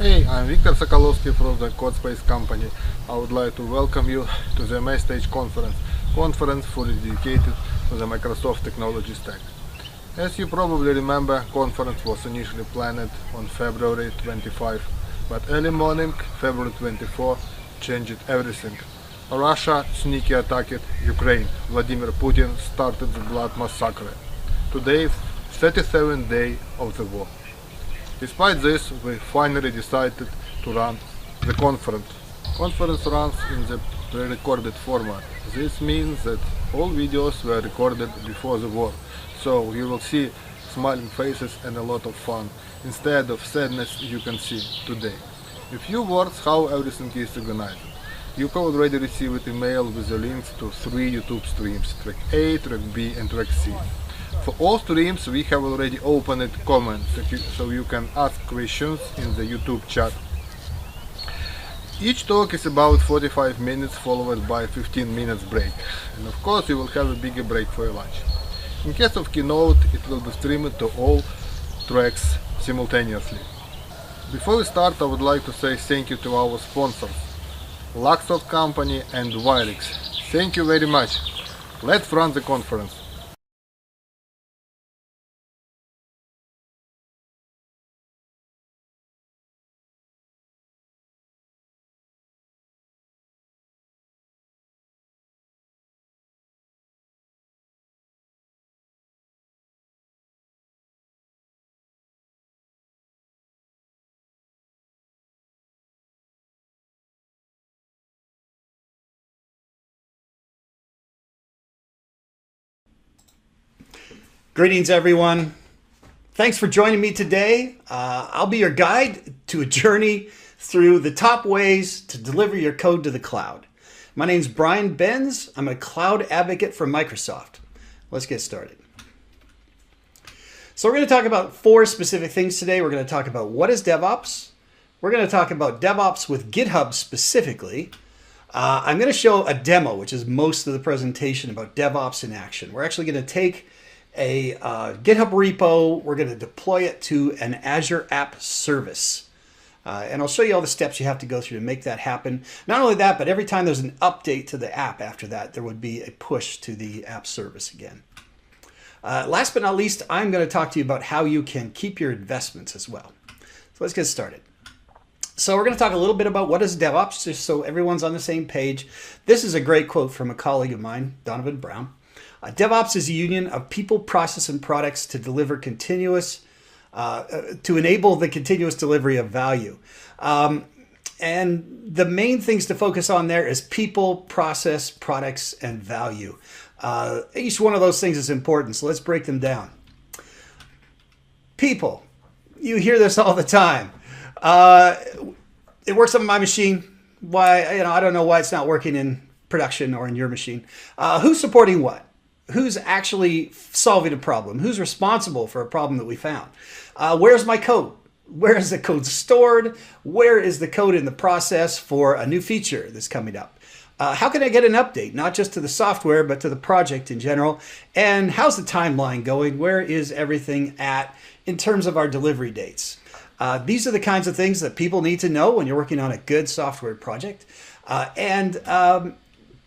Hey, I'm Viktor Sokolovsky from the CodeSpace company. I would like to welcome you to the MStage conference fully dedicated to the Microsoft technology stack. As you probably remember, conference was initially planned on February 25, but early morning, February 24, changed everything. Russia sneaky attacked Ukraine. Vladimir Putin started the blood massacre. Today, 37th day of the war. Despite this, we finally decided to run the conference. Conference runs in the pre-recorded format. This means that all videos were recorded before the war, so you will see smiling faces and a lot of fun, instead of sadness you can see today. A few words how everything is organized. You have already received email with the links to 3 YouTube streams, track A, track B and track C. For all streams we have already opened comments so you can ask questions in the YouTube chat. Each talk is about 45 minutes followed by 15 minutes break, and of course you will have a bigger break for your lunch. In case of keynote, it will be streamed to all tracks simultaneously. Before we start, I would like to say thank you to our sponsors, Luxoft Company and Wirix. Thank you very much. Let's run the conference. Greetings, everyone. Thanks for joining me today. I'll be your guide to a journey through the top ways to deliver your code to the cloud. My name's Brian Benz. I'm a cloud advocate for Microsoft. Let's get started. So we're going to talk about 4 specific things today. We're going to talk about what is DevOps. We're going to talk about DevOps with GitHub specifically. I'm going to show a demo, which is most of the presentation about DevOps in action. We're actually going to take a GitHub repo, we're going to deploy it to an Azure App Service. And I'll show you all the steps you have to go through to make that happen. Not only that, but every time there's an update to the app after that, there would be a push to the app service again. Last but not least, I'm going to talk to you about how you can keep your investments as well. So let's get started. So we're going to talk a little bit about what is DevOps, just so everyone's on the same page. This is a great quote from a colleague of mine, Donovan Brown. DevOps is a union of people, process, and products to deliver to enable the continuous delivery of value. And the main things to focus on there is people, process, products, and value. Each one of those things is important, so let's break them down. People. You hear this all the time. It works on my machine. Why? I don't know why it's not working in production or in your machine. Who's supporting what? Who's actually solving a problem? Who's responsible for a problem that we found? Where's my code? Where is the code stored? Where is the code in the process for a new feature that's coming up? How can I get an update, not just to the software, but to the project in general? And how's the timeline going? Where is everything at in terms of our delivery dates? These are the kinds of things that people need to know when you're working on a good software project.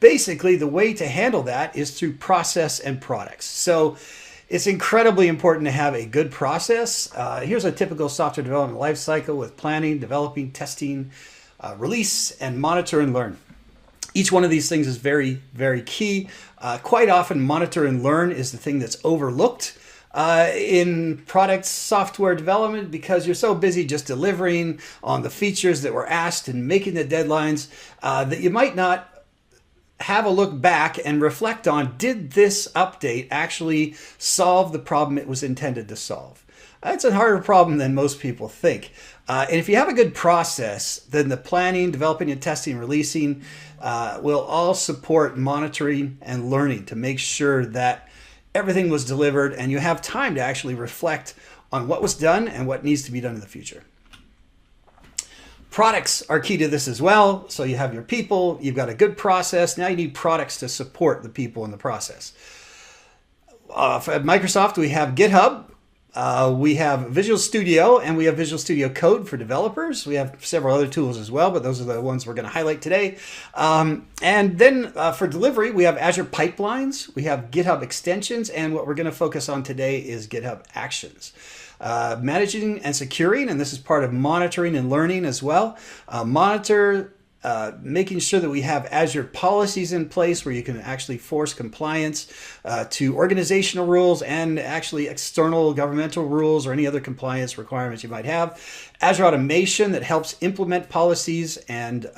Basically, the way to handle that is through process and products. So it's incredibly important to have a good process. Here's a typical software development lifecycle with planning, developing, testing, release, and monitor and learn. Each one of these things is very, very key. Quite often, monitor and learn is the thing that's overlooked in product software development because you're so busy just delivering on the features that were asked and making the deadlines that you might not have a look back and reflect on, did this update actually solve the problem it was intended to solve? That's a harder problem than most people think. And if you have a good process, then the planning, developing and testing, releasing will all support monitoring and learning to make sure that everything was delivered and you have time to actually reflect on what was done and what needs to be done in the future. Products are key to this as well. So you have your people, you've got a good process. Now you need products to support the people in the process. At Microsoft, we have GitHub. We have Visual Studio and we have Visual Studio Code for developers. We have several other tools as well, but those are the ones we're going to highlight today. And then for delivery, we have Azure Pipelines, we have GitHub Extensions, and what we're going to focus on today is GitHub Actions. Managing and securing, and this is part of monitoring and learning as well. Making sure that we have Azure policies in place where you can actually force compliance to organizational rules and actually external governmental rules or any other compliance requirements you might have. Azure Automation that helps implement policies and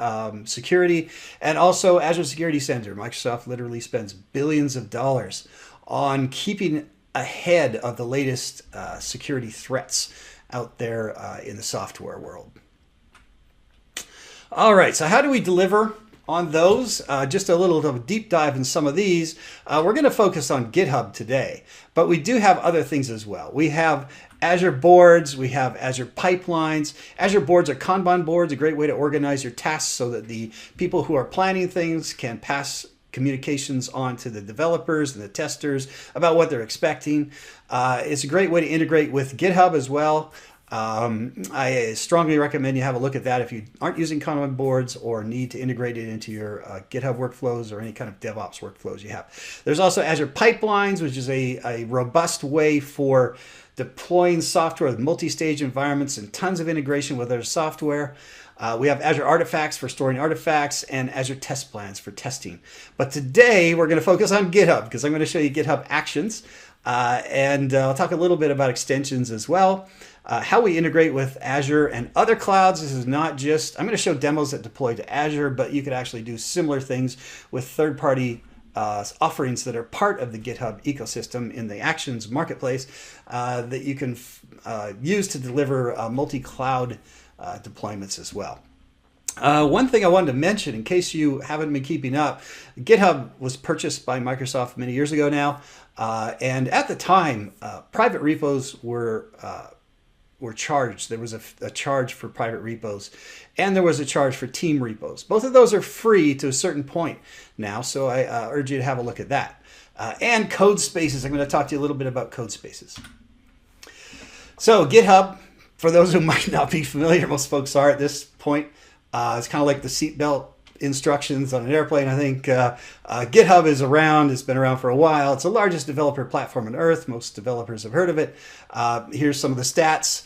security, and also Azure Security Center. Microsoft literally spends billions of dollars on keeping ahead of the latest security threats out there in the software world. All right, so how do we deliver on those? Just a little of a deep dive in some of these. We're going to focus on GitHub today, but we do have other things as well. We have Azure Boards, we have Azure Pipelines. Azure Boards are Kanban boards, a great way to organize your tasks so that the people who are planning things can pass communications on to the developers and the testers about what they're expecting. It's a great way to integrate with GitHub as well. I strongly recommend you have a look at that if you aren't using Kanban boards or need to integrate it into your GitHub workflows or any kind of DevOps workflows you have. There's also Azure Pipelines, which is a robust way for deploying software with multi-stage environments and tons of integration with other software. We have Azure Artifacts for storing artifacts and Azure Test Plans for testing. But today we're going to focus on GitHub because I'm going to show you GitHub Actions. And I'll talk a little bit about extensions as well. How we integrate with Azure and other clouds. This is not just, I'm going to show demos that deploy to Azure, but you could actually do similar things with third-party offerings that are part of the GitHub ecosystem in the Actions marketplace that you can use to deliver multi-cloud deployments as well. One thing I wanted to mention, in case you haven't been keeping up, GitHub was purchased by Microsoft many years ago now, and at the time, private repos were charged. There was a charge for private repos, and there was a charge for team repos. Both of those are free to a certain point now, so I urge you to have a look at that. And code spaces. I'm going to talk to you a little bit about code spaces. So GitHub, for those who might not be familiar, most folks are at this point, it's kind of like the seatbelt instructions on an airplane. I think GitHub is around. It's been around for a while. It's the largest developer platform on earth. Most developers have heard of it. Here's some of the stats.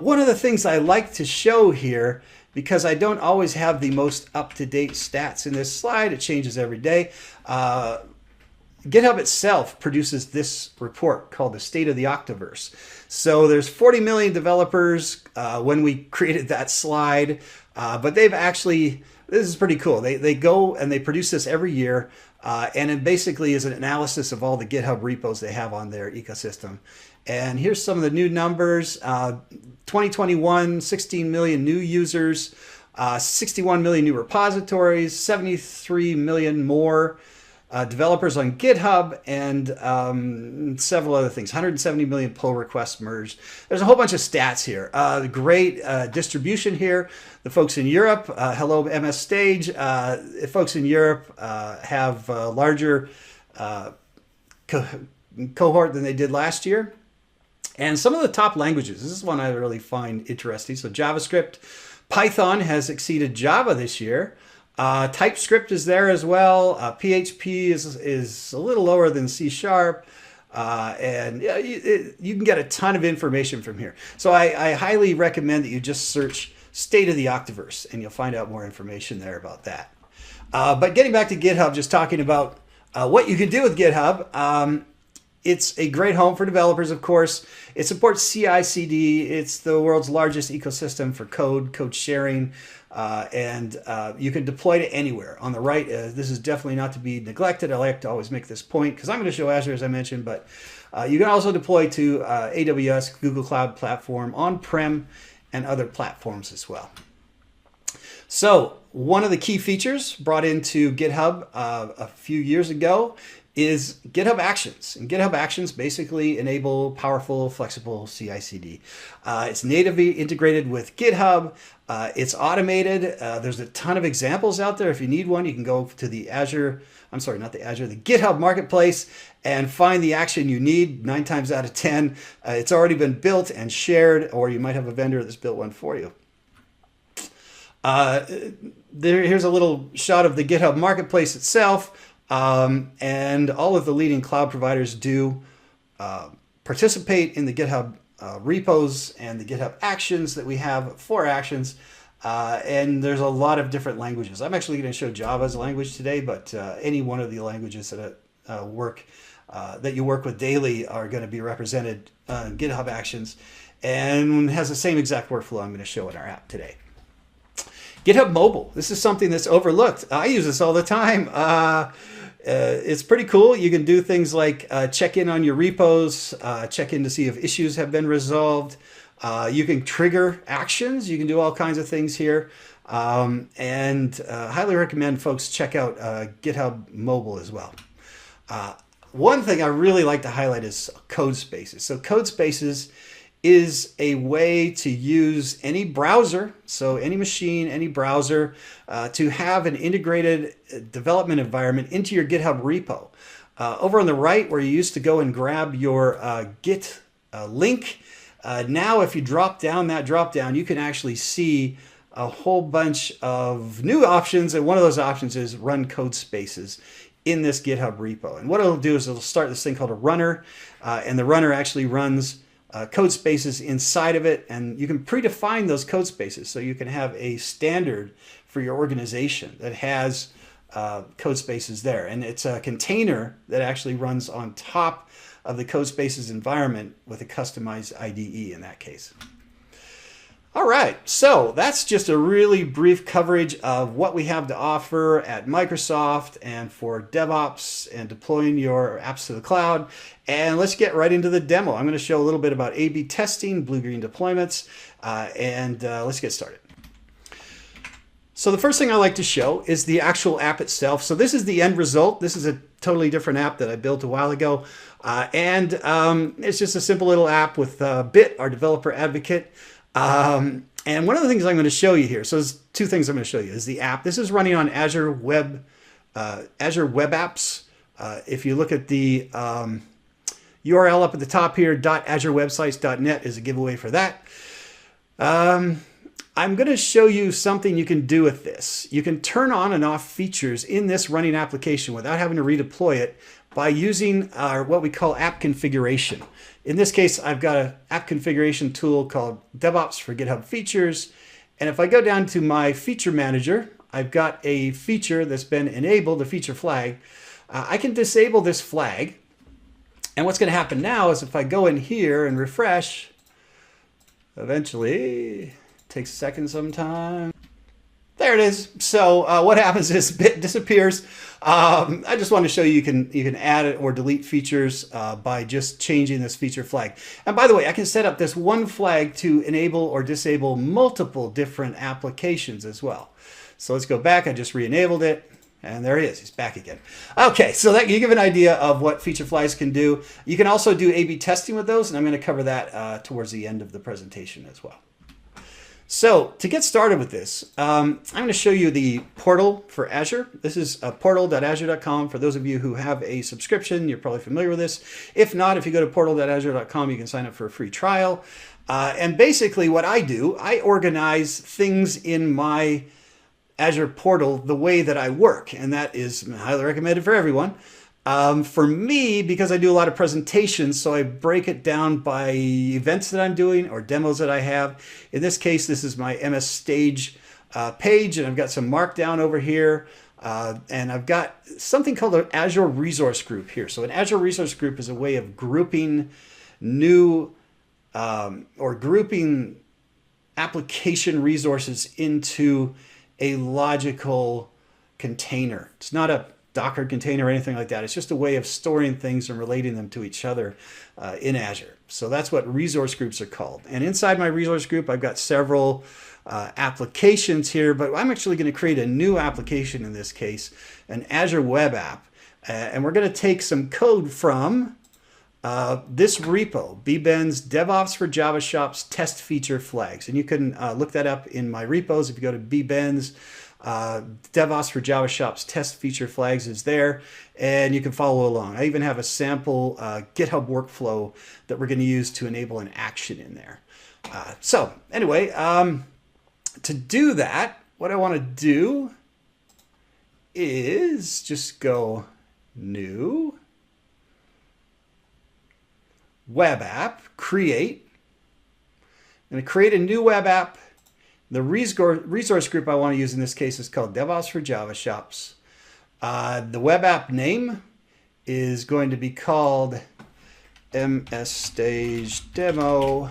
One of the things I like to show here, because I don't always have the most up-to-date stats in this slide, it changes every day. GitHub itself produces this report called the State of the Octaverse. So there's 40 million developers when we created that slide, but they've actually, this is pretty cool. They go and they produce this every year, and it basically is an analysis of all the GitHub repos they have on their ecosystem. And here's some of the new numbers. 2021, 16 million new users, 61 million new repositories, 73 million more developers on GitHub, and several other things. 170 million pull requests merged. There's a whole bunch of stats here. Great distribution here. The folks in Europe, hello MS Stage. Folks in Europe have a larger cohort than they did last year. And some of the top languages, this is one I really find interesting. So JavaScript, Python has exceeded Java this year. TypeScript is there as well. PHP is a little lower than C#. And yeah, you can get a ton of information from here. So I highly recommend that you just search State of the Octaverse and you'll find out more information there about that. But getting back to GitHub, just talking about what you can do with GitHub. It's a great home for developers, of course. It supports CI/CD. It's the world's largest ecosystem for code sharing, and you can deploy to anywhere. On the right, this is definitely not to be neglected. I like to always make this point because I'm going to show Azure, as I mentioned, but you can also deploy to AWS, Google Cloud Platform, on-prem, and other platforms as well. So one of the key features brought into GitHub a few years ago is GitHub Actions. And GitHub Actions basically enable powerful, flexible CI/CD. It's natively integrated with GitHub. It's automated. There's a ton of examples out there. If you need one, you can go to the the GitHub Marketplace and find the action you need. 9 times out of 10, it's already been built and shared, or you might have a vendor that's built one for you. Here's a little shot of the GitHub Marketplace itself, and all of the leading cloud providers do participate in the GitHub repos and the GitHub actions that we have for actions. And there's a lot of different languages. I'm actually going to show Java as a language today, but any one of the languages that that you work with daily are going to be represented in GitHub Actions, and has the same exact workflow I'm going to show in our app today. GitHub Mobile. This is something that's overlooked. I use this all the time. It's pretty cool. You can do things like check in on your repos, check in to see if issues have been resolved. You can trigger actions. You can do all kinds of things here. And highly recommend folks check out GitHub Mobile as well. One thing I really like to highlight is CodeSpaces. So CodeSpaces is a way to use any browser, so any machine, any browser, to have an integrated development environment into your GitHub repo. Over on the right, where you used to go and grab your Git link, now if you drop down that drop down, you can actually see a whole bunch of new options, and one of those options is run CodeSpaces in this GitHub repo. And what it'll do is it'll start this thing called a runner, and the runner actually runs CodeSpaces inside of it, and you can predefine those CodeSpaces, so you can have a standard for your organization that has CodeSpaces there, and it's a container that actually runs on top of the CodeSpaces environment with a customized IDE in that case. All right, so that's just a really brief coverage of what we have to offer at Microsoft and for DevOps and deploying your apps to the cloud. And let's get right into the demo. I'm going to show a little bit about A/B testing, blue-green deployments, and let's get started. So the first thing I like to show is the actual app itself. So this is the end result. This is a totally different app that I built a while ago. And it's just a simple little app with Bit, our developer advocate. And one of the things I'm going to show you here, so there's two things I'm going to show you, is the app. This is running on Azure Web Apps. If you look at the URL up at the top here, .azurewebsites.net is a giveaway for that. I'm going to show you something you can do with this. You can turn on and off features in this running application without having to redeploy it by using what we call app configuration. In this case, I've got an app configuration tool called DevOps for GitHub Features. And if I go down to my feature manager, I've got a feature that's been enabled, a feature flag. I can disable this flag. And what's going to happen now is if I go in here and refresh, eventually, takes a second sometime. There it is. So what happens is Bit disappears. I just want to show you you can add it or delete features by just changing this feature flag. And by the way, I can set up this one flag to enable or disable multiple different applications as well. So let's go back. I just re-enabled it. And there he is. He's back again. Okay, so that you give an idea of what feature flags can do. You can also do A/B testing with those, and I'm going to cover that towards the end of the presentation as well. So to get started with this, I'm going to show you the portal for Azure. This is portal.azure.com. For those of you who have a subscription, you're probably familiar with this. If not, if you go to portal.azure.com, you can sign up for a free trial. And basically what I do, I organize things in my Azure portal the way that I work, and that is highly recommended for everyone. For me, because I do a lot of presentations, so I break it down by events that I'm doing or demos that I have. In this case, this is my MS Stage page, and I've got some markdown over here. And I've got something called an Azure Resource Group here. So an Azure Resource Group is a way of grouping new or grouping application resources into a logical container. It's not a Docker container or anything like that. It's just a way of storing things and relating them to each other in Azure. So that's what resource groups are called. And inside my resource group, I've got several applications here, but I'm actually going to create a new application in this case, an Azure Web App. And we're going to take some code from this repo, bbenz DevOps for Java Shops test feature flags. And you can look that up in my repos. If you go to bbenz DevOps for Java Shops test feature flags is there, and you can follow along. I even have a sample GitHub workflow that we're going to use to enable an action in there. So anyway, to do that, what I want to do is just go new, web app, create. I'm going to create a new web app. The resource group I want to use in this case is called DevOps for Java Shops. The web app name is going to be called MS Stage Demo.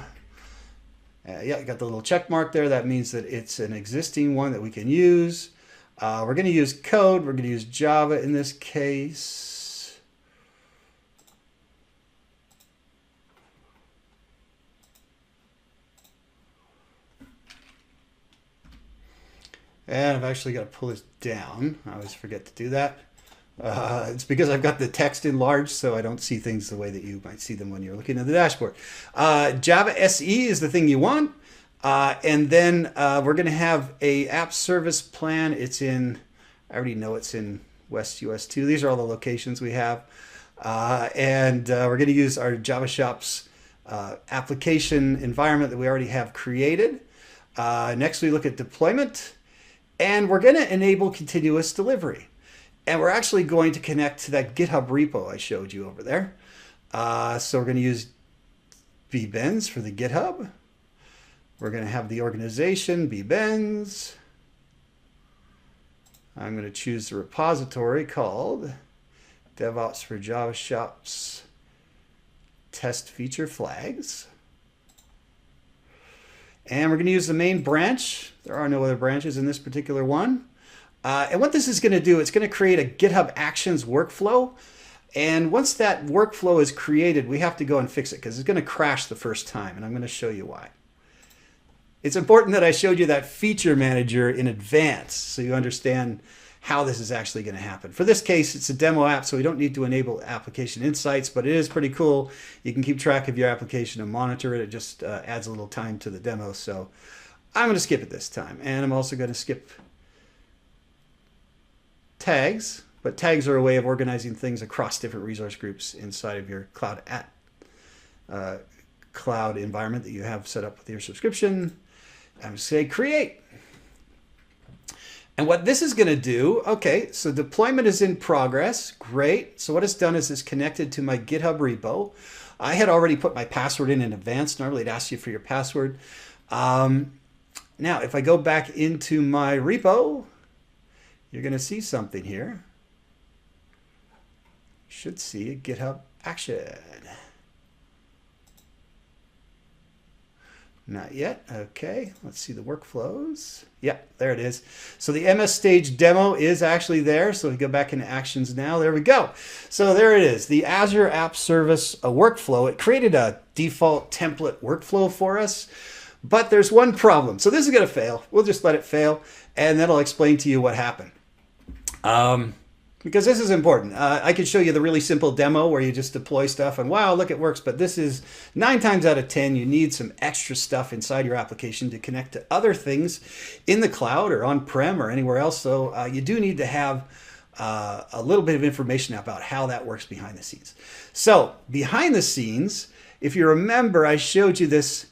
Yeah, you got the little check mark there. That means that it's an existing one that we can use. We're going to use code. We're going to use Java in this case. And I've actually got to pull this down. I always forget to do that. It's because I've got the text enlarged, so I don't see things the way that you might see them when you're looking at the dashboard. Java SE is the thing you want. And then we're going to have a app service plan. It's in, I already know it's in West US 2. These are all the locations we have. And we're going to use our Java Shops application environment that we already have created. Next, we look at deployment. And we're going to enable continuous delivery. And we're actually going to connect to that GitHub repo I showed you over there. So we're going to use vBens for the GitHub. We're going to have the organization, vBens. I'm going to choose the repository called DevOps for Java Shops Test Feature Flags. And we're going to use the main branch. There are no other branches in this particular one. And what this is going to do, it's going to create a GitHub Actions workflow. And once that workflow is created, we have to go and fix it because it's going to crash the first time. And I'm going to show you why. It's important that I showed you that feature manager in advance so you understand how this is actually going to happen. For this case, it's a demo app, so we don't need to enable application insights, but it is pretty cool. You can keep track of your application and monitor it. It just adds a little time to the demo. So I'm going to skip it this time. And I'm also going to skip tags, but tags are a way of organizing things across different resource groups inside of your cloud environment that you have set up with your subscription. I'm going to say create. And what this is going to do, okay, so deployment is in progress. Great. So what it's done is it's connected to my GitHub repo. I had already put my password in advance. Normally it asks you for your password. Now, if I go back into my repo, you're going to see something here. You should see a GitHub action. Not yet. Okay, let's see the workflows. Yep, there it is. So the MS Stage demo is actually there. So we go back into actions now. There we go. So there it is. The Azure App Service workflow. It created a default template workflow for us. But there's one problem. So this is going to fail. We'll just let it fail. And then I'll explain to you what happened. Because this is important. I could show you the really simple demo where you just deploy stuff and wow, look, it works. But this is 9 times out of 10, you need some extra stuff inside your application to connect to other things in the cloud or on-prem or anywhere else. So you do need to have a little bit of information about how that works behind the scenes. So behind the scenes, if you remember, I showed you this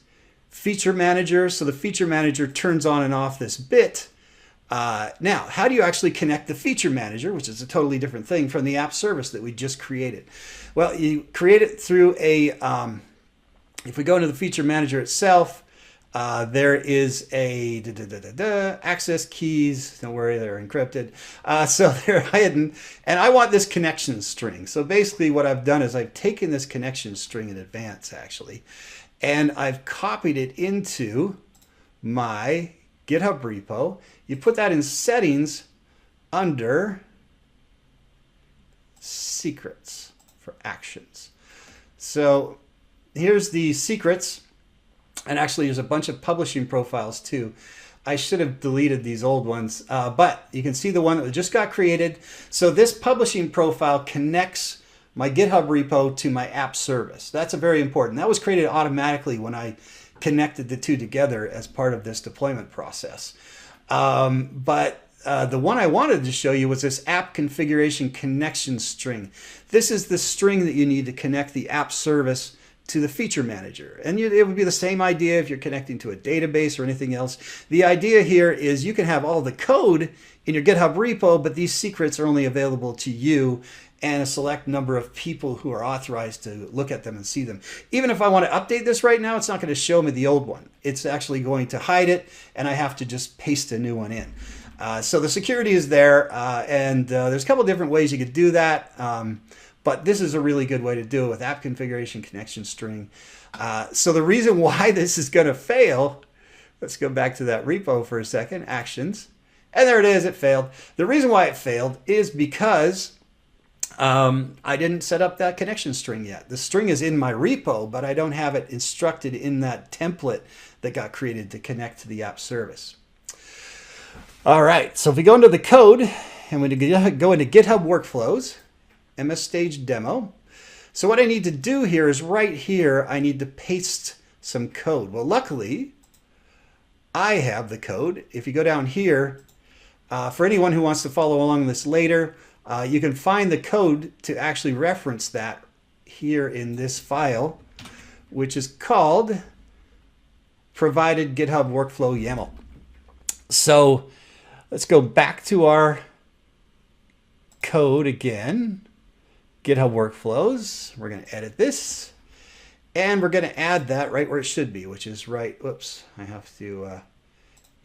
feature manager. So the feature manager turns on and off this bit. Now, how do you actually connect the feature manager, which is a totally different thing, from the app service that we just created? Well, you create it through a, if we go into the feature manager itself, there is a access keys. Don't worry, they're encrypted. So they're hidden. And I want this connection string. So basically what I've done is I've taken this connection string in advance, actually, and I've copied it into my GitHub repo. You put that in settings under secrets for actions. So here's the secrets. And actually there's a bunch of publishing profiles too. I should have deleted these old ones, but you can see the one that just got created. So this publishing profile connects my GitHub repo to my app service. That's a very important. That was created automatically when I connected the two together as part of this deployment process. But the one I wanted to show you was this app configuration connection string. This is the string that you need to connect the app service to the feature manager. And it would be the same idea if you're connecting to a database or anything else. The idea here is you can have all the code in your GitHub repo, but these secrets are only available to you and a select number of people who are authorized to look at them and see them. Even if I want to update this right now, it's not going to show me the old one. It's actually going to hide it, and I have to just paste a new one in. So the security is there, and there's a couple different ways you could do that, but this is a really good way to do it with app configuration connection string. So the reason why this is going to fail, let's go back to that repo for a second, actions, and there it is, it failed. The reason why it failed is because I didn't set up that connection string yet. The string is in my repo, but I don't have it instructed in that template that got created to connect to the app service. All right, so if we go into the code and we go into GitHub Workflows, MS Stage Demo. So what I need to do here is right here, I need to paste some code. Well, luckily, I have the code. If you go down here, for anyone who wants to follow along this later, you can find the code to actually reference that here in this file, which is called provided GitHub workflow YAML. So let's go back to our code again, GitHub workflows. We're going to edit this, and we're going to add that right where it should be, which is right. Whoops, I have to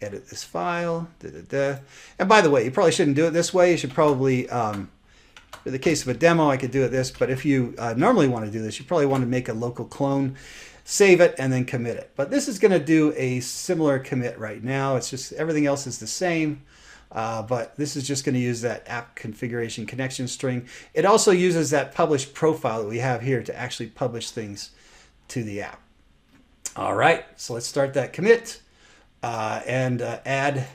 edit this file. And by the way, you probably shouldn't do it this way. You should probably, in the case of a demo, I could do it this, but if you normally want to do this, you probably want to make a local clone, save it, and then commit it. But this is going to do a similar commit right now. It's just everything else is the same, but this is just going to use that app configuration connection string. It also uses that publish profile that we have here to actually publish things to the app. All right, so let's start that commit. And add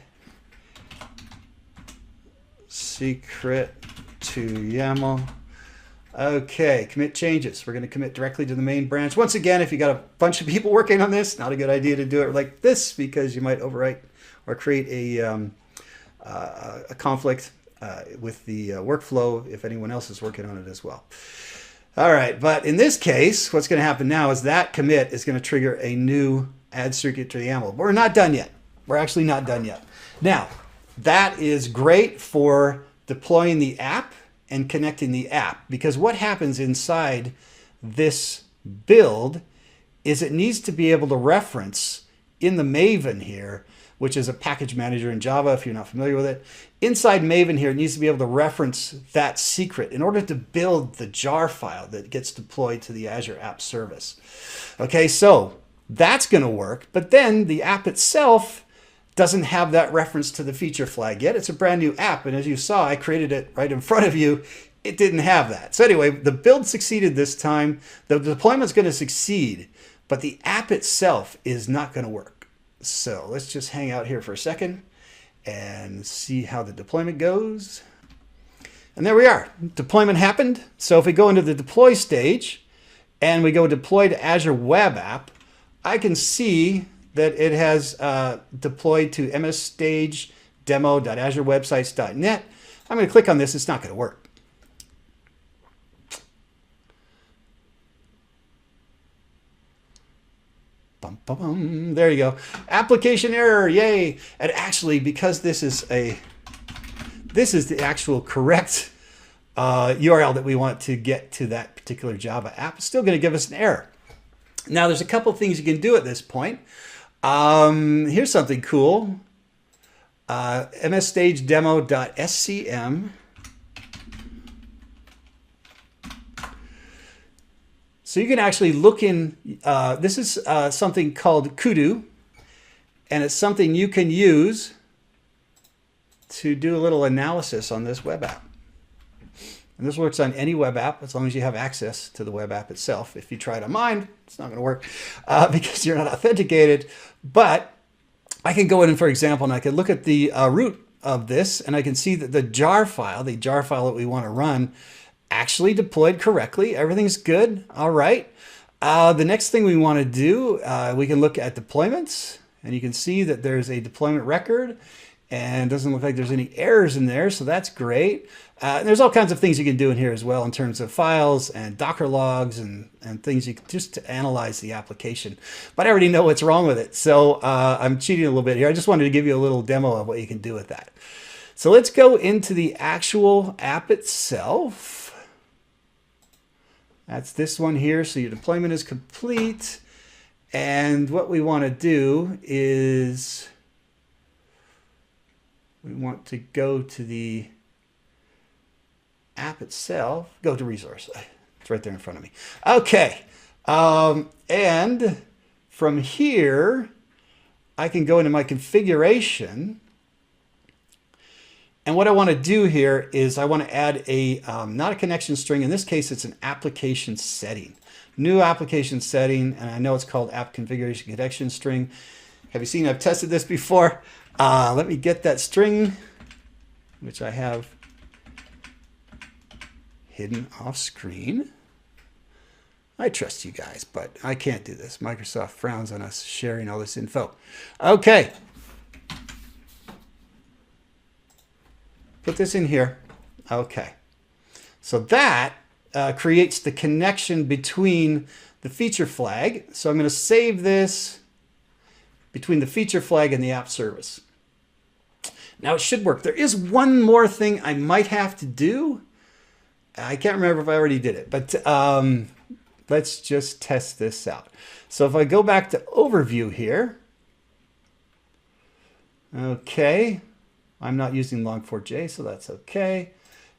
secret to YAML. Okay, commit changes. We're going to commit directly to the main branch. Once again, if you got a bunch of people working on this, not a good idea to do it like this because you might overwrite or create a conflict with the workflow if anyone else is working on it as well. All right, but in this case, what's going to happen now is that commit is going to trigger a new add circuit to the YAML. We're not done yet. We're actually not done yet. Now, that is great for deploying the app and connecting the app, because what happens inside this build is it needs to be able to reference in the Maven here, which is a package manager in Java if you're not familiar with it. Inside Maven here, it needs to be able to reference that secret in order to build the jar file that gets deployed to the Azure App Service. Okay, so that's going to work, but then the app itself doesn't have that reference to the feature flag yet. It's a brand new app, and as you saw, I created it right in front of you. It didn't have that. So anyway, the build succeeded this time. The deployment's going to succeed, but the app itself is not going to work. So let's just hang out here for a second and see how the deployment goes. And there we are. Deployment happened. So if we go into the deploy stage and we go deploy to Azure Web App, I can see that it has deployed to msstagedemo.azurewebsites.net. I'm going to click on this. It's not going to work. Bum, bum, bum. There you go. Application error. Yay. And actually, because this is the actual correct URL that we want to get to that particular Java app, it's still going to give us an error. Now, there's a couple things you can do at this point. Here's something cool. msstagedemo.scm. So you can actually look in, this is something called Kudu, and it's something you can use to do a little analysis on this web app. And this works on any web app as long as you have access to the web app itself. If you try it on mine, it's not going to work because you're not authenticated. But I can go in, for example, and I can look at the root of this, and I can see that the jar file that we want to run, actually deployed correctly. Everything's good. All right. The next thing we want to do, we can look at deployments, and you can see that there's a deployment record. and doesn't look like there's any errors in there, so that's great. There's all kinds of things you can do in here as well in terms of files and Docker logs and things you can just to analyze the application. But I already know what's wrong with it, so I'm cheating a little bit here. I just wanted to give you a little demo of what you can do with that. So let's go into the actual app itself. That's this one here, so your deployment is complete. And what we want to do is we want to go to the app itself, go to resource. It's right there in front of me. Okay. And from here, I can go into my configuration. And what I want to do here is I want to add a, not a connection string. In this case, it's an application setting. New application setting, and I know it's called app configuration connection string. Have you seen I've tested this before? Let me get that string, which I have hidden off screen. I trust you guys, but I can't do this. Microsoft frowns on us sharing all this info. Okay. Put this in here. Okay. So that creates the connection between the feature flag. So I'm going to save this between the feature flag and the app service. Now it should work. There is one more thing I might have to do. I can't remember if I already did it, but let's just test this out. So if I go back to overview here, okay, I'm not using log4j, so that's okay.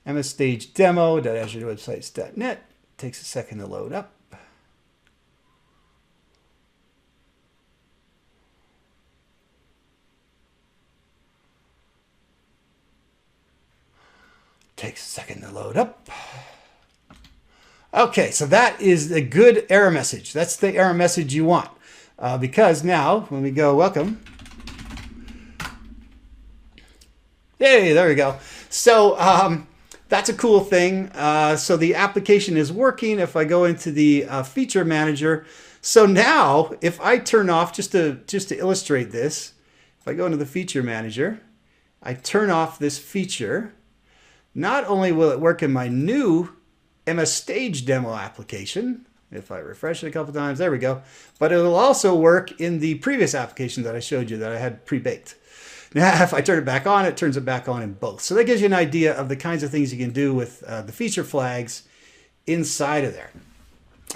msstagedemo.azurewebsites.net takes a second to load up. Takes a second to load up. Okay, so that is a good error message. That's the error message you want. Because now, when we go welcome, hey, there we go. So that's a cool thing. So the application is working. If I go into the feature manager, so now if I turn off, just to illustrate this, if I go into the feature manager, I turn off this feature. Not only will it work in my new MS Stage demo application, if I refresh it a couple times, there we go, but it'll also work in the previous application that I showed you that I had pre-baked. Now, if I turn it back on, it turns it back on in both. So that gives you an idea of the kinds of things you can do with the feature flags inside of there.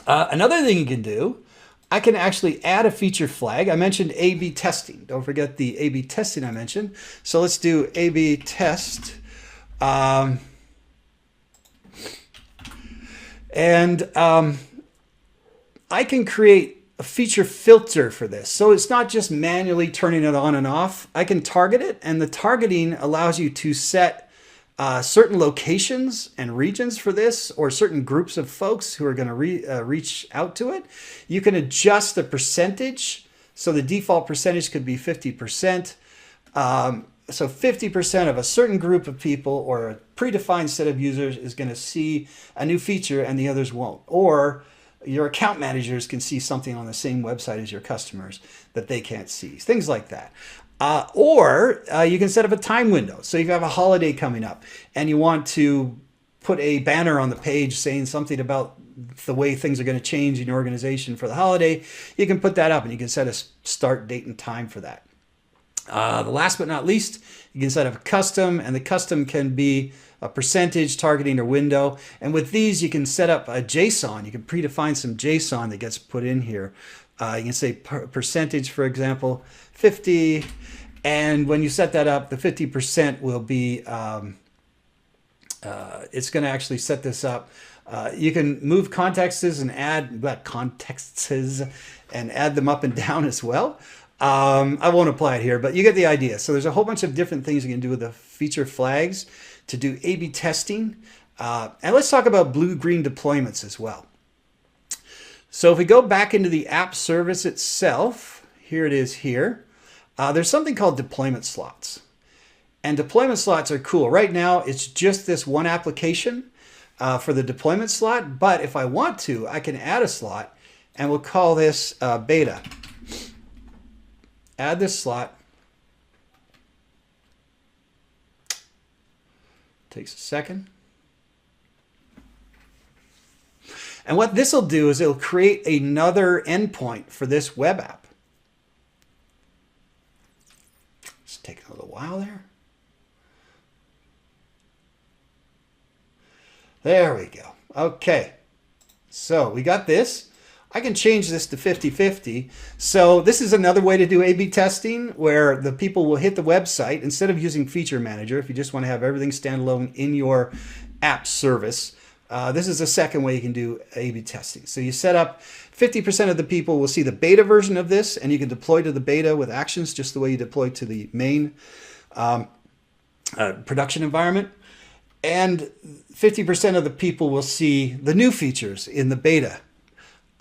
Another thing you can do, I can actually add a feature flag. I mentioned A/B testing. Don't forget the A/B testing I mentioned. So let's do A/B test. I can create a feature filter for this. So it's not just manually turning it on and off. I can target it, and the targeting allows you to set certain locations and regions for this, or certain groups of folks who are going to reach out to it. You can adjust the percentage. So the default percentage could be 50%. So 50% of a certain group of people or a predefined set of users is going to see a new feature and the others won't. Or your account managers can see something on the same website as your customers that they can't see. Things like that. Or you can set up a time window. So if you have a holiday coming up and you want to put a banner on the page saying something about the way things are going to change in your organization for the holiday, you can put that up and you can set a start date and time for that. The last but not least, you can set up a custom, and the custom can be a percentage, targeting, or window. And with these, you can set up a JSON. You can predefine some JSON that gets put in here. You can say percentage, for example, 50. And when you set that up, the 50% will be, it's going to actually set this up. You can move contexts and add them up and down as well. I won't apply it here, but you get the idea. So there's a whole bunch of different things you can do with the feature flags to do A/B testing. And let's talk about blue-green deployments as well. So if we go back into the app service itself, here it is here. There's something called deployment slots. And deployment slots are cool. Right now, it's just this one application for the deployment slot. But if I want to, I can add a slot, and we'll call this beta. Add this slot. Takes a second. And what this will do is it'll create another endpoint for this web app. It's taking a little while there. There we go. Okay. So we got this. I can change this to 50-50. So this is another way to do A/B testing where the people will hit the website instead of using Feature Manager. If you just want to have everything standalone in your app service, this is a second way you can do A/B testing. So you set up 50% of the people will see the beta version of this, and you can deploy to the beta with actions just the way you deploy to the main production environment. And 50% of the people will see the new features in the beta.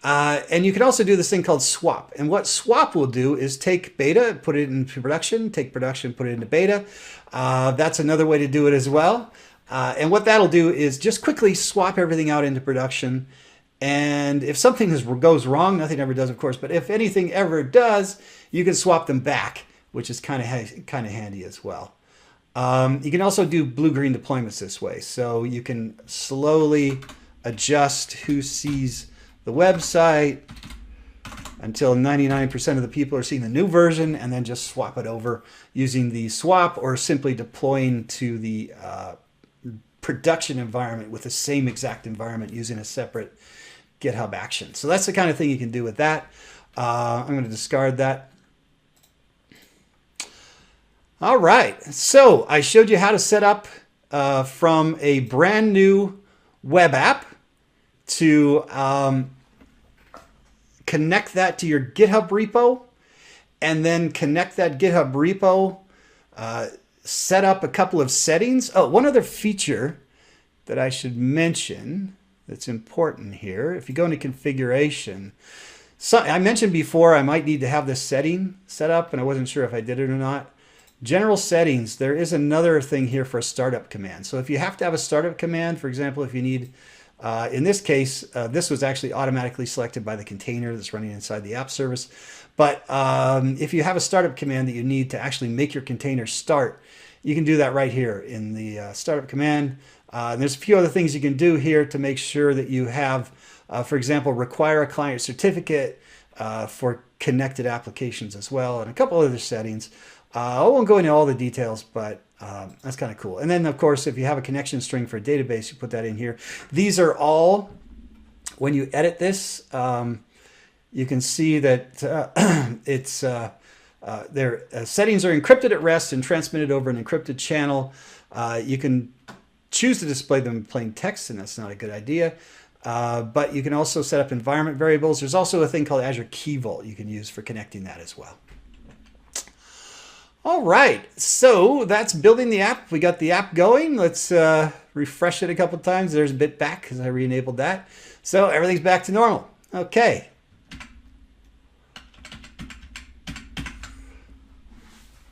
And you can also do this thing called swap. And what swap will do is take beta, put it into production, take production, put it into beta. That's another way to do it as well. And what that'll do is just quickly swap everything out into production. And if something goes wrong, nothing ever does, of course, but if anything ever does, you can swap them back, which is kind of handy as well. You can also do blue-green deployments this way. So you can slowly adjust who sees the website until 99% of the people are seeing the new version, and then just swap it over using the swap or simply deploying to the production environment with the same exact environment using a separate GitHub action. So that's the kind of thing you can do with that. I'm going to discard that. All right, so I showed you how to set up from a brand new web app to connect that to your GitHub repo, and then connect that GitHub repo, set up a couple of settings. Oh, one other feature that I should mention that's important here. If you go into configuration, so I mentioned before I might need to have this setting set up, and I wasn't sure if I did it or not. General settings, there is another thing here for a startup command. So if you have to have a startup command, for example, if you need, in this case, this was actually automatically selected by the container that's running inside the app service. But if you have a startup command that you need to actually make your container start, you can do that right here in the startup command. There's a few other things you can do here to make sure that you have, for example, require a client certificate for connected applications as well, and a couple other settings. I won't go into all the details, but that's kind of cool. And then, of course, if you have a connection string for a database, you put that in here. These are all, when you edit this, you can see that their settings are encrypted at rest and transmitted over an encrypted channel. You can choose to display them in plain text, and that's not a good idea. But you can also set up environment variables. There's also a thing called Azure Key Vault you can use for connecting that as well. All right, so that's building the app. We got the app going. Let's refresh it a couple times. There's a bit back because I re-enabled that. So everything's back to normal. Okay.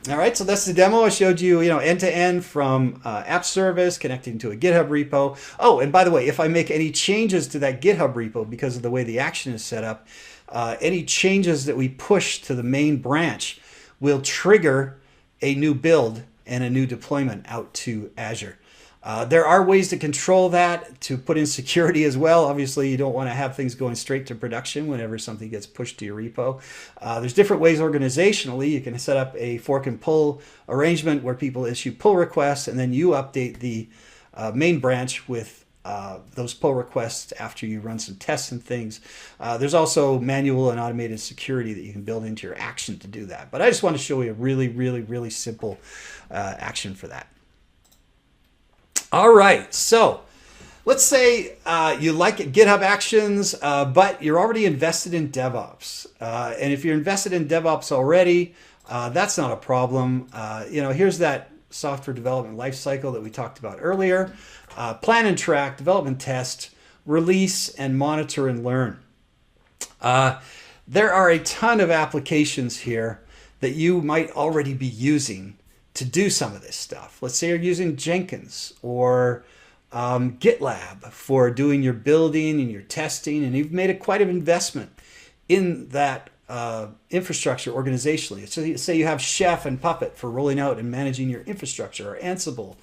All right, so that's the demo. I showed you, end to end from app service connecting to a GitHub repo. Oh, and by the way, if I make any changes to that GitHub repo because of the way the action is set up, any changes that we push to the main branch will trigger a new build and a new deployment out to Azure. There are ways to control that, to put in security as well. Obviously, you don't want to have things going straight to production whenever something gets pushed to your repo. There's different ways organizationally. You can set up a fork and pull arrangement where people issue pull requests, and then you update the main branch with those pull requests after you run some tests and things. There's also manual and automated security that you can build into your action to do that. But I just want to show you a really, really, really simple action for that. All right, so let's say you like GitHub Actions, but you're already invested in DevOps. And if you're invested in DevOps already, that's not a problem. Here's that software development lifecycle that we talked about earlier. Plan and track, development test, release, and monitor and learn. There are a ton of applications here that you might already be using to do some of this stuff. Let's say you're using Jenkins or GitLab for doing your building and your testing, and you've made quite an investment in that infrastructure organizationally. So say you have Chef and Puppet for rolling out and managing your infrastructure, or Ansible.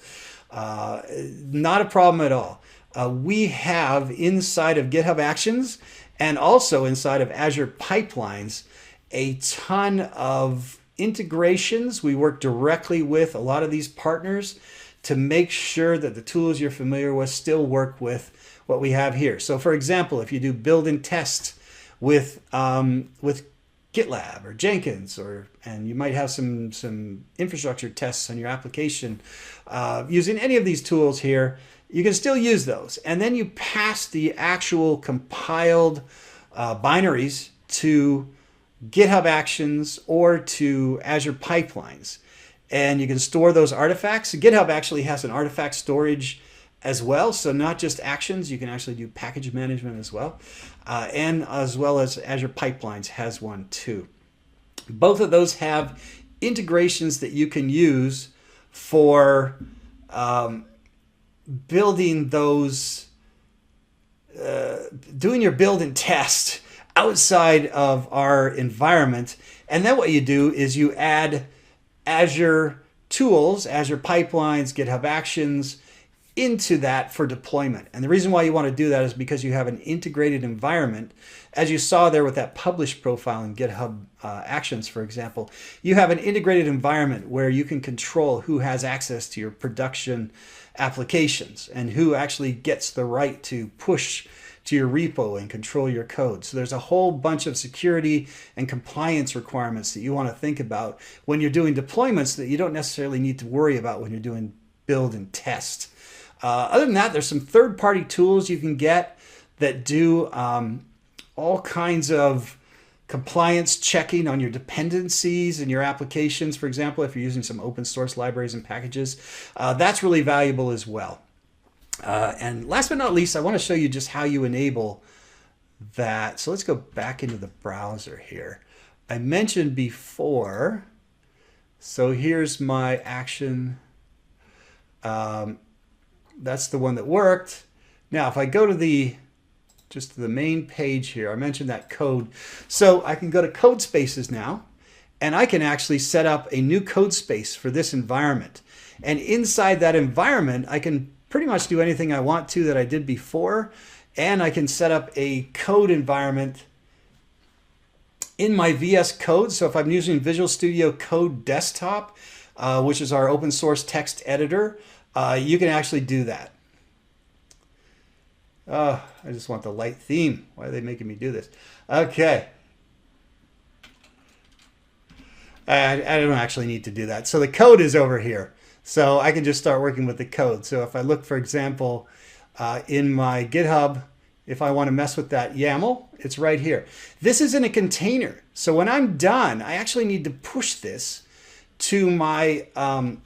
Not a problem at all. We have inside of GitHub Actions and also inside of Azure Pipelines a ton of integrations. We work directly with a lot of these partners to make sure that the tools you're familiar with still work with what we have here. So for example, if you do build and test with GitLab or Jenkins, and you might have some infrastructure tests on your application using any of these tools here, you can still use those. And then you pass the actual compiled binaries to GitHub Actions or to Azure Pipelines. And you can store those artifacts. GitHub actually has an artifact storage as well. So not just Actions, you can actually do package management as well. And as well as Azure Pipelines has one too. Both of those have integrations that you can use for building those, doing your build and test outside of our environment. And then what you do is you add Azure tools, Azure Pipelines, GitHub Actions into that for deployment. And the reason why you want to do that is because you have an integrated environment. As you saw there with that published profile in GitHub Actions, for example, you have an integrated environment where you can control who has access to your production applications and who actually gets the right to push to your repo and control your code. So there's a whole bunch of security and compliance requirements that you want to think about when you're doing deployments that you don't necessarily need to worry about when you're doing build and test. Other than that, there's some third-party tools you can get that do all kinds of compliance checking on your dependencies and your applications. For example, if you're using some open source libraries and packages, that's really valuable as well. And last but not least, I want to show you just how you enable that. So let's go back into the browser here. I mentioned before, so here's my action. That's the one that worked. Now, if I go to just the main page here, I mentioned that code. So I can go to code spaces now, and I can actually set up a new code space for this environment. And inside that environment, I can pretty much do anything I want to that I did before. And I can set up a code environment in my VS Code. So if I'm using Visual Studio Code Desktop, which is our open source text editor, you can actually do that. I just want the light theme. Why are they making me do this? Okay. I don't actually need to do that. So the code is over here. So I can just start working with the code. So if I look, for example, in my GitHub, if I want to mess with that YAML, it's right here. This is in a container. So when I'm done, I actually need to push this to my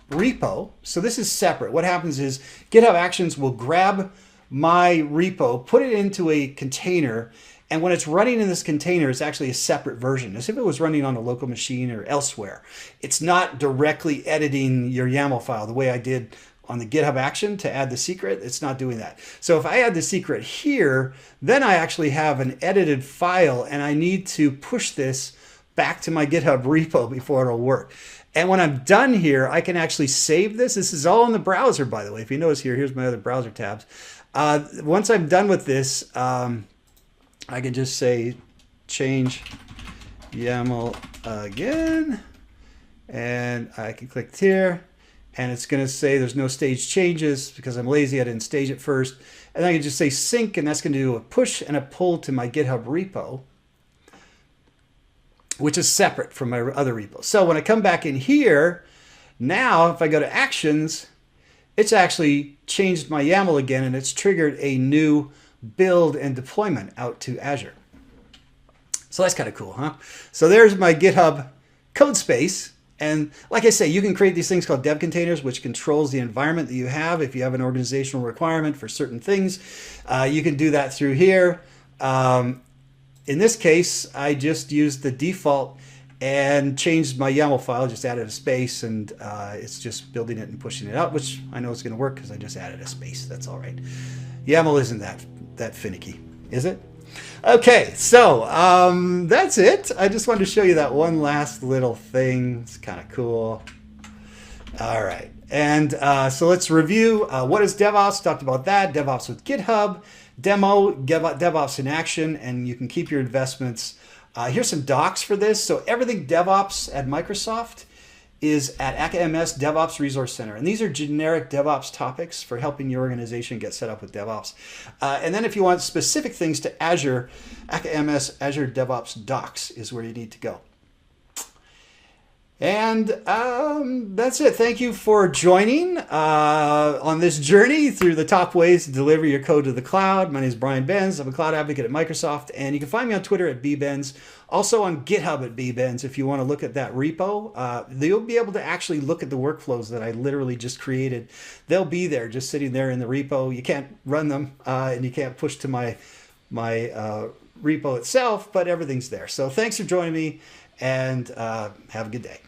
repo. So this is separate. What happens is GitHub Actions will grab my repo, put it into a container, and when it's running in this container, it's actually a separate version, as if it was running on a local machine or elsewhere. It's not directly editing your YAML file the way I did on the GitHub action to add the secret. It's not doing that. So if I add the secret here, then I actually have an edited file, and I need to push this back to my GitHub repo before it'll work. And when I'm done here, I can actually save this. This is all in the browser, by the way. If you notice here, here's my other browser tabs. Once I'm done with this, I can just say change YAML again, and I can click here, and it's going to say there's no stage changes because I'm lazy. I didn't stage it first. And I can just say sync, and that's going to do a push and a pull to my GitHub repo, which is separate from my other repo. So when I come back in here, now if I go to Actions, it's actually changed my YAML again, and it's triggered a new build and deployment out to Azure. So that's kind of cool, huh? So there's my GitHub code space. And like I say, you can create these things called dev containers, which controls the environment that you have. If you have an organizational requirement for certain things, you can do that through here. In this case, I just used the default and changed my YAML file, just added a space, and it's just building it and pushing it out, which I know is going to work because I just added a space. That's all right. YAML isn't that finicky, is it? Okay, so that's it. I just wanted to show you that one last little thing. It's kind of cool. All right. And so let's review what is DevOps. Talked about that. DevOps with GitHub, demo, DevOps in action, and you can keep your investments. Here's some docs for this. So everything DevOps at Microsoft is at AKMS DevOps Resource Center. And these are generic DevOps topics for helping your organization get set up with DevOps. And then if you want specific things to Azure, AKMS Azure DevOps Docs is where you need to go. And that's it. Thank you for joining on this journey through the top ways to deliver your code to the cloud. My name is Brian Benz. I'm a cloud advocate at Microsoft, and you can find me on Twitter at bbenz, also on GitHub at bbenz. If you want to look at that repo, you'll be able to actually look at the workflows that I literally just created. They'll be there, just sitting there in the repo. You can't run them, and you can't push to my repo itself, but everything's there. So thanks for joining me, and have a good day.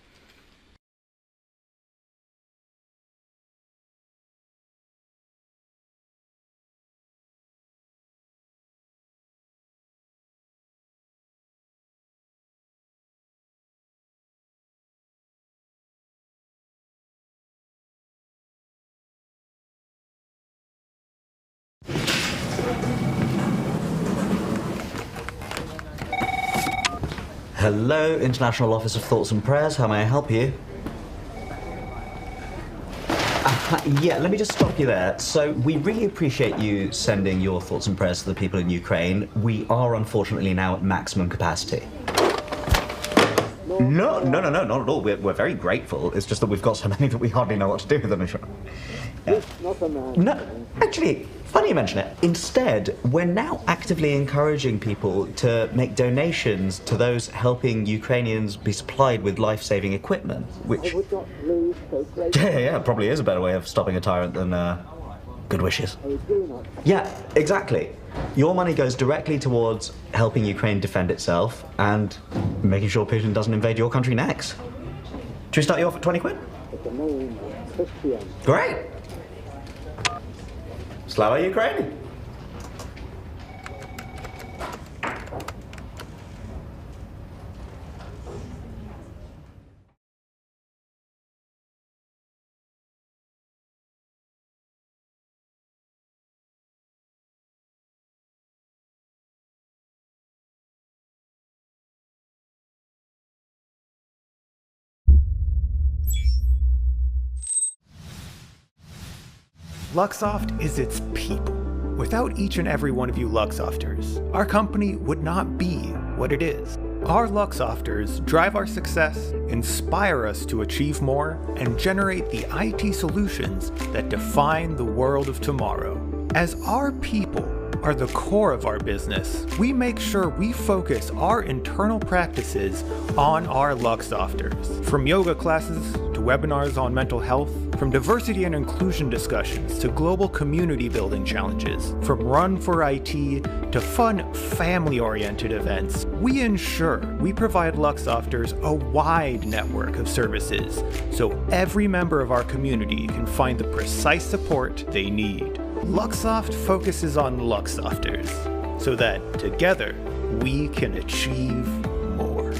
Hello, International Office of Thoughts and Prayers. How may I help you? Yeah, let me just stop you there. So we really appreciate you sending your thoughts and prayers to the people in Ukraine. We are unfortunately now at maximum capacity. No, not at all. We're very grateful. It's just that we've got so many that we hardly know what to do with them. Yeah. No, actually, funny you mention it. Instead, we're now actively encouraging people to make donations to those helping Ukrainians be supplied with life-saving equipment, which... Yeah, probably is a better way of stopping a tyrant than good wishes. Yeah, exactly. Your money goes directly towards helping Ukraine defend itself and making sure Putin doesn't invade your country next. Should we start you off at 20 quid? Great! Slava Ukraine! Luxoft is its people. Without each and every one of you Luxofters, our company would not be what it is. Our Luxofters drive our success, inspire us to achieve more, and generate the IT solutions that define the world of tomorrow. As our people are the core of our business, we make sure we focus our internal practices on our Luxofters. From yoga classes to webinars on mental health, from diversity and inclusion discussions to global community building challenges, from Run for IT to fun family-oriented events, we ensure we provide Luxofters a wide network of services so every member of our community can find the precise support they need. Luxoft focuses on Luxofters so that together we can achieve more.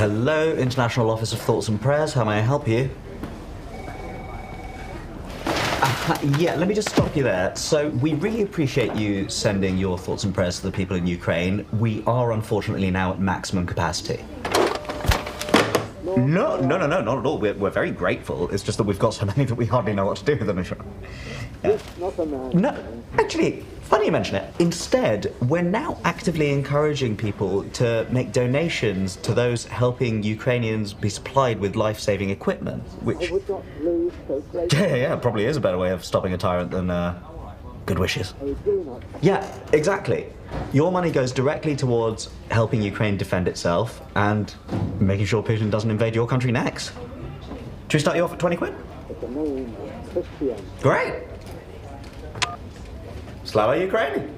Hello, International Office of Thoughts and Prayers. How may I help you? Yeah, let me just stop you there. So, we really appreciate you sending your thoughts and prayers to the people in Ukraine. We are unfortunately now at maximum capacity. No, not at all. We're very grateful. It's just that we've got so many that we hardly know what to do with them. Yeah. No, actually, funny you mention it. Instead, we're now actively encouraging people to make donations to those helping Ukrainians be supplied with life-saving equipment, which... Yeah, probably is a better way of stopping a tyrant than good wishes. Yeah, exactly. Your money goes directly towards helping Ukraine defend itself and making sure Putin doesn't invade your country next. Should we start you off at 20 quid? Great. Slava Ukraine.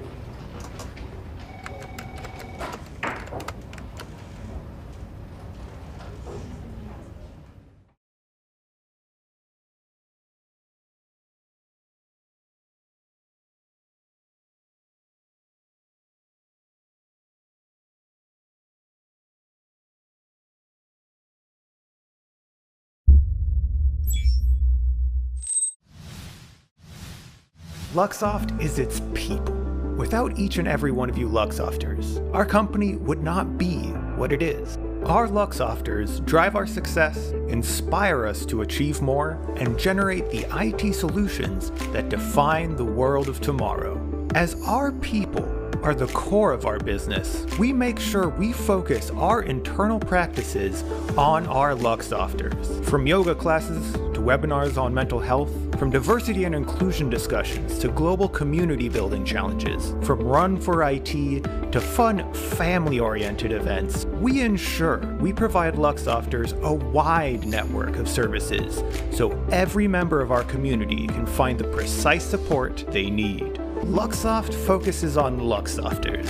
Luxoft is its people. Without each and every one of you Luxofters, our company would not be what it is. Our Luxofters drive our success, inspire us to achieve more, and generate the IT solutions that define the world of tomorrow. As our people are the core of our business, we make sure we focus our internal practices on our Luxofters. From yoga classes to webinars on mental health, from diversity and inclusion discussions to global community building challenges, from Run for IT to fun family-oriented events, we ensure we provide Luxofters a wide network of services so every member of our community can find the precise support they need. Luxoft focuses on Luxofters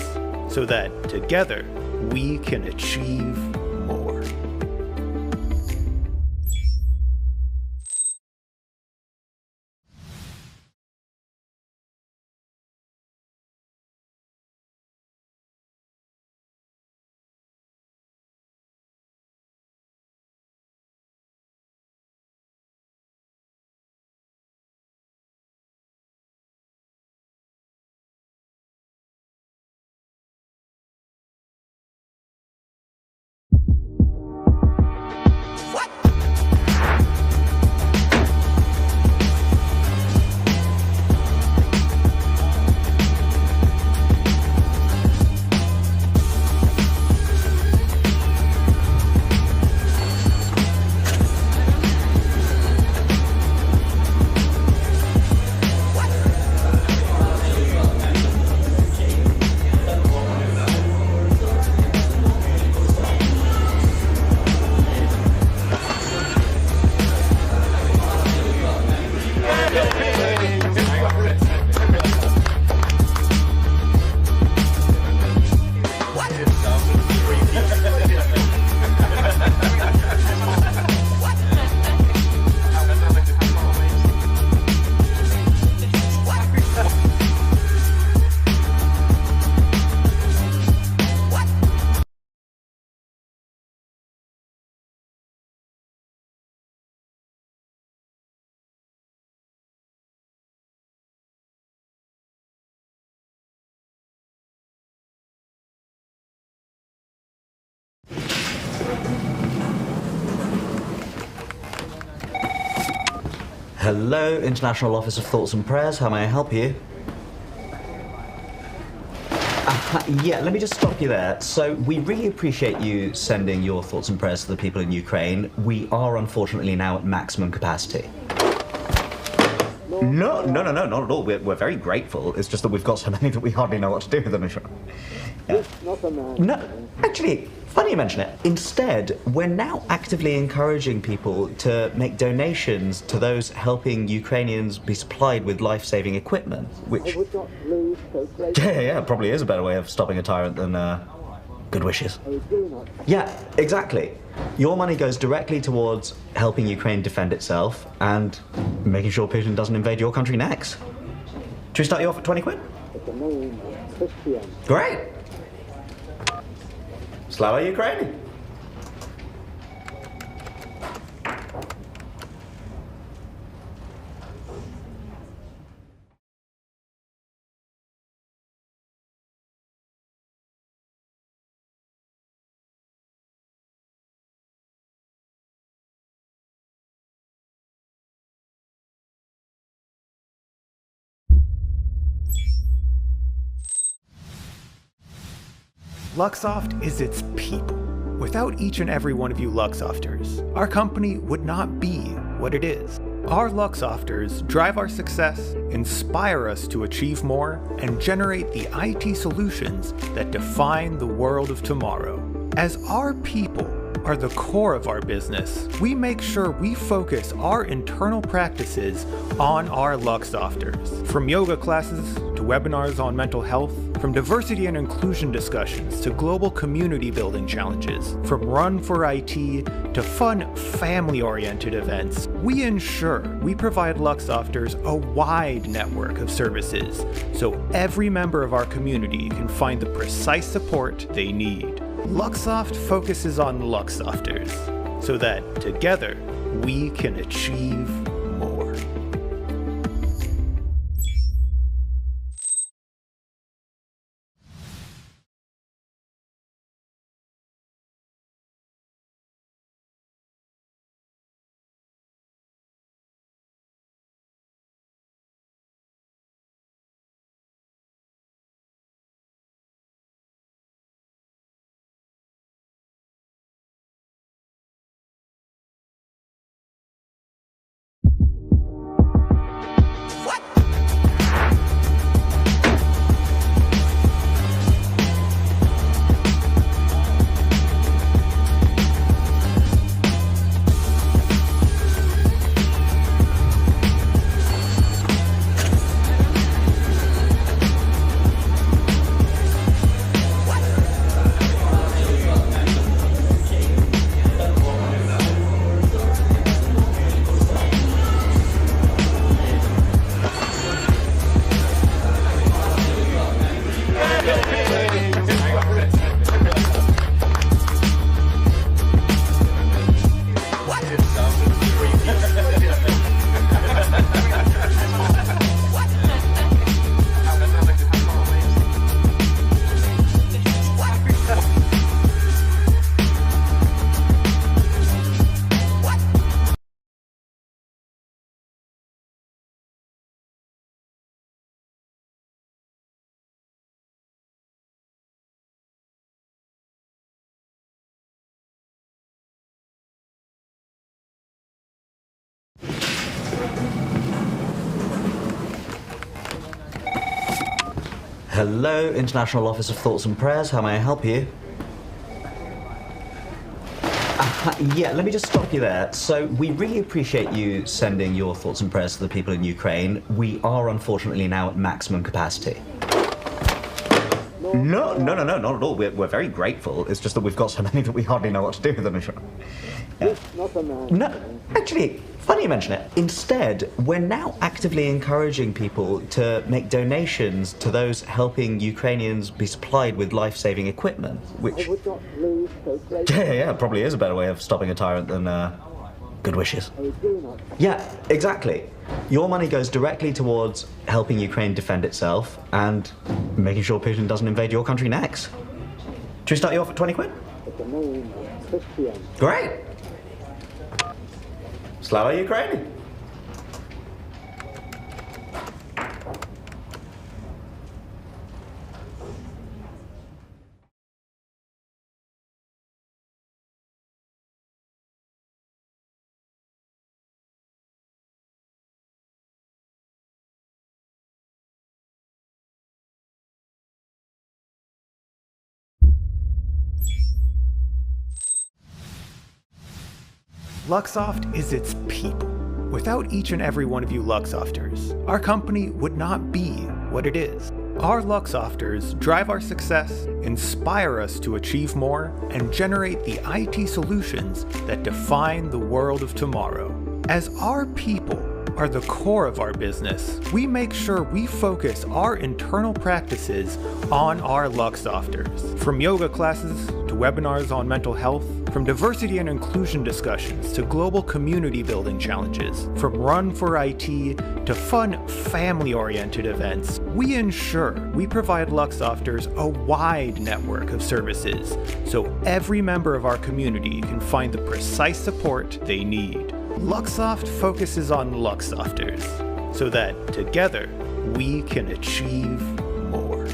so that together we can achieve more. Hello, International Office of Thoughts and Prayers. How may I help you? Yeah, let me just stop you there. So, we really appreciate you sending your thoughts and prayers to the people in Ukraine. We are unfortunately now at maximum capacity. No, not at all. We're very grateful. It's just that we've got so many that we hardly know what to do with them. Yeah. No, actually, funny you mention it. Instead, we're now actively encouraging people to make donations to those helping Ukrainians be supplied with life-saving equipment, which... Yeah, probably is a better way of stopping a tyrant than good wishes. Yeah, exactly. Your money goes directly towards helping Ukraine defend itself and making sure Putin doesn't invade your country next. Should we start you off at 20 quid? Great. Slava Ukraine. Luxoft is its people. Without each and every one of you Luxofters, our company would not be what it is. Our Luxofters drive our success, inspire us to achieve more, and generate the IT solutions that define the world of tomorrow. As our people are the core of our business, we make sure we focus our internal practices on our Luxofters. From yoga classes to webinars on mental health, from diversity and inclusion discussions to global community building challenges, from Run for IT to fun family-oriented events, we ensure we provide Luxofters a wide network of services so every member of our community can find the precise support they need. Luxoft focuses on Luxofters so that together we can achieve more. Hello, International Office of Thoughts and Prayers. How may I help you? Yeah, let me just stop you there. So we really appreciate you sending your thoughts and prayers to the people in Ukraine. We are unfortunately now at maximum capacity. No, not at all. We're very grateful. It's just that we've got so many that we hardly know what to do with them. No, actually, funny you mention it. Instead, we're now actively encouraging people to make donations to those helping Ukrainians be supplied with life-saving equipment, which... Yeah, probably is a better way of stopping a tyrant than good wishes. Yeah, exactly. Your money goes directly towards helping Ukraine defend itself and making sure Putin doesn't invade your country next. Should we start you off at 20 quid? Great! Slava Ukraini! Luxoft is its people. Without each and every one of you Luxofters, our company would not be what it is. Our Luxofters drive our success, inspire us to achieve more, and generate the IT solutions that define the world of tomorrow. As our people are the core of our business, we make sure we focus our internal practices on our Luxofters. From yoga classes to webinars on mental health, from diversity and inclusion discussions to global community building challenges, from Run for IT to fun family-oriented events, we ensure we provide Luxofters a wide network of services so every member of our community can find the precise support they need. Luxoft focuses on Luxofters so that together we can achieve more.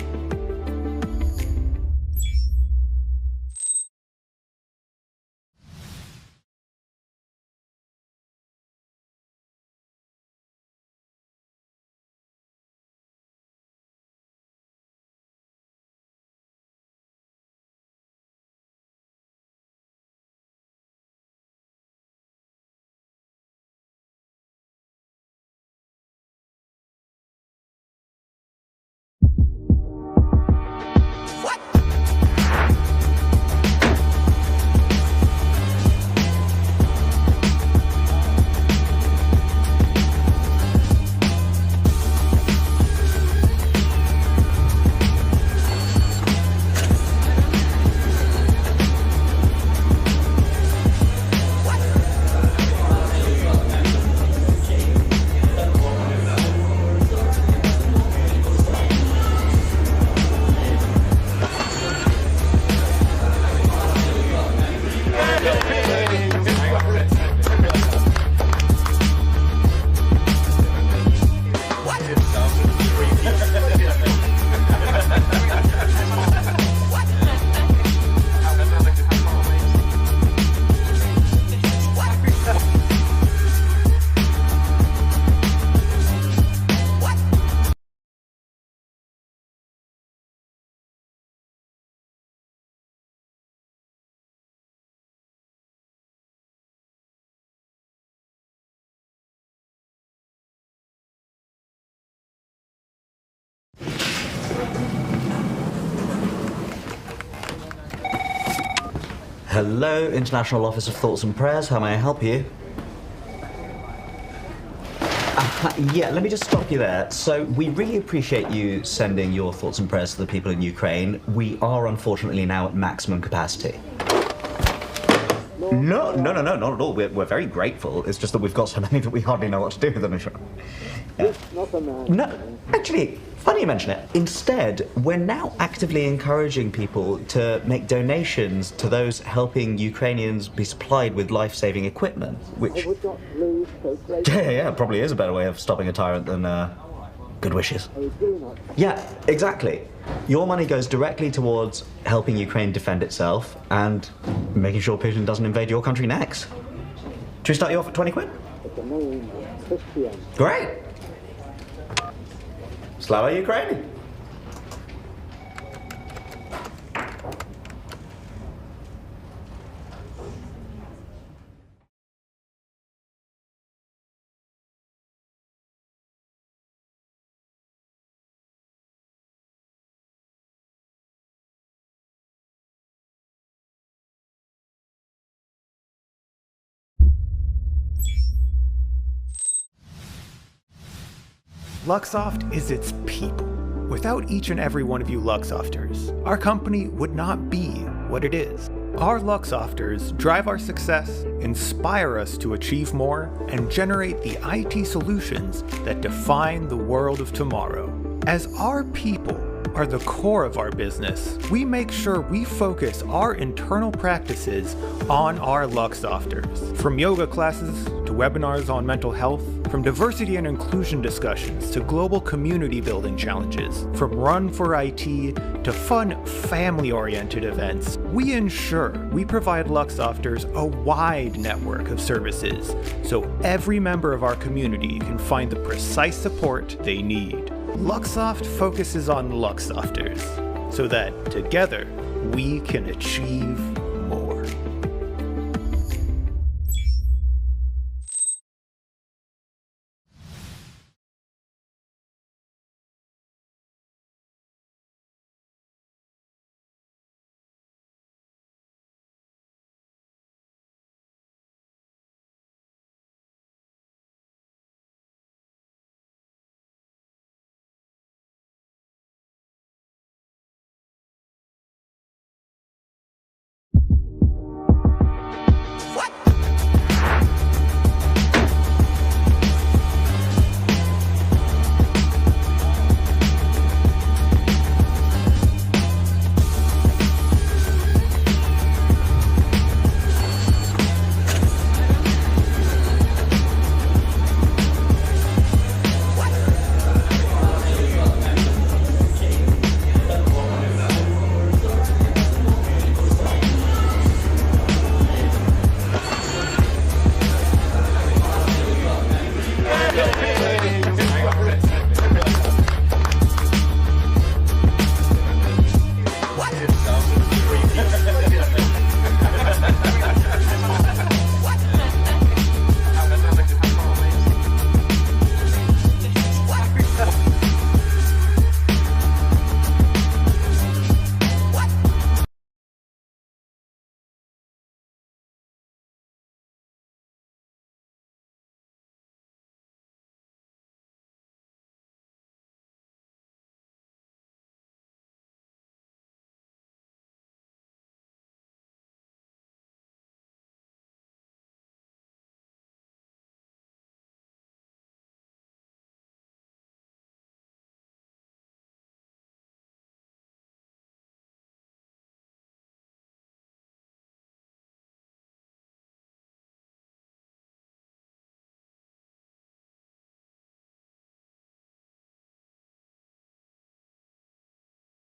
Hello, International Office of Thoughts and Prayers. How may I help you? Yeah, let me just stop you there. So, we really appreciate you sending your thoughts and prayers to the people in Ukraine. We are unfortunately now at maximum capacity. No, not at all. We're very grateful. It's just that we've got so many that we hardly know what to do with them. No, actually, funny you mention it. Instead, we're now actively encouraging people to make donations to those helping Ukrainians be supplied with life-saving equipment, which... Yeah, probably is a better way of stopping a tyrant than good wishes. Yeah, exactly. Your money goes directly towards helping Ukraine defend itself and making sure Putin doesn't invade your country next. Should we start you off at 20 quid? Great! Slava Ukraine! Luxoft is its people. Without each and every one of you Luxofters, our company would not be what it is. Our Luxofters drive our success, inspire us to achieve more, and generate the IT solutions that define the world of tomorrow. As our people are the core of our business, we make sure we focus our internal practices on our Luxofters. From yoga classes to webinars on mental health, from diversity and inclusion discussions to global community building challenges, from Run for IT to fun family-oriented events, we ensure we provide Luxofters a wide network of services so every member of our community can find the precise support they need. Luxoft focuses on Luxofters so that together we can achieve more.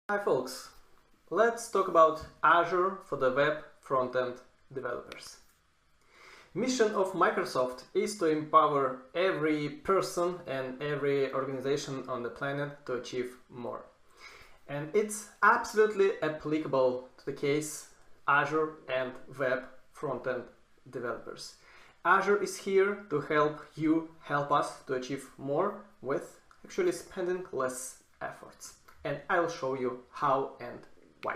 Hi folks, let's talk about Azure for the web front-end developers. Mission of Microsoft is to empower every person and every organization on the planet to achieve more. And it's absolutely applicable to the case Azure and web front-end developers. Azure is here to help us to achieve more with actually spending less efforts. And I'll show you how and why.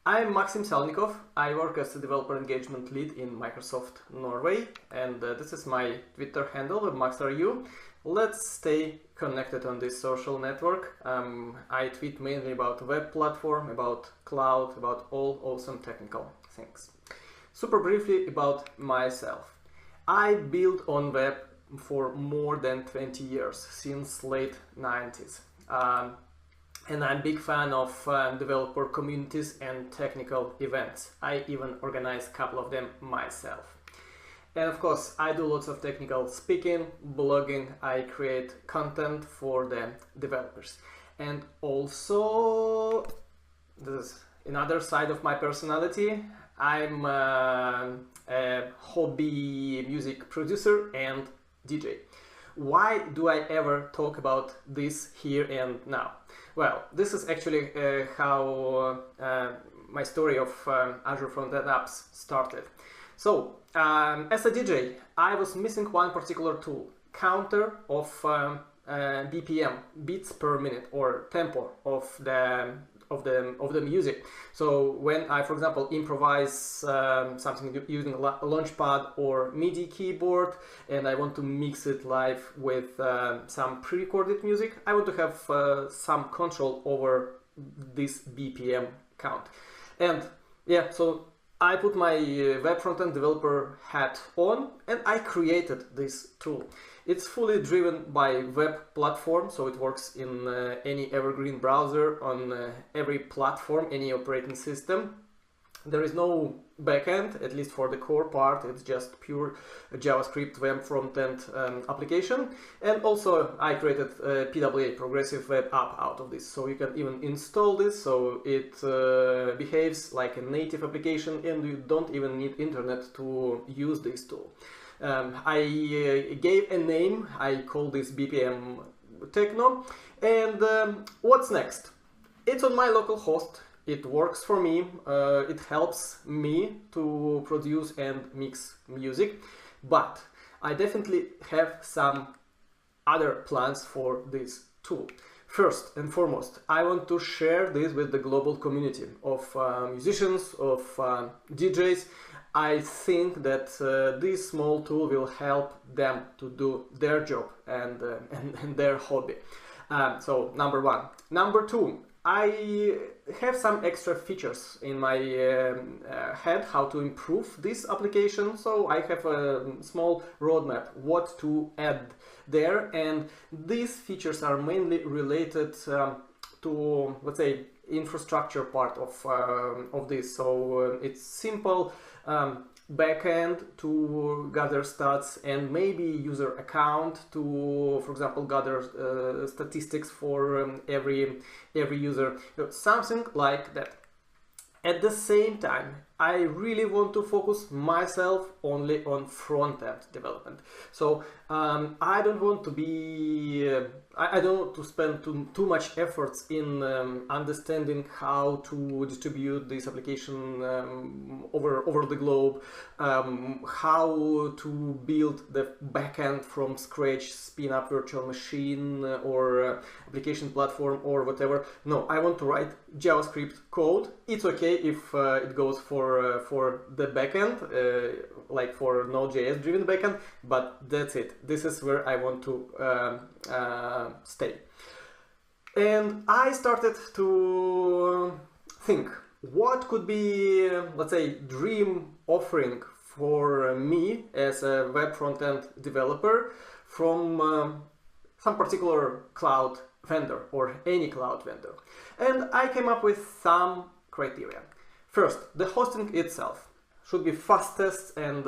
I'm Maxim Salnikov. I work as a developer engagement lead in Microsoft Norway, and this is my Twitter handle, WebMaxRU. Let's stay connected on this social network. I tweet mainly about web platform, about cloud, about all awesome technical things. Super briefly about myself. I build on web for more than 20 years, since late 90s. And I'm a big fan of developer communities and technical events. I even organize a couple of them myself. And of course, I do lots of technical speaking, blogging, I create content for the developers. And also, this is another side of my personality, I'm a hobby music producer and DJ. Why do I ever talk about this here and now? Well, this is actually how my story of Azure Front-End Apps started. So, as a DJ, I was missing one particular tool, counter of BPM, beats per minute, or tempo of the music. So when I, for example, improvise something using a Launchpad or MIDI keyboard, and I want to mix it live with some pre-recorded music, I want to have some control over this BPM count. And yeah, so I put my web front-end developer hat on and I created this tool. It's fully driven by web platform, so it works in any evergreen browser, on every platform, any operating system. There is no backend, at least for the core part, it's just pure JavaScript web front-end application. And also I created a PWA, Progressive Web App, out of this, so you can even install this, so it behaves like a native application and you don't even need internet to use this tool. I gave a name, I call this BPM Techno, and what's next? It's on my local host. It works for me, it helps me to produce and mix music, but I definitely have some other plans for this tool. First and foremost, I want to share this with the global community of musicians, of DJs. I think that this small tool will help them to do their job and their hobby. So number one. Number two, I have some extra features in my head how to improve this application, so I have a small roadmap what to add there, and these features are mainly related to, let's say, infrastructure part of this. So it's simple backend to gather stats and maybe user account to, for example, gather statistics for every user, something like that. At the same time, I really want to focus myself only on front-end development. So I don't want to be, I don't want to spend too much efforts in understanding how to distribute this application over the globe, how to build the backend from scratch, spin up virtual machine or application platform or whatever. No, I want to write JavaScript code. It's okay if it goes for the backend, like for Node.js driven backend, but that's it. This is where I want to stay. And I started to think what could be, let's say, dream offering for me as a web front-end developer from some particular cloud vendor or any cloud vendor. And I came up with some criteria. First, the hosting itself should be fastest and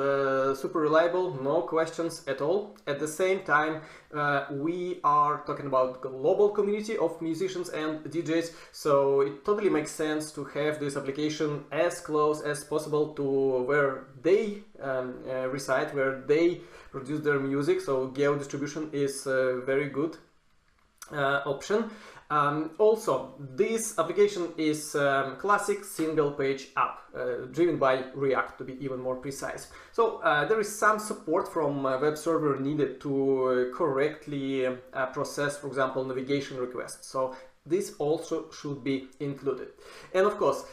super reliable, no questions at all. At the same time, we are talking about global community of musicians and DJs, so it totally makes sense to have this application as close as possible to where they reside, where they produce their music, so geo distribution is a very good option. Also, this application is classic single-page app, driven by React to be even more precise. So there is some support from web server needed to correctly process, for example, navigation requests. So This also should be included. And of course,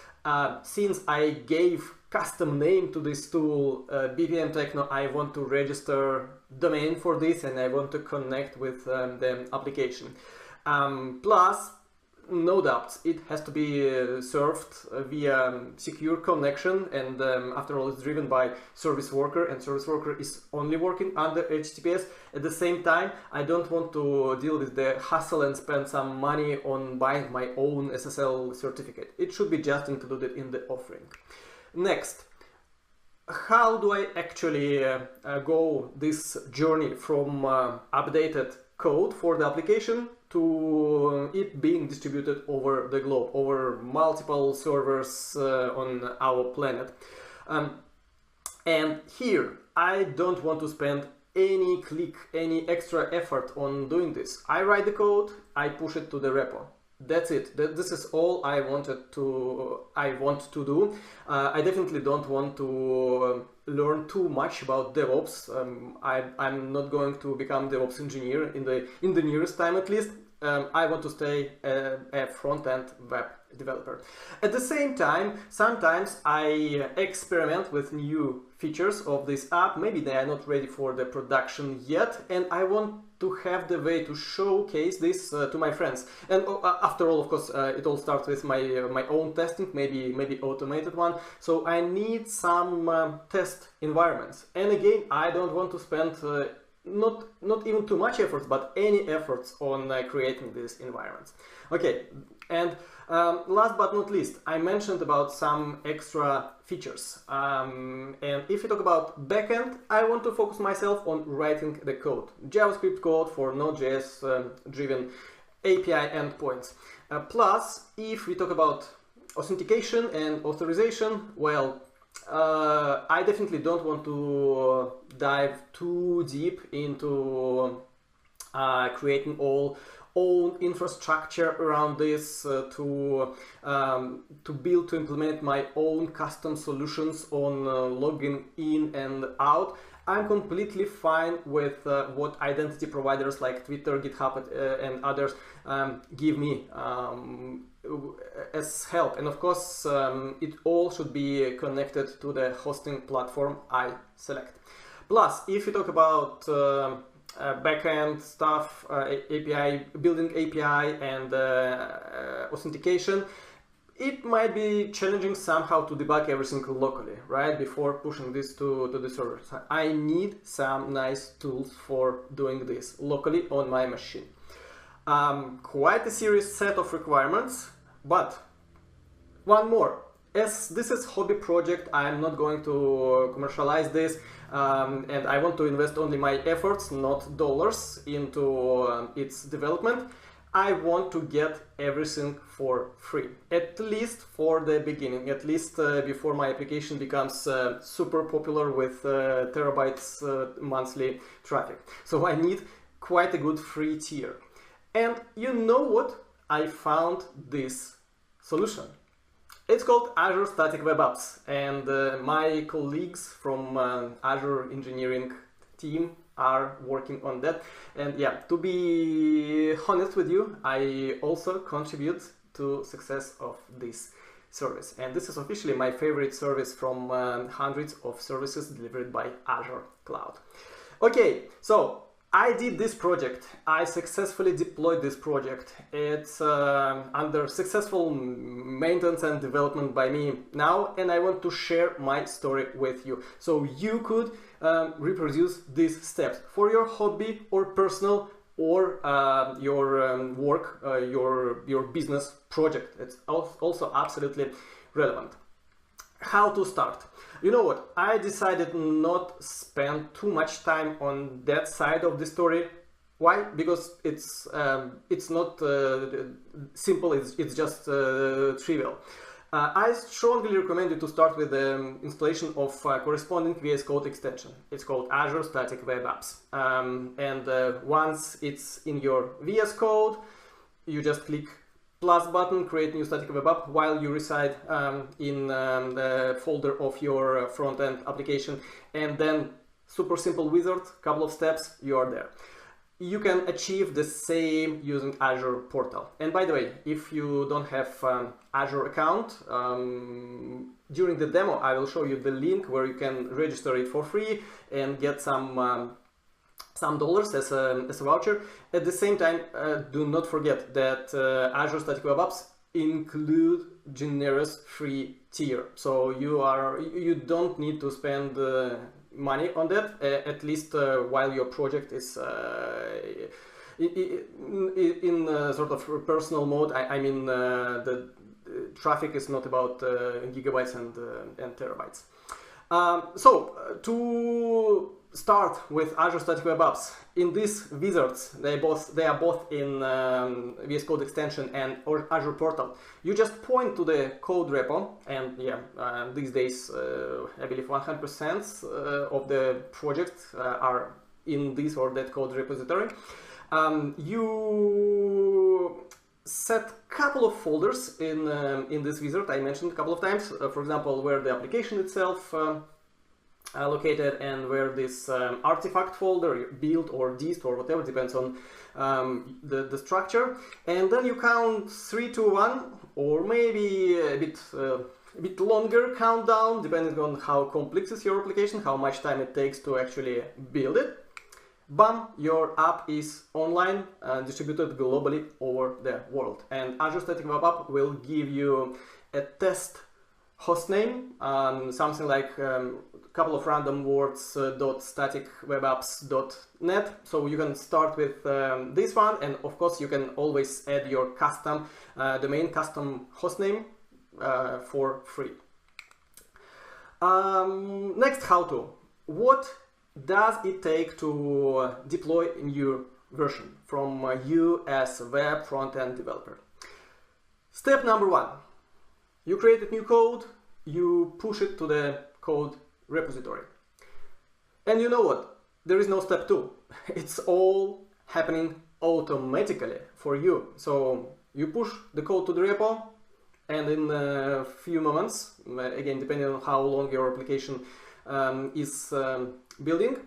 since I gave custom name to this tool, BPM Techno, I want to register domain for this and I want to connect with the application. Plus, no doubts, it has to be served via secure connection, and after all, it's driven by service worker, and service worker is only working under HTTPS. At the same time, I don't want to deal with the hassle and spend some money on buying my own SSL certificate. It should be just included in the offering. Next, how do I actually go this journey from updated code for the application to it being distributed over the globe, over multiple servers on our planet? And here, I don't want to spend any click, any extra effort on doing this. I write the code, I push it to the repo. That's it. This is all I want to do. I definitely don't want to learn too much about DevOps. I'm not going to become DevOps engineer in the nearest time, at least. I want to stay a front-end web developer. At the same time, sometimes I experiment with new features of this app. Maybe they are not ready for the production yet, and I want to have the way to showcase this to my friends. And after all, of course, it all starts with my own testing, maybe automated one. So I need some test environments. And again, I don't want to spend not even too much efforts, but any efforts on creating these environments. Okay, and last but not least, I mentioned about some extra features. And if you talk about backend, I want to focus myself on writing the code. JavaScript code for Node.js driven API endpoints. Plus, if we talk about authentication and authorization, well, I definitely don't want to dive too deep into creating all own infrastructure around this, to build, to implement my own custom solutions on logging in and out. I'm completely fine with what identity providers like Twitter, GitHub, and others give me as help. And of course, it all should be connected to the hosting platform I select. Plus, if you talk about backend stuff, API, building API and authentication, it might be challenging somehow to debug everything locally, right, before pushing this to the server. So I need some nice tools for doing this locally on my machine. Quite a serious set of requirements, but one more. As this is hobby project, I'm not going to commercialize this, and I want to invest only my efforts, not dollars, into its development. I want to get everything for free, at least for the beginning, at least before my application becomes super popular with terabytes monthly traffic. So I need quite a good free tier. And you know what? I found this solution. It's called Azure Static Web Apps, and my colleagues from Azure engineering team are working on that. And yeah, to be honest with you, I also contribute to success of this service. And this is officially my favorite service from hundreds of services delivered by Azure Cloud. Okay, so I did this project. I successfully deployed this project. It's under successful maintenance and development by me now, and I want to share my story with you, so you could reproduce these steps for your hobby or personal or your work, your business project. It's also absolutely relevant. How to start? You know what? I decided not spend too much time on that side of the story. Why? Because it's not simple. It's just trivial. I strongly recommend you to start with the installation of corresponding VS Code extension. It's called Azure Static Web Apps. And once it's in your VS Code, you just click plus button, create new static web app while you reside in the folder of your front-end application, and then super simple wizard, couple of steps, you are there. you can achieve the same using Azure portal. And by the way, if you don't have Azure account, during the demo I will show you the link where you can register it for free and get some dollars as a voucher. At the same time, do not forget that Azure Static Web Apps include generous free tier, so you don't need to spend money on that, at least while your project is in sort of personal mode. I mean, the traffic is not about gigabytes and terabytes. So to start with Azure Static Web Apps, in these wizards, they are both in VS Code extension and Azure portal. You just point to the code repo, and these days I believe 100% of the projects are in this or that code repository. You set couple of folders in this wizard I mentioned a couple of times. For example, where the application itself located, and where this artifact folder, build or dist or whatever, depends on the structure. And then you count 3, 2, 1, or maybe a bit longer countdown, depending on how complex is your application, how much time it takes to actually build it. Bam, your app is online, distributed globally over the world. And Azure Static Web App will give you a test hostname, something like couple of random words, .staticwebapps.net. So you can start with this one, and of course you can always add your custom domain, custom hostname for free. Next, how to. What does it take to deploy a new version from you as a web front-end developer? Step number 1. You created new code, you push it to the code repository. And you know what? There is no step 2. It's all happening automatically for you. So you push the code to the repo, and in a few moments, again depending on how long your application is building,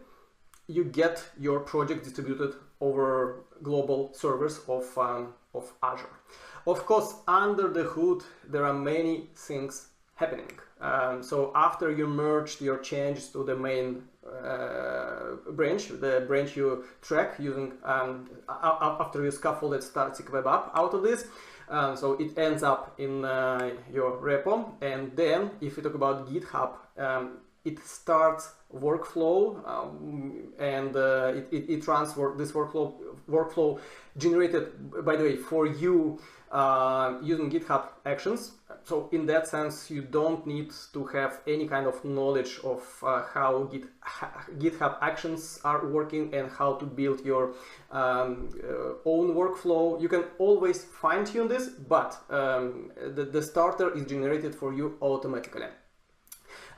you get your project distributed over global servers of Azure. Of course, under the hood there are many things happening. So after you merged your changes to the main branch, the branch you track using after you scaffolded Static Web App out of this, so it ends up in your repo. And then if you talk about GitHub, it starts workflow, and it runs this workflow generated, by the way, for you using GitHub Actions. So in that sense, you don't need to have any kind of knowledge of how GitHub Actions are working and how to build your own workflow. You can always fine-tune this, but the starter is generated for you automatically.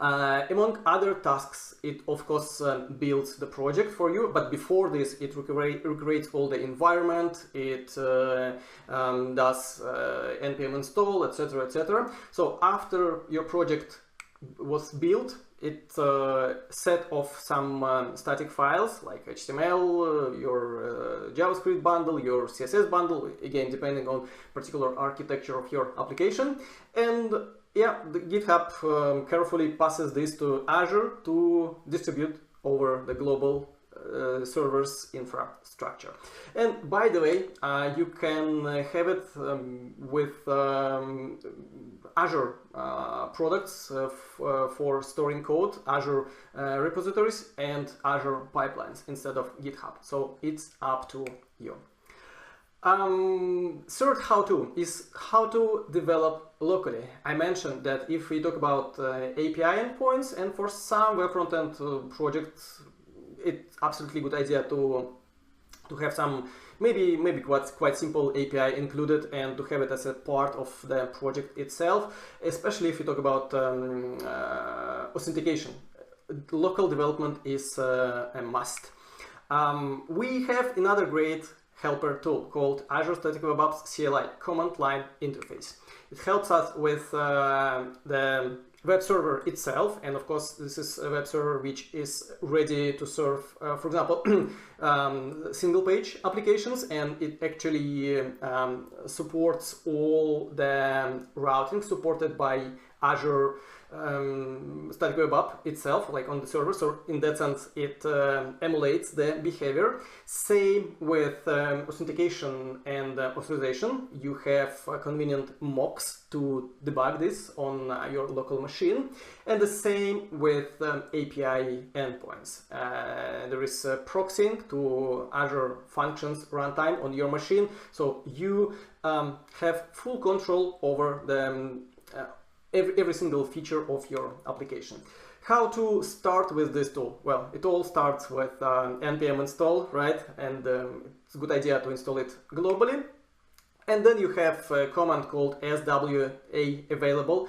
Among other tasks, it of course builds the project for you, but before this it recreates all the environment, it does npm install, etc, etc. So after your project was built, it set off some static files like HTML, your JavaScript bundle, your CSS bundle, again depending on particular architecture of your application. And yeah, the GitHub carefully passes this to Azure to distribute over the global servers infrastructure. And by the way, you can have it with Azure products for storing code, Azure repositories and Azure pipelines instead of GitHub. So it's up to you. Third how-to is how to develop locally. I mentioned that if we talk about API endpoints, and for some web front-end projects, it's absolutely good idea to have some maybe quite simple API included and to have it as a part of the project itself, especially if you talk about authentication. Local development is a must. We have another great helper tool called Azure Static Web Apps CLI, Command Line Interface. It helps us with the web server itself, and of course this is a web server which is ready to serve, for example, single page applications, and it actually supports all the routing supported by Azure Static Web App itself, like on the server. So in that sense, it emulates the behavior. Same with authentication and authorization. You have convenient mocks to debug this on your local machine, and the same with API endpoints. There is proxying to Azure Functions runtime on your machine, so you have full control over the every single feature of your application. How to start with this tool? Well, it all starts with npm install, right? And it's a good idea to install it globally. And then you have a command called SWA available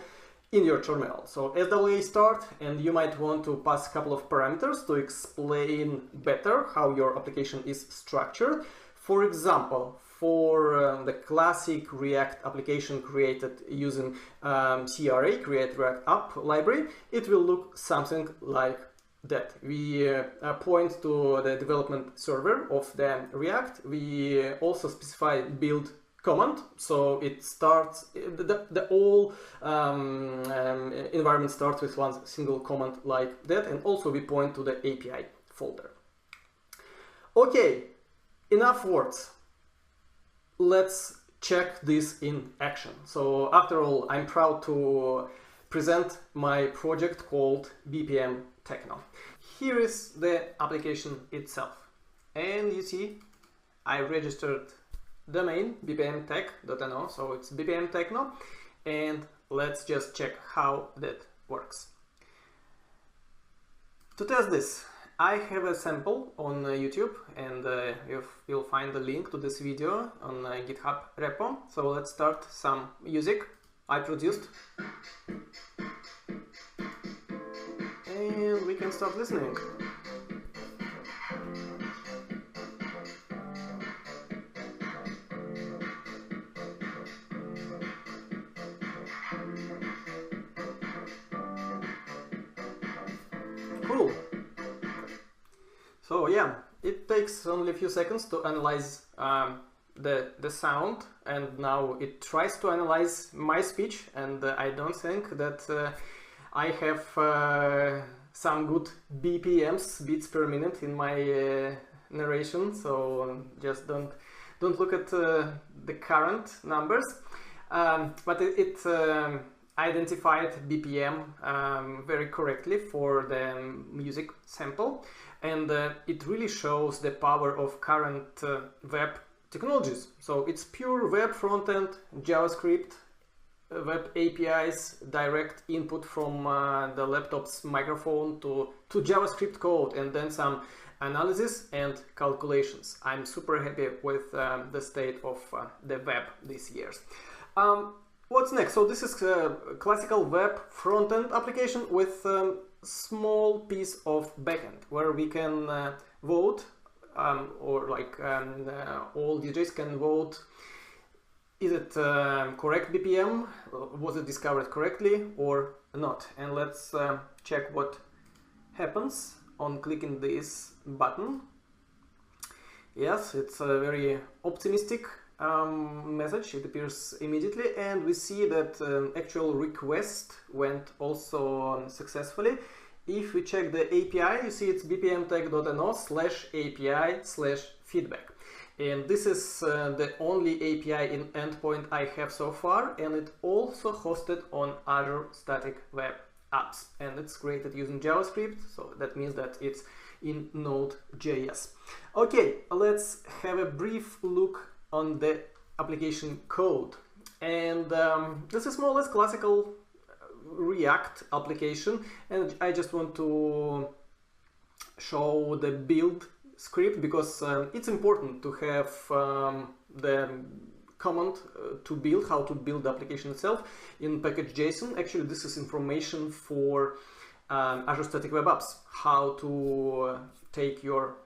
in your terminal. So SWA start, and you might want to pass a couple of parameters to explain better how your application is structured. For example, for the classic React application created using CRA, Create React App library, it will look something like that. We point to the development server of the React. We also specify build command, so it starts, the whole environment starts with one single command like that, and also we point to the API folder. Okay, enough words. Let's check this in action. So after all, I'm proud to present my project called BPM Techno. Here is the application itself. And you see, I registered domain bpmtech.no, so it's BPM Techno. And let's just check how that works. To test this, I have a sample on YouTube, and you'll find the link to this video on GitHub repo. So let's start some music I produced. And we can start listening. Cool. So yeah, it takes only a few seconds to analyze the sound, and now it tries to analyze my speech, and I don't think that I have some good BPMs, beats per minute, in my narration. So just don't look at the current numbers, but it identified BPM very correctly for the music sample. And it really shows the power of current web technologies. So it's pure web frontend, JavaScript, web APIs, direct input from the laptop's microphone to JavaScript code, and then some analysis and calculations. I'm super happy with the state of the web these years. What's next? So this is a classical web frontend application with small piece of backend where we can vote, or like all DJs can vote, is it correct BPM, was it discovered correctly or not. And let's check what happens on clicking this button. Yes, it's a very optimistic message. It appears immediately, and we see that actual request went also successfully. If we check the API, you see it's bpmtech.no/API/feedback, and this is the only API in endpoint I have so far, and it also hosted on Azure Static Web Apps, and it's created using JavaScript, so that means that it's in Node.js. Okay, let's have a brief look on the application code, and this is more or less classical React application, and I just want to show the build script because it's important to have the command to build, how to build the application itself in package.json. Actually, this is information for Azure Static Web Apps, how to take your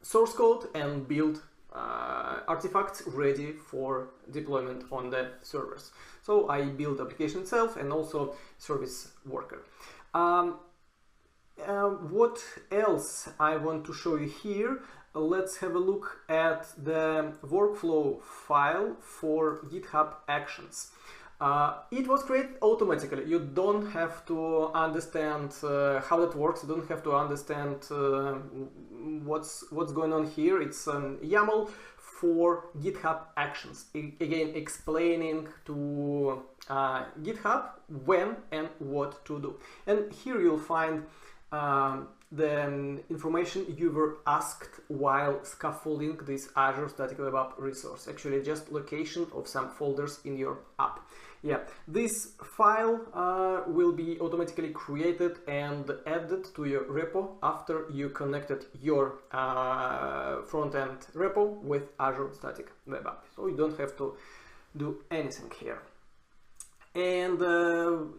source code and build artifacts ready for deployment on the servers. So I build application itself and also service worker. What else I want to show you here? Let's have a look at the workflow file for GitHub Actions. It was created automatically. You don't have to understand how that works. You don't have to understand what's going on here. It's YAML for GitHub Actions. Again, explaining to GitHub when and what to do. And here you'll find the information you were asked while scaffolding this Azure Static Web App resource. Actually, just location of some folders in your app. Yeah, this file will be automatically created and added to your repo after you connected your front-end repo with Azure Static Web App. So you don't have to do anything here. And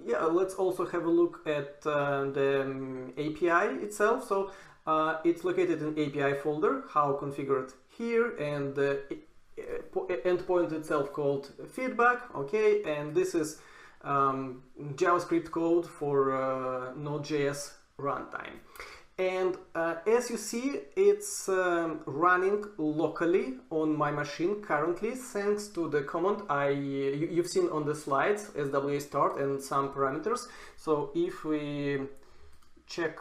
yeah, let's also have a look at the API itself. So it's located in API folder, how configured here, and the endpoint itself called feedback. Okay, and this is JavaScript code for Node.js runtime. And as you see, it's running locally on my machine currently, thanks to the command you've seen on the slides, SWA start and some parameters. So if we check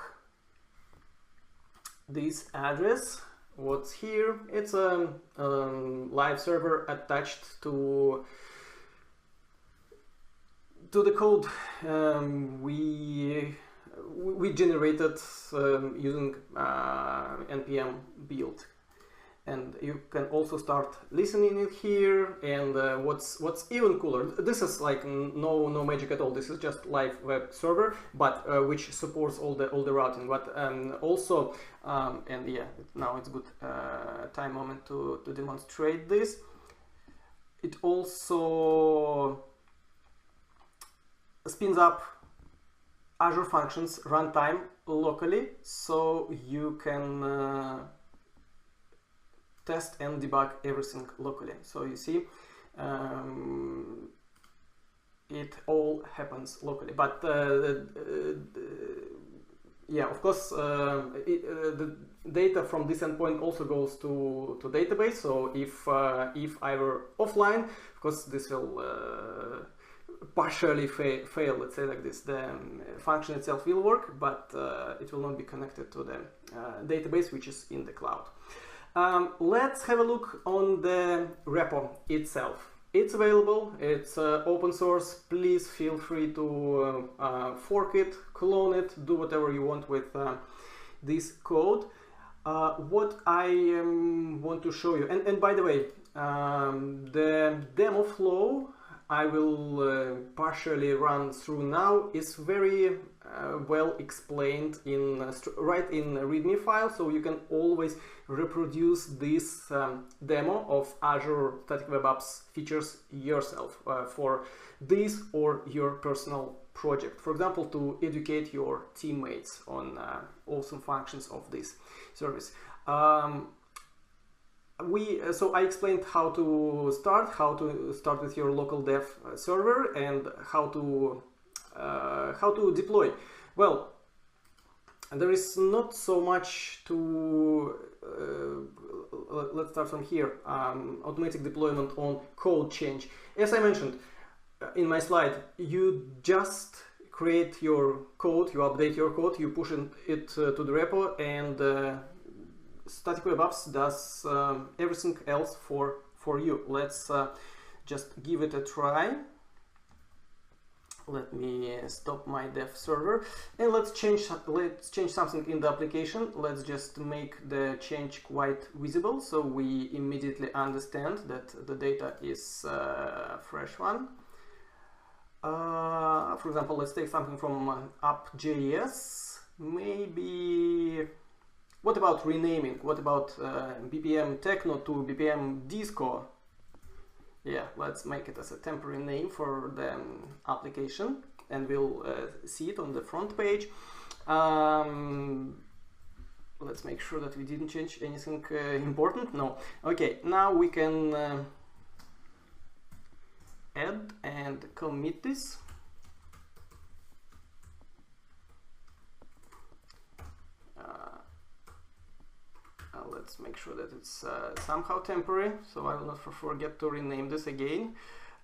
this address, what's here? It's a live server attached to the code we generated using npm build, and you can also start listening it here. And what's even cooler, this is like no magic at all. This is just live web server, but which supports all the routing. But also, and yeah, now it's good time moment to demonstrate this. It also spins up Azure Functions runtime locally, so you can test and debug everything locally. So you see, it all happens locally. But yeah, of course, the data from this endpoint also goes to database. So if I were offline, of course, this will partially fail, let's say like this. The function itself will work, but it will not be connected to the database, which is in the cloud. Let's have a look on the repo itself. It's available, it's open source. Please feel free to fork it, clone it, do whatever you want with this code. What I want to show you, and by the way, the demo flow I will partially run through now is very well explained right in README file, so you can always reproduce this demo of Azure Static Web Apps features yourself for this or your personal project. For example, to educate your teammates on awesome functions of this service. So I explained how to start with your local dev server and how to deploy. Well, there is not so much to let's start from here. Automatic deployment on code change. As I mentioned in my slide, you just create your code, you update your code, you push it to the repo, and Static Web Apps does everything else for you. Let's just give it a try. Let me stop my dev server and let's change something in the application. Let's just make the change quite visible so we immediately understand that the data is a fresh one. For example, let's take something from app.js. Maybe, what about renaming? What about BPM Techno to BPM Disco? Yeah, let's make it as a temporary name for the application, and we'll see it on the front page. Let's make sure that we didn't change anything important. No. Okay, now we can add and commit this. Let's make sure that it's somehow temporary, so I will not forget to rename this again.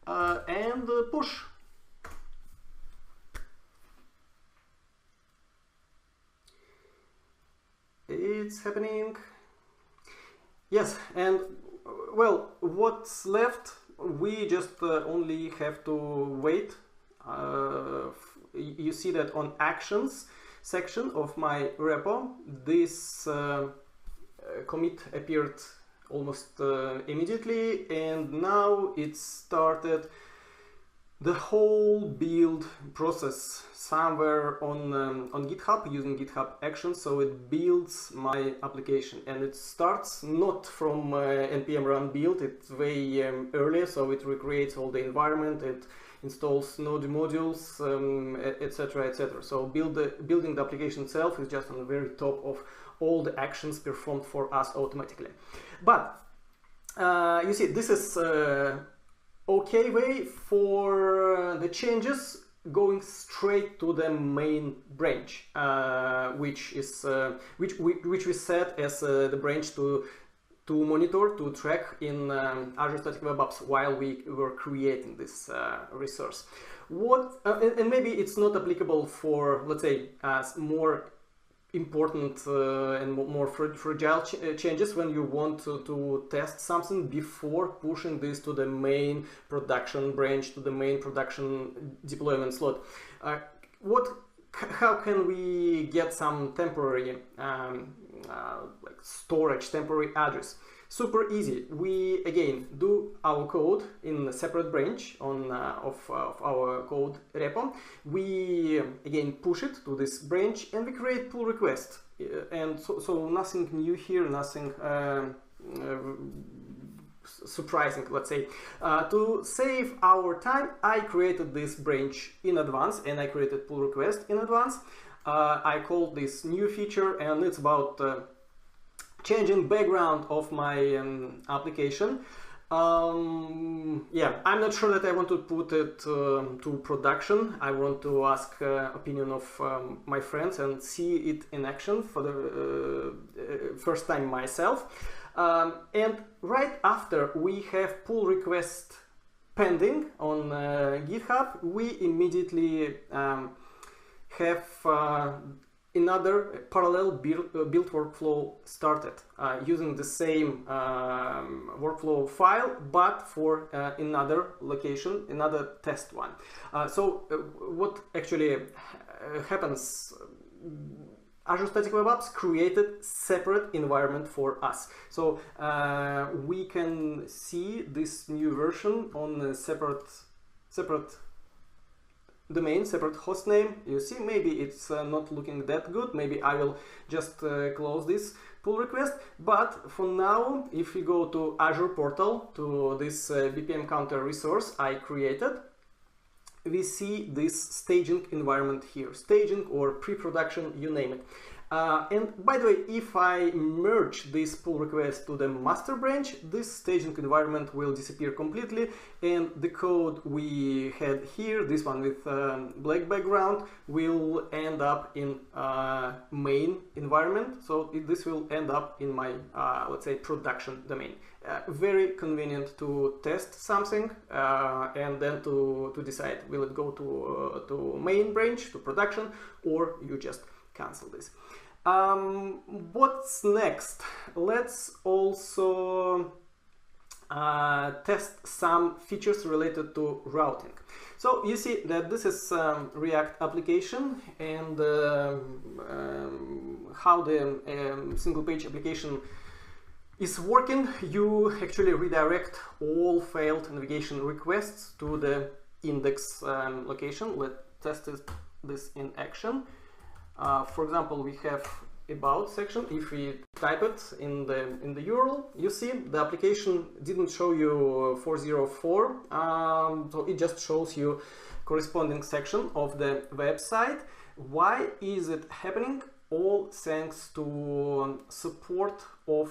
And push. It's happening. Yes, and well, what's left? We just only have to wait. You see that on actions section of my repo, this commit appeared almost immediately, and now it started the whole build process somewhere on GitHub using GitHub Actions. So it builds my application, and it starts not from npm run build, it's way earlier, so it recreates all the environment, it installs Node modules, etc, etc. So building the application itself is just on the very top of all the actions performed for us automatically. But you see, this is okay way for the changes going straight to the main branch, which we set as the branch to monitor, to track in Azure Static Web Apps while we were creating this resource. And maybe it's not applicable for, let's say, more important and more fragile changes when you want to test something before pushing this to the main production branch, to the main production deployment slot. How can we get some temporary like storage, temporary address? Super easy. We again do our code in a separate branch of our code repo. We again push it to this branch and we create pull request. And so nothing new here, nothing surprising, let's say. To save our time, I created this branch in advance and I created pull request in advance. I called this new feature, and it's about changing background of my application. Yeah, I'm not sure that I want to put it to production. I want to ask opinion of my friends and see it in action for the first time myself. And right after we have pull request pending on GitHub, we immediately have another parallel build workflow started using the same workflow file, but for another location, another test one. So what actually happens? Azure Static Web Apps created separate environment for us. So we can see this new version on a separate domain, separate host name. You see, maybe it's not looking that good. Maybe I will just close this pull request. But for now, if you go to Azure portal, to this BPM counter resource I created, we see this staging environment here, staging or pre-production, you name it. And by the way, if I merge this pull request to the master branch, this staging environment will disappear completely, and the code we had here, this one with black background, will end up in main environment. So this will end up in my, let's say, production domain. Very convenient to test something and then to decide, will it go to main branch, to production, or you just cancel this. What's next? Let's also test some features related to routing. So you see that this is React application, and how the single page application is working. You actually redirect all failed navigation requests to the index location. Let's test this in action. For example, we have about section. If we type it in the URL, you see the application didn't show you 404, so it just shows you corresponding section of the website. Why is it happening? All thanks to support of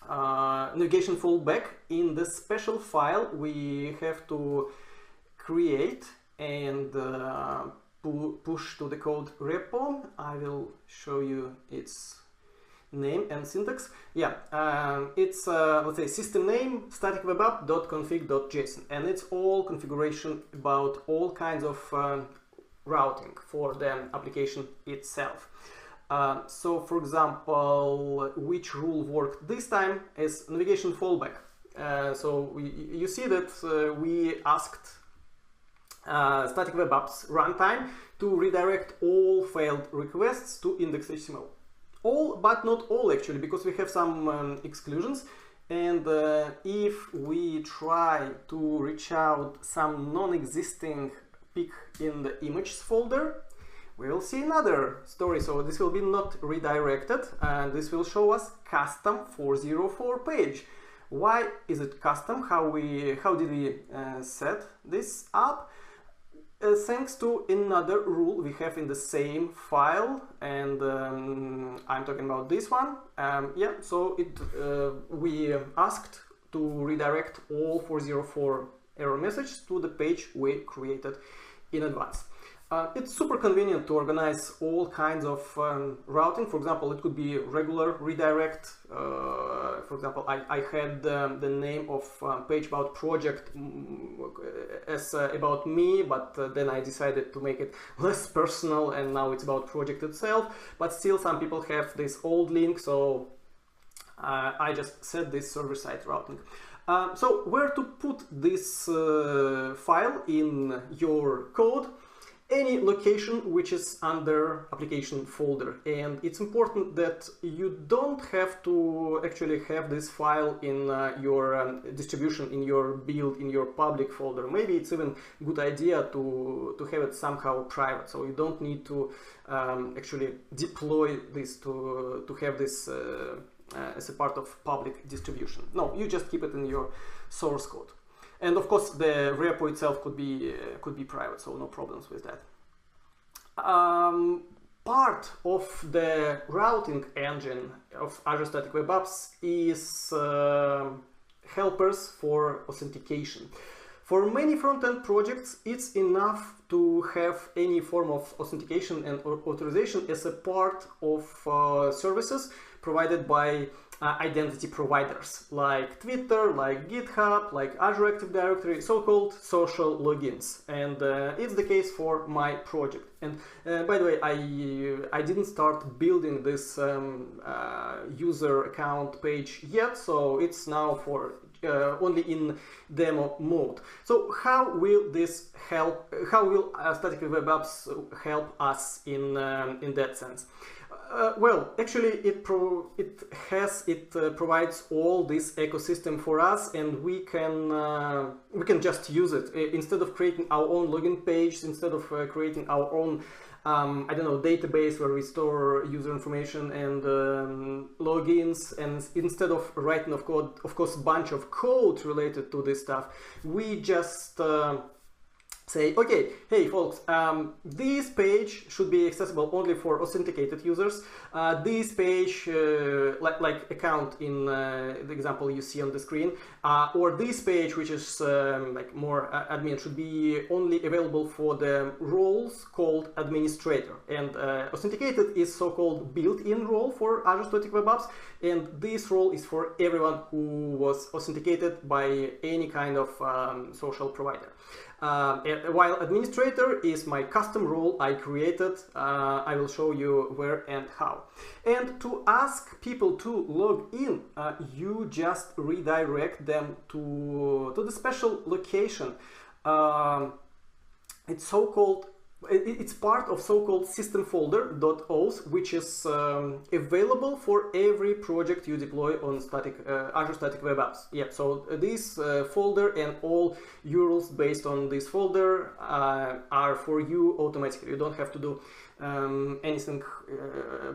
navigation fallback in the special file we have to create and push to the code repo. I will show you its name and syntax. Yeah, it's let's say system name static web app.config.json, and it's all configuration about all kinds of routing for the application itself. So for example, which rule worked this time is navigation fallback. So you see that we asked static web apps runtime to redirect all failed requests to index.html. All, but not all actually, because we have some exclusions. And if we try to reach out some non-existing pic in the images folder, we will see another story. So this will be not redirected, and this will show us custom 404 page. Why is it custom? How did we set this up? Thanks to another rule we have in the same file, and I'm talking about this one. Yeah, so we asked to redirect all 404 error messages to the page we created in advance. It's super convenient to organize all kinds of routing. For example, it could be regular redirect. For example, I had the name of page about project as about me, but then I decided to make it less personal, and now it's about project itself. But still, some people have this old link, so I just set this server-side routing. So where to put this file in your code? Any location which is under application folder, and it's important that you don't have to actually have this file in your distribution, in your build, in your public folder. Maybe it's even a good idea to have it somehow private, so you don't need to actually deploy this to have this as a part of public distribution. No, you just keep it in your source code. And of course, the repo itself could be private, so no problems with that. Part of the routing engine of Azure Static Web Apps is helpers for authentication. For many front-end projects, it's enough to have any form of authentication and authorization as a part of services provided by identity providers like Twitter, like GitHub, like Azure Active Directory, so-called social logins. And it's the case for my project. And by the way, I didn't start building this user account page yet, so it's now for only in demo mode. So how will this help? How will Static Web Apps help us in that sense? Well, actually, it provides all this ecosystem for us, and we can just use it instead of creating our own login page, instead of creating our own I don't know, database where we store user information and logins, and instead of writing of course a bunch of code related to this stuff, we just say, okay, hey folks, this page should be accessible only for authenticated users. This page, like account in the example you see on the screen, or this page, which is like more admin, should be only available for the roles called administrator. And authenticated is so-called built-in role for Azure Static Web Apps, and this role is for everyone who was authenticated by any kind of social provider. While administrator is my custom role I created. I will show you where and how. And to ask people to log in, you just redirect them to the special location. It's part of so-called system folder.auth, which is available for every project you deploy on Azure Static Web Apps. Yeah, so this folder and all URLs based on this folder are for you automatically. You don't have to do anything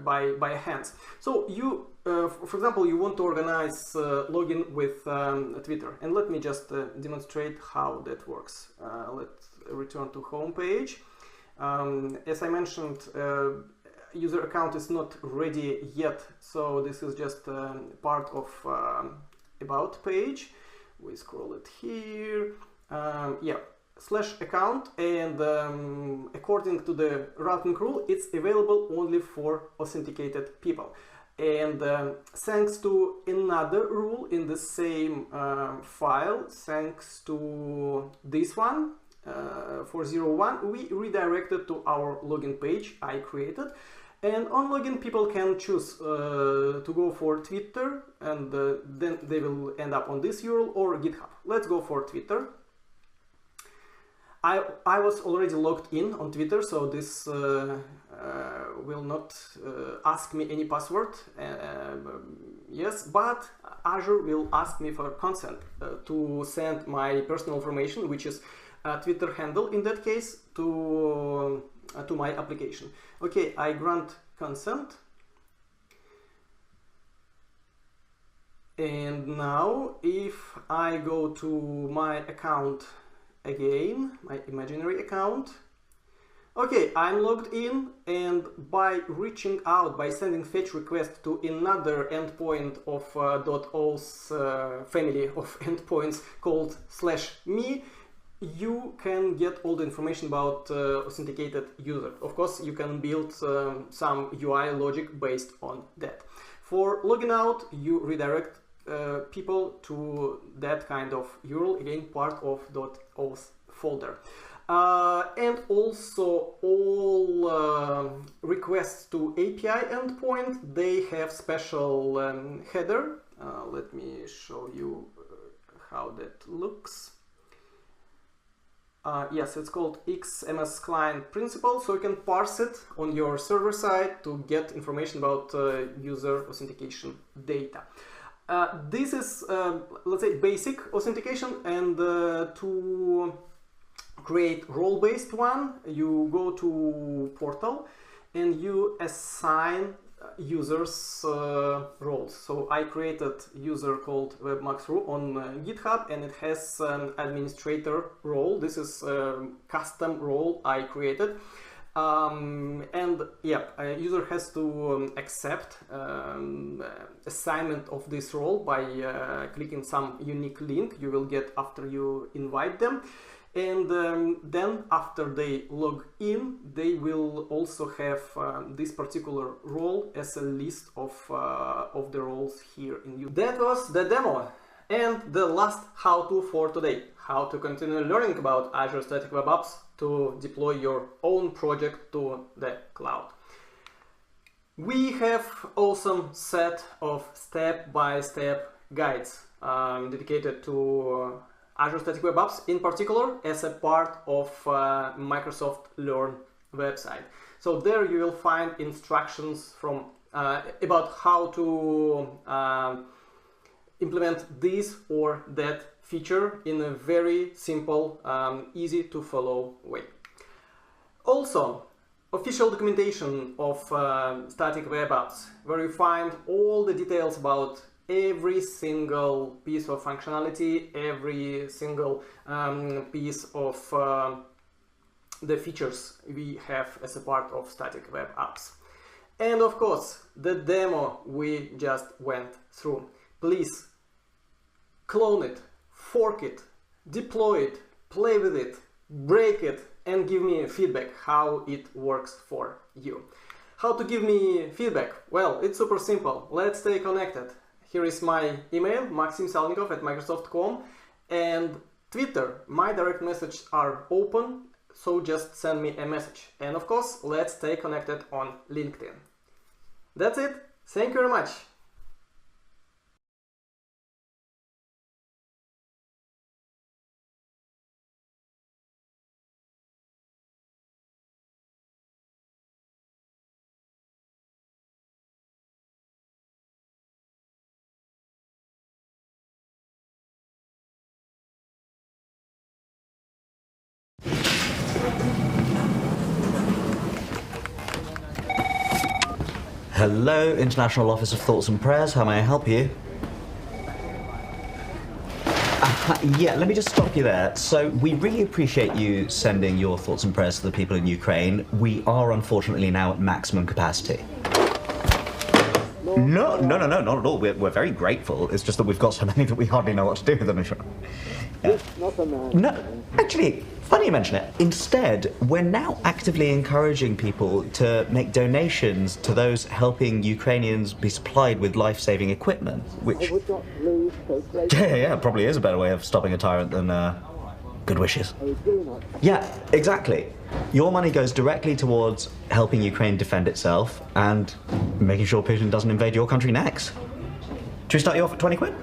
by hands. So you, for example, you want to organize login with Twitter, and let me just demonstrate how that works. Let's return to home page. As I mentioned, user account is not ready yet, so this is just part of about page. We scroll it here. Yeah, /account, and according to the routing rule, it's available only for authenticated people. And thanks to another rule in the same file, thanks to this one, 401, we redirected to our login page I created. And on login, people can choose to go for Twitter, and then they will end up on this URL, or GitHub. Let's go for Twitter. I was already logged in on Twitter, so this will not ask me any password. Yes, but Azure will ask me for consent to send my personal information, which is a Twitter handle in that case, to my application. Okay, I grant consent. And now if I go to my account again, my imaginary account, okay, I'm logged in, and by reaching out, by sending fetch request to another endpoint of .auth family of endpoints called /me, you can get all the information about authenticated user. Of course, you can build some UI logic based on that. For logging out, you redirect people to that kind of URL, again part of .auth folder. And also all requests to API endpoint, they have special header. Let me show you how that looks. Yes, it's called XMS client principal, so you can parse it on your server side to get information about user authentication data. This is, let's say, basic authentication, and to create role-based one, you go to portal and you assign users roles. So I created user called webmaxru on GitHub, and it has an administrator role. This is a custom role I created. And yeah, a user has to accept assignment of this role by clicking some unique link you will get after you invite them. And then after they log in, they will also have this particular role as a list of the roles here in you. That was the demo. And the last how-to for today, how to continue learning about Azure Static Web Apps to deploy your own project to the cloud. We have awesome set of step-by-step guides dedicated to Azure Static Web Apps, in particular as a part of Microsoft Learn website. So there you will find instructions from about how to implement this or that feature in a very simple, easy to follow way. Also, official documentation of static web apps, where you find all the details about every single piece of functionality, every single piece of the features we have as a part of static web apps. And of course, the demo we just went through. Please clone it, fork it, deploy it, play with it, break it, and give me feedback how it works for you. How to give me feedback? Well, it's super simple. Let's stay connected. Here is my email, maximsalnikov@microsoft.com, and Twitter. My direct messages are open, so just send me a message. And of course, let's stay connected on LinkedIn. That's it. Thank you very much. Hello, International Office of Thoughts and Prayers. How may I help you? Yeah, let me just stop you there. So we really appreciate you sending your thoughts and prayers to the people in Ukraine. We are unfortunately now at maximum capacity. No, not at all. We're very grateful. It's just that we've got so many that we hardly know what to do with them. No, actually, funny you mention it. Instead, we're now actively encouraging people to make donations to those helping Ukrainians be supplied with life-saving equipment, which... Yeah, probably is a better way of stopping a tyrant than good wishes. Yeah, exactly. Your money goes directly towards helping Ukraine defend itself and making sure Putin doesn't invade your country next. Should we start you off at 20 quid?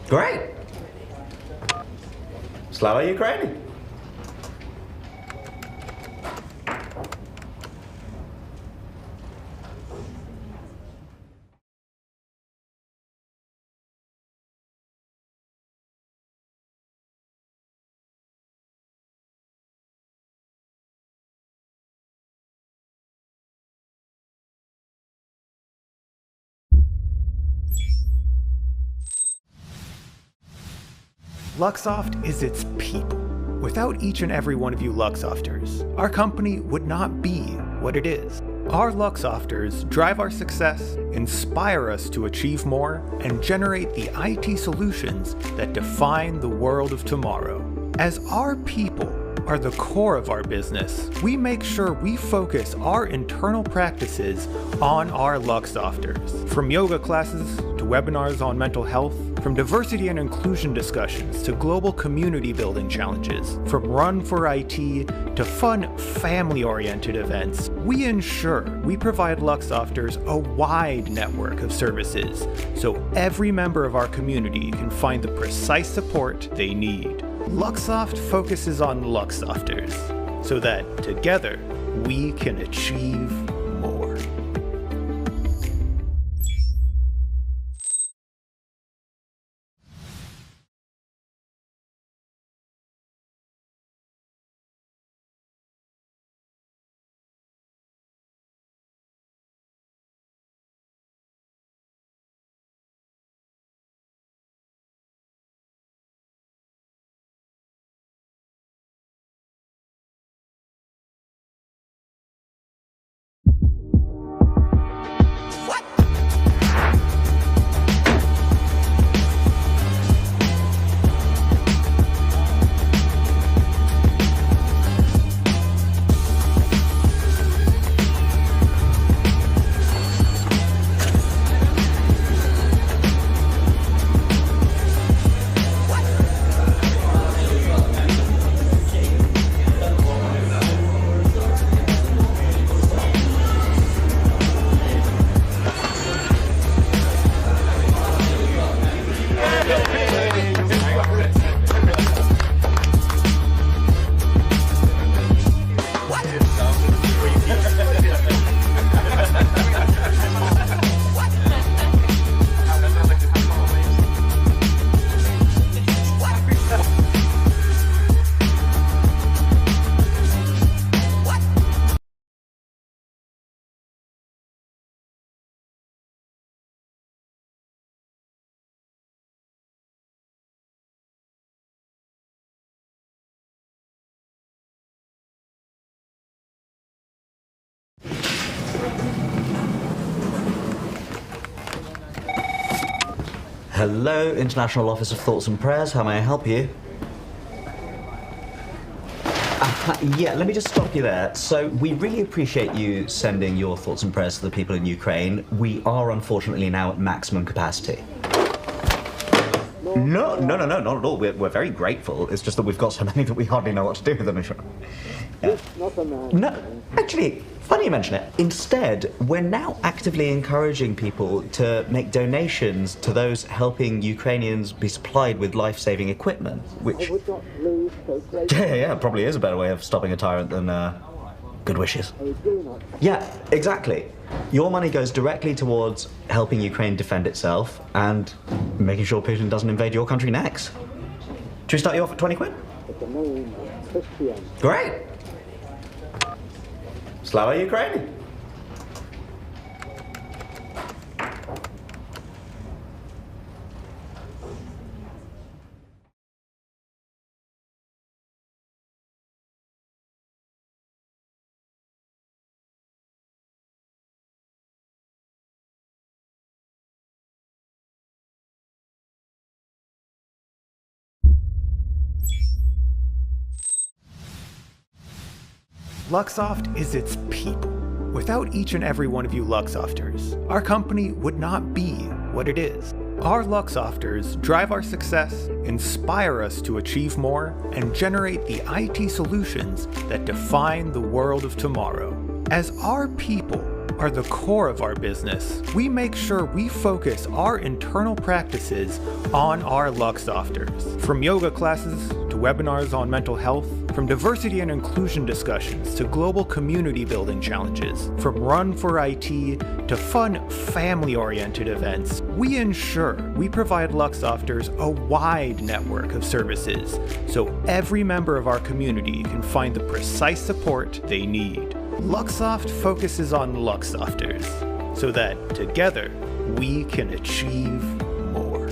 Great! Slava Ukraini! Luxoft is its people. Without each and every one of you Luxofters, our company would not be what it is. Our Luxofters drive our success, inspire us to achieve more, and generate the IT solutions that define the world of tomorrow. As our people are the core of our business, we make sure we focus our internal practices on our Luxofters. From yoga classes to webinars on mental health, from diversity and inclusion discussions to global community building challenges, from Run for IT to fun family-oriented events, we ensure we provide Luxofters a wide network of services so every member of our community can find the precise support they need. Luxoft focuses on Luxofters so that together we can achieve more. Hello, International Office of Thoughts and Prayers. How may I help you? Yeah, let me just stop you there. So we really appreciate you sending your thoughts and prayers to the people in Ukraine. We are unfortunately now at maximum capacity. No, not at all. We're very grateful. It's just that we've got so many that we hardly know what to do with them. No, actually, funny you mention it. Instead, we're now actively encouraging people to make donations to those helping Ukrainians be supplied with life-saving equipment, which... Yeah, probably is a better way of stopping a tyrant than good wishes. Yeah, exactly. Your money goes directly towards helping Ukraine defend itself and making sure Putin doesn't invade your country next. Should we start you off at 20 quid? Great! Slava Ukraini! Luxoft is its people. Without each and every one of you Luxofters, our company would not be what it is. Our Luxofters drive our success, inspire us to achieve more, and generate the IT solutions that define the world of tomorrow. As our people are the core of our business, we make sure we focus our internal practices on our Luxofters. From yoga classes to webinars on mental health, from diversity and inclusion discussions to global community building challenges, from Run for IT to fun family-oriented events, we ensure we provide Luxofters a wide network of services so every member of our community can find the precise support they need. Luxoft focuses on Luxofters so that together we can achieve more.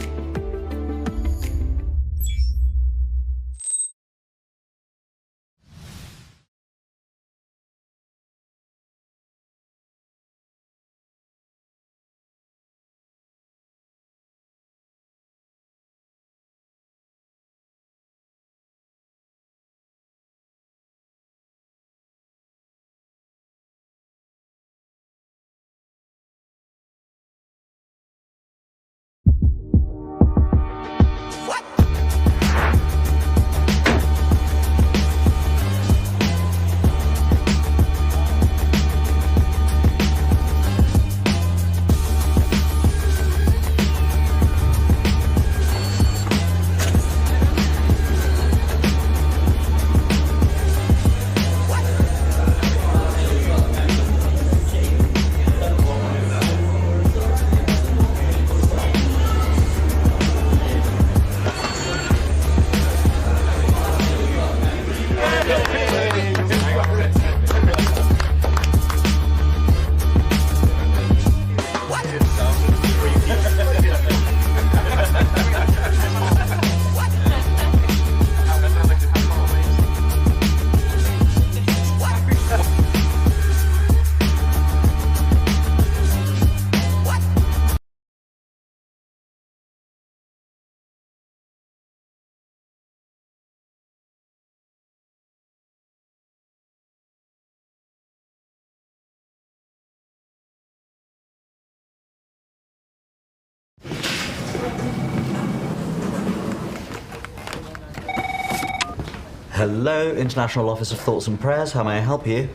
Hello, International Office of Thoughts and Prayers. How may I help you?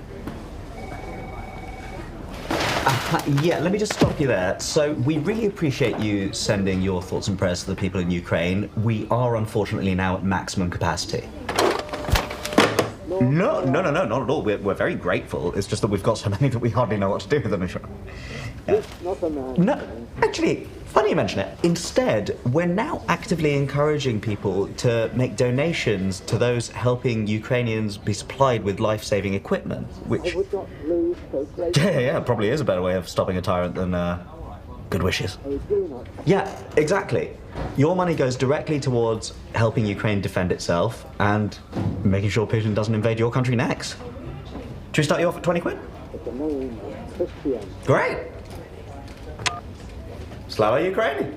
Yeah, let me just stop you there. So, we really appreciate you sending your thoughts and prayers to the people in Ukraine. We are unfortunately now at maximum capacity. No, not at all. We're very grateful. It's just that we've got so many that we hardly know what to do with them. Yeah. No, actually, funny you mention it. Instead, we're now actively encouraging people to make donations to those helping Ukrainians be supplied with life-saving equipment, which... Yeah, probably is a better way of stopping a tyrant than good wishes. Yeah, exactly. Your money goes directly towards helping Ukraine defend itself and making sure Putin doesn't invade your country next. Should we start you off at 20 quid? Great! Slava Ukraini!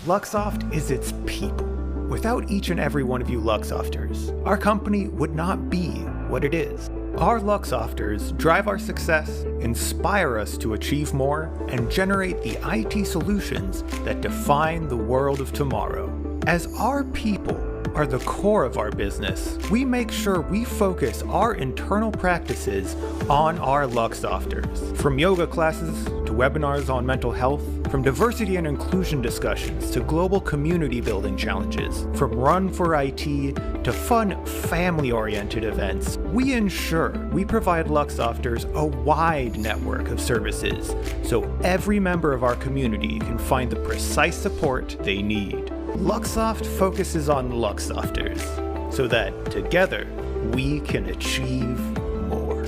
Luxoft is its people. Without each and every one of you Luxofters, our company would not be what it is. Our Luxofters drive our success, inspire us to achieve more, and generate the IT solutions that define the world of tomorrow. As our people are the core of our business, we make sure we focus our internal practices on our Luxofters. From yoga classes to webinars on mental health, from diversity and inclusion discussions to global community building challenges, from Run for IT to fun family-oriented events, we ensure we provide Luxofters a wide network of services so every member of our community can find the precise support they need. Luxoft focuses on Luxofters so that together we can achieve more.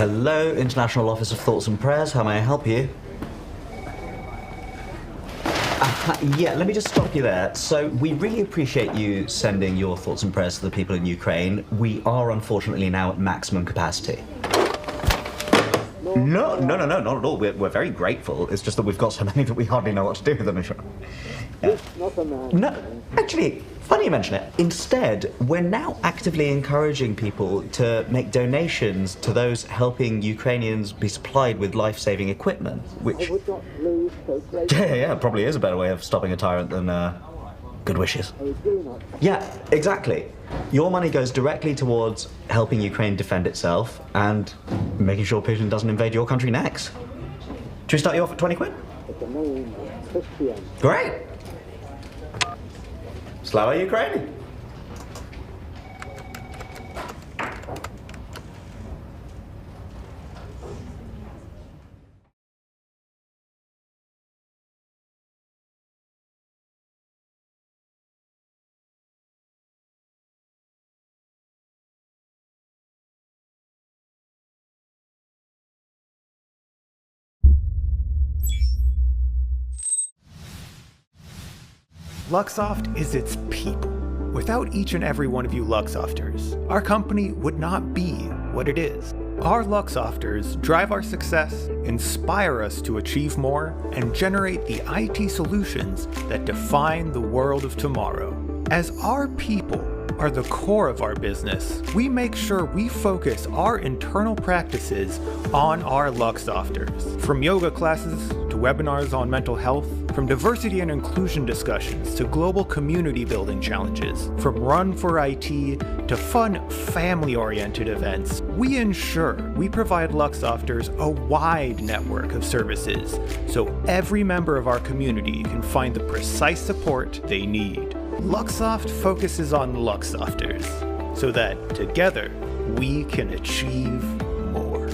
Hello, International Office of Thoughts and Prayers. How may I help you? Yeah, let me just stop you there. So, we really appreciate you sending your thoughts and prayers to the people in Ukraine. We are unfortunately now at maximum capacity. No, not at all. We're very grateful. It's just that we've got so many that we hardly know what to do with them. Yeah. No, actually, funny you mention it. Instead, we're now actively encouraging people to make donations to those helping Ukrainians be supplied with life-saving equipment, which... Yeah, probably is a better way of stopping a tyrant than good wishes. Yeah, exactly. Your money goes directly towards helping Ukraine defend itself and making sure Putin doesn't invade your country next. Should we start you off at 20 quid? Great! Slava Ukraini! Luxoft is its people. Without each and every one of you Luxofters, our company would not be what it is. Our Luxofters drive our success, inspire us to achieve more, and generate the IT solutions that define the world of tomorrow. As our people are the core of our business, we make sure we focus our internal practices on our Luxofters. From yoga classes to webinars on mental health, from diversity and inclusion discussions to global community building challenges, from Run for IT to fun family-oriented events, we ensure we provide Luxofters a wide network of services so every member of our community can find the precise support they need. Luxoft focuses on Luxofters so that together we can achieve more.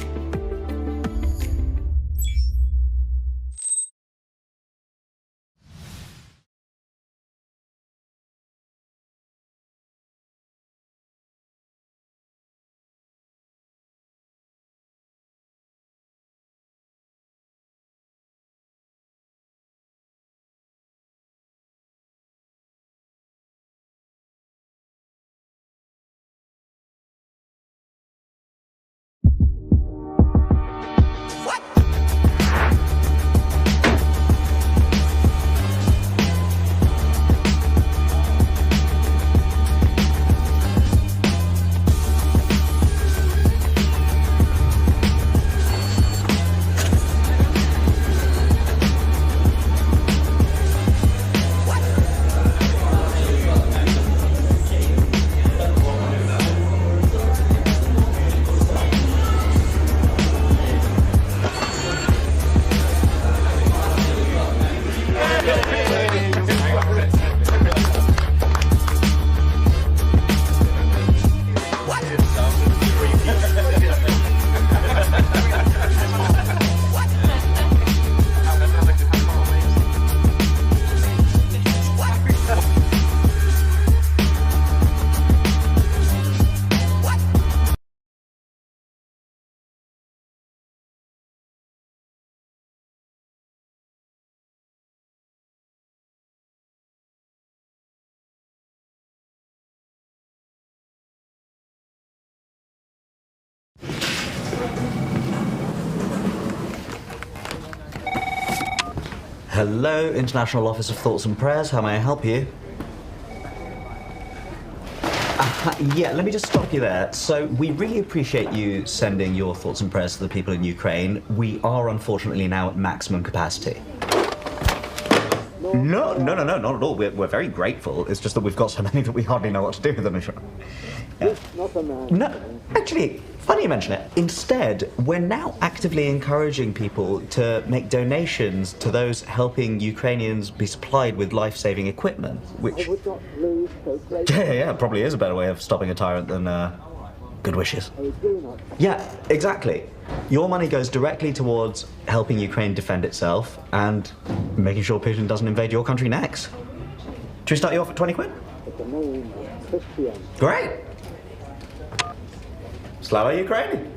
Hello, International Office of Thoughts and Prayers. How may I help you? Yeah, let me just stop you there. So, we really appreciate you sending your thoughts and prayers to the people in Ukraine. We are unfortunately now at maximum capacity. No, not at all. We're very grateful. It's just that we've got so many that we hardly know what to do with them. Yeah. No, actually, funny you mention it. Instead, we're now actively encouraging people to make donations to those helping Ukrainians be supplied with life-saving equipment, which... Yeah, probably is a better way of stopping a tyrant than good wishes. Yeah, exactly. Your money goes directly towards helping Ukraine defend itself and making sure Putin doesn't invade your country next. Should we start you off at 20 quid? Great! Slava Ukraini!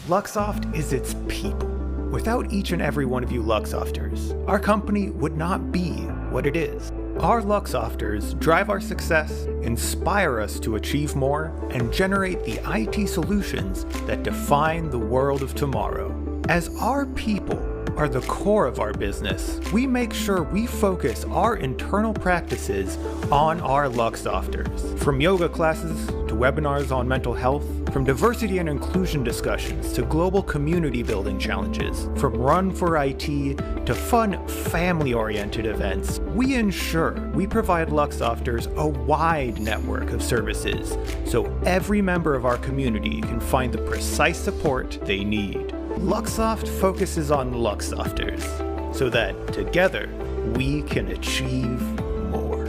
Luxoft is its people. Without each and every one of you Luxofters, our company would not be what it is. Our Luxofters drive our success, inspire us to achieve more, and generate the IT solutions that define the world of tomorrow. As our people are the core of our business, we make sure we focus our internal practices on our Luxofters. From yoga classes to webinars on mental health, from diversity and inclusion discussions to global community building challenges, from Run for IT to fun family-oriented events, we ensure we provide Luxofters a wide network of services so every member of our community can find the precise support they need. Luxoft focuses on Luxofters so that together we can achieve more.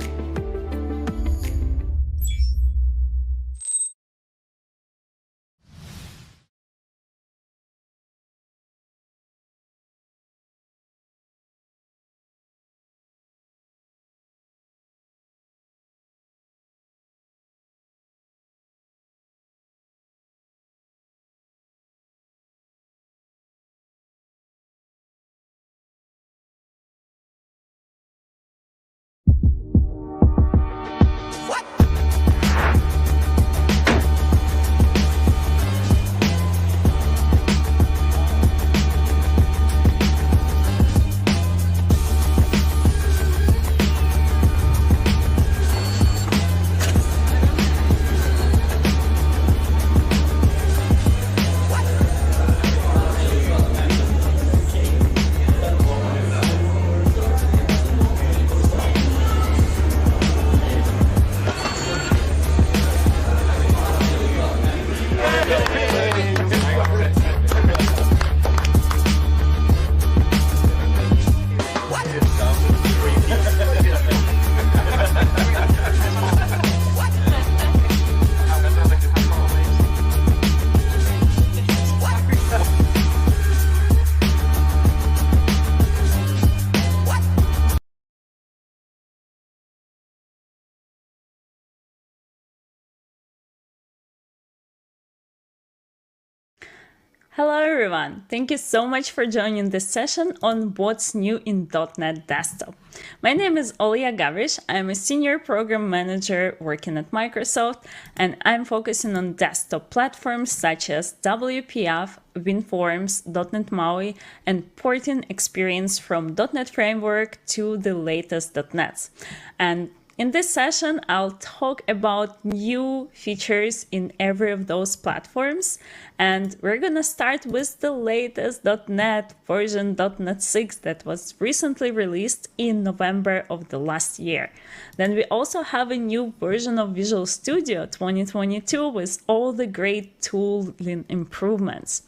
Hello everyone! Thank you so much for joining this session on What's New in .NET Desktop. My name is Olya Gavrish. I'm a Senior Program Manager working at Microsoft, and I'm focusing on desktop platforms such as WPF, WinForms, .NET MAUI, and porting experience from .NET Framework to the latest .NETs. And in this session, I'll talk about new features in every of those platforms, and we're gonna start with the latest .NET version .NET 6 that was recently released in November of the last year. Then we also have a new version of Visual Studio 2022 with all the great tooling improvements.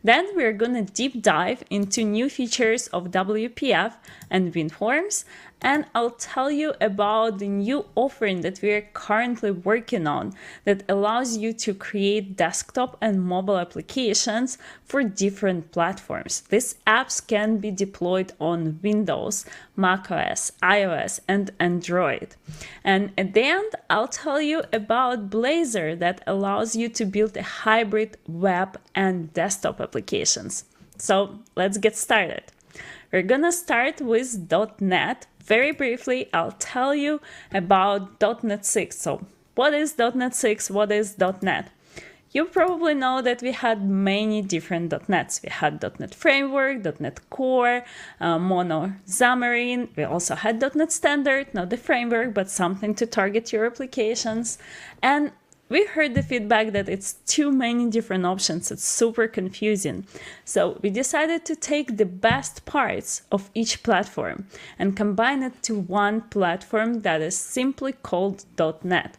Then we're gonna deep dive into new features of WPF and WinForms, and I'll tell you about the new offering that we are currently working on that allows you to create desktop and mobile applications for different platforms. These apps can be deployed on Windows, macOS, iOS, and Android. And at the end, I'll tell you about Blazor that allows you to build a hybrid web and desktop applications. So let's get started. We're gonna start with .NET. Very briefly, I'll tell you about .NET 6. So what is .NET 6? What is .NET? You probably know that we had many different .NETs. We had .NET Framework, .NET Core, Mono, Xamarin. We also had .NET Standard, not the framework, but something to target your applications. And we heard the feedback that it's too many different options, it's super confusing. So we decided to take the best parts of each platform and combine it to one platform that is simply called .NET.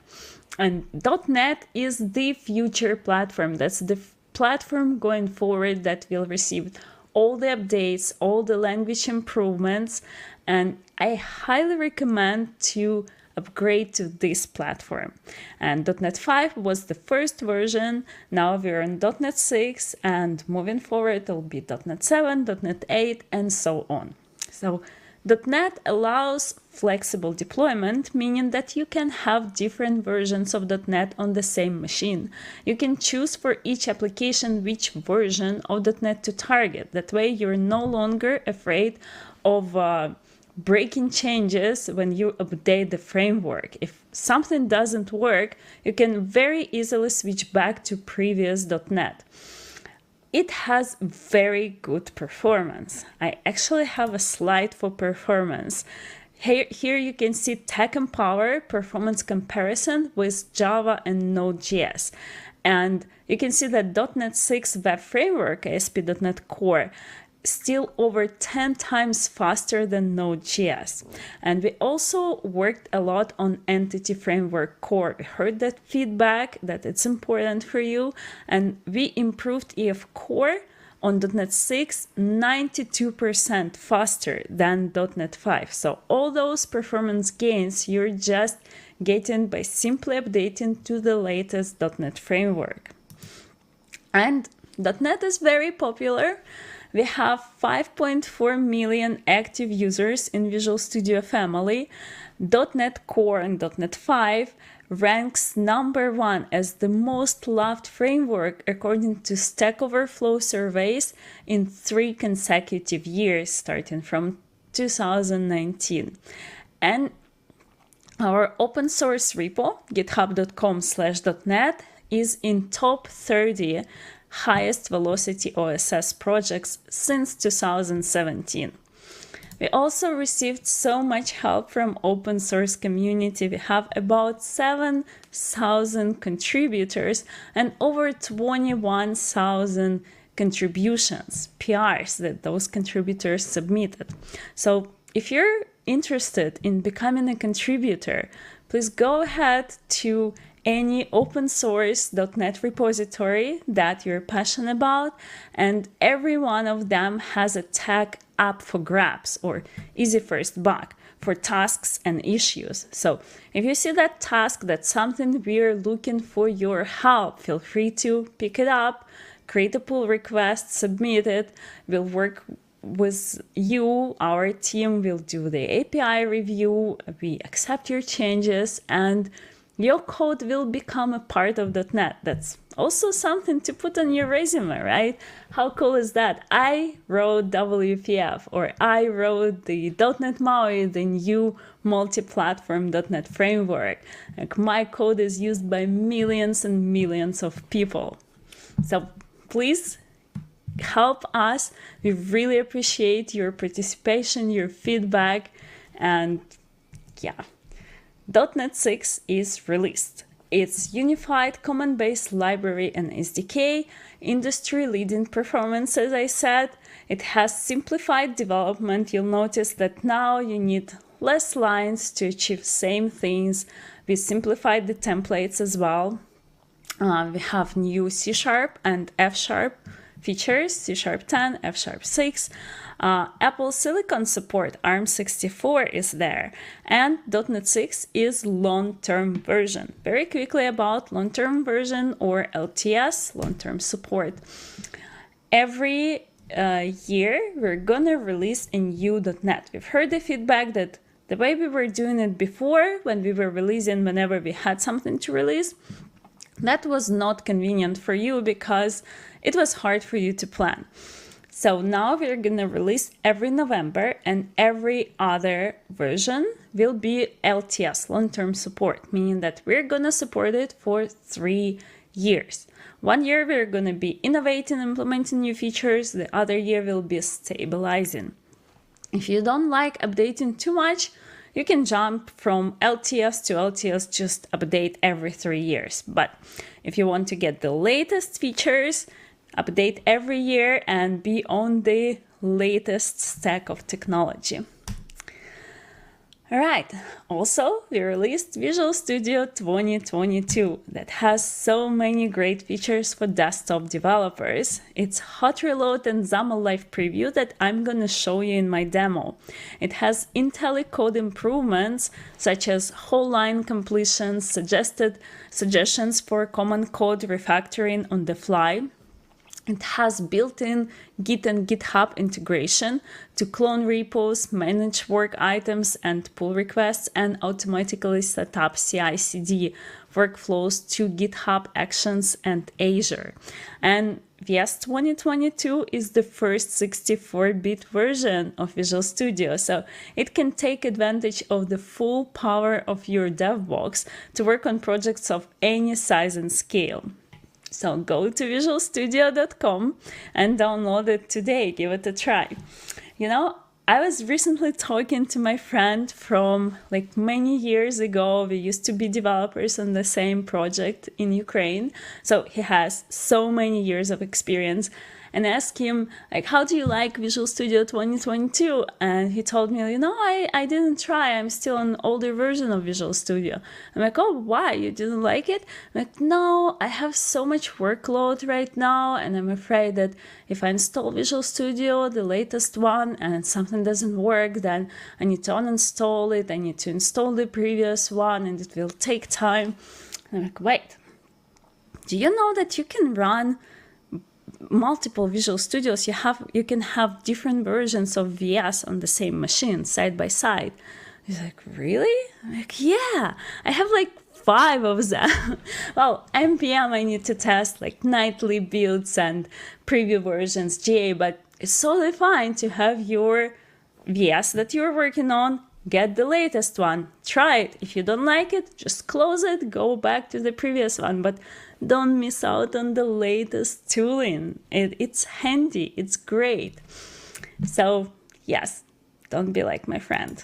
And .NET is the future platform. That's the platform going forward that will receive all the updates, all the language improvements, and I highly recommend to upgrade to this platform. And .NET 5 was the first version. Now we're on .NET 6, and moving forward it'll be .NET 7, .NET 8, and so on. So .NET allows flexible deployment, meaning that you can have different versions of .NET on the same machine. You can choose for each application which version of .NET to target. That way you're no longer afraid of breaking changes when you update the framework. If something doesn't work, you can very easily switch back to previous .NET. It has very good performance. I actually have a slide for performance. Here you can see TechEmpower performance comparison with Java and Node.js. And you can see that .NET 6 Web Framework, ASP.NET Core, still over 10 times faster than Node.js. And we also worked a lot on Entity Framework Core. We heard that feedback, that it's important for you, and we improved EF Core on .NET 6 92% faster than .NET 5. So all those performance gains you're just getting by simply updating to the latest .NET framework. And .NET is very popular. We have 5.4 million active users in Visual Studio family. .NET Core and .NET 5 ranks #1 as the most loved framework according to Stack Overflow surveys in 3 consecutive years, starting from 2019. And our open source repo, github.com/.NET, is in top 30 highest velocity OSS projects since 2017. We also received so much help from open source community. We have about 7,000 contributors and over 21,000 contributions, PRs, that those contributors submitted. So if you're interested in becoming a contributor, please go ahead to any open source .NET repository that you're passionate about, and every one of them has a tag up for grabs or easy first bug for tasks and issues. So if you see that task, that's something we're looking for your help, feel free to pick it up, create a pull request, submit it. We'll work with you, our team will do the API review, we accept your changes, and your code will become a part of .NET. That's also something to put on your resume, right? How cool is that? I wrote WPF, or I wrote the .NET MAUI, the new multi-platform .NET framework. Like, my code is used by millions and millions of people. So please help us. We really appreciate your participation, your feedback, and yeah. .NET 6 is released. It's unified common base library and SDK, industry-leading performance, as I said. It has simplified development. You'll notice that now you need less lines to achieve same things. We simplified the templates as well. We have new C# and F# features, C# 10, F# 6. Apple Silicon support, ARM64 is there, and .NET 6 is long-term version. Very quickly about long-term version, or LTS, long-term support. Every year we're gonna release a new .NET. We've heard the feedback that the way we were doing it before, when we were releasing whenever we had something to release, that was not convenient for you because it was hard for you to plan. So now we're gonna release every November, and every other version will be LTS, long-term support, meaning that we're gonna support it for 3 years. 1 year we're gonna be innovating, implementing new features, the other year will be stabilizing. If you don't like updating too much, you can jump from LTS to LTS, just update every 3 years. But if you want to get the latest features, update every year and be on the latest stack of technology. All right, also we released Visual Studio 2022 that has so many great features for desktop developers. It's hot reload and XAML live preview that I'm gonna show you in my demo. It has IntelliCode improvements such as whole line completions, suggestions for common code refactoring on the fly. It has built-in Git and GitHub integration to clone repos, manage work items and pull requests, and automatically set up CI/CD workflows to GitHub Actions and Azure. And VS 2022 is the first 64-bit version of Visual Studio, so it can take advantage of the full power of your DevBox to work on projects of any size and scale. So go to visualstudio.com and download it today. Give it a try. You know, I was recently talking to my friend from like many years ago. We used to be developers on the same project in Ukraine. So he has so many years of experience. And I asked him, like, how do you like Visual Studio 2022? And he told me, you know, I didn't try. I'm still an older version of Visual Studio. I'm like, oh, why? You didn't like it? I'm like, no, I have so much workload right now. And I'm afraid that if I install Visual Studio, the latest one, and something doesn't work, then I need to uninstall it. I need to install the previous one, and it will take time. And I'm like, wait, do you know that you can run multiple Visual Studios? You can have different versions of VS on the same machine side by side. He's like, really? I'm like, yeah, I have like 5 of them. Well, npm I need to test like nightly builds and preview versions, GA, but it's totally fine to have your VS that you're working on, get the latest one, try it. If you don't like it, just close it, go back to the previous one, but don't miss out on the latest tooling. It's handy, it's great. So yes, don't be like my friend.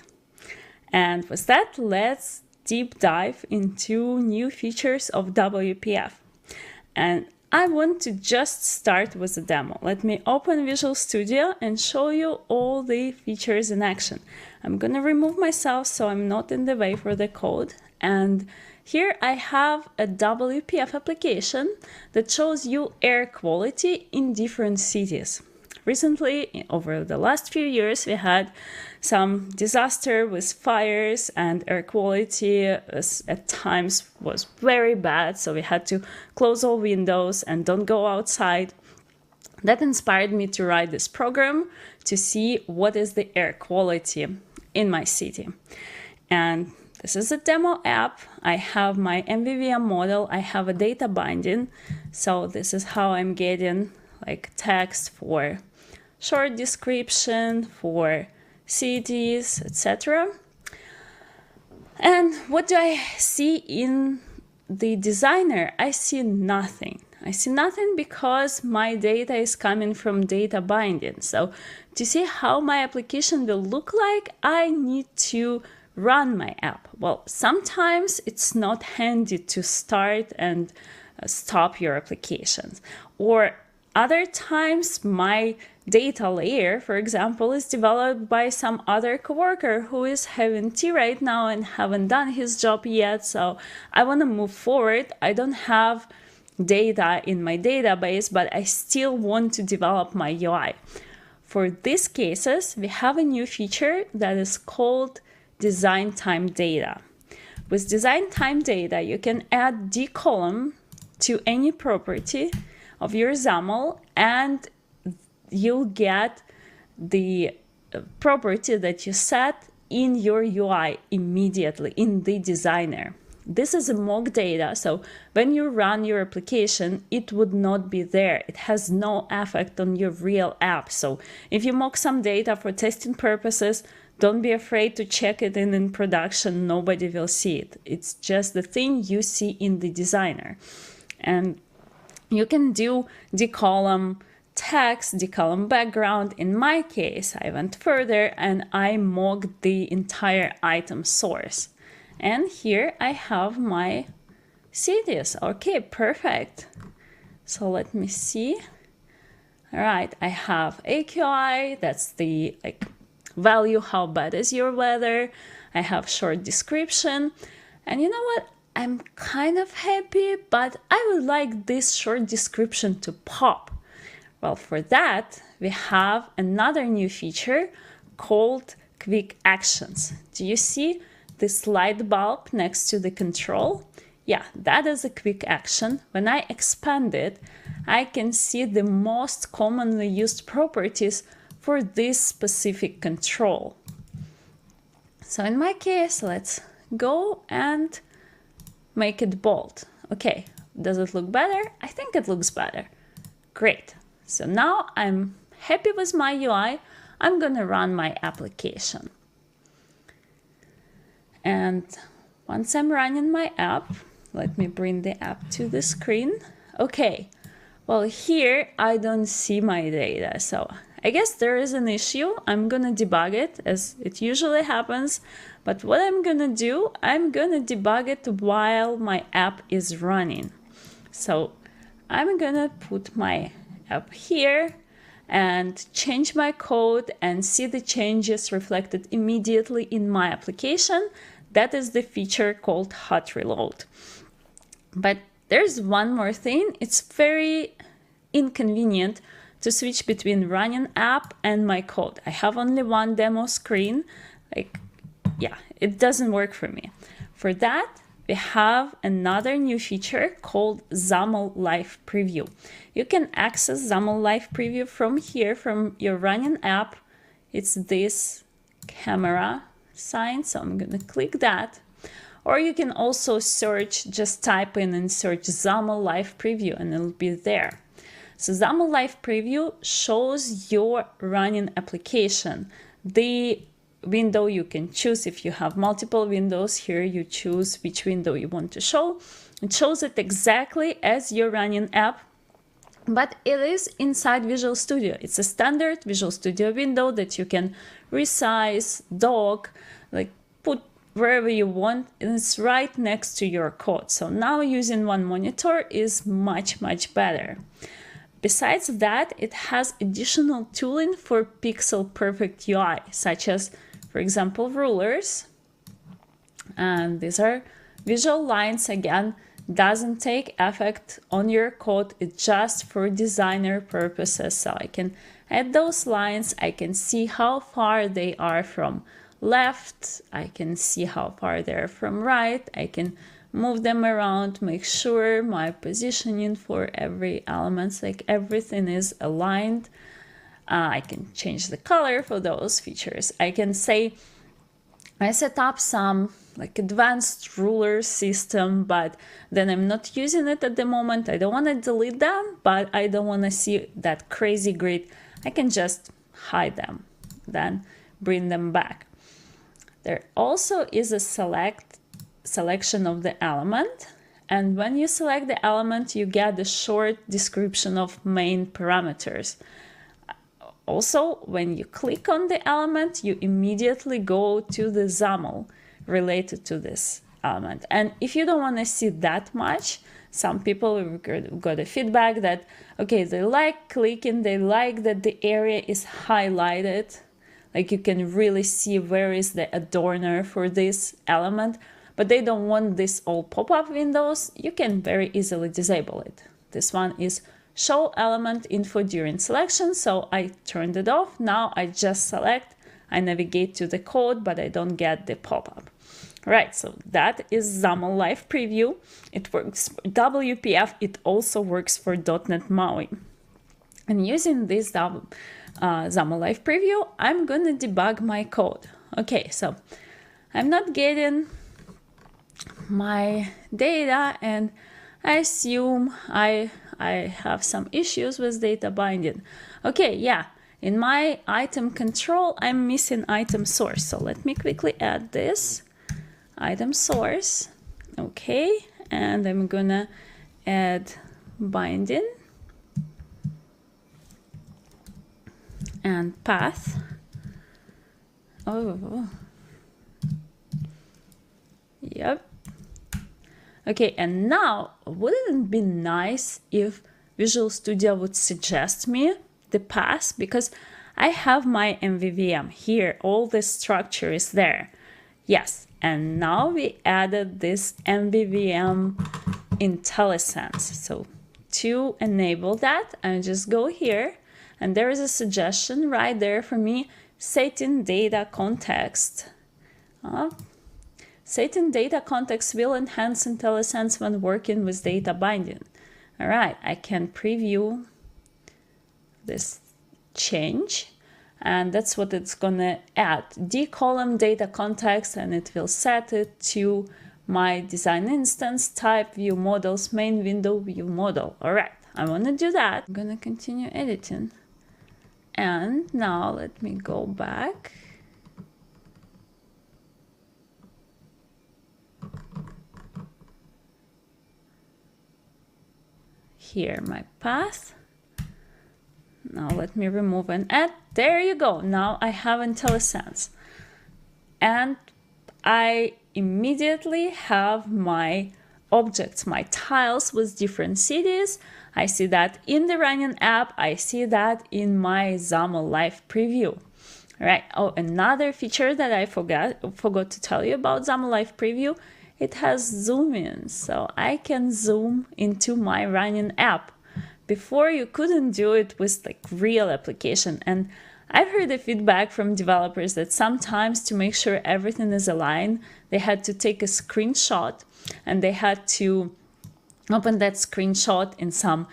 And with that, let's deep dive into new features of WPF. And I want to just start with a demo. Let me open Visual Studio and show you all the features in action. I'm gonna remove myself so I'm not in the way for the code. And here I have a WPF application that shows you air quality in different cities. Recently, over the last few years, we had some disaster with fires, and air quality at times was very bad, so we had to close all windows and don't go outside. That inspired me to write this program to see what is the air quality in my city. And this is a demo app. I have my MVVM model. I have a data binding. So this is how I'm getting like text for short description, for cities, etc. And what do I see in the designer? I see nothing. I see nothing because my data is coming from data binding. So to see how my application will look like, I need to run my app. Well, sometimes it's not handy to start and stop your applications. Or other times my data layer, for example, is developed by some other coworker who is having tea right now and haven't done his job yet. So I want to move forward. I don't have data in my database, but I still want to develop my UI. For these cases, we have a new feature that is called design time data. With design time data, you can add dcolumn to any property of your XAML, and you'll get the property that you set in your UI immediately in the designer. This is a mock data, so when you run your application, it would not be there. It has no effect on your real app. So if you mock some data for testing purposes, don't be afraid to check it in production. Nobody will see it. It's just the thing you see in the designer. And you can do dcolumn text, dcolumn background. In my case, I went further and I mocked the entire item source. And here I have my cities. Okay, perfect. So let me see. All right, I have AQI, that's the value, how bad is your weather. I have short description. And you know what? I'm kind of happy, but I would like this short description to pop. Well, for that, we have another new feature called Quick Actions. Do you see this light bulb next to the control? yeah, that is a quick action. When I expand it, I can see the most commonly used properties for this specific control. So in my case, let's go and make it bold. Okay, does it look better? I think it looks better. Great. So now I'm happy with my UI. I'm gonna run my application. And once I'm running my app, let me bring the app to the screen. Okay, well here I don't see my data, so I guess there is an issue. I'm gonna debug it as it usually happens, but what I'm gonna do, I'm gonna debug it while my app is running. So I'm gonna put my app here and change my code and see the changes reflected immediately in my application. That is the feature called hot reload. But there's one more thing. It's very inconvenient to switch between running app and my code. I have only one demo screen. Yeah, it doesn't work for me. For that, we have another new feature called XAML Live Preview. You can access XAML Live Preview from here, from your running app. It's this camera sign, so I'm gonna click that. Or you can also search, just type in and search XAML Live Preview and it'll be there. So XAML Live Preview shows your running application. The window you can choose, if you have multiple windows here, you choose which window you want to show. It shows it exactly as your running app, but it is inside Visual Studio. It's a standard Visual Studio window that you can resize, dock, like put wherever you want, and it's right next to your code. So now using one monitor is much better. Besides that, it has additional tooling for pixel perfect UI, such as, for example, rulers. And these are visual lines. Again, doesn't take effect on your code. It's just for designer purposes. So I can add those lines. I can see how far they are from left. I can see how far they're from right. I can move them around, make sure my positioning for every element, like everything is aligned. I can change the color for those features. I can say I set up some like advanced ruler system, but then I'm not using it at the moment. I don't want to delete them, but I don't want to see that crazy grid. I can just hide them, then bring them back. There also is a selection of the element, and when you select the element you get a short description of main parameters. Also, when you click on the element, you immediately go to the XAML related to this element. And if you don't want to see that much, some people got a feedback that, okay, they like clicking, they like that the area is highlighted, like you can really see where is the adorner for this element, but they don't want this all pop-up windows. You can very easily disable it. This one is show element info during selection, so I turned it off. Now I just select, I navigate to the code, but I don't get the pop-up. Right, so that is XAML Live Preview. It works for WPF, it also works for .NET MAUI. And using this XAML Live Preview, I'm gonna debug my code. Okay, so I'm not getting my data, and I assume I have some issues with data binding. Okay, yeah, in my item control, I'm missing item source. So let me quickly add this item source. Okay, and I'm gonna add binding and path. Oh, yep. Okay, and now, wouldn't it be nice if Visual Studio would suggest me the path? Because I have my MVVM here, all the structure is there. Yes, and now we added this MVVM IntelliSense. So to enable that, I just go here, and there is a suggestion right there for me, setting data context. Setting data context will enhance IntelliSense when working with data binding. All right, I can preview this change, and that's what it's gonna add. D-column data context, and it will set it to my design instance, type, view models, main window, view model. All right, I wanna do that. I'm gonna continue editing. And now let me go back. Here, my path. Now let me remove and add. There you go. Now I have IntelliSense. And I immediately have my objects, my tiles with different cities. I see that in the running app. I see that in my XAML live preview. All right. Oh, another feature that I forgot to tell you about XAML live preview, it has zoom in. So I can zoom into my running app. Before, you couldn't do it with like real application. And I've heard the feedback from developers that sometimes to make sure everything is aligned, they had to take a screenshot and they had to open that screenshot in some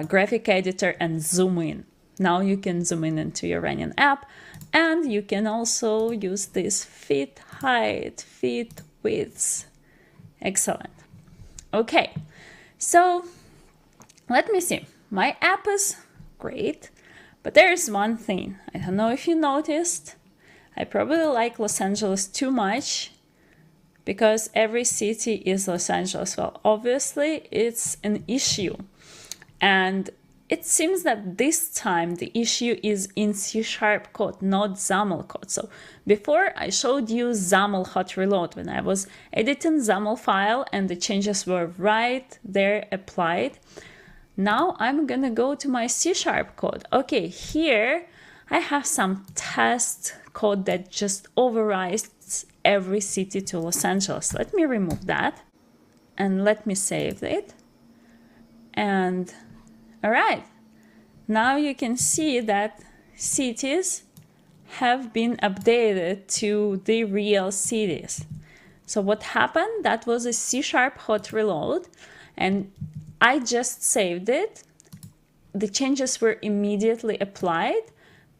graphic editor and zoom in. Now you can zoom in into your running app, and you can also use this fit height, fit width. Excellent. Okay, so let me see. My app is great, but there's one thing. I don't know if you noticed. I probably like Los Angeles too much because every city is Los Angeles. Well, obviously it's an issue. And it seems that this time the issue is in C# code, not XAML code. So before I showed you XAML hot reload when I was editing XAML file and the changes were right there applied. Now I'm gonna go to my C# code. Okay, here I have some test code that just overrides every city to Los Angeles. Let me remove that and let me save it. And all right, now you can see that cities have been updated to the real cities. So what happened? That was a C# hot reload, and I just saved it. The changes were immediately applied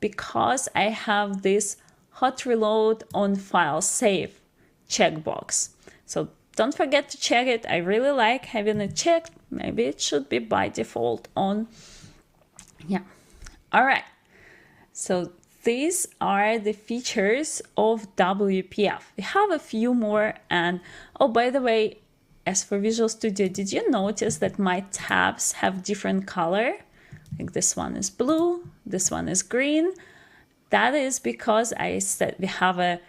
because I have this hot reload on file save checkbox. So don't forget to check it. I really like having it checked. Maybe it should be by default on. Yeah. All right. So these are the features of WPF. We have a few more. And oh, by the way, as for Visual Studio, did you notice that my tabs have different color? Like this one is blue, this one is green. That is because I said we have a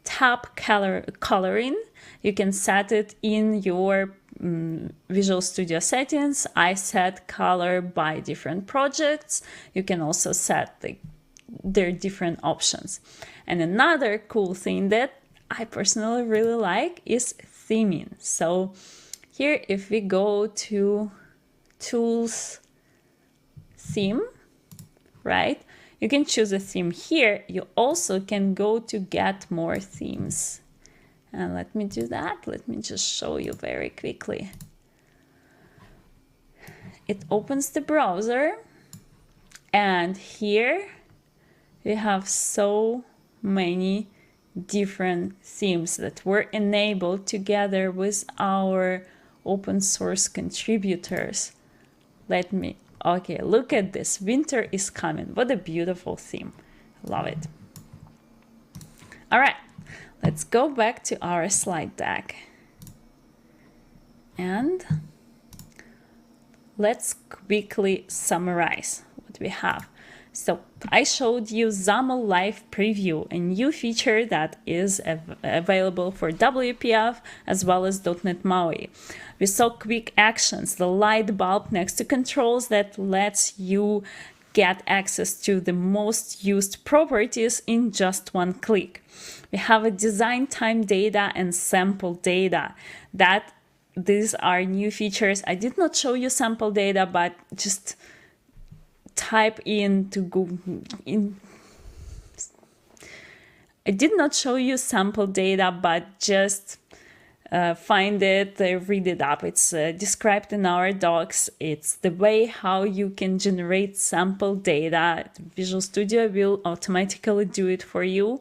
tab coloring. You can set it in your Visual Studio settings. I set color by different projects. You can also set their different options. And another cool thing that I personally really like is theming. So here, if we go to Tools, Theme, right? You can choose a theme here. You also can go to Get More Themes. And let me do that. Let me just show you very quickly. It opens the browser, and here we have so many different themes that were enabled together with our open source contributors. Okay, look at this. Winter is coming. What a beautiful theme. Love it. All right. Let's go back to our slide deck and let's quickly summarize what we have. So I showed you XAML Live Preview, a new feature that is available for WPF as well as .NET MAUI. We saw quick actions, the light bulb next to controls that lets you get access to the most used properties in just one click. We have a design time data and sample data. These are new features. I did not show you sample data, but just type in to Google. I did not show you sample data, but just find it, read it up. It's described in our docs. It's the way how you can generate sample data. Visual Studio will automatically do it for you.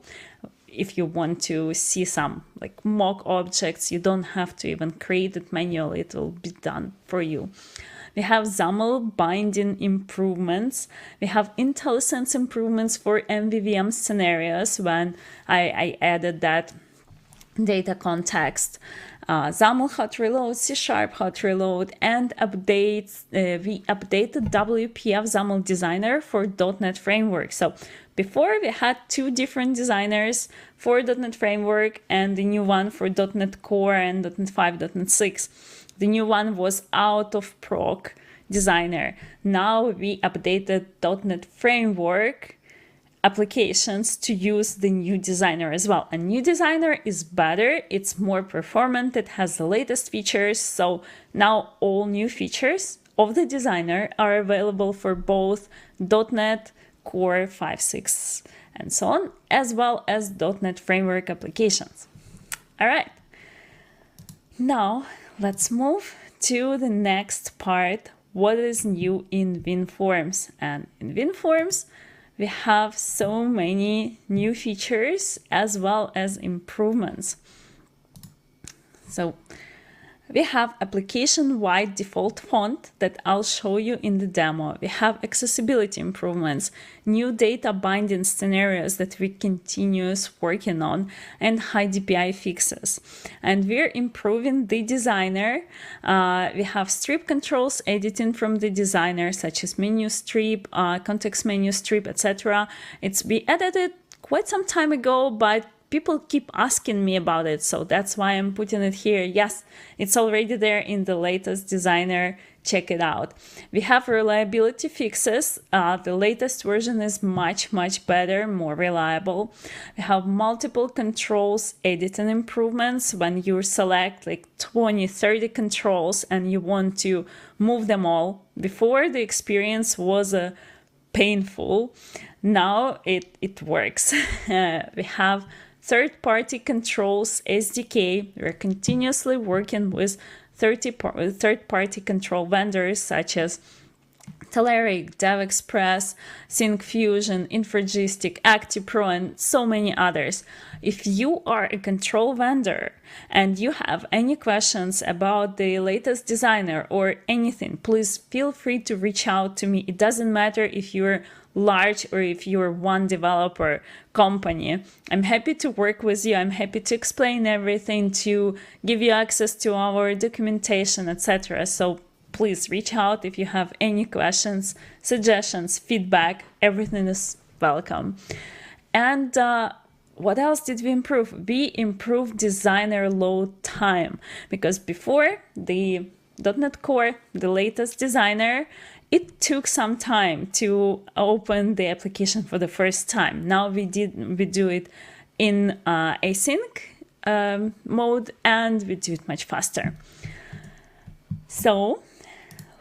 If you want to see some like mock objects, you don't have to even create it manually. It will be done for you. We have XAML binding improvements. We have IntelliSense improvements for MVVM scenarios when I added that data context. XAML hot reload, C# hot reload, and updates. We updated WPF XAML designer for .NET Framework. So before we had two different designers for .NET Framework and the new one for .NET Core and .NET 5, .NET 6. The new one was out of proc designer. Now we updated .NET Framework applications to use the new designer as well. A new designer is better, it's more performant, it has the latest features. So now all new features of the designer are available for both .NET Core 5, 6, and so on, as well as .NET Framework applications. All right. Now let's move to the next part. What is new in WinForms? And in WinForms, we have so many new features as well as improvements. So we have application-wide default font that I'll show you in the demo. We have accessibility improvements, new data binding scenarios that we continuous working on, and high DPI fixes. And we're improving the designer. We have strip controls editing from the designer, such as menu strip, context menu strip, etc. We added it quite some time ago, but people keep asking me about it, so that's why I'm putting it here. Yes, it's already there in the latest designer. Check it out. We have reliability fixes. The latest version is much better, more reliable. We have multiple controls editing improvements. When you select like 20-30 controls and you want to move them all, before the experience was painful. Now it works. We have third-party controls SDK. We're continuously working with third-party control vendors such as Telerik, DevExpress, Syncfusion, Infragistic, ActivePro, and so many others. If you are a control vendor and you have any questions about the latest designer or anything, please feel free to reach out to me. It doesn't matter if you're large or if you're one developer company. I'm happy to work with you. I'm happy to explain everything, to give you access to our documentation, etc. So please reach out if you have any questions, suggestions, feedback. Everything is welcome. And what else did we improve? We improved designer load time, because before the .NET Core, the latest designer, it took some time to open the application for the first time. Now we do it in async mode, and we do it much faster. So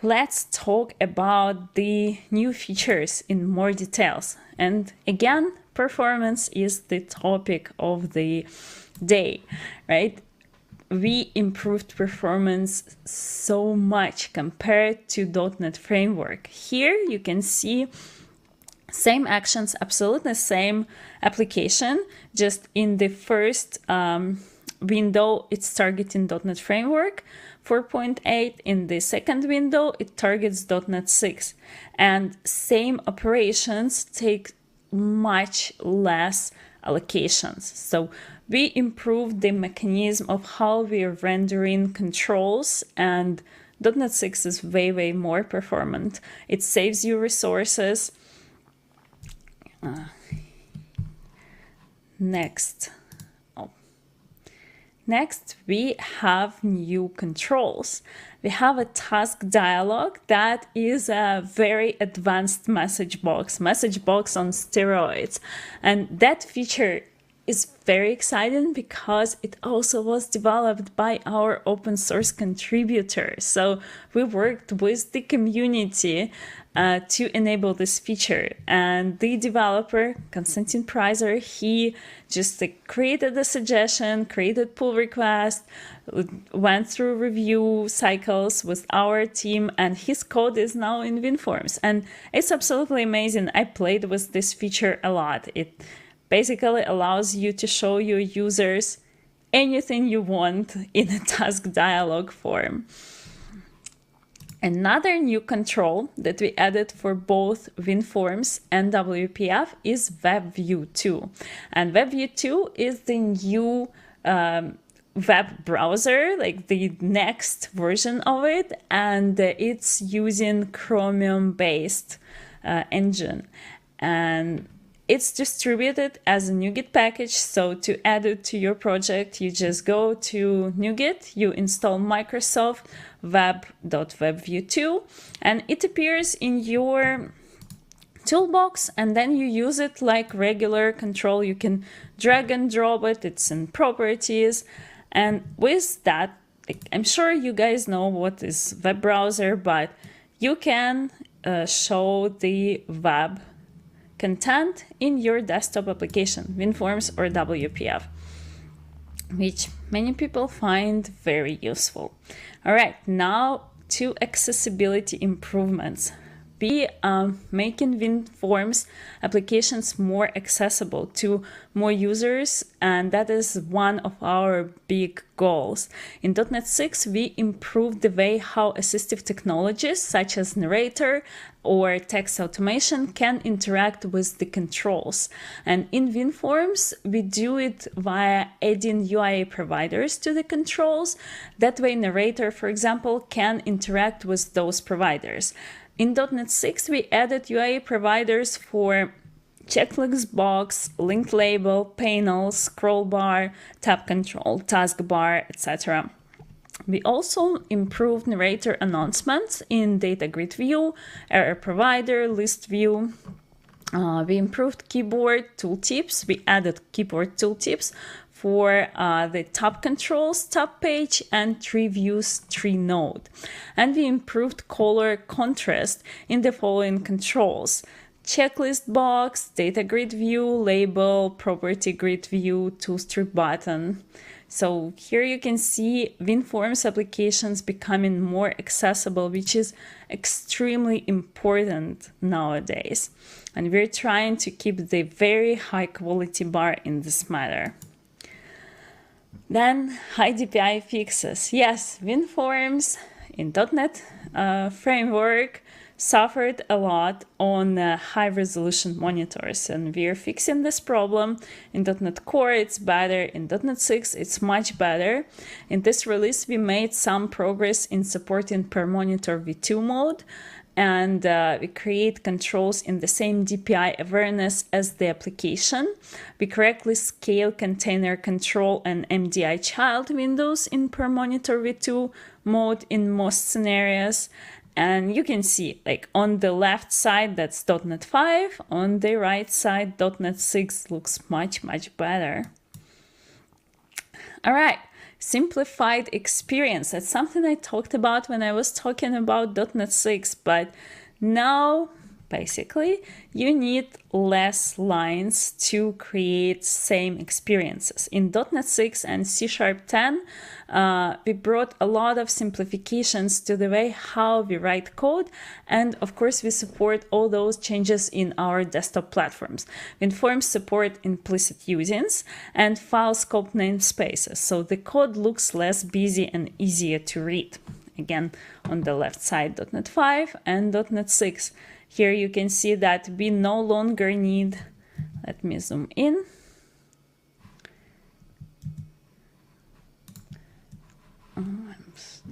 let's talk about the new features in more details. And again, performance is the topic of the day, right? We improved performance so much compared to .NET Framework. Here you can see same actions, absolutely same application, just in the first window it's targeting .NET Framework 4.8, in the second window it targets .NET 6, and same operations take much less allocations. So we improved the mechanism of how we are rendering controls, and .NET 6 is way more performant. It saves you resources. Next, we have new controls. We have a task dialog that is a very advanced message box on steroids. And that feature is very exciting because it also was developed by our open source contributors. So we worked with the community to enable this feature. And the developer, Konstantin Preiser, he just created a suggestion, created pull request, went through review cycles with our team, and his code is now in WinForms. And it's absolutely amazing. I played with this feature a lot. It basically allows you to show your users anything you want in a task dialog form. Another new control that we added for both WinForms and WPF is WebView 2. And WebView 2 is the new web browser, like the next version of it, and it's using Chromium-based engine. And it's distributed as a NuGet package, so to add it to your project, you just go to NuGet, you install Microsoft web.webview2, and it appears in your toolbox, and then you use it like regular control. You can drag and drop it, it's in properties, and with that, I'm sure you guys know what is web browser, but you can show the web content in your desktop application, WinForms or WPF, which many people find very useful. All right, now to accessibility improvements. We are making WinForms applications more accessible to more users, and that is one of our big goals. In .NET 6, we improved the way how assistive technologies such as narrator or text automation can interact with the controls. And in WinForms, we do it via adding UIA providers to the controls. That way, narrator, for example, can interact with those providers. In .NET 6, we added UIA providers for checklist box, linked label, panel, scroll bar, tab control, taskbar, etc. We also improved narrator announcements in data grid view, error provider, list view. We improved keyboard tooltips. We added keyboard tooltips for the tab controls, tab page, and tree views, tree node. And we improved color contrast in the following controls: checklist box, data grid view, label, property grid view, toolstrip button. So here you can see WinForms applications becoming more accessible, which is extremely important nowadays. And we're trying to keep the very high quality bar in this matter. Then high DPI fixes. Yes, WinForms in .NET framework suffered a lot on high resolution monitors, and we're fixing this problem. In .NET Core it's better, in .NET 6 it's much better. In this release we made some progress in supporting per monitor v2 mode, and we create controls in the same DPI awareness as the application. We correctly scale container control and MDI child windows in per monitor v2 mode in most scenarios. And you can see, like, on the left side that's .NET 5, on the right side .NET 6 looks much better. All right. Simplified experience. That's something I talked about when I was talking about .NET 6, but now basically you need less lines to create same experiences. In .NET 6 and C# 10, we brought a lot of simplifications to the way how we write code, and of course we support all those changes in our desktop platforms. WinForms support implicit usings and file scope namespaces, so the code looks less busy and easier to read. Again, on the left side, .NET 5 and .NET 6. Here you can see that we no longer need, let me zoom in.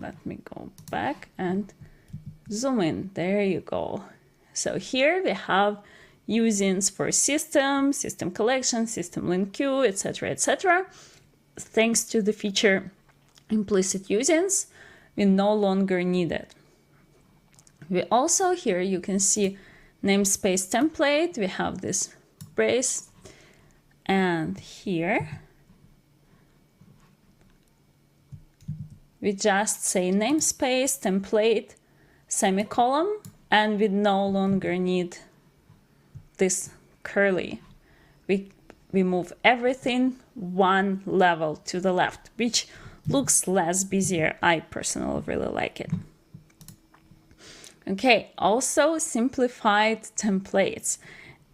Let me go back and zoom in. There you go. So here we have usings for system, system collection, system link queue, etc., etc. Thanks to the feature implicit usings, we no longer need it. We also, here you can see namespace template. We have this brace, and here we just say namespace template semicolon and we no longer need this curly. We move everything one level to the left, which looks less busier. I personally really like it. Okay, also simplified templates.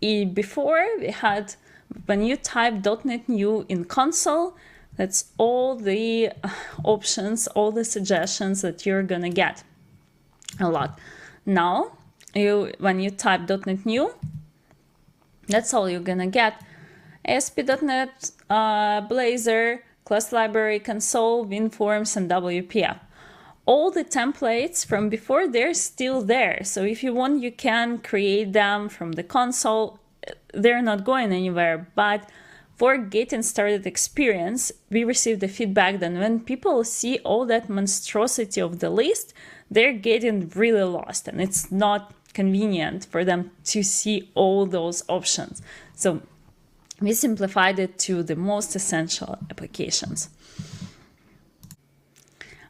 Before we had, when you type .NET New in console, that's all the options, all the suggestions that you're gonna get a lot. Now, when you type .NET New, that's all you're gonna get. ASP.NET, Blazor, Class Library, Console, WinForms, and WPF. All the templates from before, they're still there. So if you want, you can create them from the console. They're not going anywhere. But for getting started experience, we received the feedback that when people see all that monstrosity of the list, they're getting really lost, and it's not convenient for them to see all those options. So we simplified it to the most essential applications.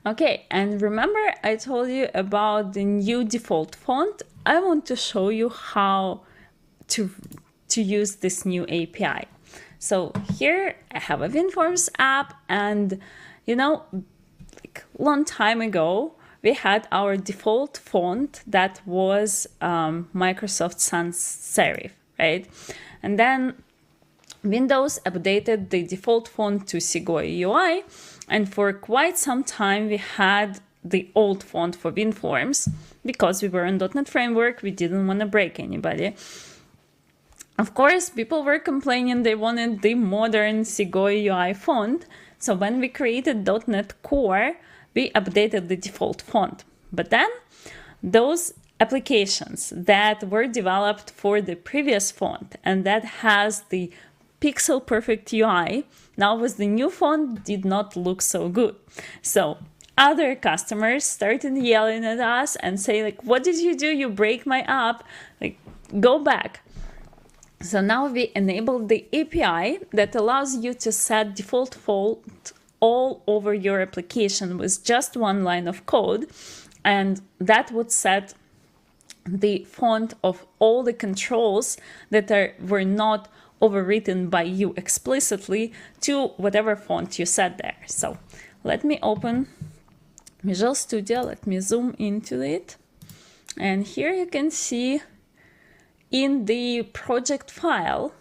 Okay, and remember I told you about the new default font? I want to show you how to use this new API. So here I have a WinForms app, and like long time ago, we had our default font that was Microsoft Sans Serif, right? And then Windows updated the default font to Segoe UI, and for quite some time we had the old font for WinForms because we were on .NET Framework, we didn't want to break anybody. Of course, people were complaining they wanted the modern Segoe UI font, so when we created .NET Core, we updated the default font. But then those applications that were developed for the previous font and that has the pixel perfect UI, now with the new font, did not look so good. So other customers started yelling at us and say, like, what did you do? You break my app, like, go back. So now we enabled the API that allows you to set default font all over your application with just one line of code, and that would set the font of all the controls that were not overwritten by you explicitly to whatever font you set there. So let me open Visual Studio, let me zoom into it, and here you can see in the project file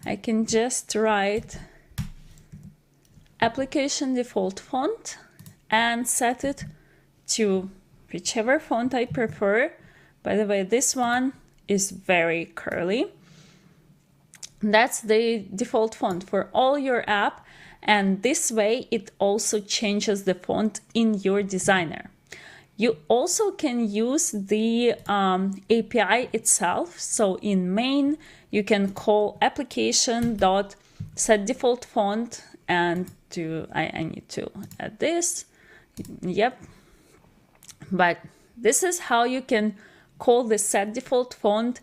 I can just write application default font and set it to whichever font I prefer. By the way, this one is very curly. That's the default font for all your app, and this way it also changes the font in your designer. You also can use the API itself. So in main, you can call application.setDefaultFont, and I need to add this. Yep. But this is how you can call the setDefaultFont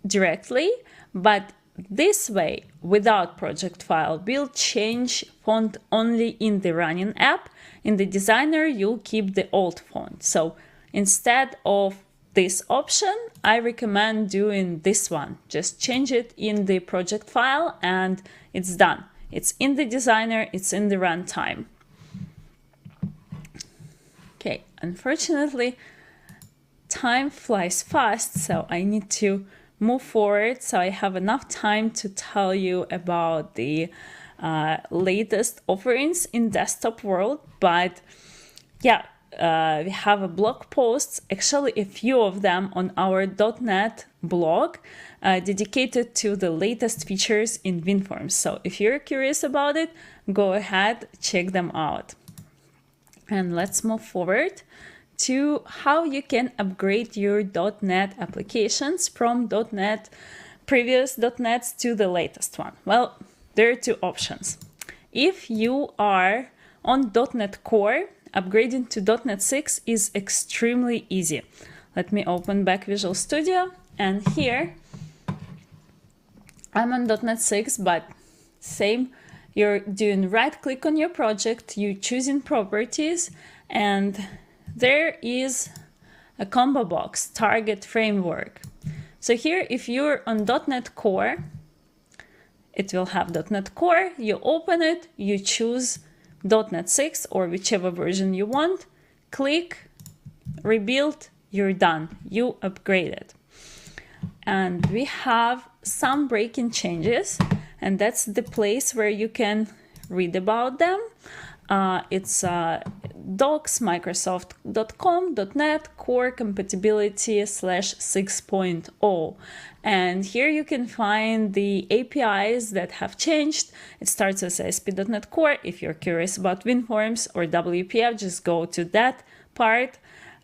directly. But this way, without project file, we'll change font only in the running app. In the designer, you'll keep the old font. So instead of this option, I recommend doing this one. Just change it in the project file and it's done. It's in the designer, it's in the runtime. Okay, unfortunately, time flies fast, so I need to move forward so I have enough time to tell you about the latest offerings in desktop world. But yeah, we have a blog posts, actually a few of them on our .NET blog dedicated to the latest features in WinForms. So if you're curious about it, go ahead, check them out. And let's move forward to how you can upgrade your .NET applications from previous .NETs to the latest one. Well, there are two options. If you are on .NET Core, upgrading to .NET 6 is extremely easy. Let me open back Visual Studio, and here I'm on .NET 6, but same. You're doing right click on your project, you choosing properties, and there is a combo box, target framework. So here, if you're on .NET Core, it will have .NET Core. You open it, you choose .NET 6 or whichever version you want, click, rebuild, you're done, you upgraded. And we have some breaking changes, and that's the place where you can read about them. It's docs, microsoft.com, .NET Core compatibility /6.0. And here you can find the APIs that have changed. It starts with ASP.NET Core. If you're curious about WinForms or WPF, just go to that part.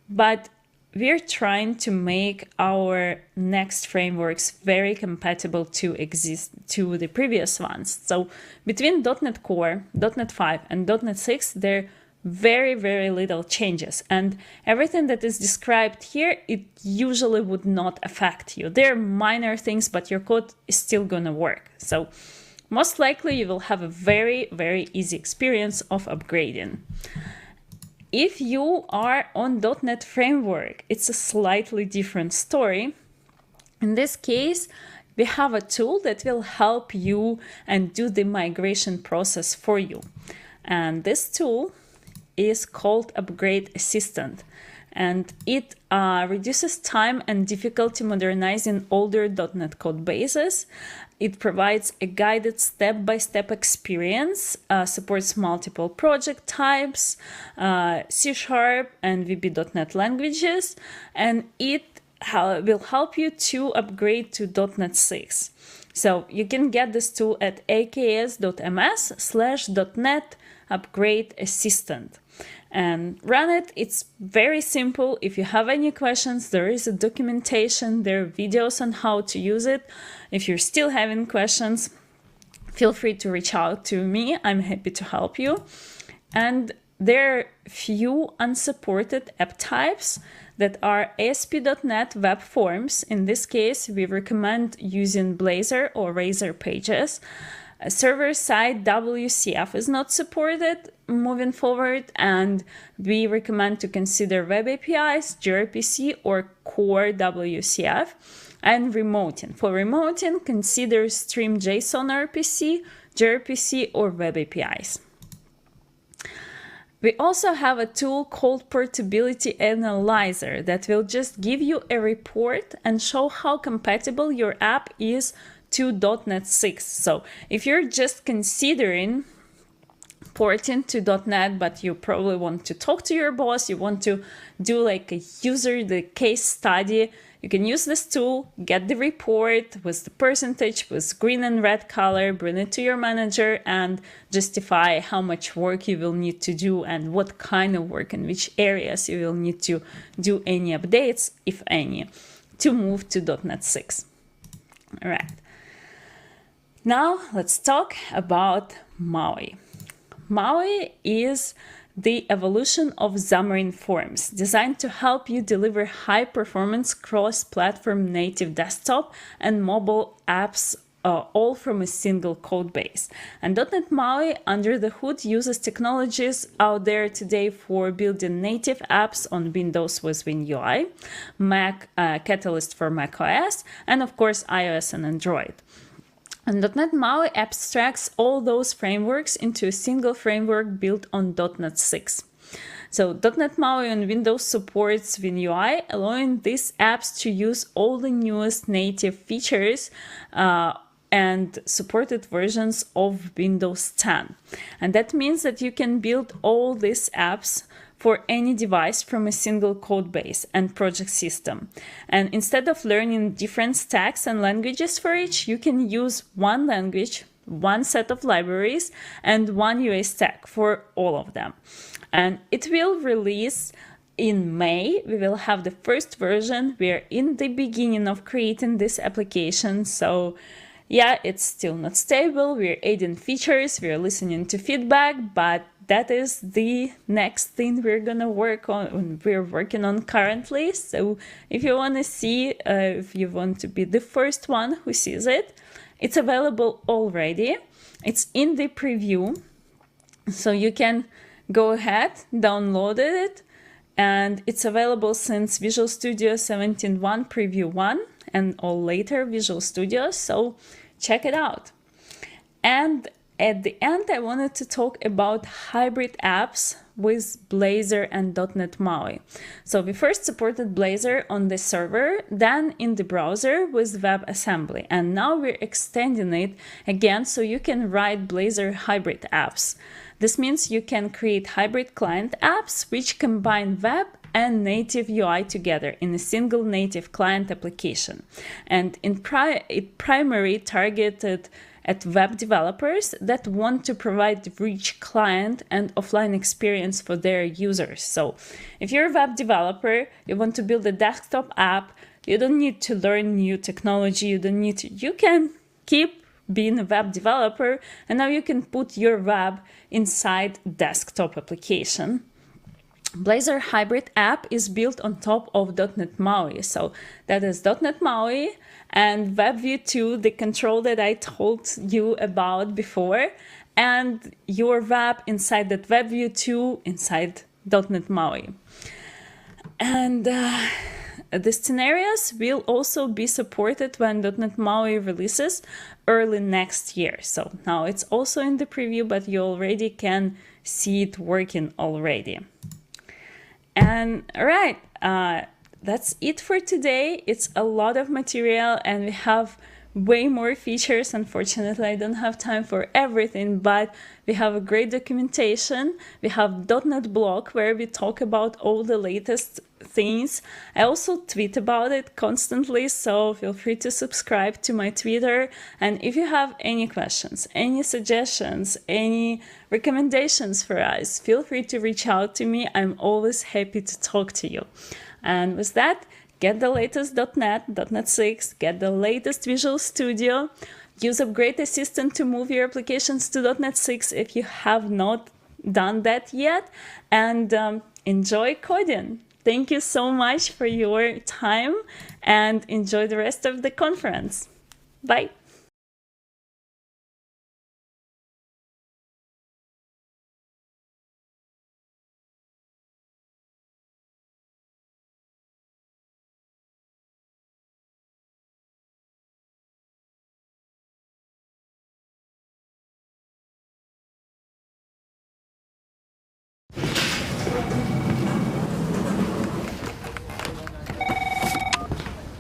But we're trying to make our next frameworks very compatible to the previous ones. So between .NET Core, .NET 5, and .NET 6, there are very, very little changes. And everything that is described here, it usually would not affect you. There are minor things, but your code is still gonna work. So most likely you will have a very, very easy experience of upgrading. If you are on .NET Framework, it's a slightly different story. In this case, we have a tool that will help you and do the migration process for you. And this tool is called Upgrade Assistant. And it reduces time and difficulty modernizing older .NET code bases. It provides a guided step-by-step experience, supports multiple project types, C# and VB.NET languages, and it will help you to upgrade to .NET 6. So you can get this tool at aks.ms/.NET Upgrade Assistant. And run it. It's very simple. If you have any questions, there is a documentation, there are videos on how to use it. If you're still having questions, feel free to reach out to me. I'm happy to help you. And there are few unsupported app types that are ASP.NET Web Forms. In this case, we recommend using Blazor or Razor Pages. Server-side WCF is not supported moving forward, and we recommend to consider Web APIs, gRPC, or Core WCF. And remoting. For remoting, consider Stream.json RPC, gRPC, or Web APIs. We also have a tool called Portability Analyzer that will just give you a report and show how compatible your app is to .NET 6. So if you're just considering porting to .NET, but you probably want to talk to your boss, you want to do like a the case study, you can use this tool, get the report with the percentage, with green and red color, bring it to your manager and justify how much work you will need to do and what kind of work in which areas you will need to do any updates, if any, to move to .NET 6. All right. Now let's talk about MAUI. MAUI is the evolution of Xamarin Forms, designed to help you deliver high-performance cross-platform native desktop and mobile apps all from a single code base. And .NET MAUI under the hood uses technologies out there today for building native apps on Windows with WinUI, Mac Catalyst for macOS, and of course iOS and Android. And .NET MAUI abstracts all those frameworks into a single framework built on .NET 6. So .NET MAUI on Windows supports WinUI, allowing these apps to use all the newest native features and supported versions of Windows 10. And that means that you can build all these apps for any device from a single code base and project system. And instead of learning different stacks and languages for each, you can use one language, one set of libraries, and one UI stack for all of them. And it will release in May. We will have the first version. We're in the beginning of creating this application, so yeah, it's still not stable. We're adding features, we're listening to feedback, but that is the next thing we're gonna work on. We're working on currently. So if you want to see, if you want to be the first one who sees it, it's available already. It's in the preview, so you can go ahead, download it, and it's available since Visual Studio 17.1 Preview 1 and all later Visual Studios, so check it out. And at the end, I wanted to talk about hybrid apps with Blazor and .NET MAUI. So we first supported Blazor on the server, then in the browser with WebAssembly, and now we're extending it again so you can write Blazor hybrid apps. This means you can create hybrid client apps which combine web and native UI together in a single native client application. And it primarily targeted at web developers that want to provide rich client and offline experience for their users. So if you're a web developer, you want to build a desktop app, you don't need to learn new technology, you can keep being a web developer, and now you can put your web inside desktop application. Blazor hybrid app is built on top of .NET MAUI, so that is .NET MAUI and WebView 2, the control that I told you about before, and your web inside that WebView 2 inside .NET MAUI. And the scenarios will also be supported when .NET MAUI releases early next year. So now it's also in the preview, but you already can see it working already. And all right, that's it for today. It's a lot of material and we have way more features. Unfortunately, I don't have time for everything, but we have a great documentation. We have .NET blog where we talk about all the latest things. I also tweet about it constantly, so feel free to subscribe to my Twitter. And if you have any questions, any suggestions, any recommendations for us, feel free to reach out to me. I'm always happy to talk to you. And with that, get the latest .NET, .NET 6, get the latest Visual Studio, use Upgrade Assistant to move your applications to .NET 6 if you have not done that yet, and enjoy coding. Thank you so much for your time and enjoy the rest of the conference. Bye.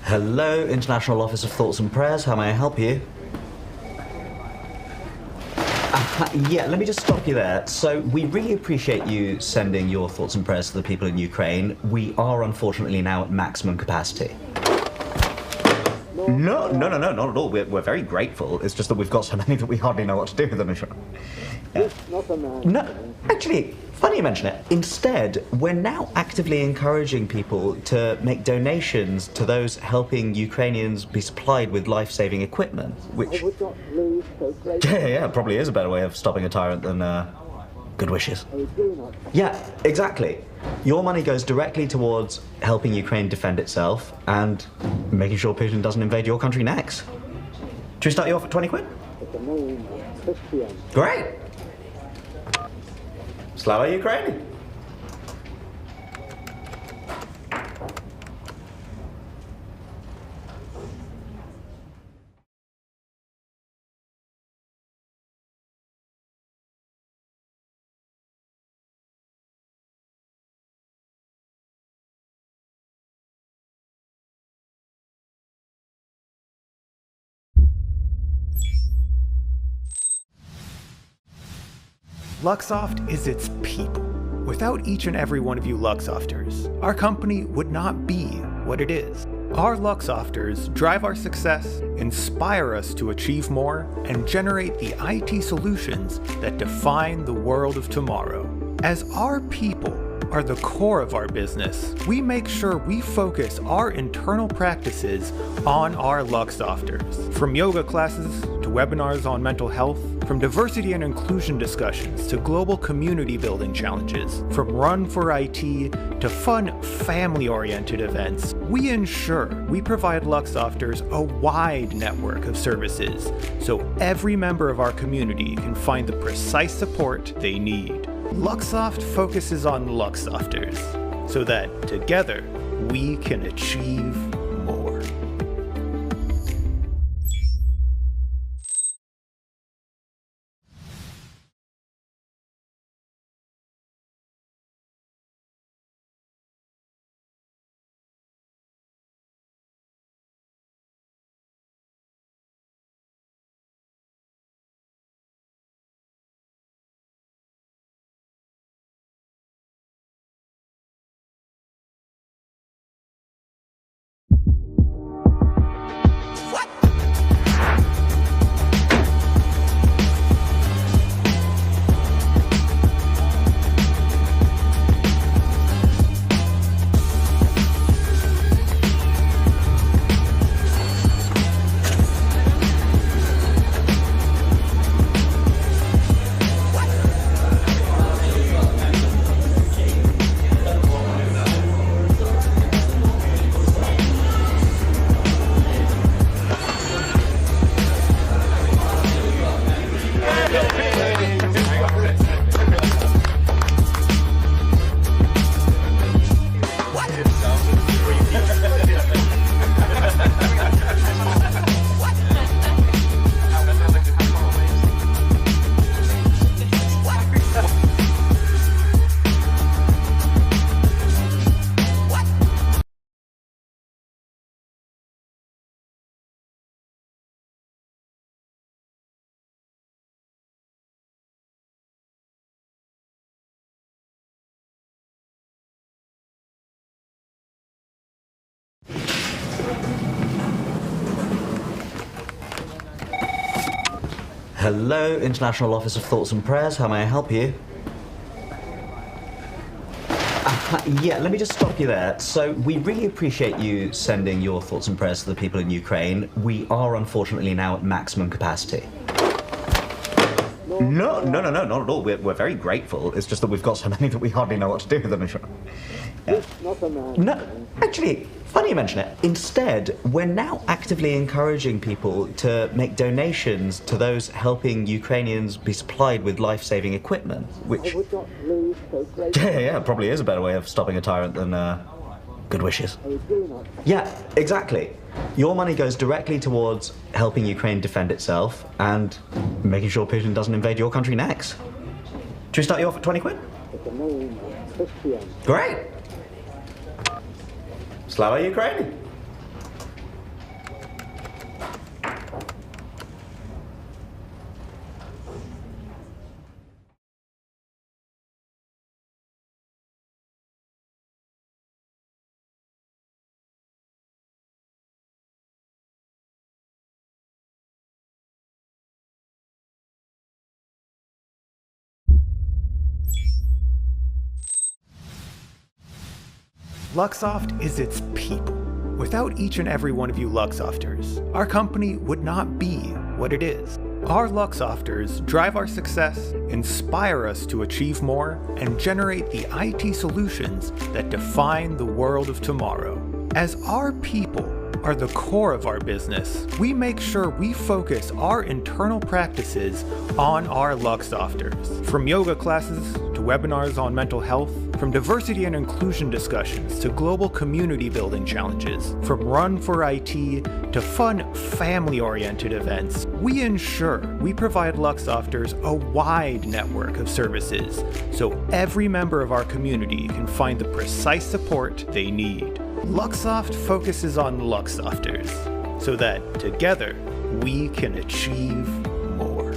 Hello, International Office of Thoughts and Prayers. How may I help you? Yeah, let me just stop you there. So we really appreciate you sending your thoughts and prayers to the people in Ukraine. We are unfortunately now at maximum capacity. No, not at all. We're very grateful. It's just that we've got so many that we hardly know what to do with them. No, actually, funny you mention it. Instead, we're now actively encouraging people to make donations to those helping Ukrainians be supplied with life-saving equipment, which... Yeah, probably is a better way of stopping a tyrant than good wishes. Yeah, exactly. Your money goes directly towards helping Ukraine defend itself and making sure Putin doesn't invade your country next. Should we start you off at 20 quid? Great! Slava Ukraine! Luxoft is its people. Without each and every one of you Luxofters, our company would not be what it is. Our Luxofters drive our success, inspire us to achieve more, and generate the IT solutions that define the world of tomorrow. As our people are the core of our business, we make sure we focus our internal practices on our Luxofters. From yoga classes to webinars on mental health, from diversity and inclusion discussions to global community building challenges, from Run for IT to fun family-oriented events, we ensure we provide Luxofters a wide network of services so every member of our community can find the precise support they need. Luxoft focuses on Luxofters. so that together we can achieve more. Hello, International Office of Thoughts and Prayers. How may I help you? Yeah, let me just stop you there. So, we really appreciate you sending your thoughts and prayers to the people in Ukraine. We are unfortunately now at maximum capacity. No, not at all. We're very grateful. It's just that we've got so many that we hardly know what to do with them. Yeah. No, actually, funny you mention it. Instead, we're now actively encouraging people to make donations to those helping Ukrainians be supplied with life-saving equipment, which... Yeah, probably is a better way of stopping a tyrant than good wishes. Yeah, exactly. Your money goes directly towards helping Ukraine defend itself and making sure Putin doesn't invade your country next. Should we start you off at 20 quid? Great. Slava Ukraine. Luxoft is its people. Without each and every one of you Luxofters, our company would not be what it is. Our Luxofters drive our success, inspire us to achieve more, and generate the IT solutions that define the world of tomorrow. As our people are the core of our business, we make sure we focus our internal practices on our Luxofters. From yoga classes to webinars on mental health, from diversity and inclusion discussions to global community building challenges, from Run for IT to fun family-oriented events, we ensure we provide Luxofters a wide network of services so every member of our community can find the precise support they need. Luxoft focuses on Luxofters so that together we can achieve more.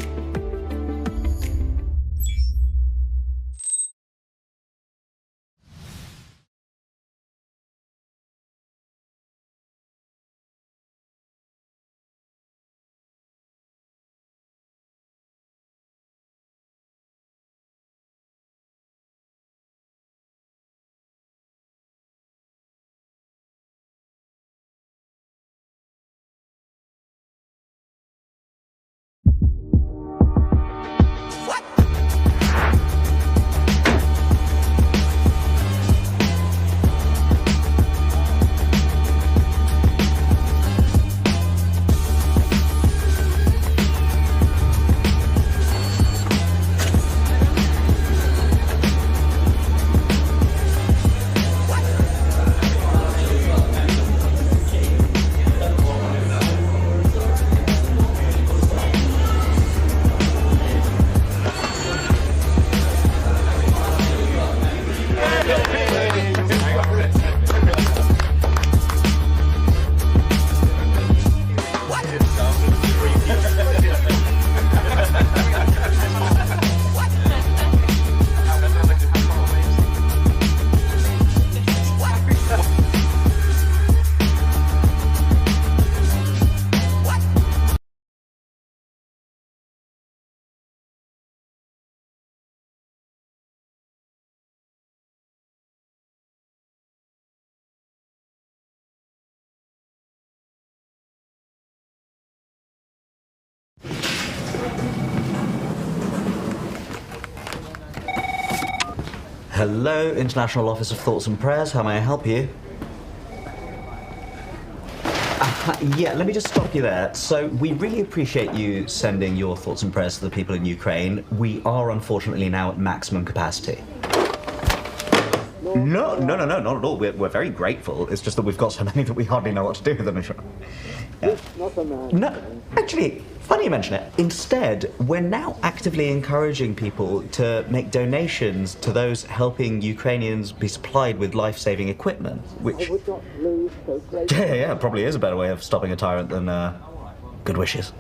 Hello, International Office of Thoughts and Prayers. How may I help you? Yeah, let me just stop you there. So we really appreciate you sending your thoughts and prayers to the people in Ukraine. We are unfortunately now at maximum capacity. No, not at all. We're very grateful. It's just that we've got so many that we hardly know what to do with them. Yeah. No, actually, funny you mention it. Instead, we're now actively encouraging people to make donations to those helping Ukrainians be supplied with life-saving equipment, which... Yeah, probably is a better way of stopping a tyrant than good wishes.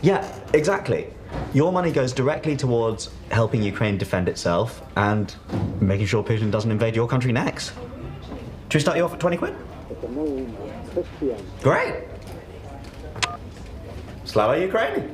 Yeah, exactly. Your money goes directly towards helping Ukraine defend itself and making sure Putin doesn't invade your country next. Should we start you off at 20 quid? Great! Slava Ukraini!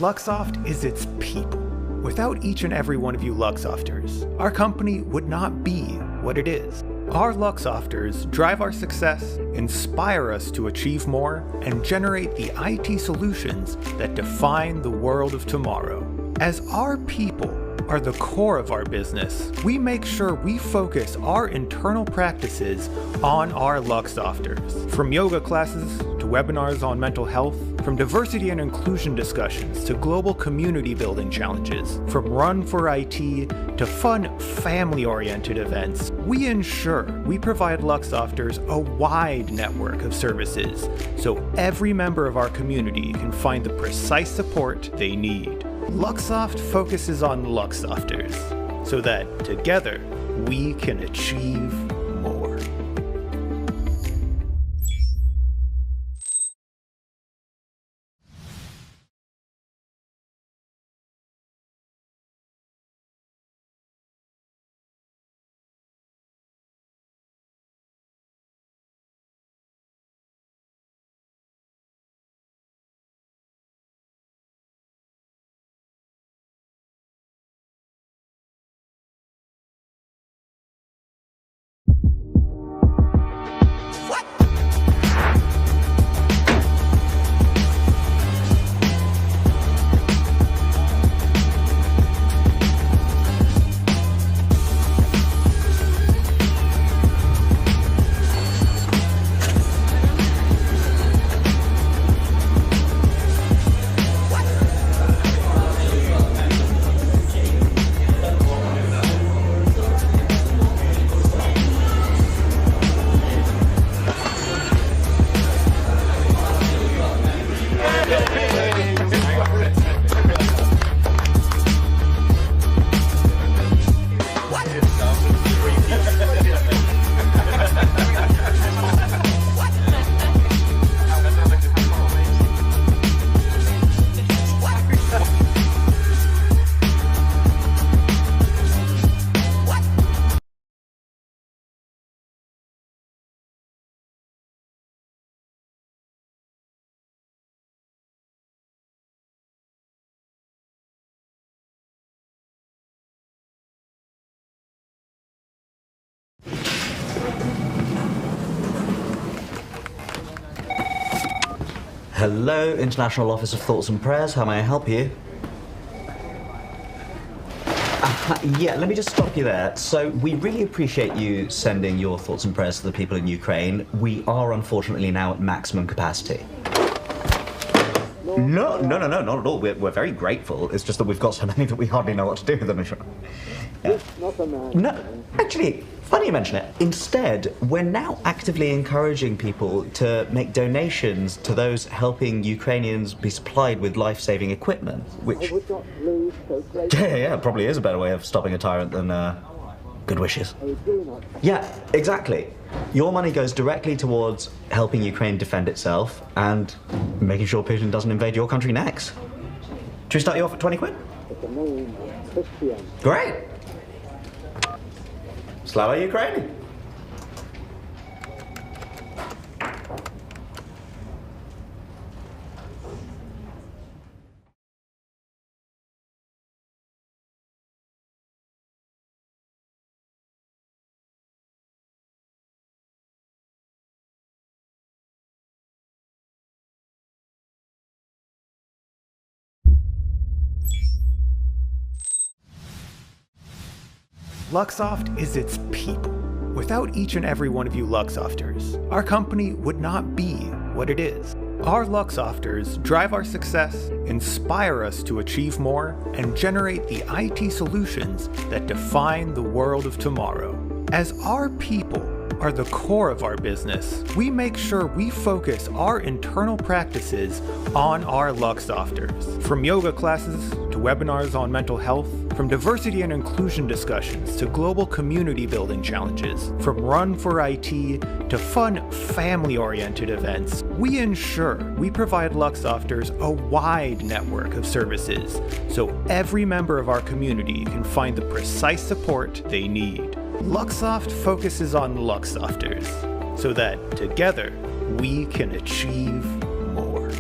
Luxoft is its people. Without each and every one of you Luxofters, our company would not be what it is. Our Luxofters drive our success, inspire us to achieve more, and generate the IT solutions that define the world of tomorrow. As our people are the core of our business, we make sure we focus our internal practices on our Luxofters. From yoga classes to webinars on mental health, from diversity and inclusion discussions to global community building challenges, from Run for IT to fun family-oriented events, we ensure we provide Luxofters a wide network of services so every member of our community can find the precise support they need. Luxoft focuses on Luxofters so that together we can achieve more. Hello, International Office of Thoughts and Prayers. How may I help you? Yeah, let me just stop you there. So we really appreciate you sending your thoughts and prayers to the people in Ukraine. We are unfortunately now at maximum capacity. No, not at all. We're very grateful. It's just that we've got so many that we hardly know what to do with them. Yeah. No, actually, funny you mention it. Instead, we're now actively encouraging people to make donations to those helping Ukrainians be supplied with life-saving equipment, which... Yeah, probably is a better way of stopping a tyrant than good wishes. Yeah, exactly. Your money goes directly towards helping Ukraine defend itself and making sure Putin doesn't invade your country next. Should we start you off at 20 quid? Great! Slava Ukraini! Luxoft is its people. Without each and every one of you Luxofters, our company would not be what it is. Our Luxofters drive our success, inspire us to achieve more, and generate the IT solutions that define the world of tomorrow. As our people are the core of our business, we make sure we focus our internal practices on our Luxofters. From yoga classes to webinars on mental health, from diversity and inclusion discussions to global community building challenges, from Run for IT to fun family-oriented events, we ensure we provide Luxofters a wide network of services so every member of our community can find the precise support they need. Luxoft focuses on Luxofters so that together we can achieve more.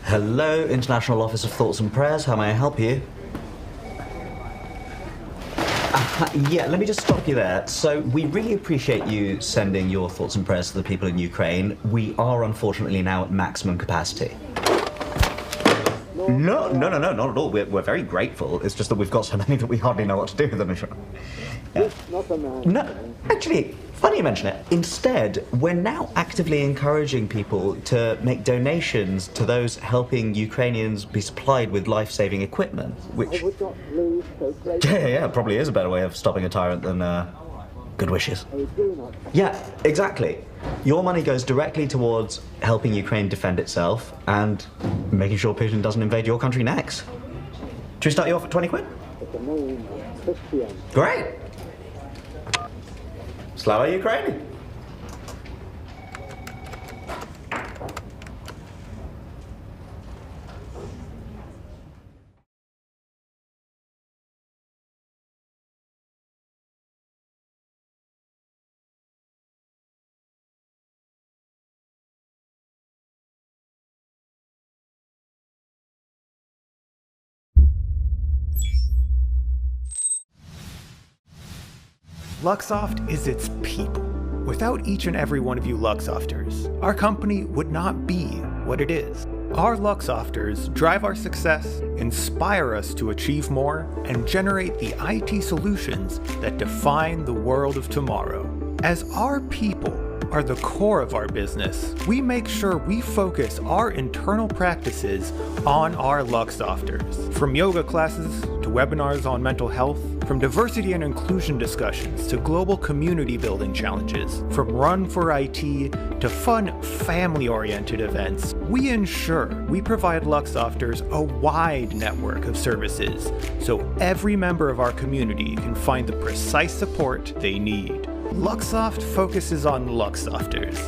Hello, International Office of Thoughts and Prayers. How may I help you? Yeah, let me just stop you there. So, we really appreciate you sending your thoughts and prayers to the people in Ukraine. We are unfortunately now at maximum capacity. No, not at all. We're very grateful. It's just that we've got so many that we hardly know what to do with them. Yeah. No, actually, funny you mention it. Instead, we're now actively encouraging people to make donations to those helping Ukrainians be supplied with life-saving equipment, which... Yeah, probably is a better way of stopping a tyrant than good wishes. Yeah, exactly. Your money goes directly towards helping Ukraine defend itself and making sure Putin doesn't invade your country next. Should we start you off at 20 quid? Great! Slava Ukraine! Luxoft is its people. Without each and every one of you Luxofters, our company would not be what it is. Our Luxofters drive our success, inspire us to achieve more, and generate the IT solutions that define the world of tomorrow. As our people are the core of our business, we make sure we focus our internal practices on our Luxofters. From yoga classes to webinars on mental health, from diversity and inclusion discussions to global community building challenges, from Run for IT to fun family-oriented events, we ensure we provide Luxofters a wide network of services so every member of our community can find the precise support they need. Luxoft focuses on Luxofters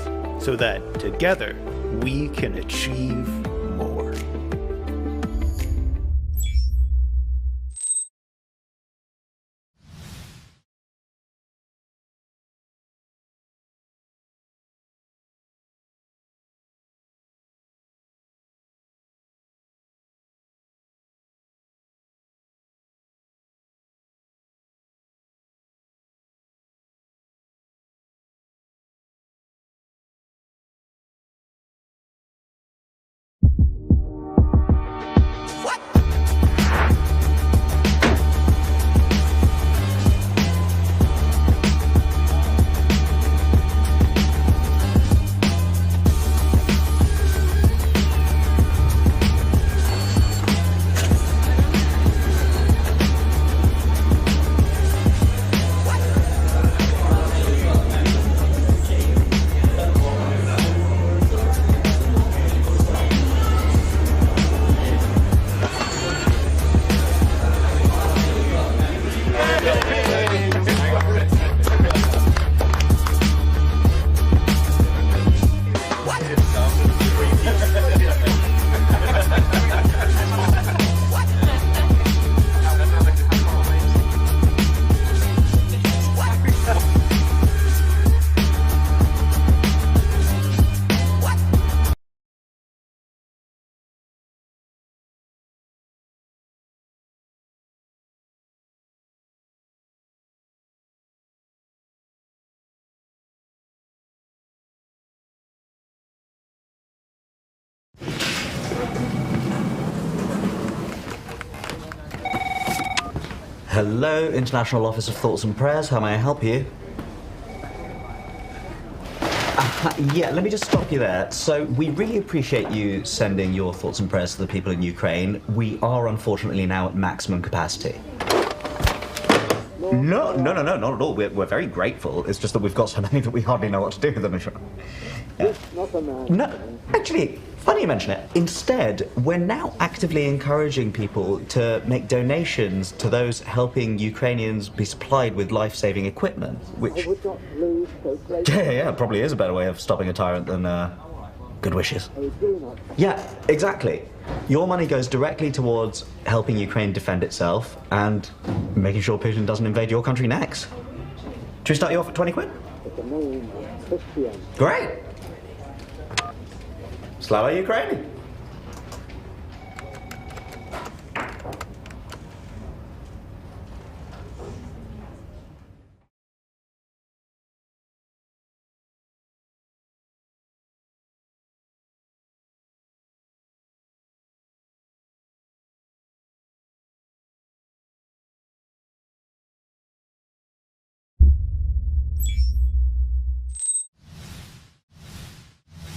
so that together we can achieve more. Hello, International Office of Thoughts and Prayers. How may I help you? Yeah, let me just stop you there. So, we really appreciate you sending your thoughts and prayers to the people in Ukraine. We are unfortunately now at maximum capacity. No, not at all. We're very grateful. It's just that we've got so many that we hardly know what to do with them. Yeah. No, actually, funny you mention it. Instead, we're now actively encouraging people to make donations to those helping Ukrainians be supplied with life-saving equipment, which... Yeah, probably is a better way of stopping a tyrant than good wishes. Yeah, exactly. Your money goes directly towards helping Ukraine defend itself and making sure Putin doesn't invade your country next. Should we start you off at 20 quid? Great! Slava Ukraini!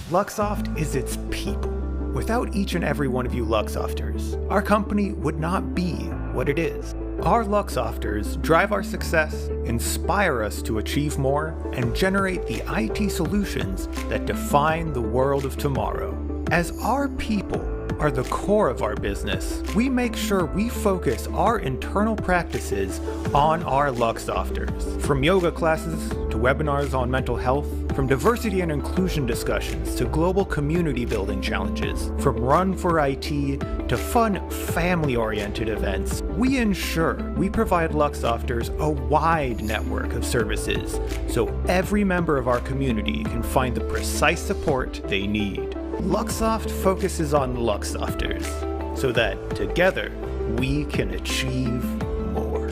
Luxoft is its people. Without each and every one of you Luxofters, our company would not be what it is. Our Luxofters drive our success, inspire us to achieve more, and generate the IT solutions that define the world of tomorrow. As our people are the core of our business, we make sure we focus our internal practices on our Luxofters. From yoga classes to webinars on mental health, from diversity and inclusion discussions to global community building challenges, from Run for IT to fun family-oriented events, we ensure we provide Luxofters a wide network of services so every member of our community can find the precise support they need. Luxoft focuses on Luxofters so that together we can achieve more.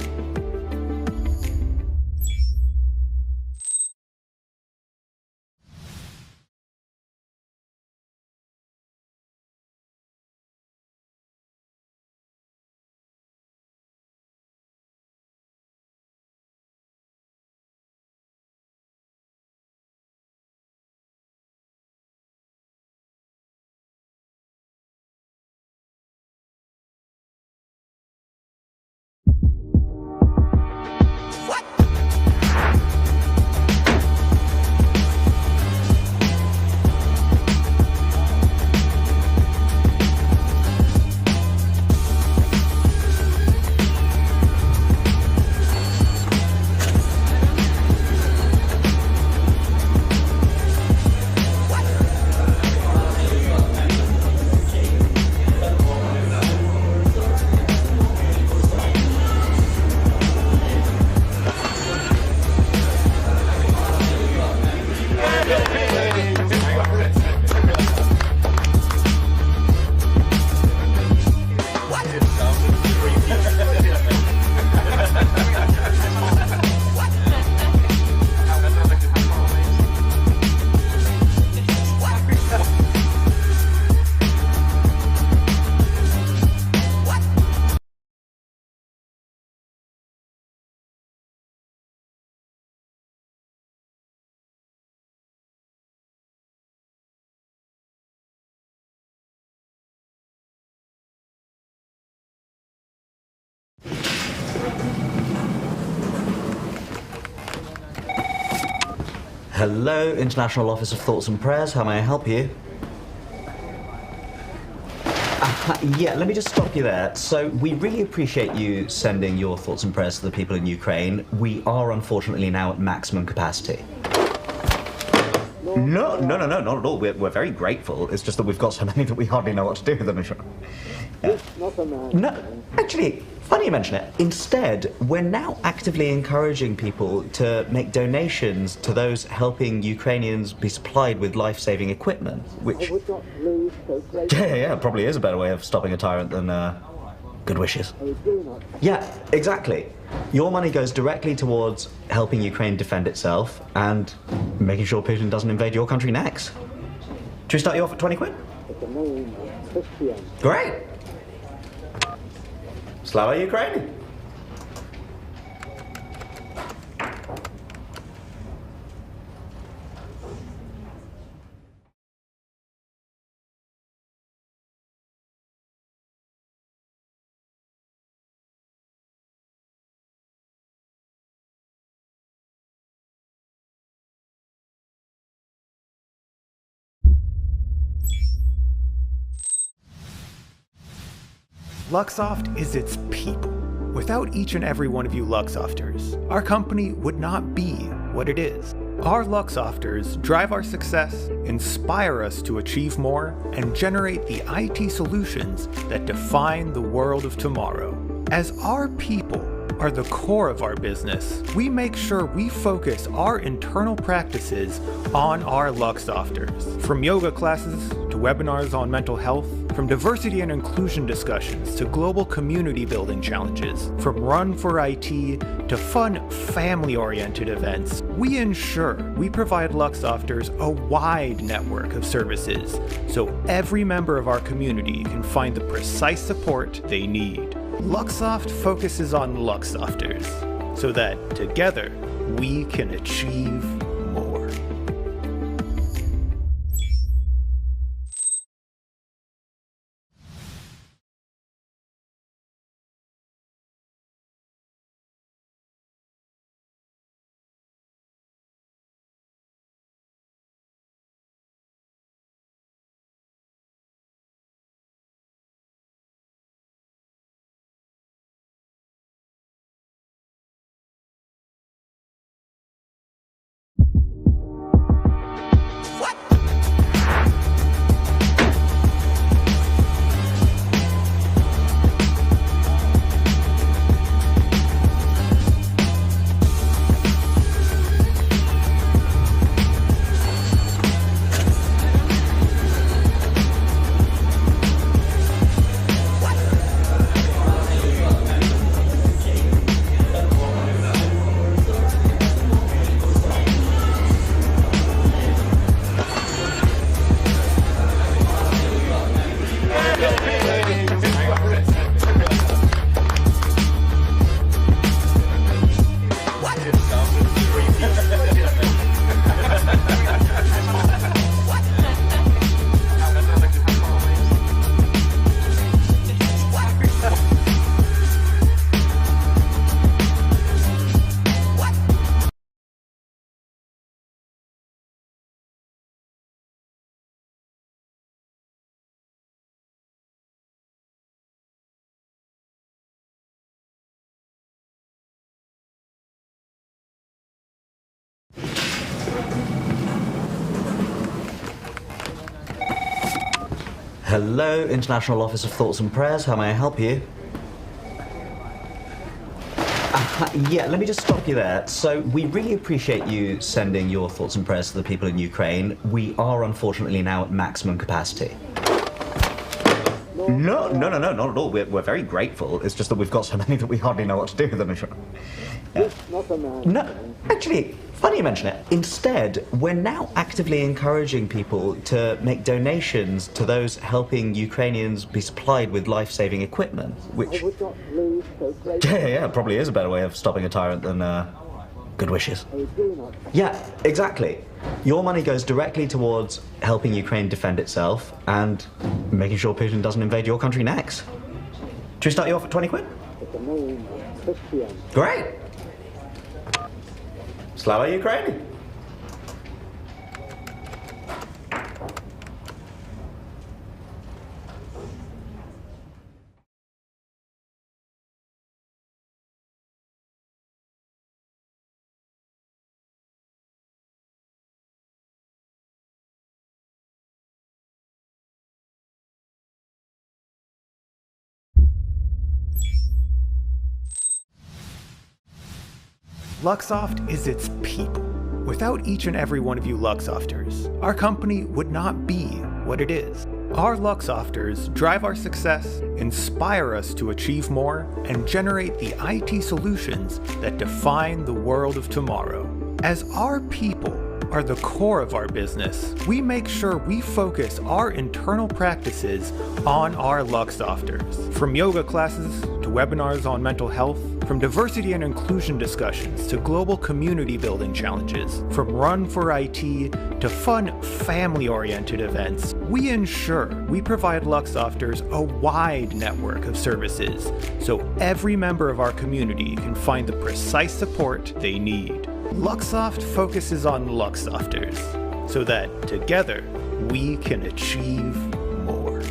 Hello, International Office of Thoughts and Prayers. How may I help you? Yeah, let me just stop you there. So, we really appreciate you sending your thoughts and prayers to the people in Ukraine. We are unfortunately now at maximum capacity. No, not at all. We're very grateful. It's just that we've got so many that we hardly know what to do with them. Yeah. No, actually, funny you mention it. Instead, we're now actively encouraging people to make donations to those helping Ukrainians be supplied with life-saving equipment, which... Yeah, probably is a better way of stopping a tyrant than good wishes. Yeah, exactly. Your money goes directly towards helping Ukraine defend itself and making sure Putin doesn't invade your country next. Should we start you off at 20 quid? Great! Slava Ukraini! Luxoft is its people. Without each and every one of you Luxofters, our company would not be what it is. Our Luxofters drive our success, inspire us to achieve more, and generate the IT solutions that define the world of tomorrow. As our people are the core of our business, we make sure we focus our internal practices on our Luxofters. From yoga classes to webinars on mental health, from diversity and inclusion discussions to global community building challenges, from Run for IT to fun family-oriented events, we ensure we provide Luxofters a wide network of services so every member of our community can find the precise support they need. Luxoft focuses on Luxofters so that together we can achieve more. Hello, International Office of Thoughts and Prayers. How may I help you? Yeah, let me just stop you there. So we really appreciate you sending your thoughts and prayers to the people in Ukraine. We are unfortunately now at maximum capacity. No, not at all. We're very grateful. It's just that we've got so many that we hardly know what to do with them. Yeah. No, actually, funny you mention it. Instead, we're now actively encouraging people to make donations to those helping Ukrainians be supplied with life-saving equipment, which... Yeah, probably is a better way of stopping a tyrant than good wishes. Yeah, exactly. Your money goes directly towards helping Ukraine defend itself and making sure Putin doesn't invade your country next. Should we start you off at 20 quid? Great! Slava Ukraine! Luxoft is its people. Without each and every one of you Luxofters, our company would not be what it is. Our Luxofters drive our success, inspire us to achieve more, and generate the IT solutions that define the world of tomorrow. As our people are the core of our business, we make sure we focus our internal practices on our Luxofters. From yoga classes to webinars on mental health, from diversity and inclusion discussions to global community building challenges, from Run for IT to fun family-oriented events, we ensure we provide Luxofters a wide network of services so every member of our community can find the precise support they need. Luxoft focuses on Luxofters so that together we can achieve more.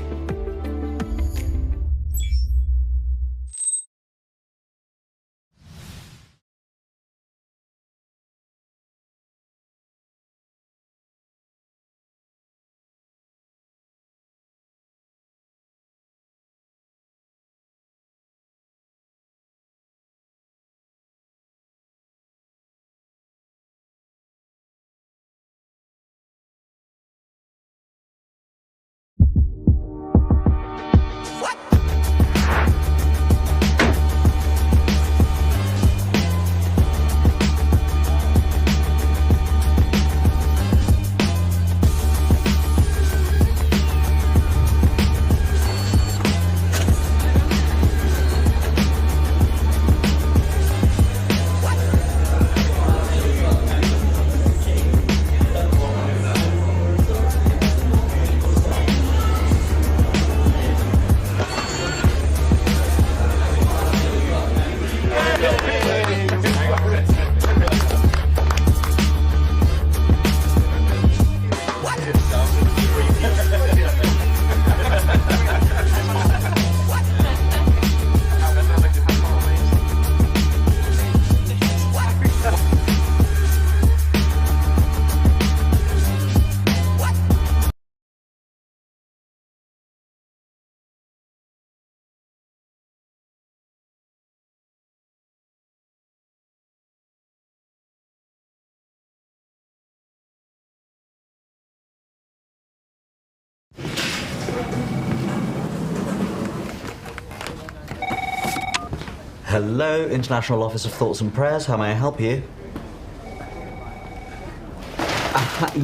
Hello, International Office of Thoughts and Prayers. How may I help you?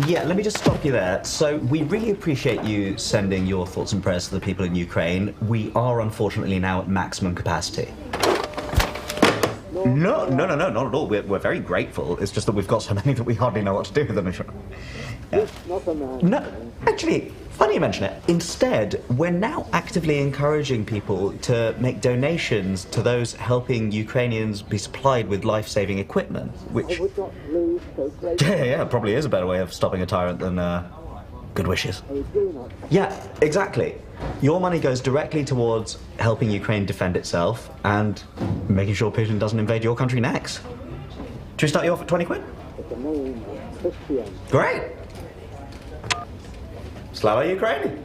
Yeah, let me just stop you there. So, we really appreciate you sending your thoughts and prayers to the people in Ukraine. We are unfortunately now at maximum capacity. No, not at all. We're very grateful. It's just that we've got so many that we hardly know what to do with them. Yeah. No, actually, funny you mention it. Instead, we're now actively encouraging people to make donations to those helping Ukrainians be supplied with life-saving equipment, which... Yeah, probably is a better way of stopping a tyrant than good wishes. Yeah, exactly. Your money goes directly towards helping Ukraine defend itself and making sure Putin doesn't invade your country next. Should we start you off at 20 quid? Great! Slava Ukraine!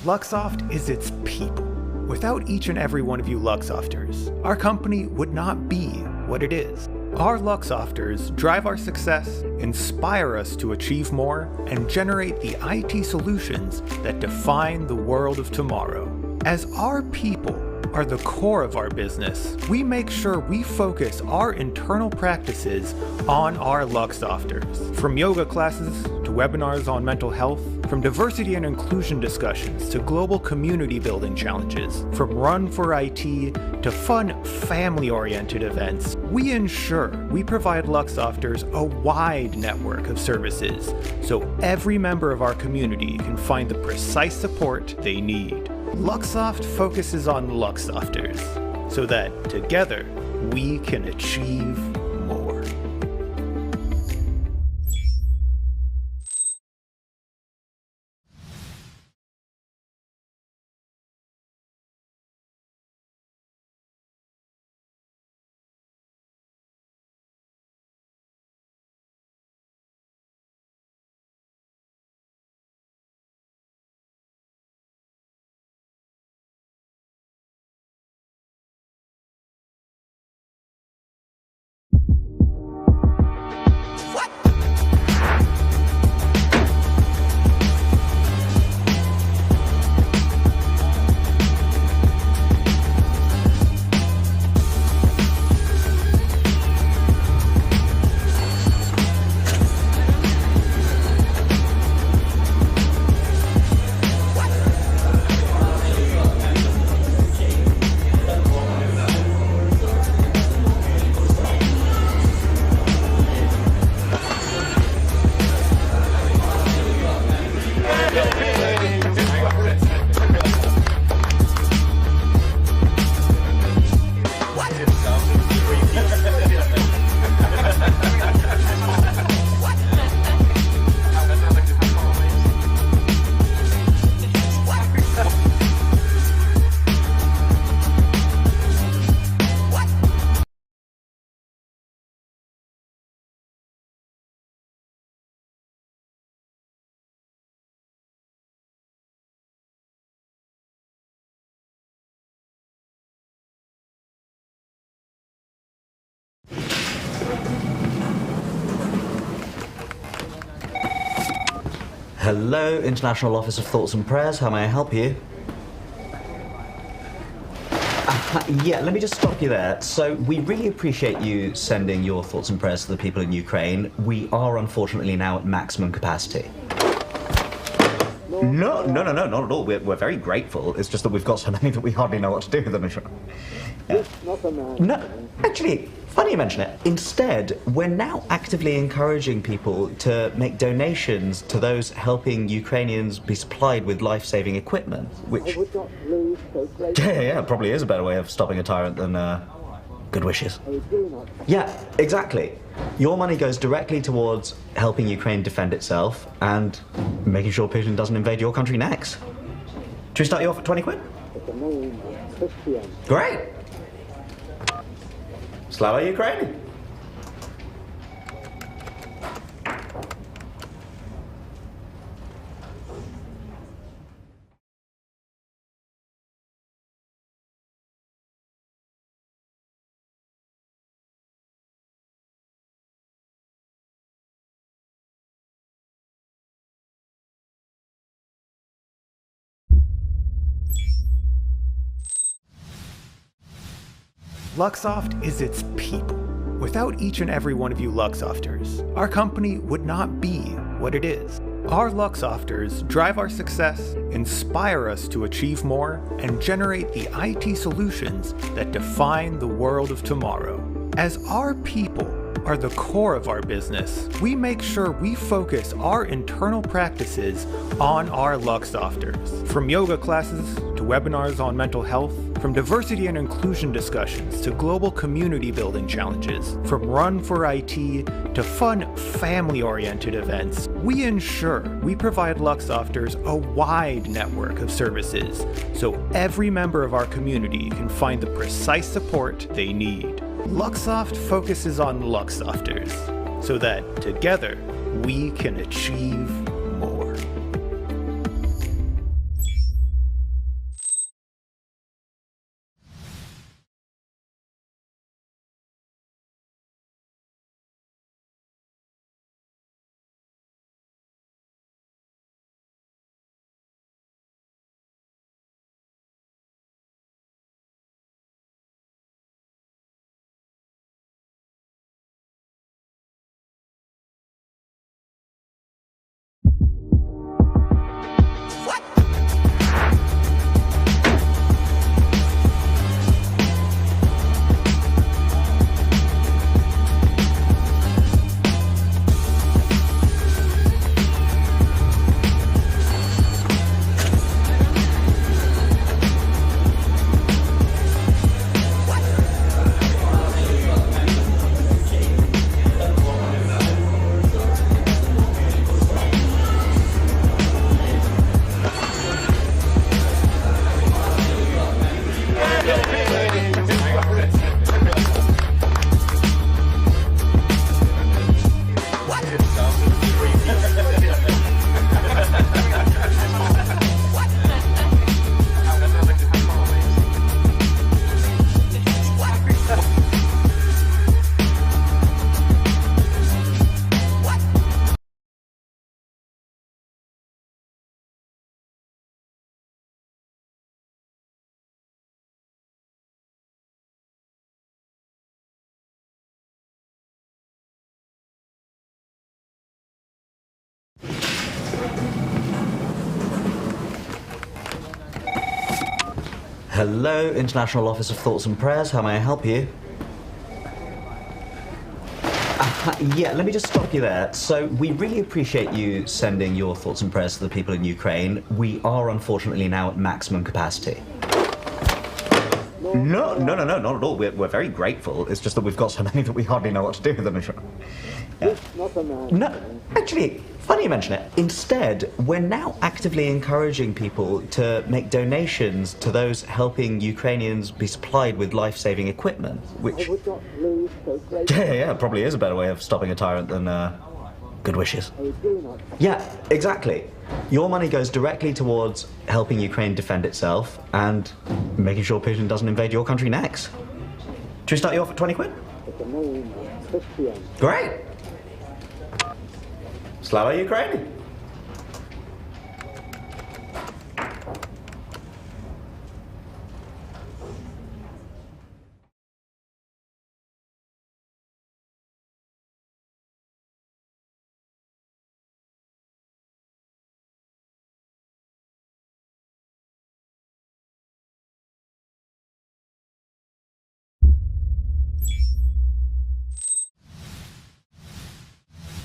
Luxoft is its people. Without each and every one of you Luxofters, our company would not be what it is. Our Luxofters drive our success, inspire us to achieve more, and generate the IT solutions that define the world of tomorrow. As our people are the core of our business, we make sure we focus our internal practices on our Luxofters. From yoga classes to webinars on mental health, from diversity and inclusion discussions to global community building challenges, from Run for IT to fun family-oriented events, we ensure we provide Luxofters a wide network of services so every member of our community can find the precise support they need. Luxoft focuses on Luxofters so that together we can achieve more. Hello, International Office of Thoughts and Prayers. How may I help you? Yeah, let me just stop you there. So, we really appreciate you sending your thoughts and prayers to the people in Ukraine. We are unfortunately now at maximum capacity. No, not at all. We're very grateful. It's just that we've got so many that we hardly know what to do with them. Yeah. No, actually, funny you mention it. Instead, we're now actively encouraging people to make donations to those helping Ukrainians be supplied with life-saving equipment, which... Yeah, probably is a better way of stopping a tyrant than good wishes. Yeah, exactly. Your money goes directly towards helping Ukraine defend itself and making sure Putin doesn't invade your country next. Should we start you off at 20 quid? Great! Slava Ukraine! Luxoft is its people. Without each and every one of you Luxofters, our company would not be what it is. Our Luxofters drive our success, inspire us to achieve more, and generate the IT solutions that define the world of tomorrow. As our people are the core of our business, we make sure we focus our internal practices on our Luxofters. From yoga classes to webinars on mental health, from diversity and inclusion discussions to global community building challenges, from Run for IT to fun family-oriented events, we ensure we provide Luxofters a wide network of services so every member of our community can find the precise support they need. Luxoft focuses on Luxofters so that together we can achieve more. Hello, International Office of Thoughts and Prayers. How may I help you? Yeah, let me just stop you there. So we really appreciate you sending your thoughts and prayers to the people in Ukraine. We are unfortunately now at maximum capacity. No, not at all. We're very grateful. It's just that we've got so many that we hardly know what to do with them. Yeah. No, actually, funny you mention it. Instead, we're now actively encouraging people to make donations to those helping Ukrainians be supplied with life-saving equipment, which... Yeah, probably is a better way of stopping a tyrant than good wishes. Yeah, exactly. Your money goes directly towards helping Ukraine defend itself and making sure Putin doesn't invade your country next. Should we start you off at 20 quid? Great! Slava Ukraine!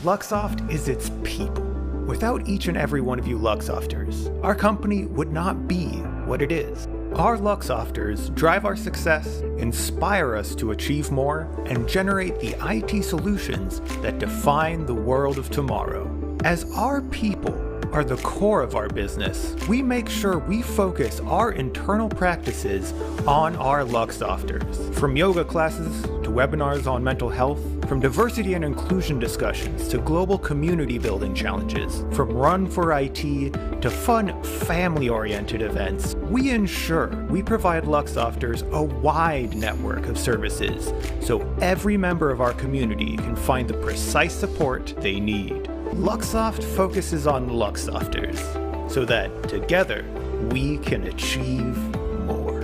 Luxoft is its people. Without each and every one of you Luxofters, our company would not be what it is. Our Luxofters drive our success, inspire us to achieve more, and generate the IT solutions that define the world of tomorrow. As our people are the core of our business, we make sure we focus our internal practices on our Luxofters. From yoga classes to webinars on mental health, from diversity and inclusion discussions to global community building challenges, from Run for IT to fun family-oriented events, we ensure we provide Luxofters a wide network of services so every member of our community can find the precise support they need. Luxoft focuses on Luxofters so that together we can achieve more.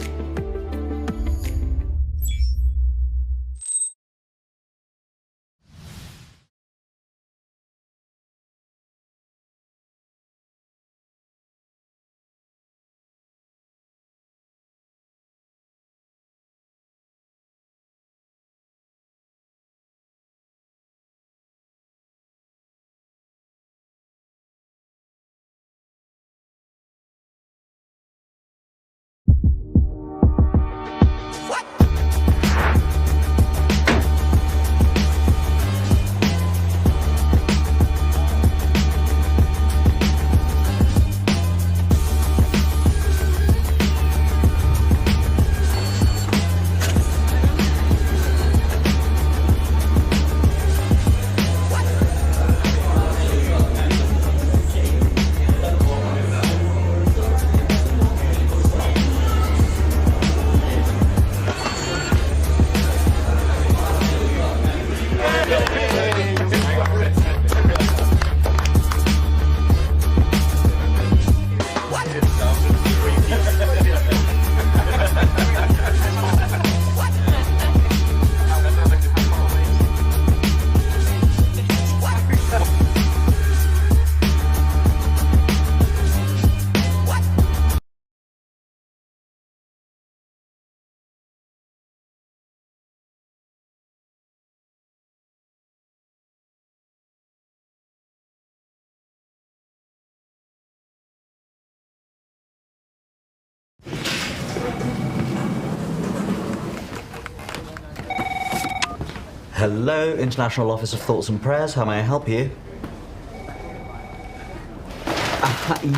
Hello, International Office of Thoughts and Prayers. How may I help you?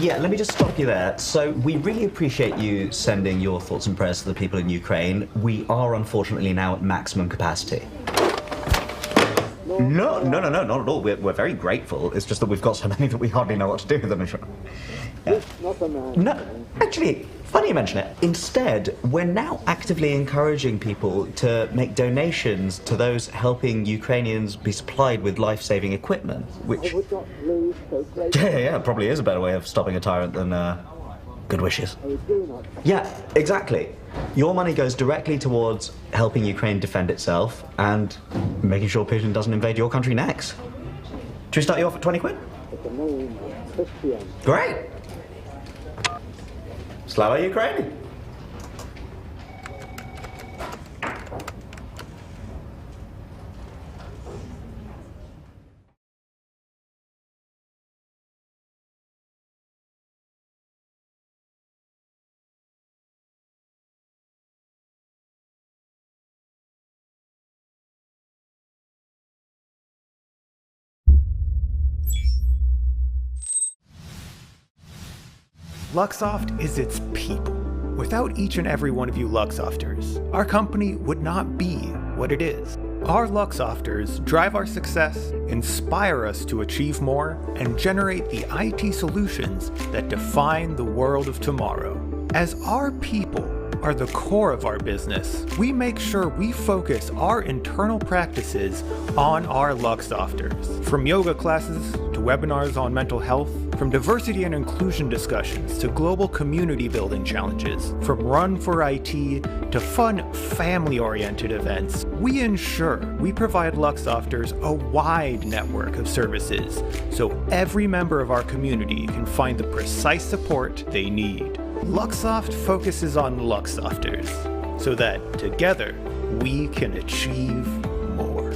Yeah, let me just stop you there. So, we really appreciate you sending your thoughts and prayers to the people in Ukraine. We are unfortunately now at maximum capacity. No, not at all. We're very grateful. It's just that we've got so many that we hardly know what to do with them. Yeah. No, actually, funny you mention it. Instead, we're now actively encouraging people to make donations to those helping Ukrainians be supplied with life-saving equipment, which... Yeah, probably is a better way of stopping a tyrant than good wishes. Yeah, exactly. Your money goes directly towards helping Ukraine defend itself and making sure Putin doesn't invade your country next. Should we start you off at 20 quid? Great. Slava Ukraine. Luxoft is its people. Without each and every one of you Luxofters, our company would not be what it is. Our Luxofters drive our success, inspire us to achieve more, and generate the IT solutions that define the world of tomorrow. As our people are the core of our business, we make sure we focus our internal practices on our Luxofters. From yoga classes to webinars on mental health, from diversity and inclusion discussions to global community building challenges, from Run for IT to fun family-oriented events, we ensure we provide Luxofters a wide network of services so every member of our community can find the precise support they need. Luxoft focuses on Luxofters so that together we can achieve more.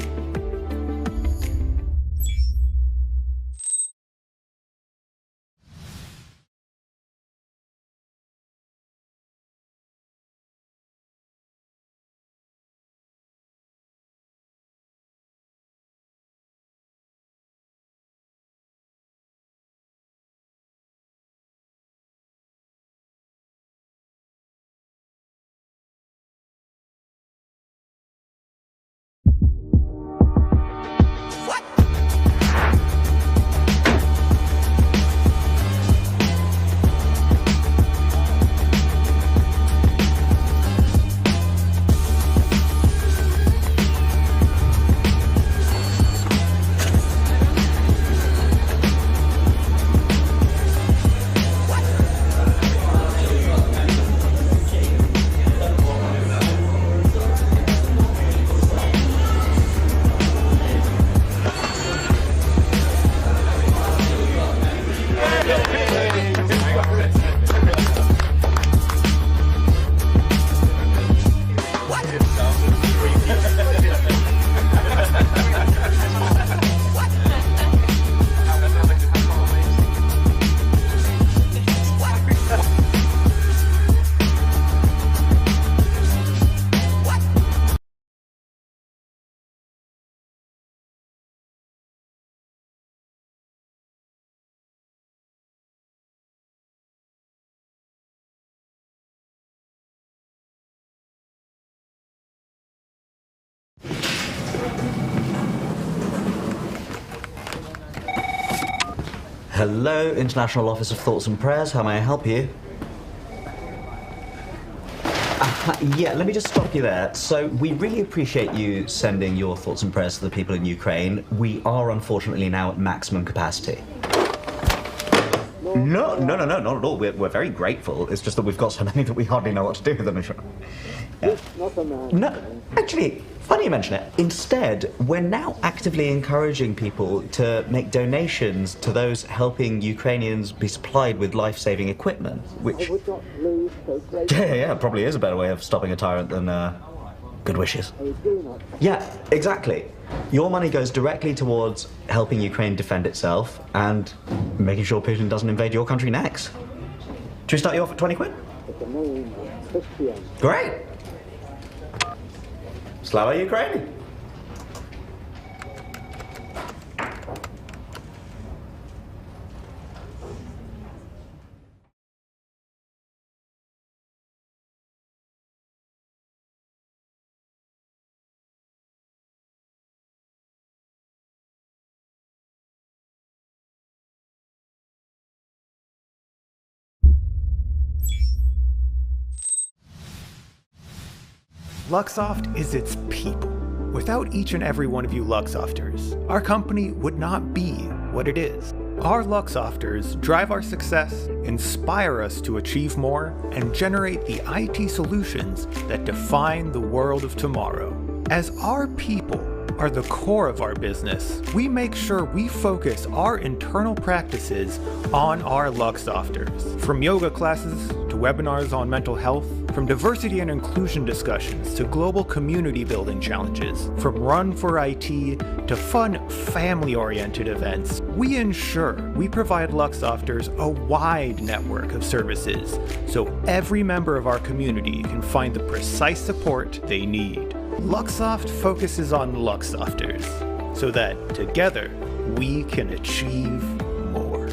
Hello, International Office of Thoughts and Prayers. How may I help you? Yeah, let me just stop you there. So, we really appreciate you sending your thoughts and prayers to the people in Ukraine. We are unfortunately now at maximum capacity. No, not at all. We're very grateful. It's just that we've got so many that we hardly know what to do with them. Yeah. No, actually, funny you mention it. Instead, we're now actively encouraging people to make donations to those helping Ukrainians be supplied with life-saving equipment, which... Yeah, probably is a better way of stopping a tyrant than good wishes. Yeah, exactly. Your money goes directly towards helping Ukraine defend itself and making sure Putin doesn't invade your country next. Should we start you off at 20 quid? Great. Slava Ukraine. Luxoft is its people. Without each and every one of you Luxofters, our company would not be what it is. Our Luxofters drive our success, inspire us to achieve more, and generate the IT solutions that define the world of tomorrow. As our people are the core of our business, we make sure we focus our internal practices on our Luxofters. From yoga classes to webinars on mental health, from diversity and inclusion discussions to global community building challenges, from Run for IT to fun family-oriented events, we ensure we provide Luxofters a wide network of services so every member of our community can find the precise support they need. Luxoft focuses on Luxofters so that together we can achieve more.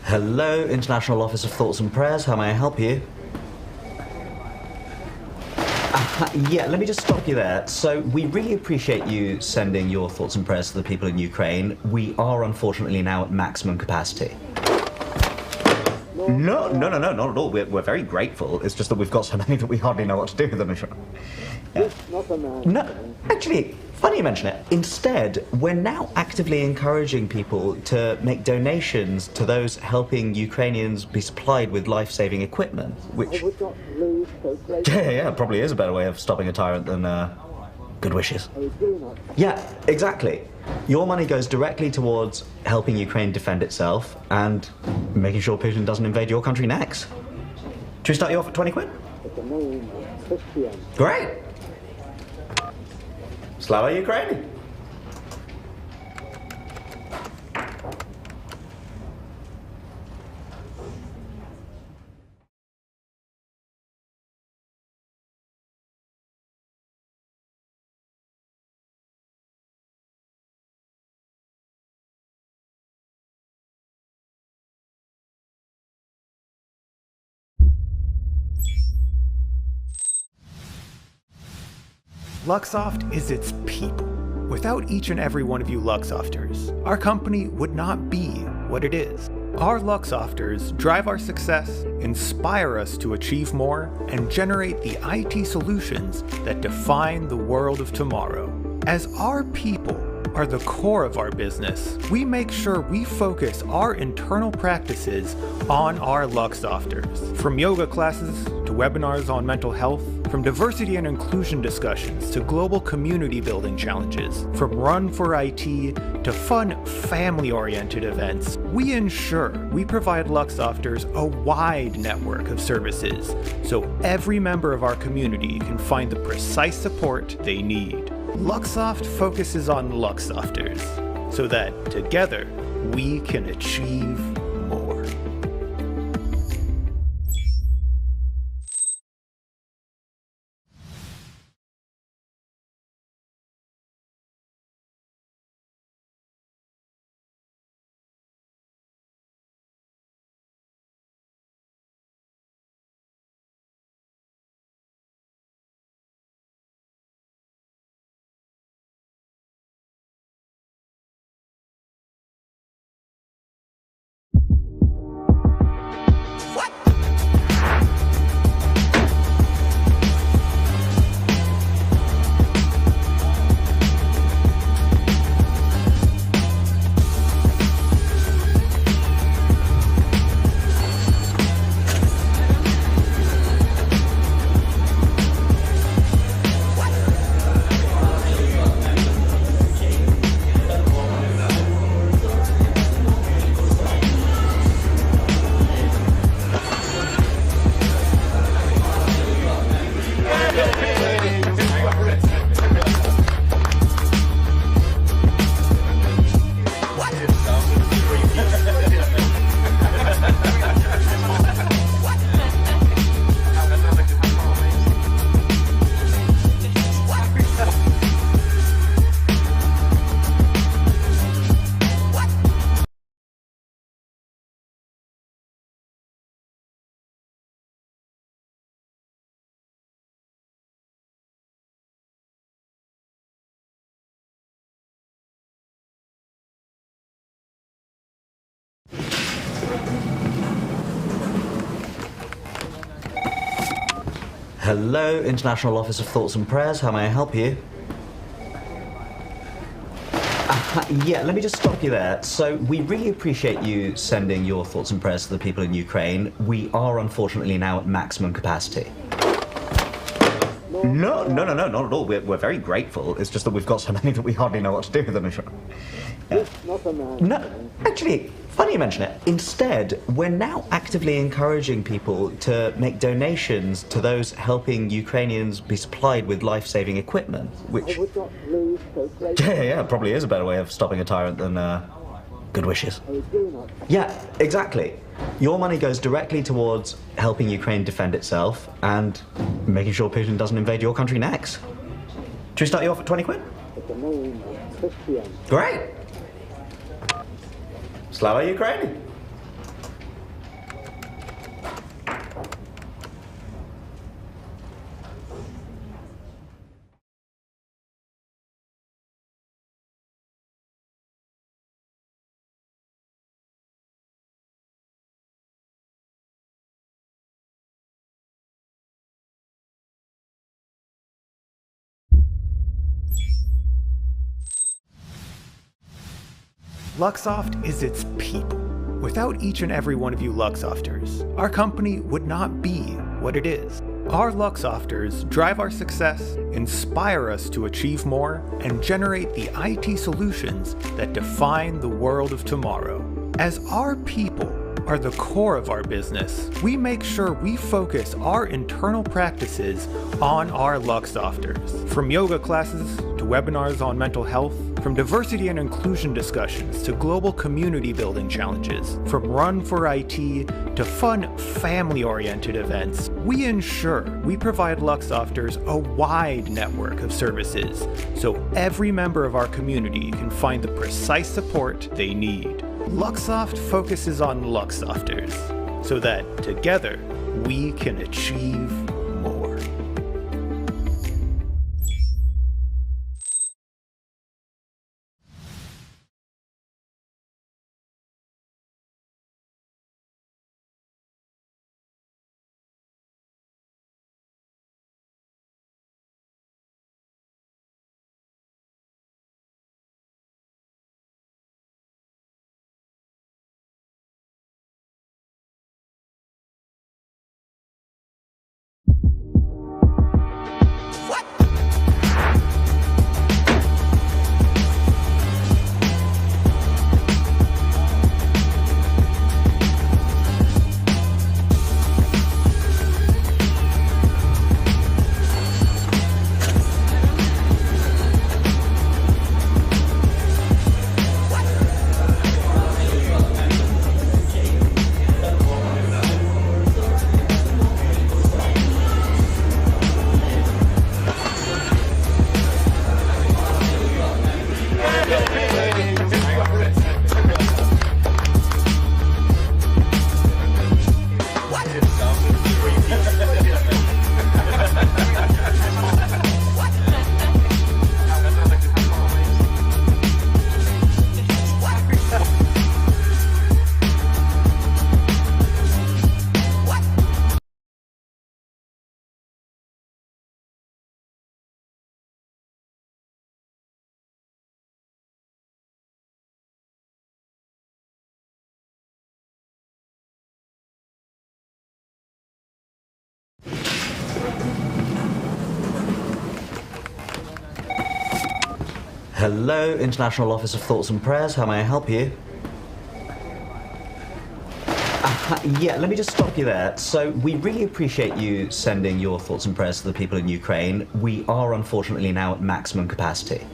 Hello, International Office of Thoughts and Prayers. How may I help you? Yeah, let me just stop you there. So we really appreciate you sending your thoughts and prayers to the people in Ukraine. We are unfortunately now at maximum capacity. No, not at all. We're very grateful. It's just that we've got so many that we hardly know what to do with them. Yeah. No, actually, funny you mention it. Instead, we're now actively encouraging people to make donations to those helping Ukrainians be supplied with life-saving equipment, which... Yeah, probably is a better way of stopping a tyrant than good wishes. Yeah, exactly. Your money goes directly towards helping Ukraine defend itself and making sure Putin doesn't invade your country next. Should we start you off at 20 quid? Great! Slava Ukraini! Luxoft is its people. Without each and every one of you Luxofters, our company would not be what it is. Our Luxofters drive our success, inspire us to achieve more, and generate the IT solutions that define the world of tomorrow. As our people are the core of our business, we make sure we focus our internal practices on our Luxofters. From yoga classes to webinars on mental health, from diversity and inclusion discussions to global community building challenges, from Run for IT to fun family-oriented events, we ensure we provide Luxofters a wide network of services so every member of our community can find the precise support they need. Luxoft focuses on Luxofters so that together we can achieve more. Hello, International Office of Thoughts and Prayers. How may I help you? Yeah, let me just stop you there. So, we really appreciate you sending your thoughts and prayers to the people in Ukraine. We are unfortunately now at maximum capacity. No, not at all. We're very grateful. It's just that we've got so many that we hardly know what to do with them. No, actually, funny you mention it. Instead, we're now actively encouraging people to make donations to those helping Ukrainians be supplied with life-saving equipment, which... Yeah, probably is a better way of stopping a tyrant than good wishes. Yeah, exactly. Your money goes directly towards helping Ukraine defend itself and making sure Putin doesn't invade your country next. Should we start you off at 20 quid? Great. Slava Ukraini. Luxoft is its people. Without each and every one of you Luxofters, our company would not be what it is. Our Luxofters drive our success, inspire us to achieve more, and generate the IT solutions that define the world of tomorrow. As our people are the core of our business, we make sure we focus our internal practices on our Luxofters. From yoga classes to webinars on mental health, from diversity and inclusion discussions to global community building challenges, from Run for IT to fun family-oriented events, we ensure we provide Luxofters a wide network of services so every member of our community can find the precise support they need. Luxoft focuses on Luxofters so that together we can achieve more. Hello, International Office of Thoughts and Prayers. How may I help you? Yeah, let me just stop you there. So, we really appreciate you sending your thoughts and prayers to the people in Ukraine. We are unfortunately now at maximum capacity.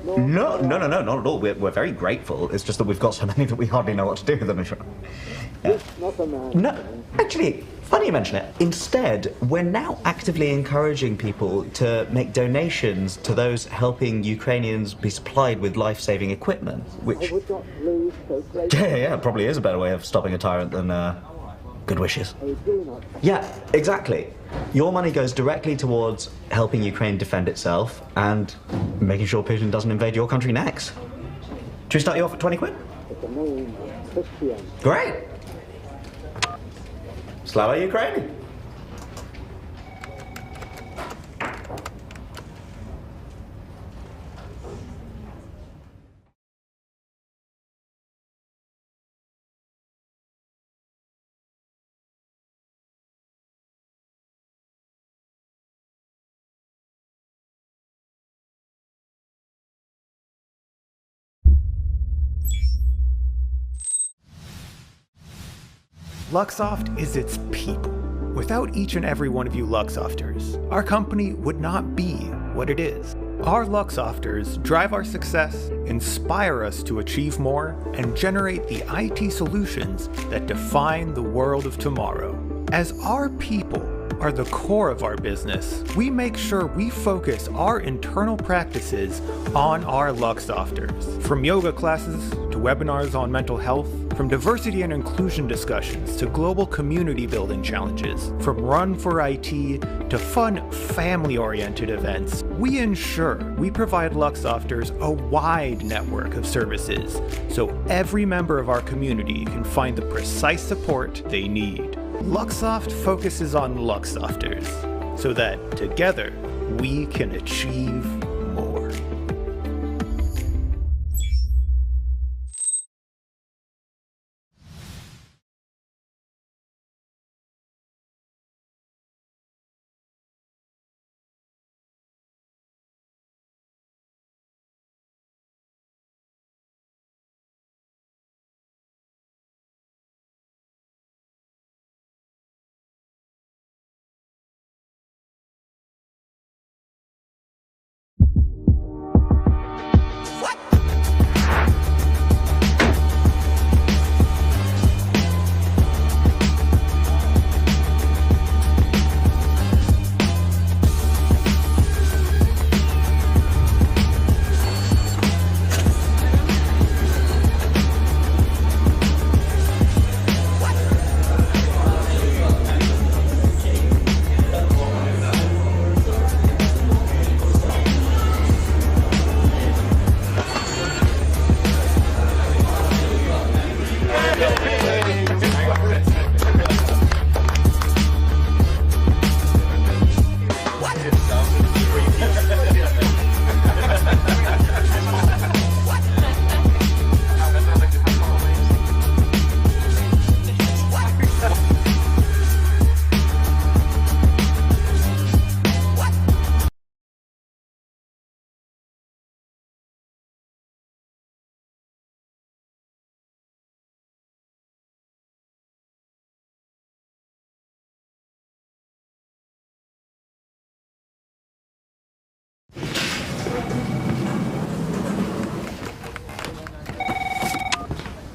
No, not at all. We're very grateful. It's just that we've got so many that we hardly know what to do with them. No, actually, funny you mention it. Instead, we're now actively encouraging people to make donations to those helping Ukrainians be supplied with life-saving equipment, which... Yeah, probably is a better way of stopping a tyrant than good wishes. Yeah, exactly. Your money goes directly towards helping Ukraine defend itself and making sure Putin doesn't invade your country next. Should we start you off at 20 quid? Great. Slava Ukraini. Luxoft is its people. Without each and every one of you Luxofters, our company would not be what it is. Our Luxofters drive our success, inspire us to achieve more, and generate the IT solutions that define the world of tomorrow. As our people are the core of our business, we make sure we focus our internal practices on our Luxofters. From yoga classes to webinars on mental health, from diversity and inclusion discussions to global community building challenges, from Run for IT to fun family-oriented events, we ensure we provide Luxofters a wide network of services so every member of our community can find the precise support they need. Luxoft focuses on Luxofters so that together we can achieve more.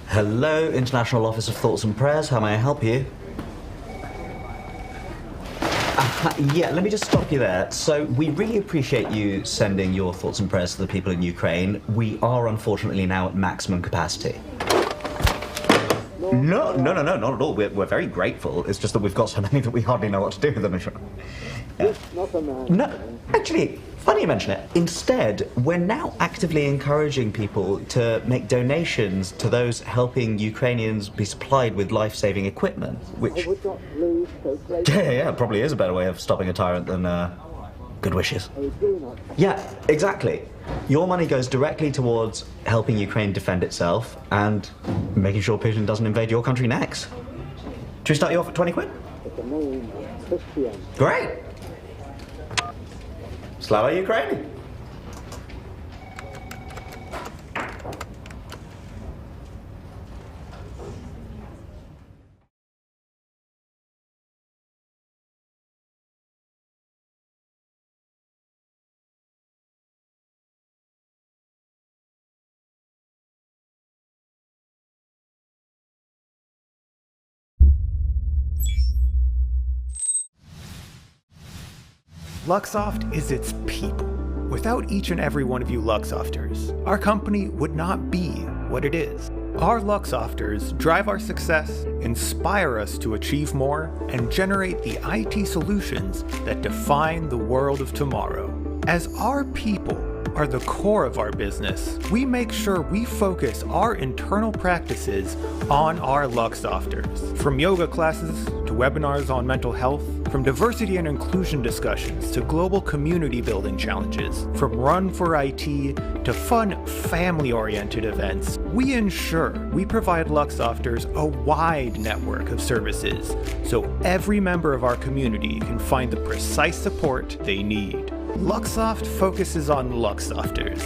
Hello, International Office of Thoughts and Prayers. How may I help you? Yeah, let me just stop you there. So we really appreciate you sending your thoughts and prayers to the people in Ukraine. We are unfortunately now at maximum capacity. No, not at all. We're very grateful. It's just that we've got so many that we hardly know what to do with them. Yeah. No, actually, funny you mention it. Instead, we're now actively encouraging people to make donations to those helping Ukrainians be supplied with life-saving equipment, which... Yeah, probably is a better way of stopping a tyrant than good wishes. Yeah, exactly. Your money goes directly towards helping Ukraine defend itself and making sure Putin doesn't invade your country next. Should we start you off at 20 quid? Great! Slava Ukraine! Luxoft is its people. Without each and every one of you Luxofters, our company would not be what it is. Our Luxofters drive our success, inspire us to achieve more, and generate the IT solutions that define the world of tomorrow. As our people are the core of our business, we make sure we focus our internal practices on our Luxofters. From yoga classes to webinars on mental health, from diversity and inclusion discussions to global community building challenges, from Run for IT to fun family-oriented events, we ensure we provide Luxofters a wide network of services so every member of our community can find the precise support they need. Luxoft focuses on Luxofters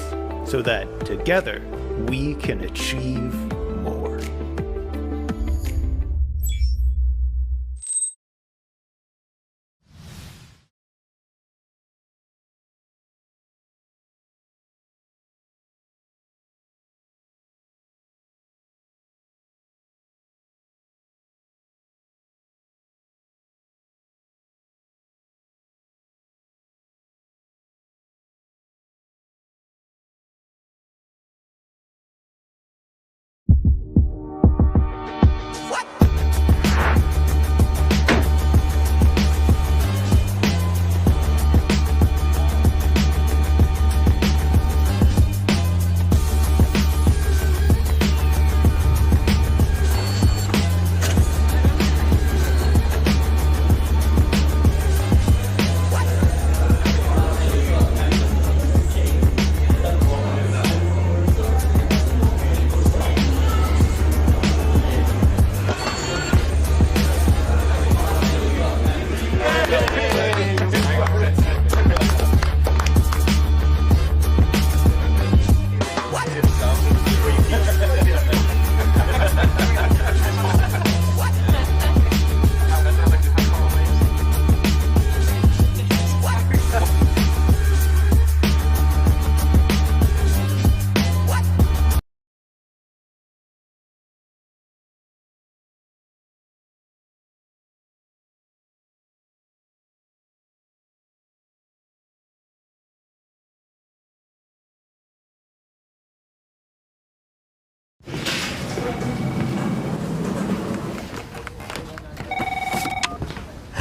so that together we can achieve more.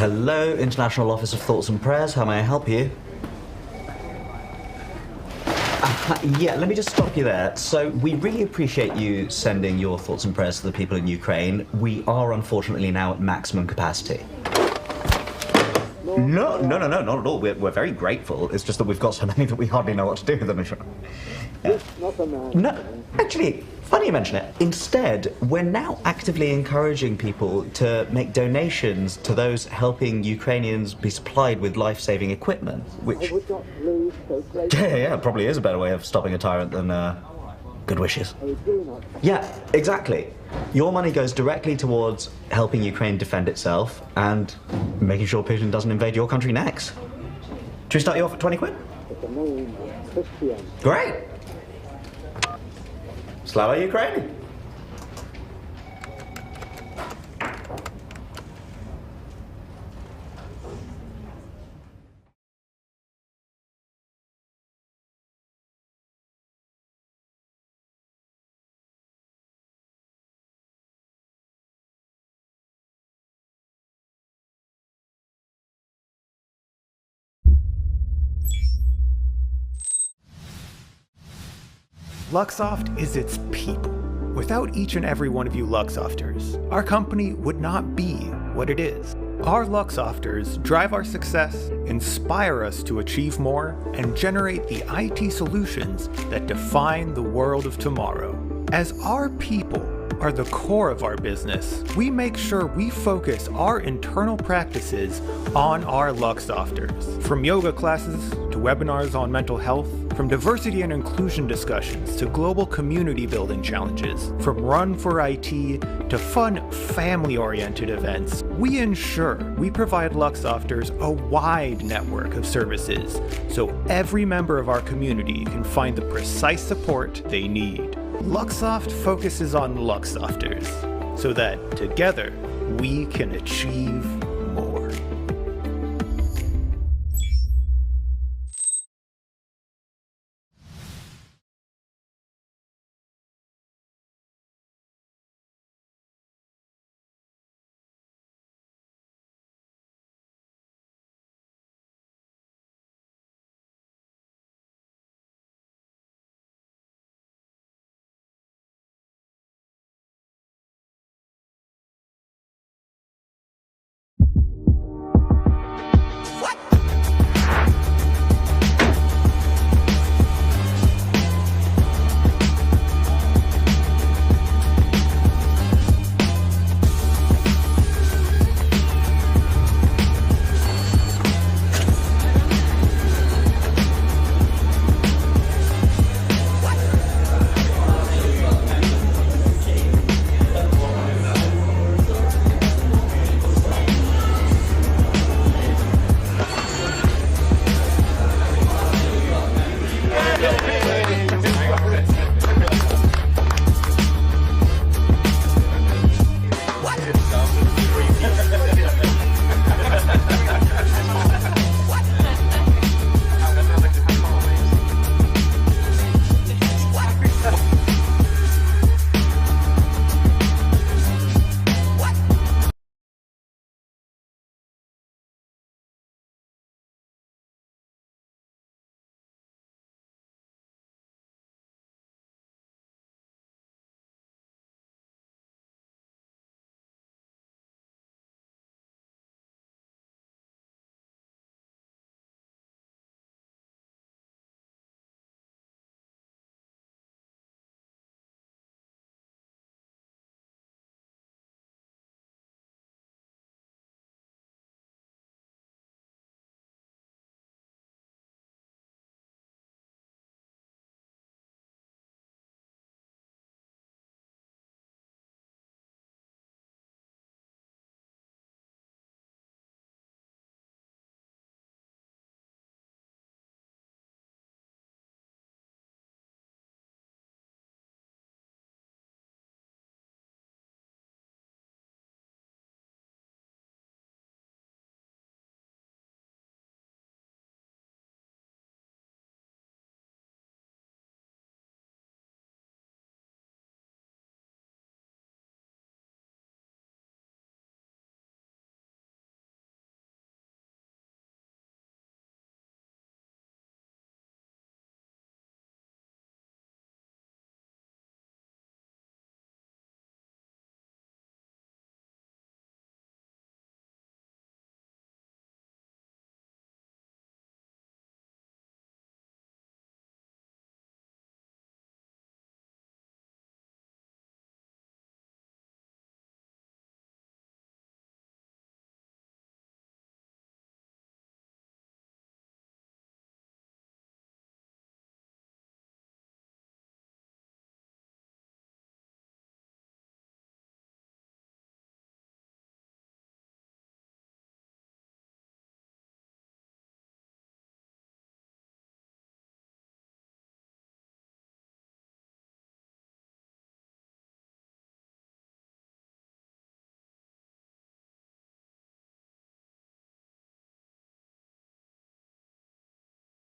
Hello, International Office of Thoughts and Prayers. How may I help you? Yeah, let me just stop you there. So, we really appreciate you sending your thoughts and prayers to the people in Ukraine. We are unfortunately now at maximum capacity. No, not at all. We're very grateful. It's just that we've got so many that we hardly know what to do with them. Yeah. No, actually, funny you mention it. Instead, we're now actively encouraging people to make donations to those helping Ukrainians be supplied with life-saving equipment, which... Yeah, it probably is a better way of stopping a tyrant than good wishes. Yeah, exactly. Your money goes directly towards helping Ukraine defend itself and making sure Putin doesn't invade your country next. Should we start you off at 20 quid? Great! Slava Ukraine! Luxoft is its people. Without each and every one of you Luxofters, our company would not be what it is. Our Luxofters drive our success, inspire us to achieve more, and generate the IT solutions that define the world of tomorrow. As our people are the core of our business, we make sure we focus our internal practices on our Luxofters. From yoga classes to webinars on mental health, from diversity and inclusion discussions to global community building challenges, from Run for IT to fun family-oriented events, we ensure we provide Luxofters a wide network of services so every member of our community can find the precise support they need. Luxoft focuses on Luxofters so that together we can achieve more.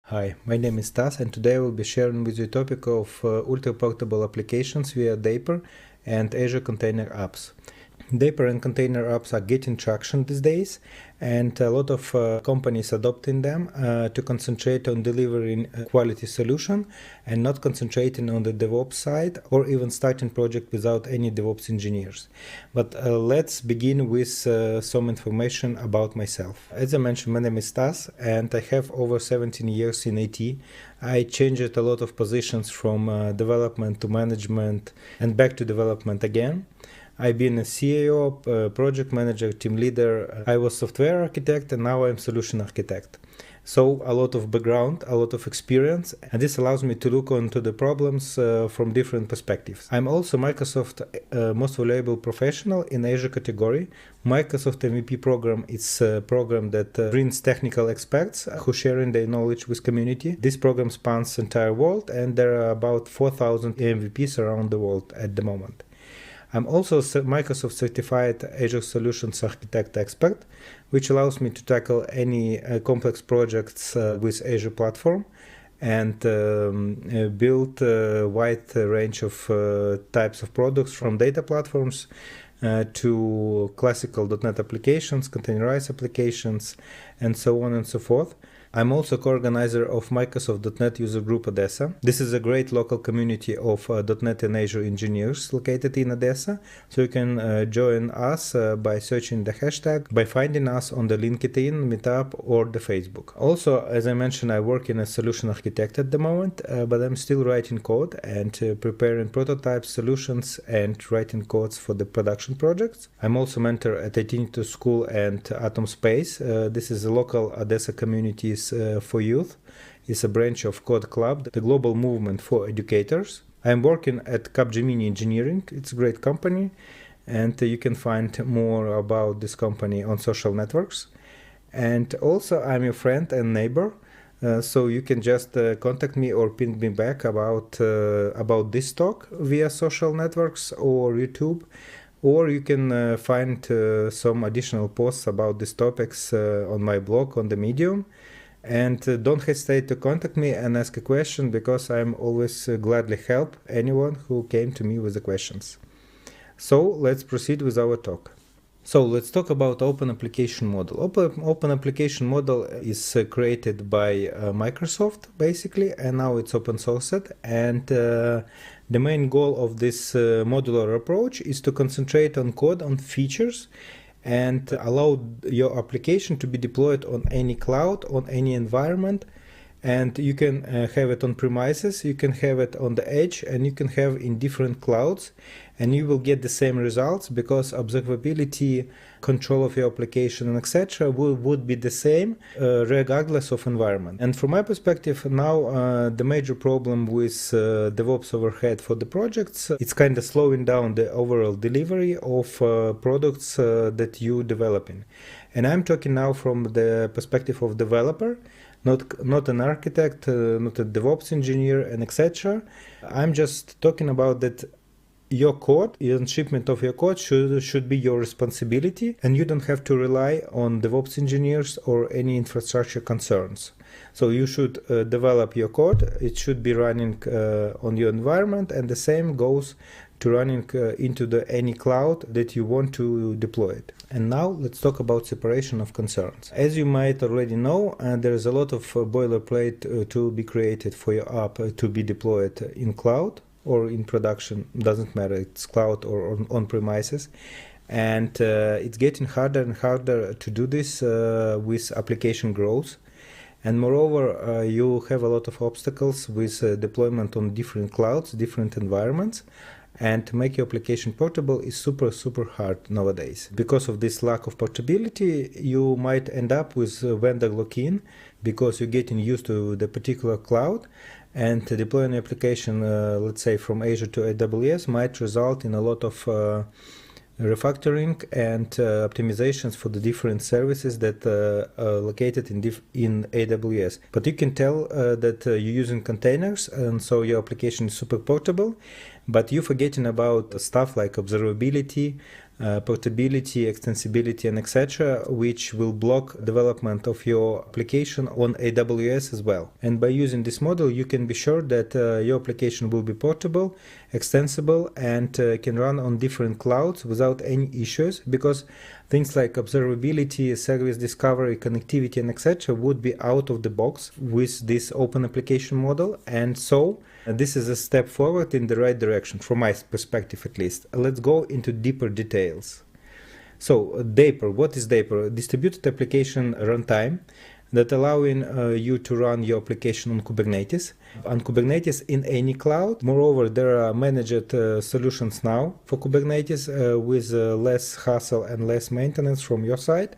Hi, my name is Tas, and today I will be sharing with you a topic of ultra-portable applications via Dapr and Azure Container Apps. Dapr and container apps are getting traction these days, and a lot of companies adopting them to concentrate on delivering a quality solution and not concentrating on the DevOps side or even starting project without any DevOps engineers. But let's begin with some information about myself. As I mentioned, my name is Tas, and I have over 17 years in IT. I changed a lot of positions from development to management and back to development again. I've been a CIO, project manager, team leader. I was software architect, and now I'm solution architect. So a lot of background, a lot of experience, and this allows me to look onto the problems from different perspectives. I'm also Microsoft Most Valuable Professional in Azure category. Microsoft MVP program is a program that brings technical experts who sharing their knowledge with community. This program spans the entire world, and there are about 4,000 MVPs around the world at the moment. I'm also Microsoft certified Azure Solutions Architect Expert, which allows me to tackle any complex projects with Azure platform and build a wide range of types of products, from data platforms to classical .NET applications, containerized applications, and so on and so forth. I'm also co-organizer of Microsoft.NET User Group Odessa. This is a great local community of .NET and Azure engineers located in Odessa. So you can join us by searching the hashtag, by finding us on the LinkedIn, Meetup, or the Facebook. Also, as I mentioned, I work in a solution architect at the moment, but I'm still writing code and preparing prototypes, solutions, and writing codes for the production projects. I'm also mentor at IT School and Atom Space. This is a local Odessa community for youth. It's a branch of Code Club, the global movement for educators. I'm working at Capgemini Engineering. It's a great company, and you can find more about this company on social networks. And also, I'm your friend and neighbor, so you can just contact me or ping me back about this talk via social networks or YouTube. Or you can find some additional posts about these topics on my blog on the Medium. And don't hesitate to contact me and ask a question, because I'm always gladly help anyone who came to me with the questions. So let's proceed with our talk. So let's talk about Open Application Model. Open Application Model is created by Microsoft, basically, and now it's open sourced. And the main goal of this modular approach is to concentrate on code, on features, and allow your application to be deployed on any cloud, on any environment. And you can have it on premises, you can have it on the edge, and you can have in different clouds, and you will get the same results, because observability, control of your application, and etc. would be the same regardless of environment. And from my perspective now, the major problem with DevOps overhead for the projects, it's kind of slowing down the overall delivery of products that you developing. And I'm talking now from the perspective of developer, not an architect, not a DevOps engineer, and etc. I'm just talking about that your code, the shipment of your code should be your responsibility, and you don't have to rely on DevOps engineers or any infrastructure concerns. So you should develop your code. It should be running on your environment, and the same goes to running into any cloud that you want to deploy it. And now let's talk about separation of concerns. As you might already know, there is a lot of boilerplate to be created for your app to be deployed in cloud or in production. Doesn't matter, it's cloud or on premises. And it's getting harder and harder to do this with application growth. And moreover, you have a lot of obstacles with deployment on different clouds, different environments. And to make your application portable is super hard nowadays. Because of this lack of portability, you might end up with vendor lock-in, because you're getting used to the particular cloud, and deploying an application, let's say from Azure to AWS, might result in a lot of refactoring and optimizations for the different services that are located in AWS. But you can tell that you're using containers, and so your application is super portable, but you're forgetting about stuff like observability, portability, extensibility, and etc., which will block development of your application on AWS as well. And by using this model, you can be sure that your application will be portable, extensible, and can run on different clouds without any issues, because things like observability, service discovery, connectivity, and etc. would be out of the box with this open application model. And so this is a step forward in the right direction, from my perspective at least. Let's go into deeper details. So Dapr, what is Dapr? Distributed application runtime that allowing you to run your application on Kubernetes in any cloud. Moreover, there are managed solutions now for Kubernetes with less hassle and less maintenance from your side.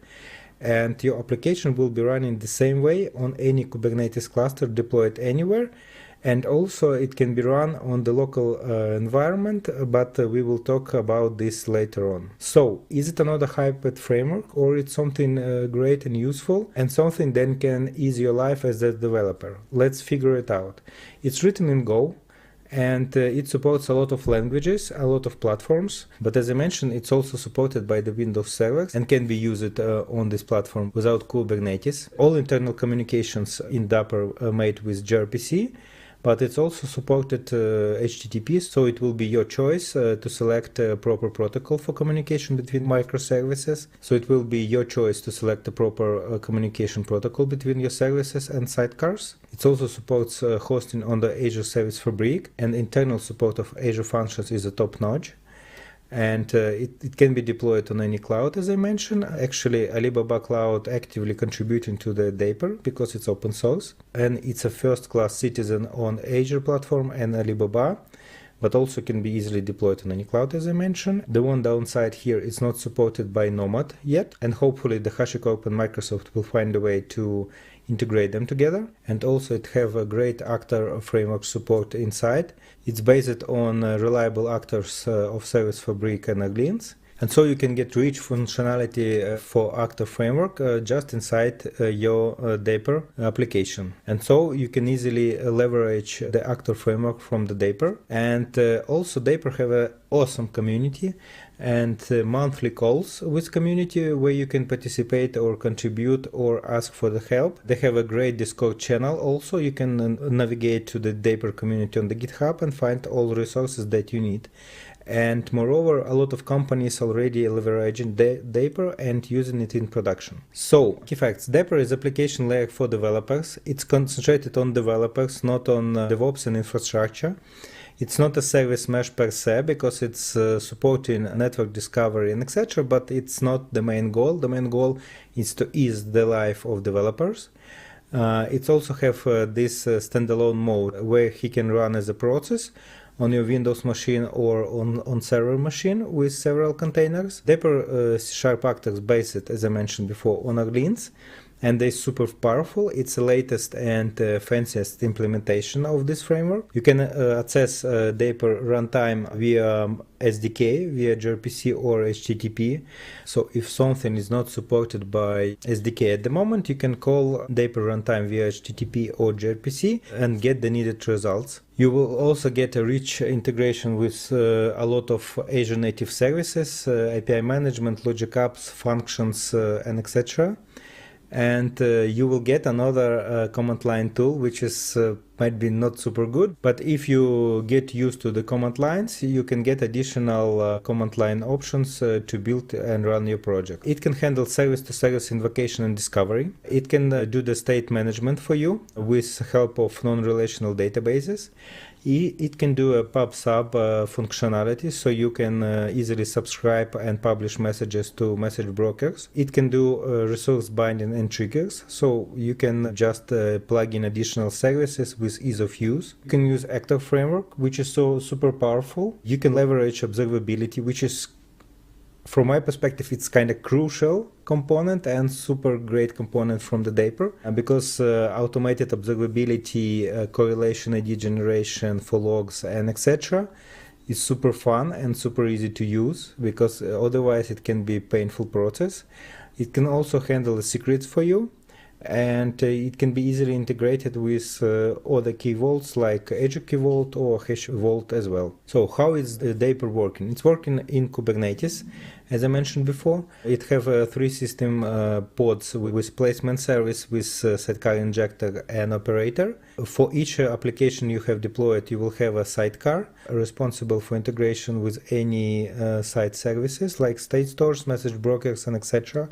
And your application will be running the same way on any Kubernetes cluster deployed anywhere. And also it can be run on the local environment, but we will talk about this later on. So, is it another hybrid framework, or it's something great and useful, and something that can ease your life as a developer? Let's figure it out. It's written in Go, and it supports a lot of languages, a lot of platforms, but as I mentioned, it's also supported by the Windows servers and can be used on this platform without Kubernetes. All internal communications in Dapr are made with gRPC, but it's also supported HTTP, so it will be your choice to select a proper protocol for communication between microservices. So it will be your choice to select the proper communication protocol between your services and sidecars. It also supports hosting on the Azure Service Fabric, and internal support of Azure Functions is a top-notch. And it can be deployed on any cloud, as I mentioned. Actually, Alibaba Cloud actively contributing to the Dapr because it's open source, and it's a first-class citizen on Azure platform and Alibaba, but also can be easily deployed on any cloud, as I mentioned. The one downside here is not supported by Nomad yet, and hopefully the HashiCorp and Microsoft will find a way to integrate them together. And also it have a great actor framework support inside. It's based on reliable actors of Service Fabric and Aglins. And so you can get rich functionality for Actor framework just inside your Dapr application. And so you can easily leverage the Actor framework from the Dapr. And also Dapr have an awesome community and monthly calls with community where you can participate or contribute or ask for the help. They have a great Discord channel also. You can navigate to the Dapr community on the GitHub and find all resources that you need. And moreover, a lot of companies already leveraging Dapr and using it in production. So, key facts. Dapr is application layer for developers. It's concentrated on developers, not on DevOps and infrastructure. It's not a service mesh per se because it's supporting network discovery and etc. But it's not the main goal. The main goal is to ease the life of developers. It also have this standalone mode where he can run as a process on your Windows machine or on server machine with several containers. Dapr C# actors based, as I mentioned before, on Aglins, and they're super powerful. It's the latest and fanciest implementation of this framework. You can access Dapr runtime via SDK, via gRPC or HTTP. So if something is not supported by SDK at the moment, you can call Dapr runtime via HTTP or gRPC and get the needed results. You will also get a rich integration with a lot of Azure native services, API management, logic apps, functions, and etc. And you will get another command line tool, which is might be not super good, but if you get used to the command lines, you can get additional command line options to build and run your project. It can handle service-to-service invocation and discovery. It can do the state management for you with help of non-relational databases. It can do a pub/sub functionality, so you can easily subscribe and publish messages to message brokers. It can do resource binding and triggers, so you can just plug in additional services with ease of use. You can use Actor framework, which is so super powerful. You can leverage observability, which is, from my perspective, it's kind of crucial component and super great component from the Dapr, because automated observability, correlation ID generation for logs and etc. is super fun and super easy to use, because otherwise it can be a painful process. It can also handle the secrets for you, and it can be easily integrated with other key vaults like Azure Key Vault or Hash Vault as well. So how is the Dapr working? It's working in Kubernetes, as I mentioned before. It have 3 system pods with placement service, with sidecar injector and operator. For each application you have deployed, you will have a sidecar responsible for integration with any site services like state stores, message brokers, and etc.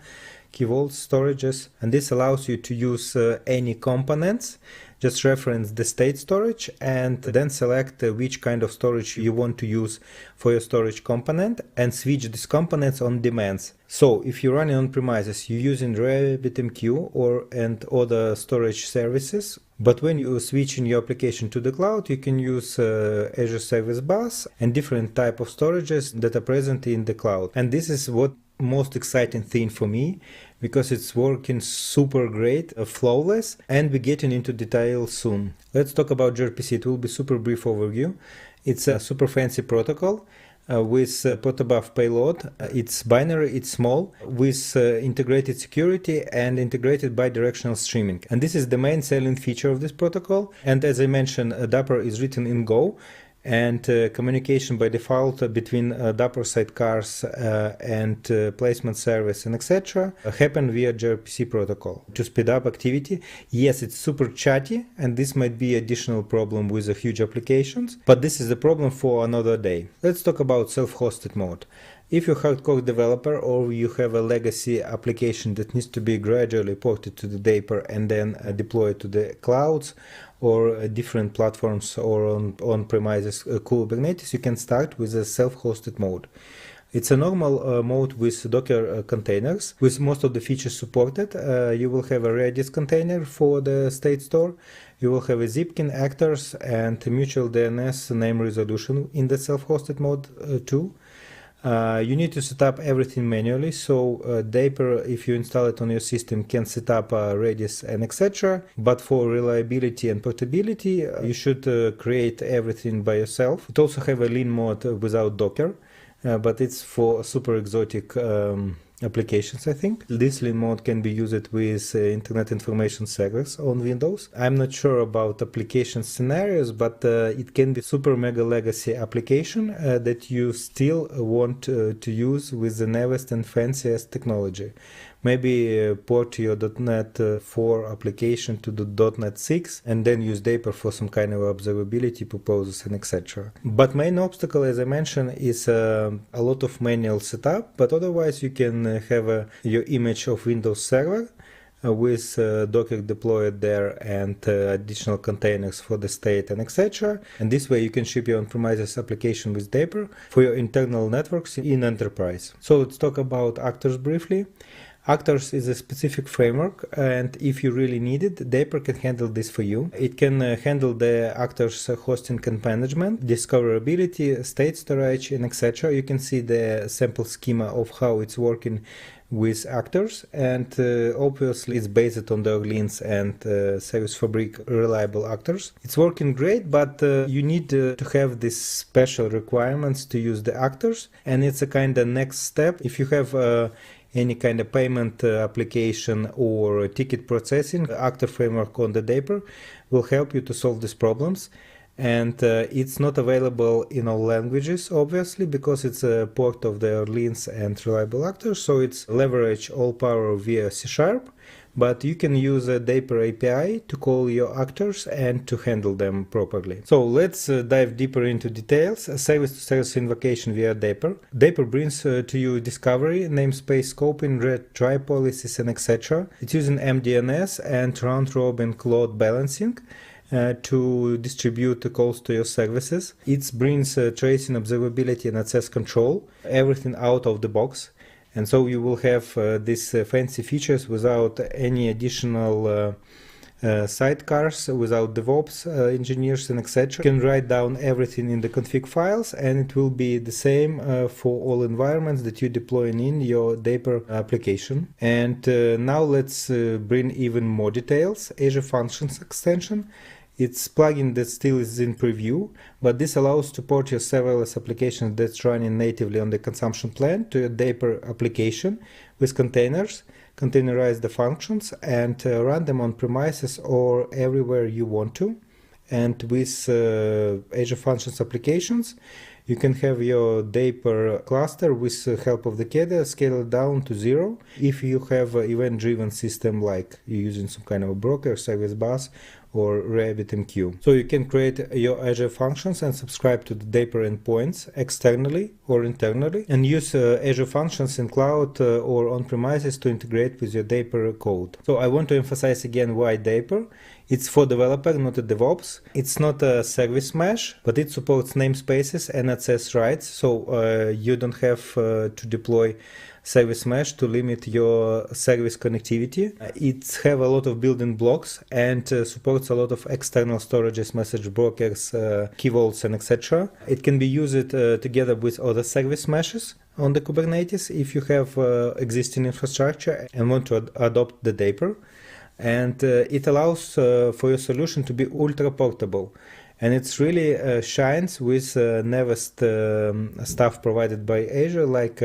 Key vaults, storages, and this allows you to use any components. Just reference the state storage and then select which kind of storage you want to use for your storage component and switch these components on demands. So if you're running on premises, you're using RabbitMQ and other storage services. But when you switch in your application to the cloud, you can use Azure Service Bus and different type of storages that are present in the cloud. And this is what most exciting thing for me, because it's working super great, flawless, and we're getting into details soon. Let's talk about gRPC. It will be super brief overview. It's a super fancy protocol with protobuf payload. It's binary, it's small, with integrated security and integrated bidirectional streaming. And this is the main selling feature of this protocol. And as I mentioned, Dapr is written in Go. And communication by default between Dapr sidecars and placement service and etc. happen via gRPC protocol to speed up activity. Yes, it's super chatty, and this might be additional problem with the huge applications, but this is a problem for another day. Let's talk about self-hosted mode. If you're a hardcore developer or you have a legacy application that needs to be gradually ported to the Dapr and then deployed to the clouds or different platforms or on premises Kubernetes, you can start with a self-hosted mode. It's a normal mode with Docker containers, with most of the features supported. You will have a Redis container for the state store. You will have a Zipkin actors and mutual DNS name resolution in the self-hosted mode too. You need to set up everything manually, so Dapr, if you install it on your system, can set up Redis and etc. But for reliability and portability, you should create everything by yourself. It also have a lean mode without Docker, but it's for super exotic applications, I think. This lean mode can be used with Internet Information Servers on Windows. I'm not sure about application scenarios, but it can be super mega legacy application that you still want to use with the newest and fanciest technology. Maybe port your .NET 4 application to the .NET 6 and then use Dapr for some kind of observability purposes and etc. But main obstacle, as I mentioned, is a lot of manual setup, but otherwise you can have your image of Windows Server with Docker deployed there and additional containers for the state and etc. And this way you can ship your on-premises application with Dapr for your internal networks in enterprise. So let's talk about Actors briefly. Actors is a specific framework, and if you really need it, Dapr can handle this for you. It can handle the Actors hosting and management, discoverability, state storage, and etc. You can see the sample schema of how it's working with Actors, and obviously it's based on the Orleans and Service Fabric reliable Actors. It's working great, but you need to have these special requirements to use the Actors, and it's a kind of next step. If you have any kind of payment application or ticket processing, Actor framework on the Dapr will help you to solve these problems. And it's not available in all languages, obviously, because it's a port of the Orleans and reliable Actors, so it's leverage all power via C#. But you can use a Dapr API to call your Actors and to handle them properly. So let's dive deeper into details. Service-to-service invocation via Dapr. Dapr brings to you discovery, namespace scoping, retry policies, and etc. It's using MDNS and round-robin load balancing to distribute the calls to your services. It brings tracing, observability, and access control, everything out of the box. And so you will have these fancy features without any additional sidecars, without DevOps engineers and etc. You can write down everything in the config files, and it will be the same for all environments that you're deploying in your Dapr application. And now let's bring even more details. Azure Functions extension. It's plugin that still is in preview, but this allows to port your serverless application that's running natively on the consumption plan to your Dapr application with containers. containerize the functions, and run them on premises or everywhere you want to. And with Azure Functions applications, you can have your Dapr cluster with the help of the KDE scale it down to 0 if you have an event-driven system like you're using some kind of a broker, service bus, or RabbitMQ. So you can create your Azure Functions and subscribe to the Dapr endpoints externally or internally, and use Azure Functions in cloud or on premises to integrate with your Dapr code. So I want to emphasize again why Dapr. It's for developer, not a DevOps. It's not a service mesh, but it supports namespaces and access rights, so you don't have to deploy service mesh to limit your service connectivity. It have a lot of building blocks and supports a lot of external storages, message brokers, key vaults, and etc. It can be used together with other service meshes on the Kubernetes if you have existing infrastructure and want to adopt the Dapr. And it allows for your solution to be ultra portable, and it's really shines with newest stuff provided by Azure, like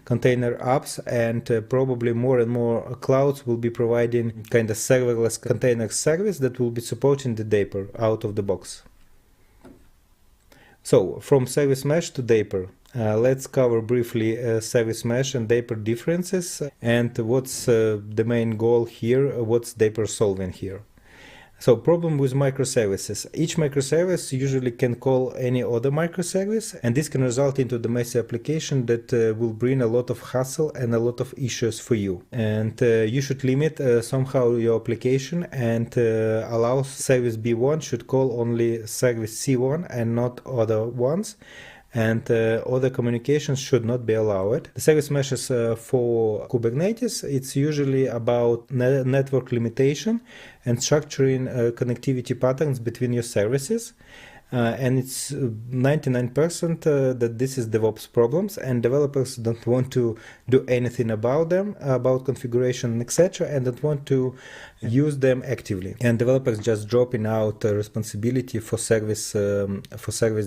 container apps, and probably more and more clouds will be providing kind of serverless container service that will be supporting the Dapr out of the box. So from service mesh to Dapr. Let's cover briefly service mesh and Dapr differences and what's the main goal here, what's Dapr solving here. So problem with microservices. Each microservice usually can call any other microservice, and this can result into the messy application that will bring a lot of hassle and a lot of issues for you. And you should limit somehow your application and allow service B1 should call only service C1 and not other ones. And other communications should not be allowed. The service meshes for Kubernetes, it's usually about network limitation and structuring connectivity patterns between your services. And it's 99% that this is DevOps problems, and developers don't want to do anything about them, about configuration, etc., and don't want to use them actively. And developers just dropping out responsibility for service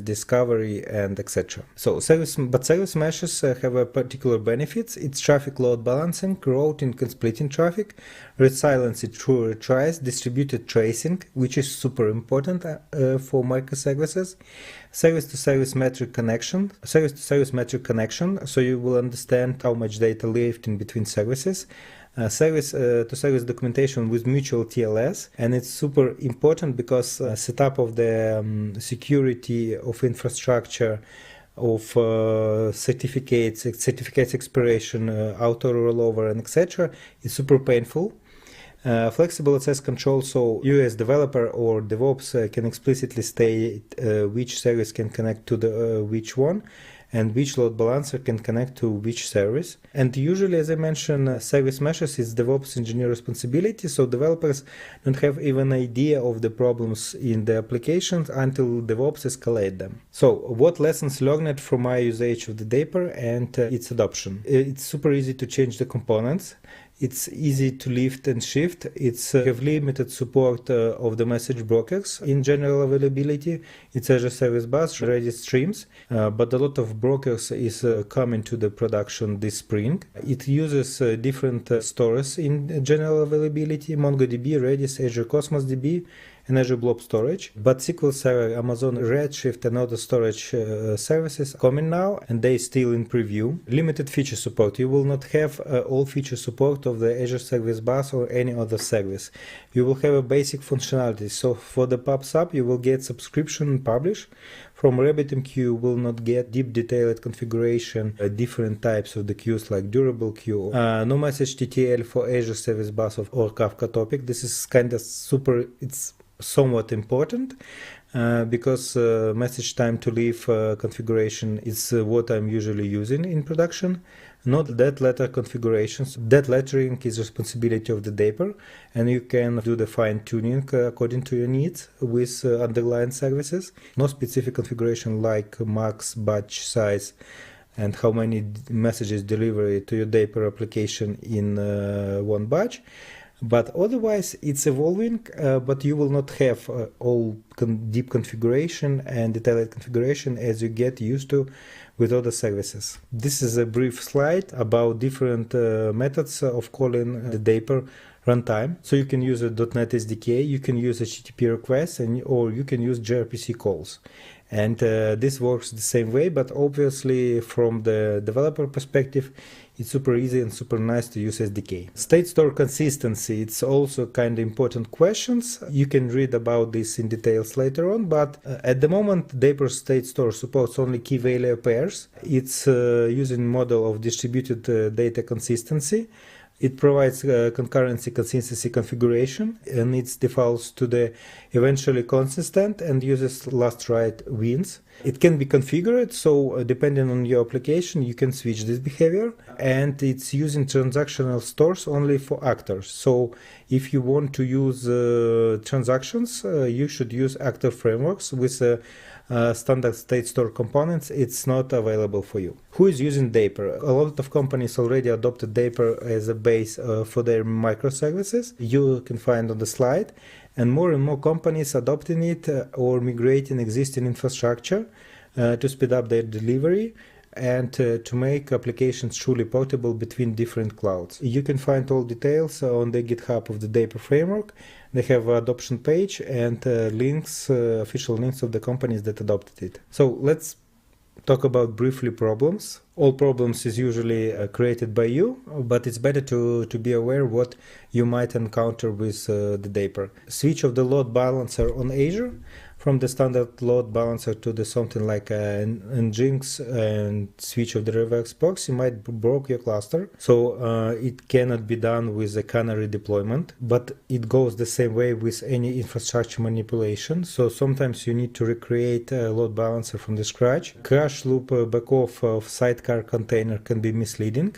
discovery and etc. So service meshes have a particular benefits. It's traffic load balancing, routing and splitting traffic, resiliency through retries, distributed tracing, which is super important for microservices, service-to-service metric connection, so you will understand how much data lived in between services, service-to-service documentation with mutual TLS, and it's super important because setup of the security of infrastructure, of certificates expiration, auto rollover, and etc. is super painful. Flexible access control, so you as developer or DevOps can explicitly state which service can connect to the which one, and which load balancer can connect to which service. And usually, as I mentioned, service meshes is DevOps engineer responsibility, so developers don't have even an idea of the problems in the applications until DevOps escalate them. So what lessons learned from my usage of the Dapr and its adoption? It's super easy to change the components. It's easy to lift and shift. It's have limited support of the message brokers in general availability. It's Azure Service Bus, Redis streams, but a lot of brokers is coming to the production this spring. It uses different stores in general availability: MongoDB, Redis, Azure Cosmos DB, and Azure Blob Storage. But SQL Server, Amazon Redshift, and other storage services are coming now, and they still in preview. Limited feature support. You will not have all feature support of the Azure Service Bus or any other service. You will have a basic functionality. So for the PubSub, you will get subscription and publish. From RabbitMQ, you will not get deep detailed configuration, different types of the queues like durable queue. No message TTL for Azure Service Bus or Kafka topic. This is kind of super, it's somewhat important because message time to leave configuration is what I'm usually using in production. Not dead letter configurations. Dead lettering is responsibility of the Dapr, and you can do the fine tuning according to your needs with underlying services. No specific configuration like max batch size and how many messages deliver to your Dapr application in one batch. But otherwise, it's evolving, but you will not have all deep configuration and detailed configuration as you get used to with other services. This is a brief slide about different methods of calling the Dapr runtime. So you can use a .NET SDK, you can use HTTP requests, or you can use gRPC calls. And this works the same way, but obviously from the developer perspective, it's super easy and super nice to use SDK. State store consistency, it's also kind of important questions. You can read about this in details later on, but at the moment, Dapr state store supports only key value pairs. It's using model of distributed data consistency. It provides concurrency consistency configuration, and it defaults to the eventually consistent and uses last write wins. It can be configured, so depending on your application, you can switch this behavior, and it's using transactional stores only for actors. So if you want to use transactions, you should use actor frameworks with standard state store components. It's not available for you. Who is using Dapr? A lot of companies already adopted Dapr as a base for their microservices. You can find on the slide. And more companies adopting it or migrating existing infrastructure to speed up their delivery and to make applications truly portable between different clouds. You can find all details on the GitHub of the Dapr framework. They have an adoption page and links, official links of the companies that adopted it. So let's talk about briefly problems. All problems is usually created by you, but it's better to be aware what you might encounter with the Dapr. Switch of the load balancer on Azure from the standard load balancer to the something like Nginx and switch of the reverse proxy might broke your cluster. So it cannot be done with a canary deployment, but it goes the same way with any infrastructure manipulation. So sometimes you need to recreate a load balancer from the scratch. Crash loop backoff of sidecar container can be misleading,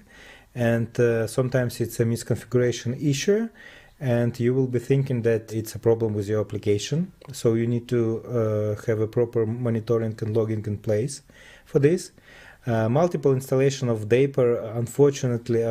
and sometimes it's a misconfiguration issue, and you will be thinking that it's a problem with your application. So you need to have a proper monitoring and logging in place for this. Multiple installation of Dapr, unfortunately,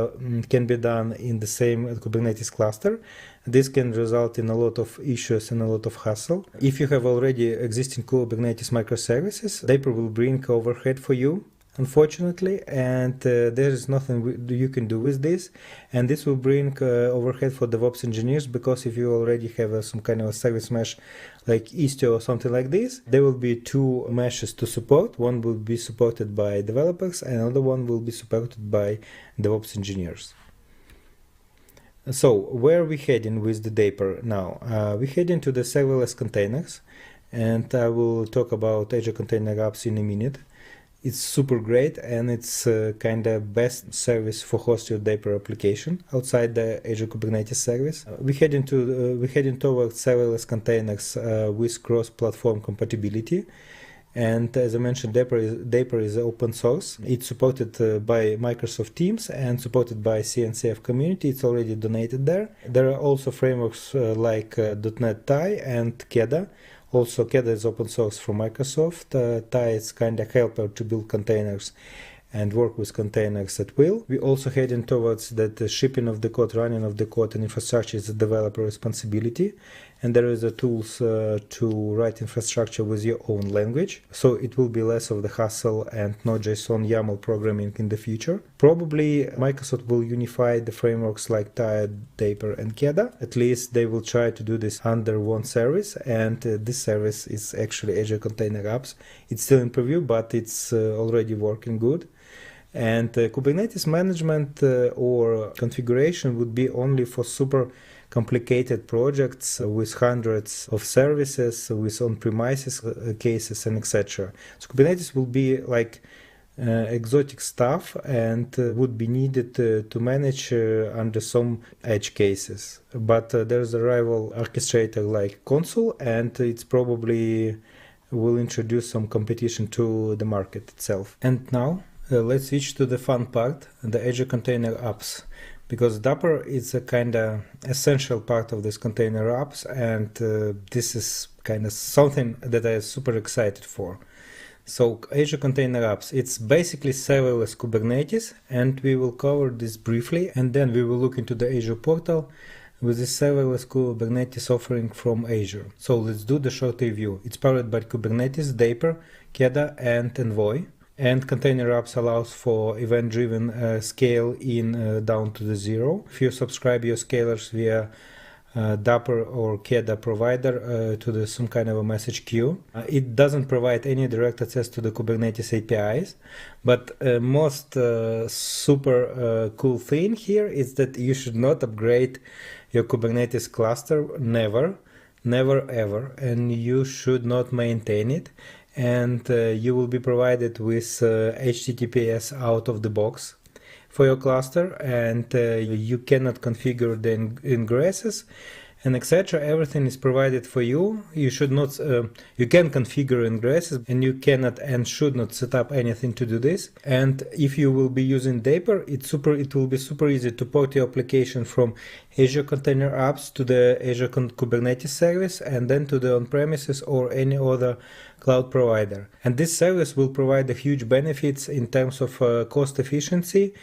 can be done in the same Kubernetes cluster. This can result in a lot of issues and a lot of hassle. If you have already existing Kubernetes microservices, Dapr will bring overhead for you, unfortunately, and there is nothing you can do with this, and this will bring overhead for DevOps engineers, because if you already have some kind of a service mesh like Istio or something like this, there will be two meshes to support. One will be supported by developers and another one will be supported by DevOps engineers. So where are we heading with the Dapr now? We head into the serverless containers, and I will talk about Azure Container Apps in a minute. It's super great, and it's kind of best service for hosting your Dapr application outside the Azure Kubernetes service. We're heading towards serverless containers with cross-platform compatibility. And as I mentioned, Dapr is open source. It's supported by Microsoft Teams and supported by CNCF community. It's already donated there. There are also frameworks like .NET TIE and KEDA. Also, KEDA is open source from Microsoft. TIE is kind of helper to build containers and work with containers at will. We also heading towards that the shipping of the code, running of the code, and infrastructure is a developer responsibility. And there is a tools to write infrastructure with your own language. So it will be less of the hassle and Node.json YAML programming in the future. Probably Microsoft will unify the frameworks like TIE, Dapr, and KEDA. At least they will try to do this under one service. And this service is actually Azure Container Apps. It's still in preview, but it's already working good. And Kubernetes management or configuration would be only for super complicated projects with hundreds of services, with on-premises cases, and etc. So Kubernetes will be like exotic stuff and would be needed to manage under some edge cases. But there's a rival orchestrator like Consul, and it's probably will introduce some competition to the market itself. And now let's switch to the fun part, the Azure Container Apps. Because Dapr is a kind of essential part of this container apps, and this is kind of something that I'm super excited for. So Azure Container Apps, it's basically serverless Kubernetes, and we will cover this briefly, and then we will look into the Azure portal, with this serverless Kubernetes offering from Azure. So let's do the short review. It's powered by Kubernetes, Dapr, Keda, and Envoy. And Container Apps allows for event-driven scale-in down to the zero. If you subscribe your scalers via Dapr or Keda provider to some kind of a message queue. It doesn't provide any direct access to the Kubernetes APIs, but most super cool thing here is that you should not upgrade your Kubernetes cluster, never ever, and you should not maintain it, and you will be provided with HTTPS out of the box for your cluster, and you cannot configure the ingresses and etc. Everything is provided for you. You should not, you can configure ingresses, and you cannot and should not set up anything to do this. And if you will be using Dapr, it will be super easy to port your application from Azure Container Apps to the Azure Kubernetes service, and then to the on-premises or any other cloud provider. And this service will provide a huge benefits in terms of cost efficiency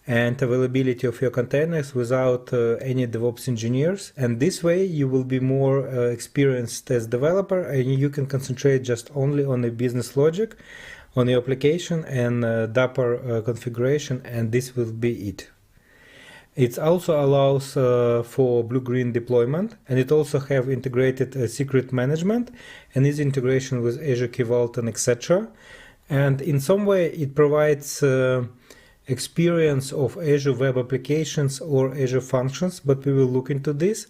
and availability of your containers without any DevOps engineers. And this way you will be more experienced as developer, and you can concentrate just only on the business logic, on your application and Dapr configuration, and this will be it. It also allows for blue-green deployment, and it also have integrated secret management and is integration with Azure Key Vault and etc. And in some way it provides experience of Azure Web Applications or Azure Functions, but we will look into this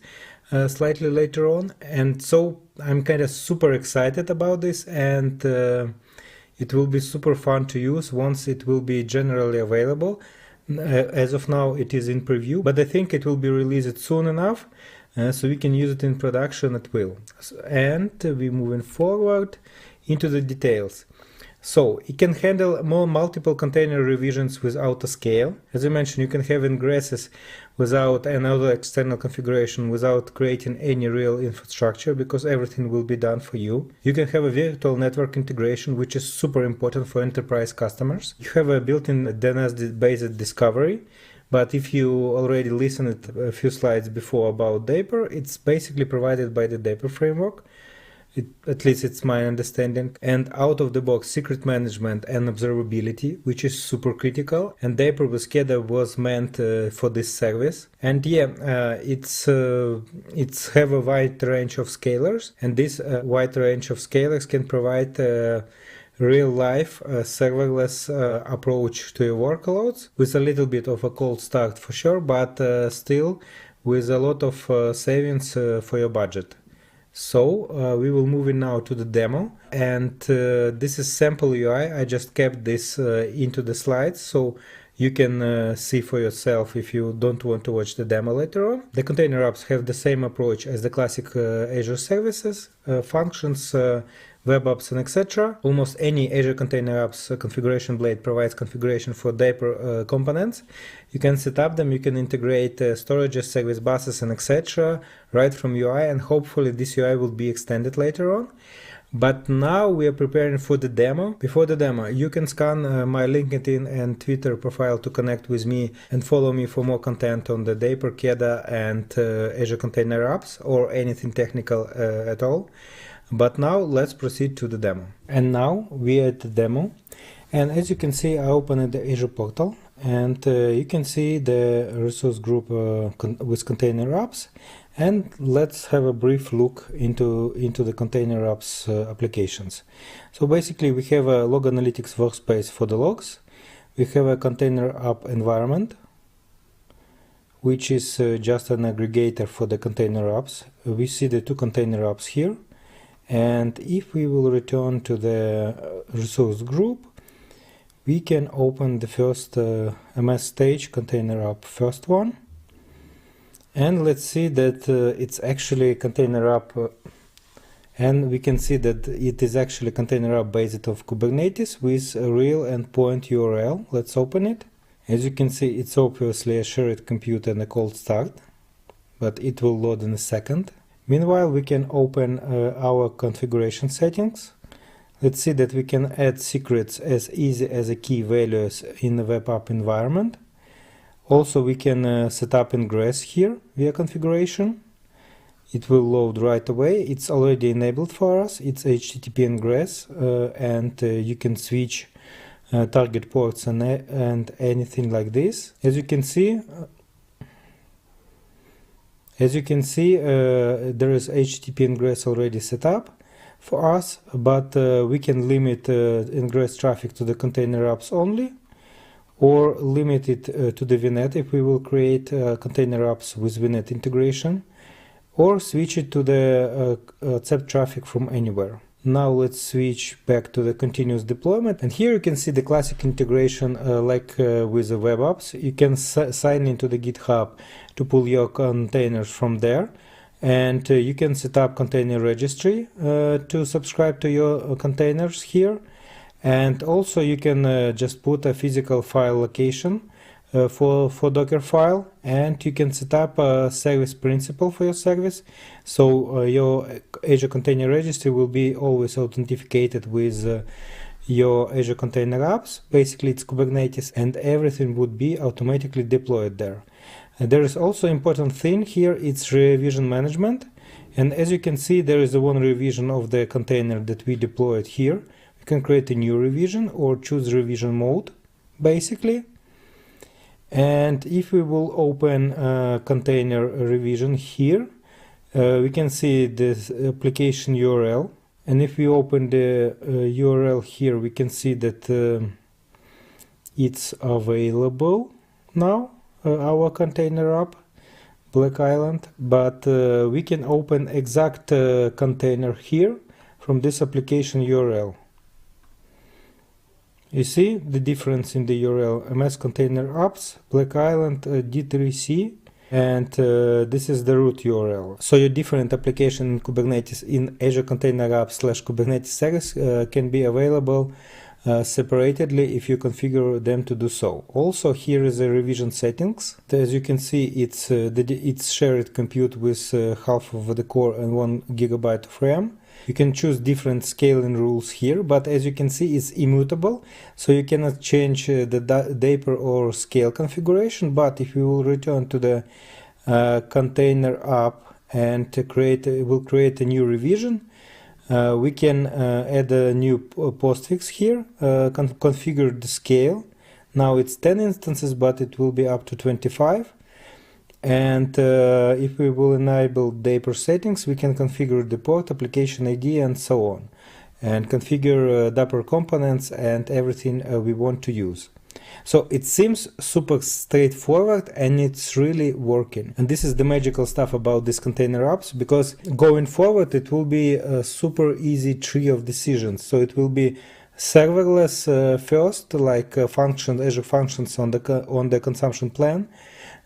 slightly later on. And so I'm kind of super excited about this, and it will be super fun to use once it will be generally available. As of now it is in preview, but I think it will be released soon enough so we can use it in production at will. And we're moving forward into the details. So it can handle multiple container revisions without a scale. As I mentioned, you can have ingresses without another external configuration, without creating any real infrastructure, because everything will be done for you. You can have a virtual network integration, which is super important for enterprise customers. You have a built-in DNS-based discovery, but if you already listened a few slides before about Dapr, it's basically provided by the Dapr framework. At least it's my understanding. And out-of-the-box secret management and observability, which is super critical. And Dapr with Keda was meant for this service. And yeah, it's have a wide range of scalers, and this wide range of scalers can provide real-life serverless approach to your workloads with a little bit of a cold start for sure, but still with a lot of savings for your budget. So we will move in now to the demo, and this is sample UI. I just kept this into the slides so you can see for yourself if you don't want to watch the demo later on. The container apps have the same approach as the classic Azure services, functions, web apps, and etc. Almost any Azure Container Apps configuration blade provides configuration for Dapr components. You can set up them, you can integrate storages, service buses, and etc. right from UI, and hopefully this UI will be extended later on. But now we are preparing for the demo. Before the demo, you can scan my LinkedIn and Twitter profile to connect with me and follow me for more content on the Dapr, Keda, and Azure Container Apps, or anything technical at all. But now let's proceed to the demo. And now we are at the demo, and as you can see, I opened the Azure portal, and you can see the resource group with container apps. And let's have a brief look into the container apps applications. So basically we have a log analytics workspace for the logs. We have a container app environment, which is just an aggregator for the container apps. We see the two container apps here. And if we will return to the resource group, we can open the first MS stage container app, first one. And let's see that it's actually a container app, and we can see that it is actually a container app based off Kubernetes with a real endpoint URL. Let's open it. As you can see, it's obviously a shared compute and a cold start, but it will load in a second. Meanwhile, we can open our configuration settings. Let's see that we can add secrets as easy as a key values in the web app environment. Also, we can set up ingress here via configuration. It will load right away. It's already enabled for us. It's HTTP ingress, and you can switch target ports and anything like this. As you can see, there is HTTP ingress already set up for us, but we can limit ingress traffic to the container apps only, or limit it to the VNet if we will create container apps with VNet integration, or switch it to the accept traffic from anywhere. Now let's switch back to the continuous deployment, and here you can see the classic integration like with the web apps. You can sign into the GitHub to pull your containers from there, and you can set up container registry to subscribe to your containers here, and also you can just put a physical file location for Docker file, and you can set up a service principal for your service, so your Azure Container Registry will be always authenticated with your Azure Container Apps. Basically it's Kubernetes, and everything would be automatically deployed there. There is also important thing here, it's revision management, and as you can see there is one revision of the container that we deployed here. We can create a new revision or choose revision mode basically. And if we will open container revision here, we can see this application URL, and if we open the URL here, we can see that it's available now, our container app Black Island, but we can open exact container here from this application URL. You see the difference in the URL: MS Container Apps, Black Island, D3C, and this is the root URL. So your different application in Kubernetes in Azure Container Apps / Kubernetes service can be available separately if you configure them to do so. Also, here is the revision settings. As you can see, it's shared compute with half of the core and 1 GB of RAM. You can choose different scaling rules here, but as you can see, it's immutable, so you cannot change the Dapr or scale configuration. But if we will return to the container app and we'll create a new revision, we can add a new postfix here, configure the scale. Now it's 10 instances, but it will be up to 25. And if we will enable Dapr settings, we can configure the port, application ID, and so on, and configure Dapr components and everything we want to use. So it seems super straightforward, and it's really working. And this is the magical stuff about these container apps, because going forward it will be a super easy tree of decisions. So it will be serverless first, like Azure Functions on the consumption plan.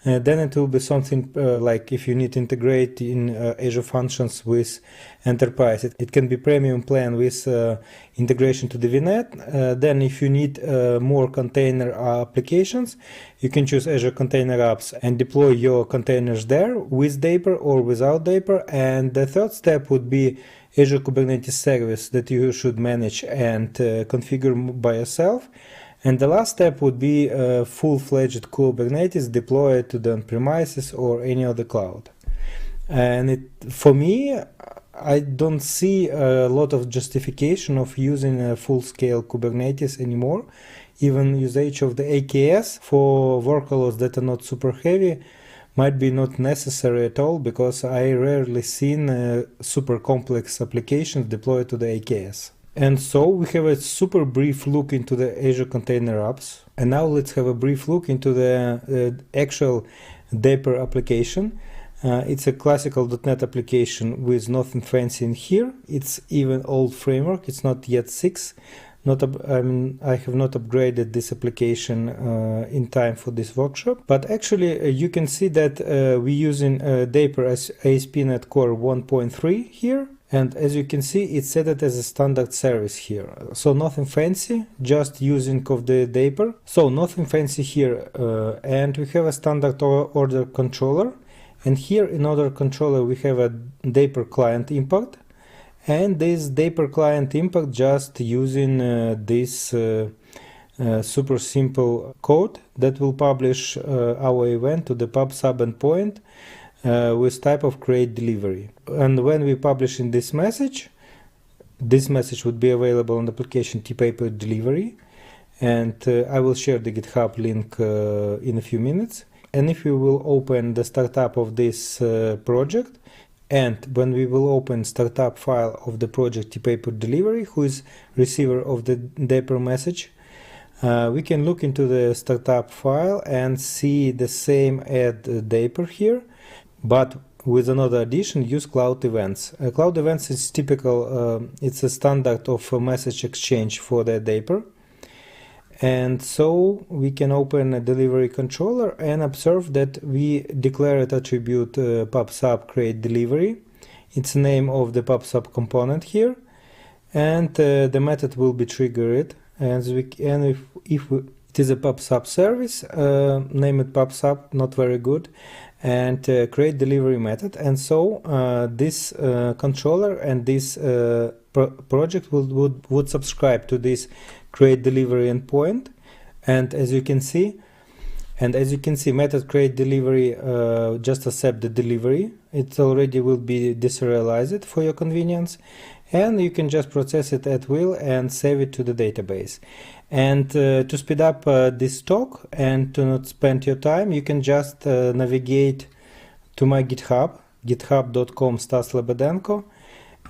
Then it will be something like if you need to integrate in Azure Functions with Enterprise, it can be premium plan with integration to the VNet. Then if you need more container applications, you can choose Azure Container Apps and deploy your containers there with Dapr or without Dapr. And the third step would be Azure Kubernetes Service that you should manage and configure by yourself. And the last step would be full-fledged Kubernetes deployed to the on-premises or any other cloud. And for me, I don't see a lot of justification of using a full-scale Kubernetes anymore. Even usage of the AKS for workloads that are not super heavy might be not necessary at all, because I rarely seen super complex applications deployed to the AKS. And so we have a super brief look into the Azure Container Apps. And now let's have a brief look into the actual Dapr application. It's a classical .NET application with nothing fancy in here. It's even old framework. It's not yet 6. I have not upgraded this application in time for this workshop. But actually, you can see that we're using Dapr as ASP.NET Core 1.3 here. And as you can see, it's set as a standard service here. So nothing fancy, just using of the Dapr. So nothing fancy here. And we have a standard order controller. And here in order controller, we have a Dapr client impact. And this Dapr client impact just using this super simple code that will publish our event to the PubSub endpoint with type of create delivery. And when we publish in this message would be available on the application tPaper delivery. And I will share the GitHub link in a few minutes. And if you will open the startup of this project, and when we will open startup file of the project tPaper delivery, who is receiver of the Dapr message, we can look into the startup file and see the same add Dapr here, but with another addition, use Cloud Events. Cloud Events is typical, it's a standard of a message exchange for the Dapr. And so we can open a delivery controller and observe that we declare an attribute PubSub create delivery. It's the name of the PubSub component here, and the method will be triggered. And if it is a PubSub service, name it PubSub, not very good, and create delivery method. And so this controller and this project would subscribe to this create delivery endpoint, and as you can see, method create delivery just accept the delivery. It already will be deserialized for your convenience, and you can just process it at will and save it to the database. And to speed up this talk and to not spend your time, you can just navigate to my GitHub, github.com/Lebedenko,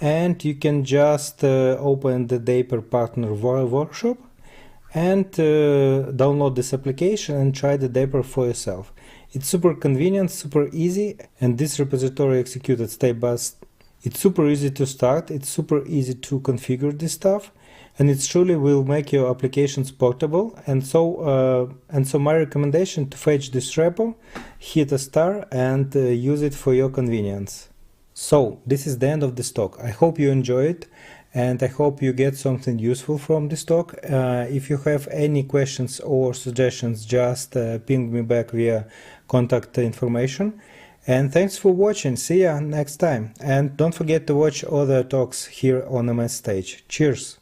and you can just open the Dapr Partner Workshop and download this application and try the Dapr for yourself. It's super convenient, super easy, and this repository executed step by step. It's super easy to start, it's super easy to configure this stuff, and it truly will make your applications portable. And so my recommendation to fetch this repo, hit a star, and use it for your convenience. So this is the end of this talk. I hope you enjoy it, and I hope you get something useful from this talk. If you have any questions or suggestions, just ping me back via contact information. And thanks for watching. See ya next time. And don't forget to watch other talks here on MS Stage. Cheers!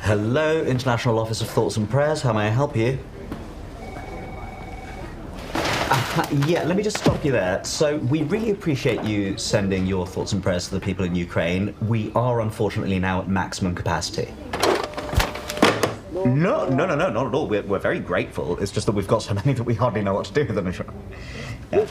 Hello, International Office of Thoughts and Prayers. How may I help you? Yeah, let me just stop you there. So we really appreciate you sending your thoughts and prayers to the people in Ukraine. We are unfortunately now at maximum capacity. No, not at all. We're very grateful. It's just that we've got so many that we hardly know what to do with them. Yeah.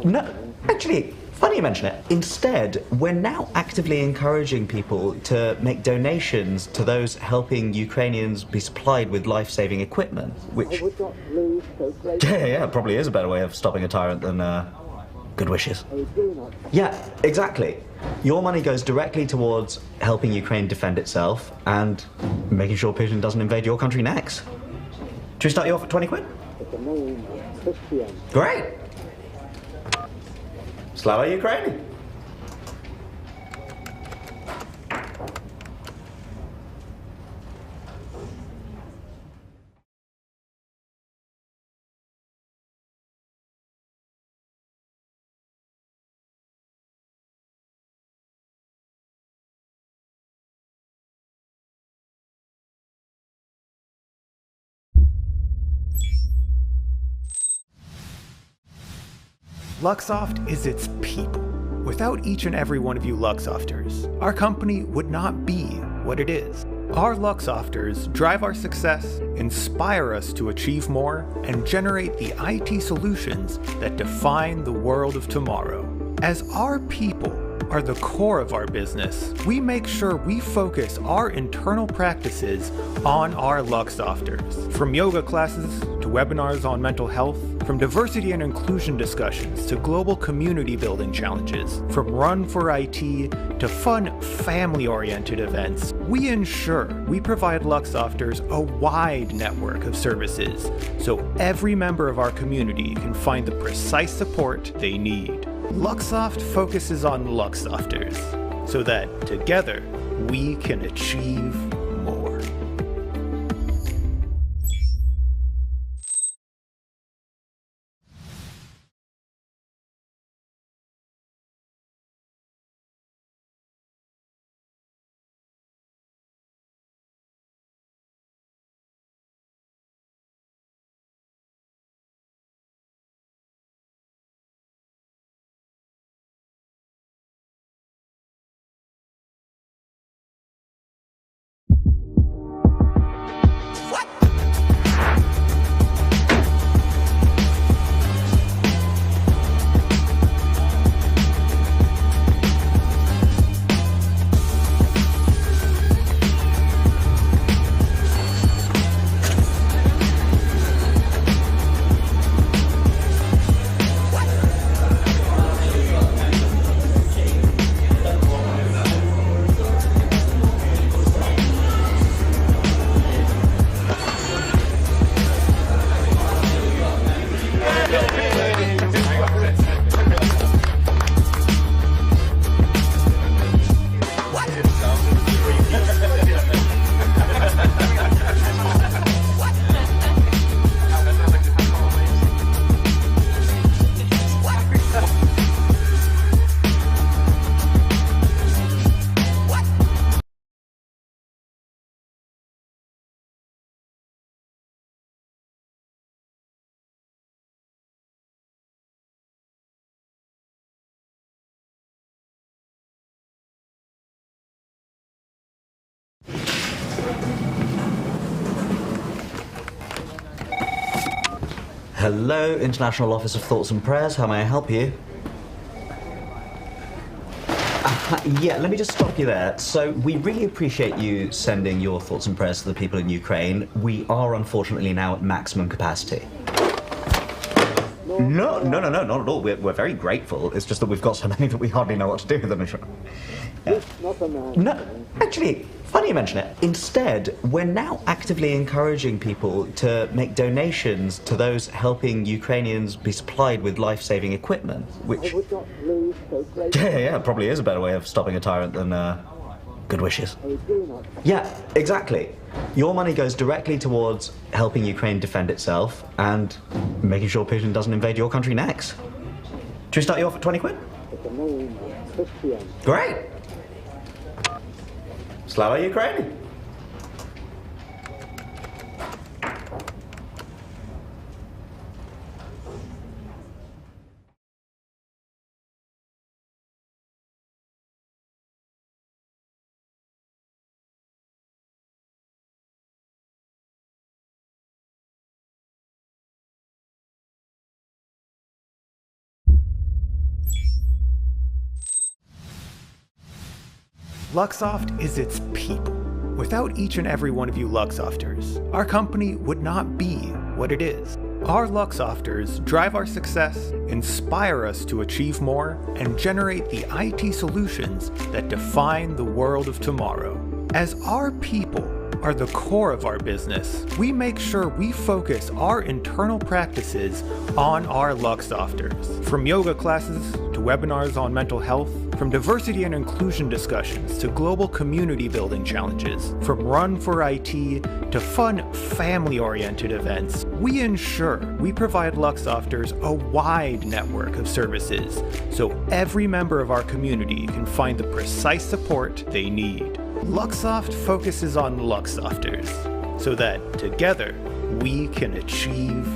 No, actually, funny you mention it. Instead, we're now actively encouraging people to make donations to those helping Ukrainians be supplied with life-saving equipment, which... Yeah, probably is a better way of stopping a tyrant than good wishes. Yeah, exactly. Your money goes directly towards helping Ukraine defend itself and making sure Putin doesn't invade your country next. Should we start you off at 20 quid? Great! Slava Ukraini! Luxoft is its people. Without each and every one of you Luxofters, our company would not be what it is. Our Luxofters drive our success, inspire us to achieve more, and generate the IT solutions that define the world of tomorrow. As our people, are the core of our business, we make sure we focus our internal practices on our Luxofters. From yoga classes to webinars on mental health, from diversity and inclusion discussions to global community building challenges, from Run for IT to fun family-oriented events, we ensure we provide Luxofters a wide network of services so every member of our community can find the precise support they need. Luxoft focuses on Luxofters so that together we can achieve more. Hello, International Office of Thoughts and Prayers. How may I help you? Yeah, let me just stop you there. So, we really appreciate you sending your thoughts and prayers to the people in Ukraine. We are unfortunately now at maximum capacity. No, not at all. We're very grateful. It's just that we've got so many that we hardly know what to do with them. Yeah. No, actually, funny you mention it. Instead, we're now actively encouraging people to make donations to those helping Ukrainians be supplied with life-saving equipment, which... Yeah, probably is a better way of stopping a tyrant than good wishes. Yeah, exactly. Your money goes directly towards helping Ukraine defend itself and making sure Putin doesn't invade your country next. Should we start you off at 20 quid? Great! Slava Ukraine! Luxoft is its people. Without each and every one of you Luxofters, our company would not be what it is. Our Luxofters drive our success, inspire us to achieve more, and generate the IT solutions that define the world of tomorrow. As our people are the core of our business, we make sure we focus our internal practices on our Luxofters. From yoga classes to webinars on mental health, from diversity and inclusion discussions to global community building challenges, from Run for IT to fun family-oriented events, we ensure we provide Luxofters a wide network of services so every member of our community can find the precise support they need. Luxoft focuses on Luxofters so that together we can achieve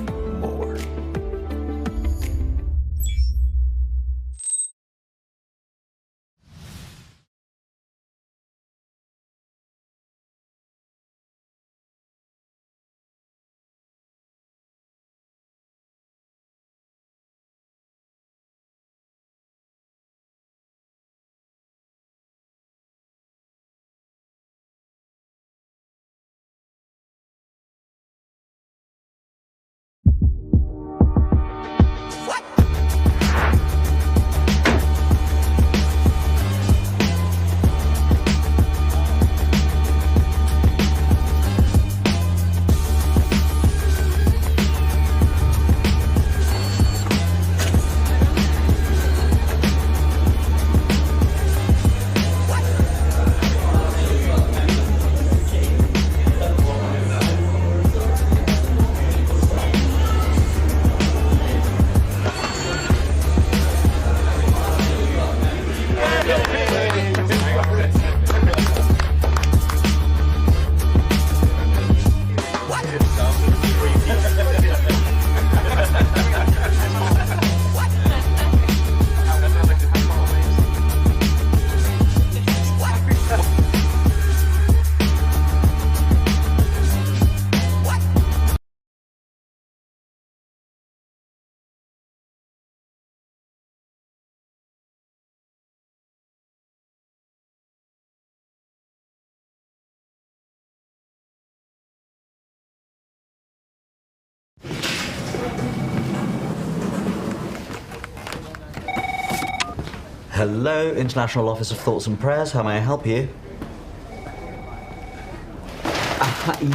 Hello, International Office of Thoughts and Prayers. How may I help you?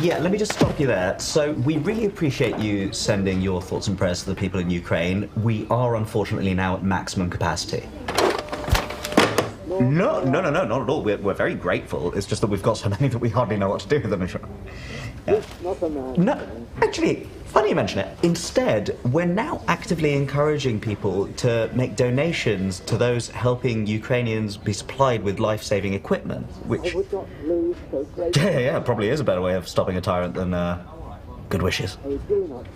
Yeah, let me just stop you there. So, we really appreciate you sending your thoughts and prayers to the people in Ukraine. We are unfortunately now at maximum capacity. No, not at all. We're very grateful. It's just that we've got so many that we hardly know what to do with them. Yeah. No, actually, funny you mention it. Instead, we're now actively encouraging people to make donations to those helping Ukrainians be supplied with life-saving equipment, which... Yeah, probably is a better way of stopping a tyrant than good wishes.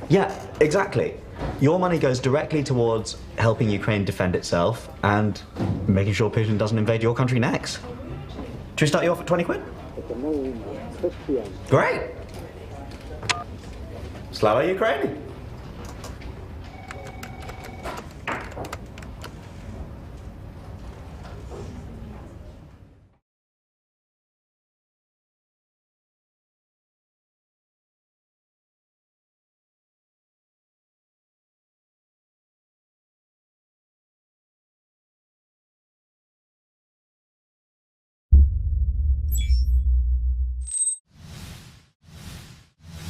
Yeah, exactly. Your money goes directly towards helping Ukraine defend itself and making sure Putin doesn't invade your country next. Should we start you off at 20 quid? Great! Slava Ukraine!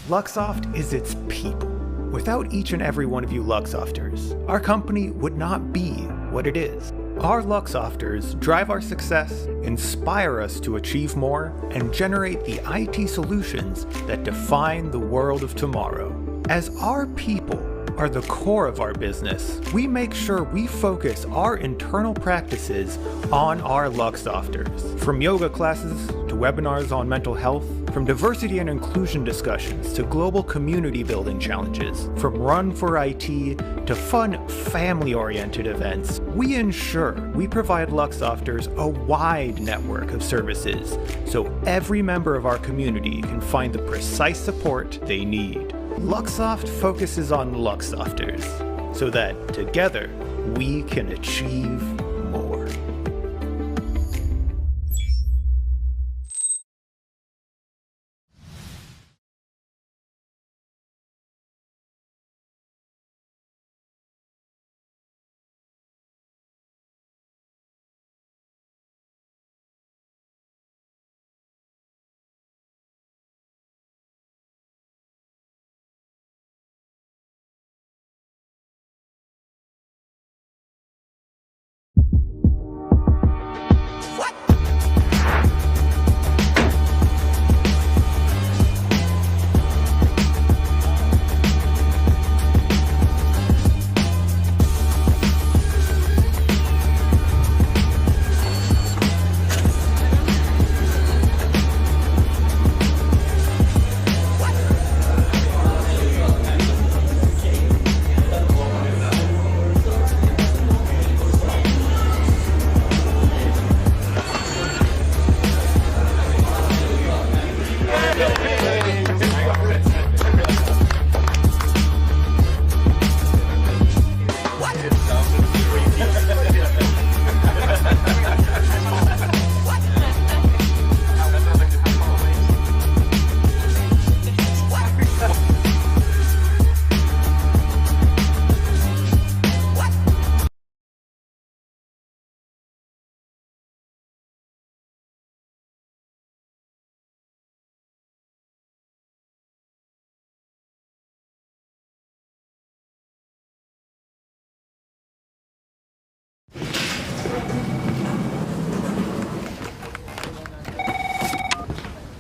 Luxoft is its people. Without each and every one of you Luxofters, our company would not be what it is. Our Luxofters drive our success, inspire us to achieve more, and generate the IT solutions that define the world of tomorrow. As our people are the core of our business, we make sure we focus our internal practices on our Luxofters. From yoga classes to webinars on mental health, from diversity and inclusion discussions to global community building challenges, from Run for IT to fun family-oriented events, we ensure we provide Luxofters a wide network of services so every member of our community can find the precise support they need. Luxoft focuses on Luxofters so that together we can achieve more.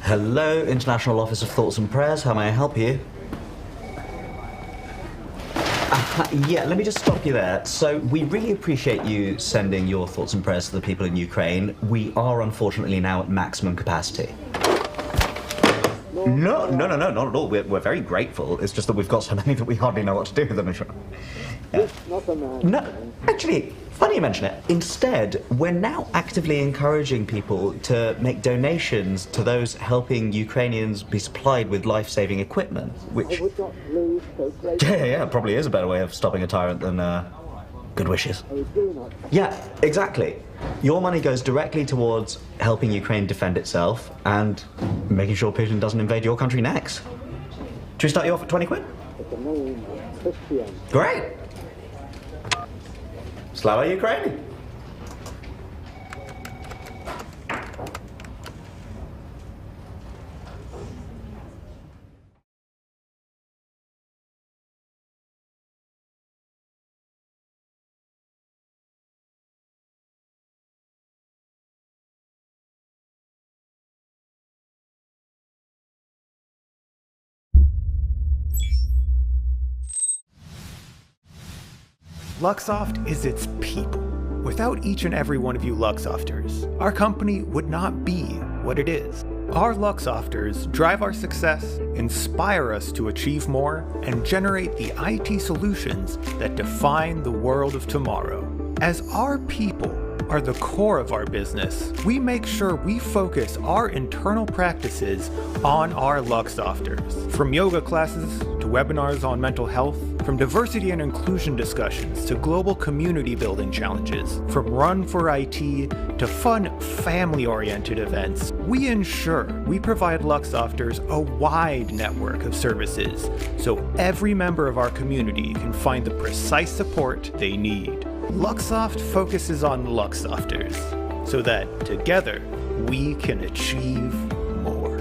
Hello, International Office of Thoughts and Prayers. How may I help you? Yeah, let me just stop you there. So, we really appreciate you sending your thoughts and prayers to the people in Ukraine. We are unfortunately now at maximum capacity. No, not at all. We're very grateful. It's just that we've got so many that we hardly know what to do with them. Yeah. No, actually, funny you mention it. Instead, we're now actively encouraging people to make donations to those helping Ukrainians be supplied with life-saving equipment, which... Yeah, probably is a better way of stopping a tyrant than good wishes. Yeah, exactly. Your money goes directly towards helping Ukraine defend itself and making sure Putin doesn't invade your country next. Should we start you off at 20 quid? Great! Slava Ukraine! Luxoft is its people. Without each and every one of you Luxofters, our company would not be what it is. Our Luxofters drive our success, inspire us to achieve more, and generate the IT solutions that define the world of tomorrow. As our people are the core of our business, we make sure we focus our internal practices on our Luxofters. From yoga classes to webinars on mental health, from diversity and inclusion discussions to global community building challenges, from Run for IT to fun family-oriented events, we ensure we provide Luxofters a wide network of services so every member of our community can find the precise support they need. Luxoft focuses on Luxofters so that together we can achieve more.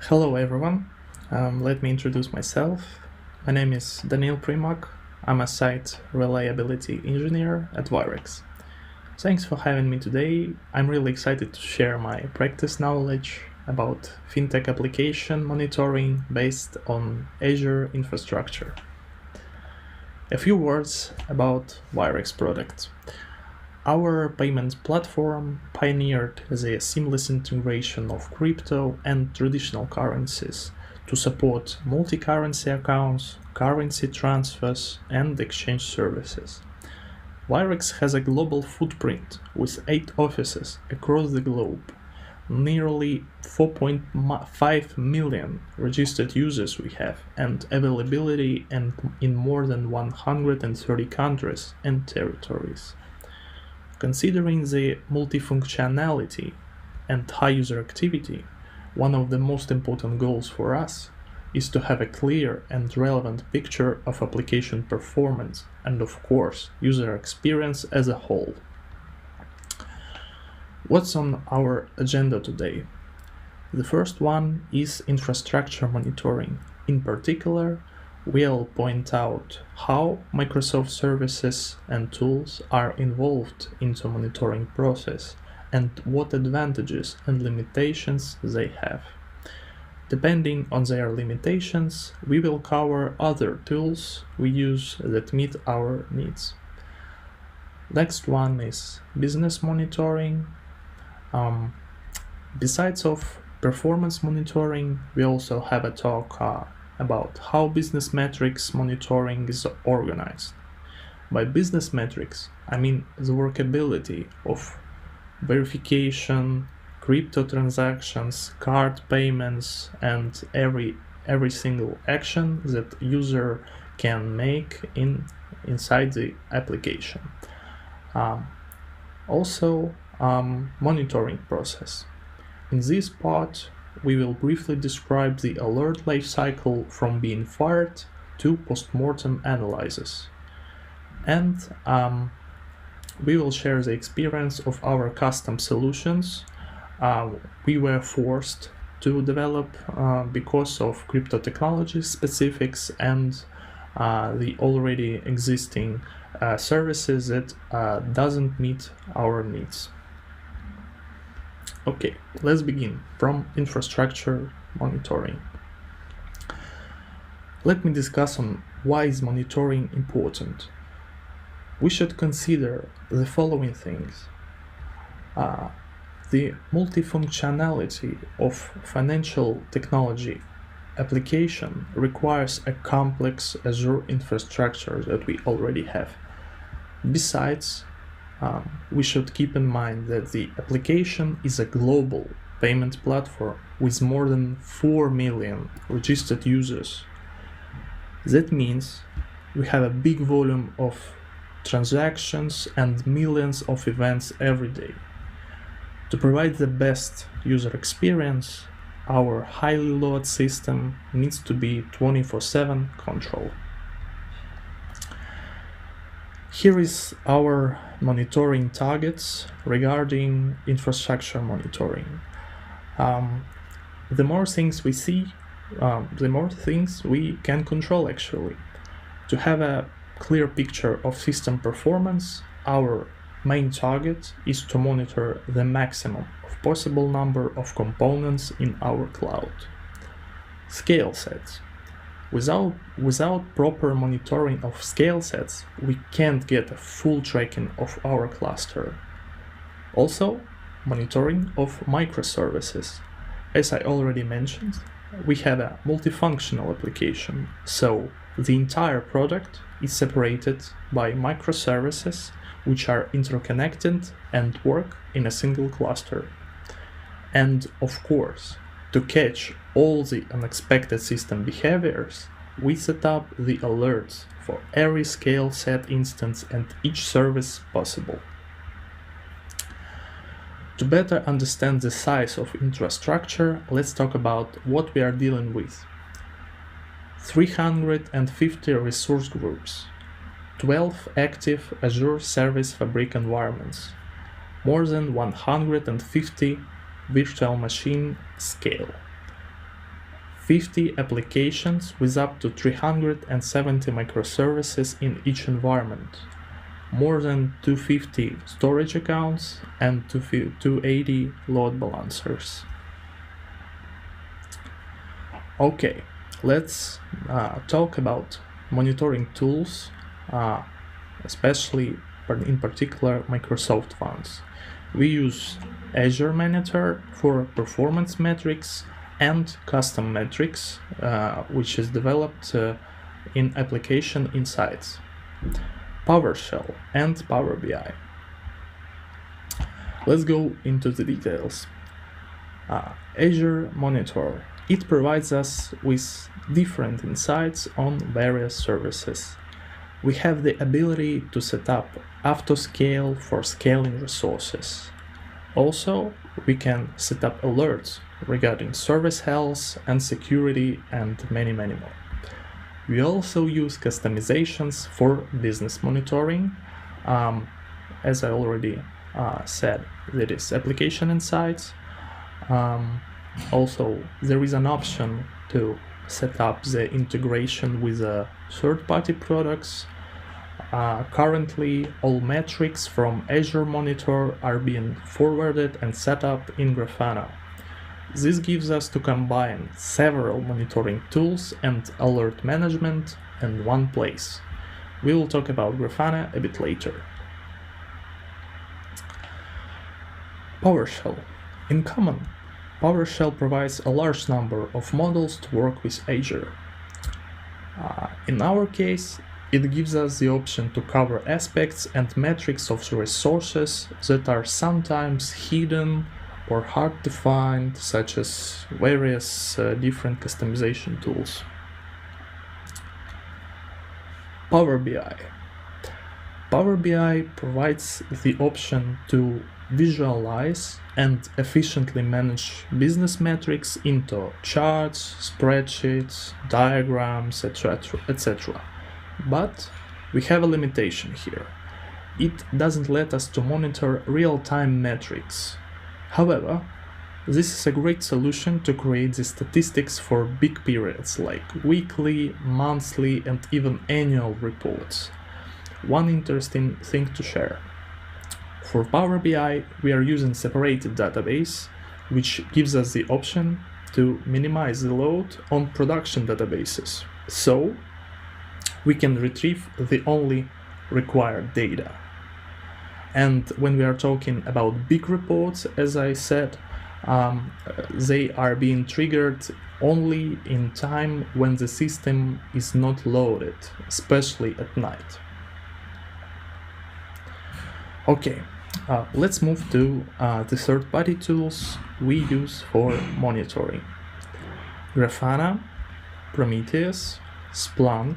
Hello everyone, let me introduce myself. My name is Daniil Primak. I'm a site reliability engineer at Wirex. Thanks for having me today. I'm really excited to share my practice knowledge about fintech application monitoring based on Azure infrastructure. A few words about Wirex product. Our payment platform pioneered the seamless integration of crypto and traditional currencies to support multi-currency accounts, currency transfers, and exchange services. Wirex has a global footprint with 8 offices across the globe, nearly 4.5 million registered users we have, and availability in more than 130 countries and territories. Considering the multifunctionality and high user activity, one of the most important goals for us is to have a clear and relevant picture of application performance and, of course, user experience as a whole. What's on our agenda today? The first one is infrastructure monitoring. In particular, we'll point out how Microsoft services and tools are involved into monitoring process and what advantages and limitations they have. Depending on their limitations, we will cover other tools we use that meet our needs. Next one is business monitoring. Besides of performance monitoring, we also have a talk about how business metrics monitoring is organized. By business metrics, I mean the workability of verification, crypto transactions, card payments, and every single action that user can make inside the application. Also, monitoring process. In this part, we will briefly describe the alert lifecycle from being fired to post-mortem analysis. And we will share the experience of our custom solutions we were forced to develop because of crypto technology specifics and the already existing services that doesn't meet our needs. Okay, let's begin from infrastructure monitoring. Let me discuss on why is monitoring important. We should consider the following things. The multifunctionality of financial technology application requires a complex Azure infrastructure that we already have. Besides, we should keep in mind that the application is a global payment platform with more than 4 million registered users. That means we have a big volume of transactions and millions of events every day. To provide the best user experience, our highly load system needs to be 24/7 control. Here is our monitoring targets regarding infrastructure monitoring. The more things we see, the more things we can control actually. To have a clear picture of system performance, our main target is to monitor the maximum of possible number of components in our cloud. Scale sets. Without proper monitoring of scale sets, we can't get a full tracking of our cluster. Also, monitoring of microservices. As I already mentioned, we have a multifunctional application, so the entire product is separated by microservices which are interconnected and work in a single cluster. And of course, to catch all the unexpected system behaviors, we set up the alerts for every scale set instance and each service possible. To better understand the size of infrastructure, let's talk about what we are dealing with. 350 resource groups, 12 active Azure Service Fabric environments, more than 150 virtual machine scale, 50 applications with up to 370 microservices in each environment, more than 250 storage accounts, and 280 load balancers. Okay, let's talk about monitoring tools, especially in particular Microsoft ones. We use Azure Monitor for performance metrics and custom metrics, which is developed in application insights, PowerShell and Power BI. Let's go into the details. Azure Monitor. It provides us with different insights on various services. We have the ability to set up autoscale for scaling resources. Also, we can set up alerts regarding service health and security and many more. We also use customizations for business monitoring. As I already said, there is application insights. Also, there is an option to set up the integration with third-party products. Currently, all metrics from Azure Monitor are being forwarded and set up in Grafana. This gives us to combine several monitoring tools and alert management in one place. We will talk about Grafana a bit later. PowerShell. In common, PowerShell provides a large number of models to work with Azure. In our case, it gives us the option to cover aspects and metrics of the resources that are sometimes hidden or hard to find, such as various different customization tools. Power BI. Power BI provides the option to visualize and efficiently manage business metrics into charts, spreadsheets, diagrams, etc. But we have a limitation here. It doesn't let us to monitor real-time metrics. However, this is a great solution to create the statistics for big periods like weekly, monthly, and even annual reports. One interesting thing to share. For Power BI, we are using separated database, which gives us the option to minimize the load on production databases. So, we can retrieve the only required data. And when we are talking about big reports, as I said, they are being triggered only in time when the system is not loaded, especially at night. Okay, let's move to the third-party tools we use for monitoring. Grafana, Prometheus, Splunk,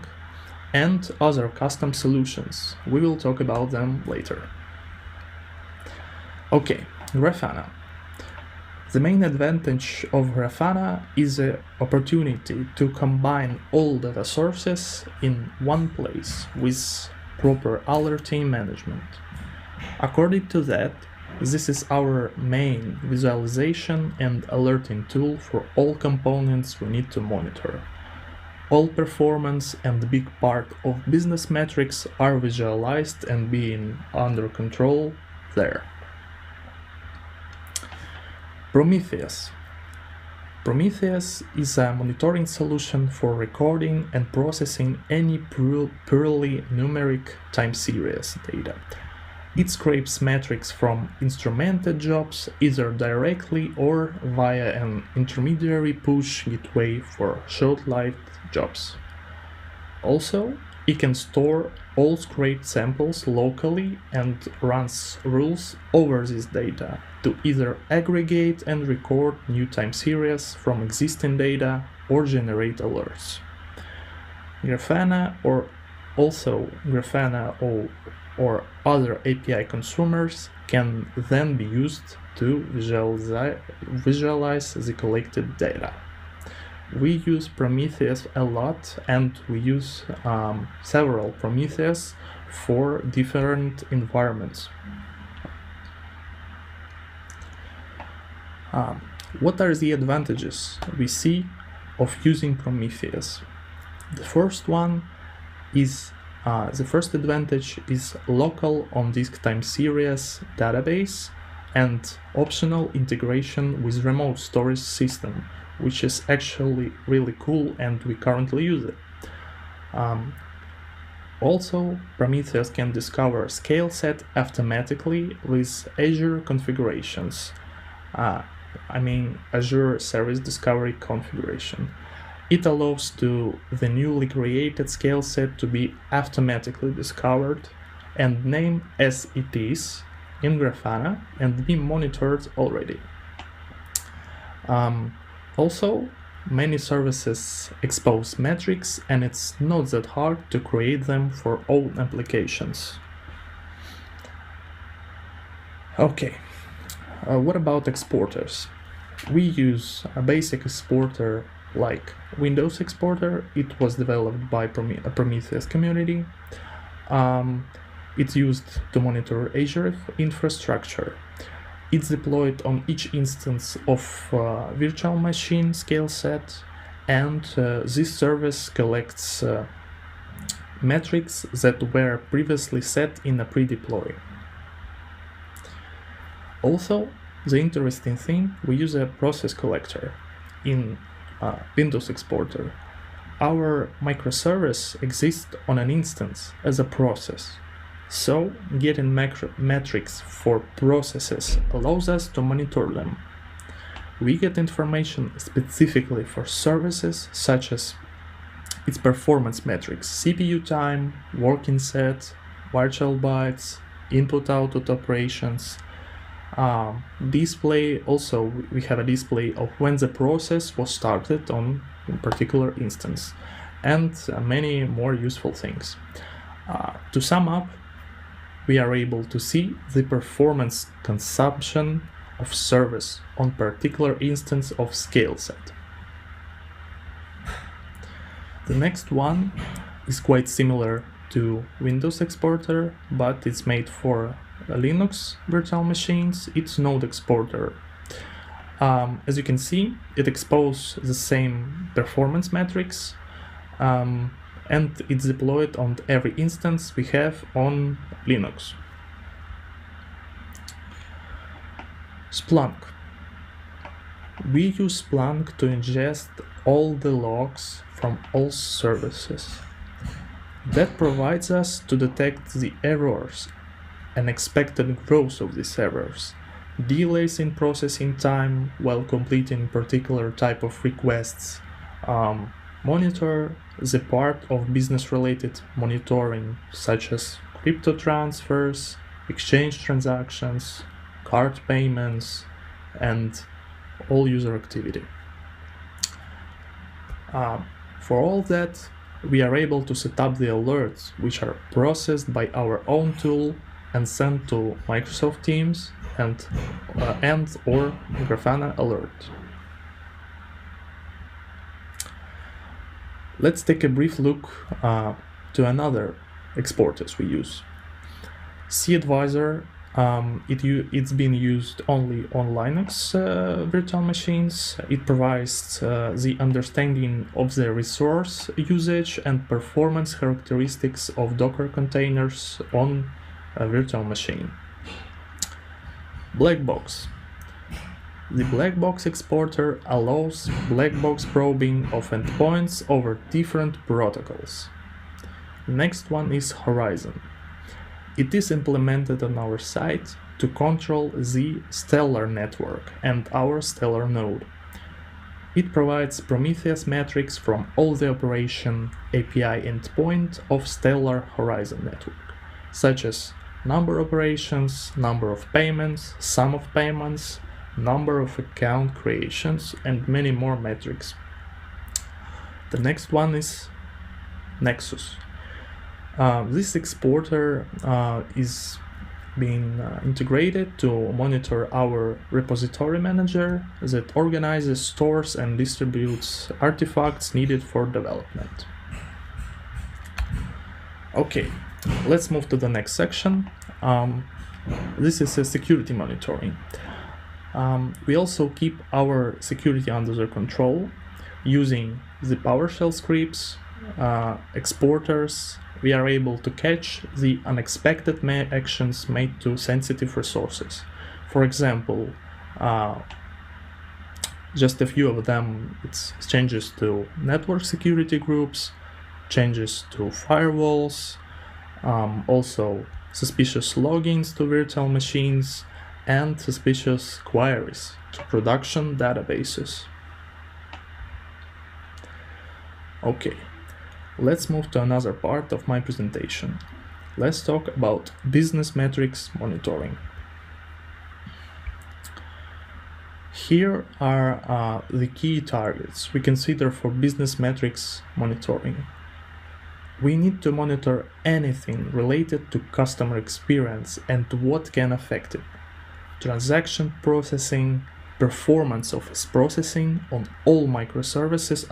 and other custom solutions. We will talk about them later. Okay, Grafana. The main advantage of Grafana is the opportunity to combine all data sources in one place with proper alerting management. According to that, this is our main visualization and alerting tool for all components we need to monitor. All performance and big part of business metrics are visualized and being under control there. Prometheus. Prometheus is a monitoring solution for recording and processing any purely numeric time series data. It scrapes metrics from instrumented jobs either directly or via an intermediary push gateway for short-lived jobs. Also, it can store all scraped samples locally and runs rules over this data to either aggregate and record new time series from existing data or generate alerts. Grafana or other API consumers can then be used to visualize the collected data. We use Prometheus a lot, and we use several Prometheus for different environments. What are the advantages we see of using Prometheus? The first advantage is local on-disk time series database and optional integration with remote storage system, which is actually really cool, and we currently use it. Also, Prometheus can discover scale set automatically with Azure configurations. Azure Service Discovery configuration. It allows to the newly created scale set to be automatically discovered and named as it is in Grafana and be monitored already. Also, many services expose metrics, and it's not that hard to create them for all applications. Okay, what about exporters? We use a basic exporter like Windows Exporter. It was developed by a Prometheus community. It's used to monitor Azure infrastructure. It's deployed on each instance of virtual machine scale set, and this service collects metrics that were previously set in a pre-deploy. Also, the interesting thing, we use a process collector in Windows Exporter. Our microservice exists on an instance as a process. So, getting metrics for processes allows us to monitor them. We get information specifically for services such as its performance metrics, CPU time, working set, virtual bytes, input-output operations. Display, also we have a display of when the process was started on a particular instance, and many more useful things. To sum up, we are able to see the performance consumption of service on particular instance of scale set. The next one is quite similar to Windows Exporter, but it's made for Linux virtual machines. It's Node Exporter. As you can see, it exposes the same performance metrics, and it's deployed on every instance we have on Linux. Splunk. We use Splunk to ingest all the logs from all services. That provides us to detect the errors and expected growth of these errors, delays in processing time while completing particular type of requests, monitor the part of business-related monitoring such as crypto transfers, exchange transactions, card payments, and all user activity. For all that, we are able to set up the alerts, which are processed by our own tool and sent to Microsoft Teams and or Grafana Alert. Let's take a brief look to another exporters we use. cAdvisor. It's been used only on Linux virtual machines. It provides the understanding of the resource usage and performance characteristics of Docker containers on a virtual machine. Blackbox. The Blackbox exporter allows black box probing of endpoints over different protocols. Next one is Horizon. It is implemented on our site to control the Stellar network and our Stellar node. It provides Prometheus metrics from all the operation API endpoint of Stellar Horizon network, such as number of operations, number of payments, sum of payments, number of account creations, and many more metrics. The next one is Nexus. This exporter is being integrated to monitor our repository manager that organizes, stores, and distributes artifacts needed for development. Okay, let's move to the next section. This is a security monitoring. We also keep our security under control using the PowerShell scripts, exporters. We are able to catch the unexpected actions made to sensitive resources. For example, just a few of them, it's changes to network security groups, changes to firewalls, also suspicious logins to virtual machines, and suspicious queries to production databases. Okay. Let's move to another part of my presentation. Let's talk about business metrics monitoring. Here are the key targets we consider for business metrics monitoring. We need to monitor anything related to customer experience and what can affect it. Transaction processing, performance of its processing on all microservices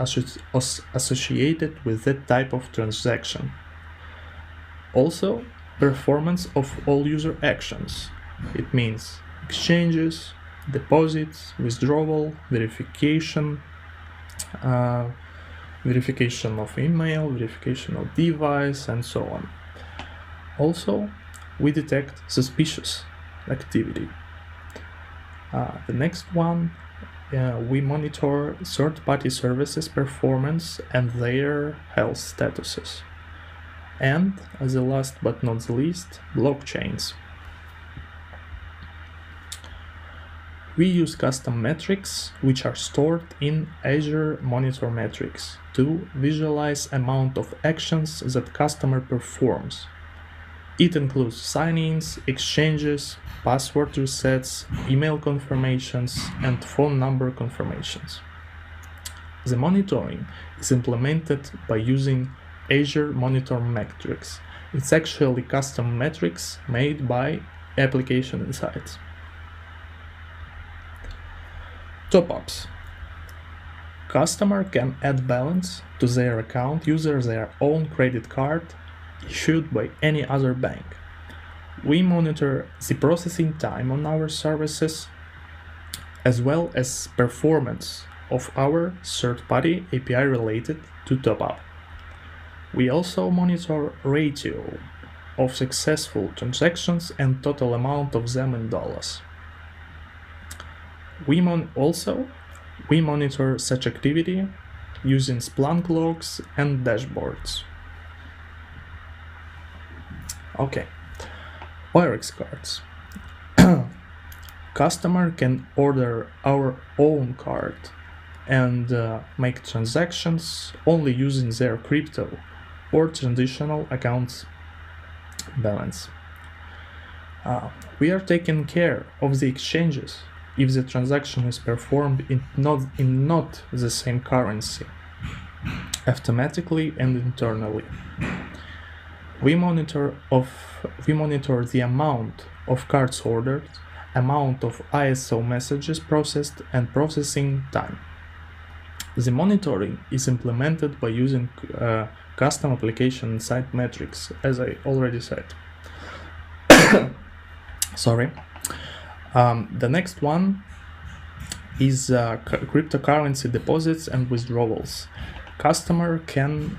associated with that type of transaction. Also, performance of all user actions. It means exchanges, deposits, withdrawal, verification, verification of email, verification of device, and so on. Also, we detect suspicious activity. The next one, we monitor third-party services performance and their health statuses. And, as the last but not the least, blockchains. We use custom metrics which are stored in Azure Monitor Metrics to visualize amount of actions that customer performs. It includes sign-ins, exchanges, password resets, email confirmations, and phone number confirmations. The monitoring is implemented by using Azure Monitor Metrics. It's actually custom metrics made by Application Insights. Top-ups. Customer can add balance to their account using their own credit card issued by any other bank. We monitor the processing time on our services as well as performance of our third-party API related to top-up. We also monitor ratio of successful transactions and total amount of them in dollars. We monitor such activity using Splunk logs and dashboards. Okay, Wirex cards. Customer can order our own card and make transactions only using their crypto or traditional account balance. We are taking care of the exchanges if the transaction is performed in not the same currency, automatically and internally. We monitor the amount of cards ordered, amount of ISO messages processed, and processing time. The monitoring is implemented by using custom application Insight metrics, as I already said. Sorry. The next one is cryptocurrency deposits and withdrawals. Customer can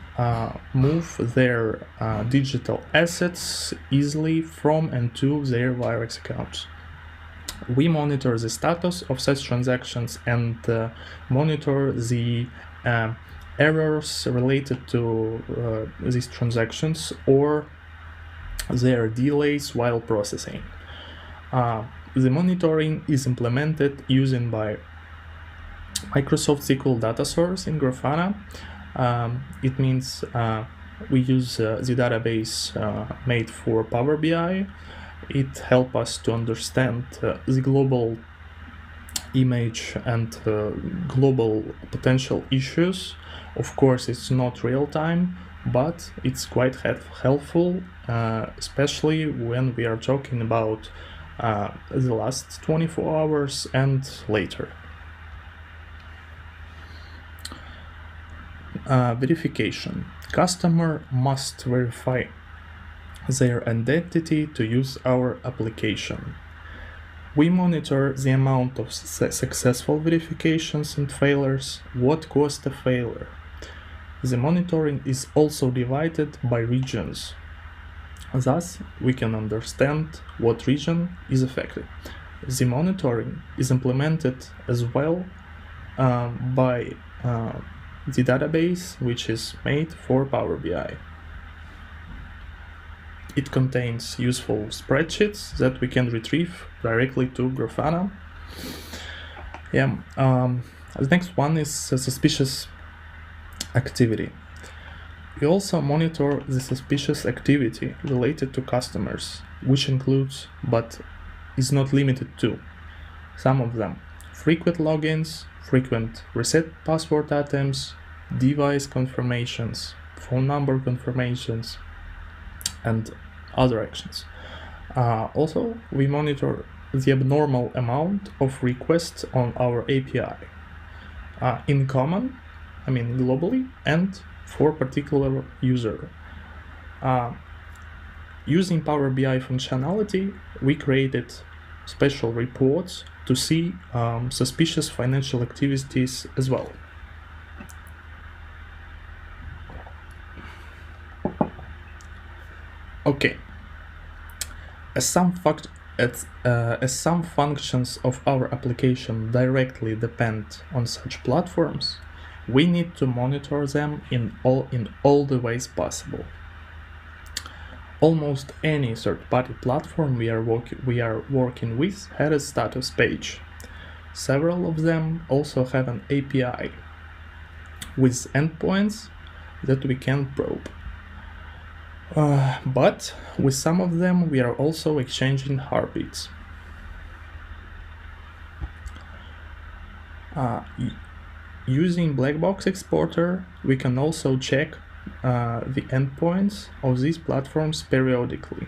move their digital assets easily from and to their Wirex accounts. We monitor the status of such transactions and monitor the errors related to these transactions or their delays while processing. The monitoring is implemented using by Microsoft SQL data source in Grafana. It means we use the database made for Power BI. It helps us to understand the global image and global potential issues. Of course, it's not real time, but it's quite helpful, especially when we are talking about the last 24 hours and later. Verification. Customer must verify their identity to use our application. We monitor the amount of successful verifications and failures, what caused a failure. The monitoring is also divided by regions. Thus, we can understand what region is affected. The monitoring is implemented as well by the database, which is made for Power BI. It contains useful spreadsheets that we can retrieve directly to Grafana. The next one is suspicious activity. We also monitor the suspicious activity related to customers, which includes, but is not limited to, some of them: frequent logins, frequent reset password attempts, device confirmations, phone number confirmations, and other actions. Also, we monitor the abnormal amount of requests on our API, in common, globally, and for particular user. Using Power BI functionality, we created special reports to see suspicious financial activities as well. Okay. As some functions of our application directly depend on such platforms, we need to monitor them in all the ways possible. Almost any third-party platform we are working with has a status page. Several of them also have an API with endpoints that we can probe. But with some of them we are also exchanging heartbeats. Using Blackbox Exporter, we can also check the endpoints of these platforms periodically.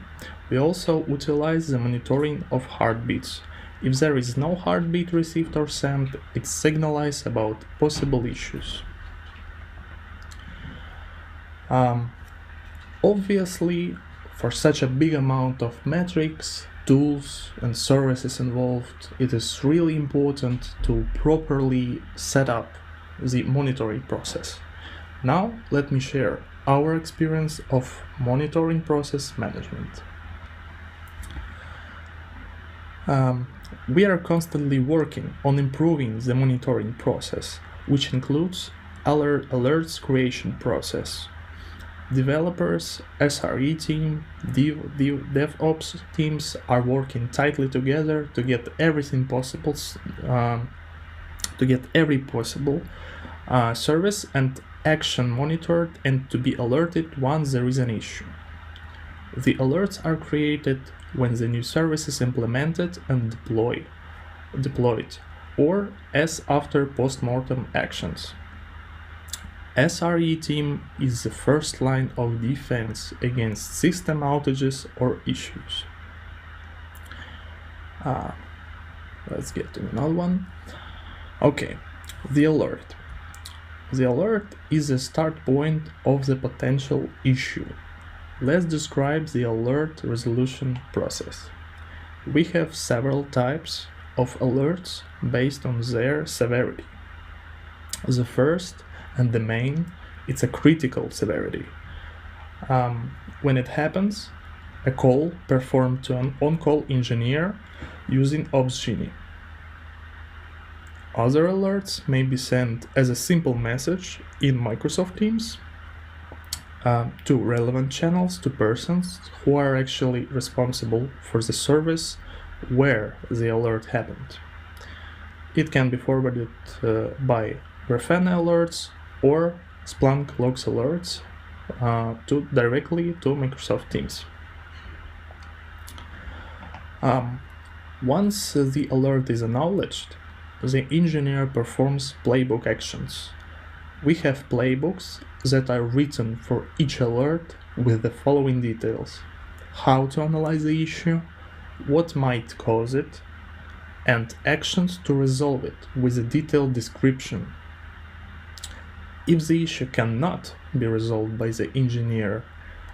We also utilize the monitoring of heartbeats. If there is no heartbeat received or sent, it signals about possible issues. Obviously, for such a big amount of metrics, tools and services involved, it is really important to properly set up the monitoring process. Now, let me share our experience of monitoring process management. We are constantly working on improving the monitoring process, which includes alerts creation process. Developers, SRE team, DevOps teams are working tightly together to get everything possible, every possible service and action monitored and to be alerted once there is an issue. The alerts are created when the new service is implemented and deployed, or as after post-mortem actions. SRE team is the first line of defense against system outages or issues. Let's get to another one. Okay, the alert. The alert is the start point of the potential issue. Let's describe the alert resolution process. We have several types of alerts based on their severity. The first and the main, it's a critical severity. When it happens, a call performed to an on-call engineer using Opsgenie. Other alerts may be sent as a simple message in Microsoft Teams to relevant channels to persons who are actually responsible for the service where the alert happened. It can be forwarded by Grafana alerts or Splunk logs alerts directly to Microsoft Teams. Once the alert is acknowledged, the engineer performs playbook actions. We have playbooks that are written for each alert with the following details: how to analyze the issue, what might cause it, and actions to resolve it with a detailed description. If the issue cannot be resolved by the engineer,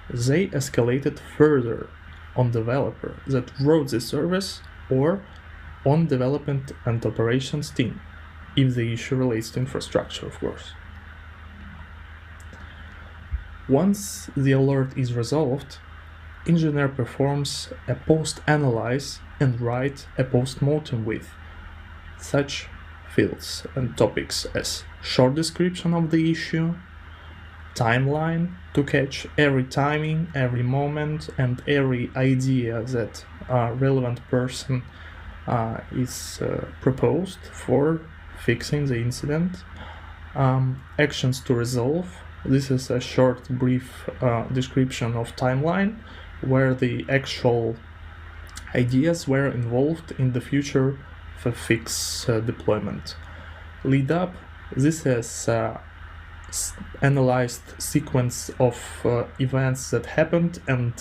they escalate it further on developer that wrote the service or on development and operations team, if the issue relates to infrastructure, of course. Once the alert is resolved, engineer performs a post-analyze and write a post-mortem with such fields and topics as short description of the issue, timeline to catch every timing, every moment, and every idea that a relevant person is proposed for fixing the incident, actions to resolve. This is a short, brief description of timeline where the actual ideas were involved in the future for fix deployment. Lead up, this is analyzed sequence of events that happened and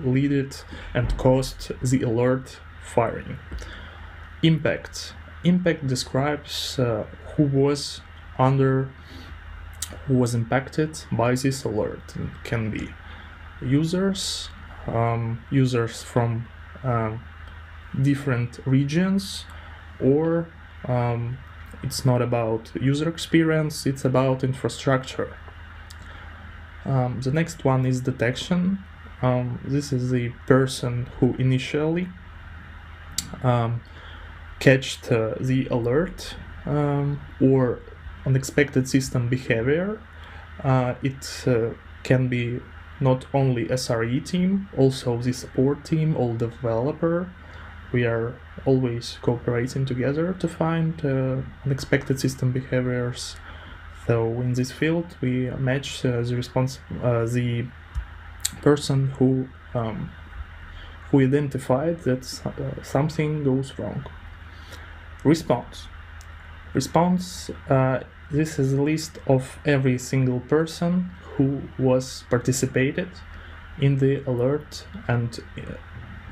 leaded and caused the alert firing. Impact describes who was impacted by this alert. It can be users from different regions, or it's not about user experience, it's about infrastructure. The next one is detection. This is the person who initially catched the alert or unexpected system behavior. It can be not only SRE team, also the support team or developer. We are always cooperating together to find unexpected system behaviors. So in this field, we match the person who identified that something goes wrong. Response. This is a list of every single person who was participated in the alert and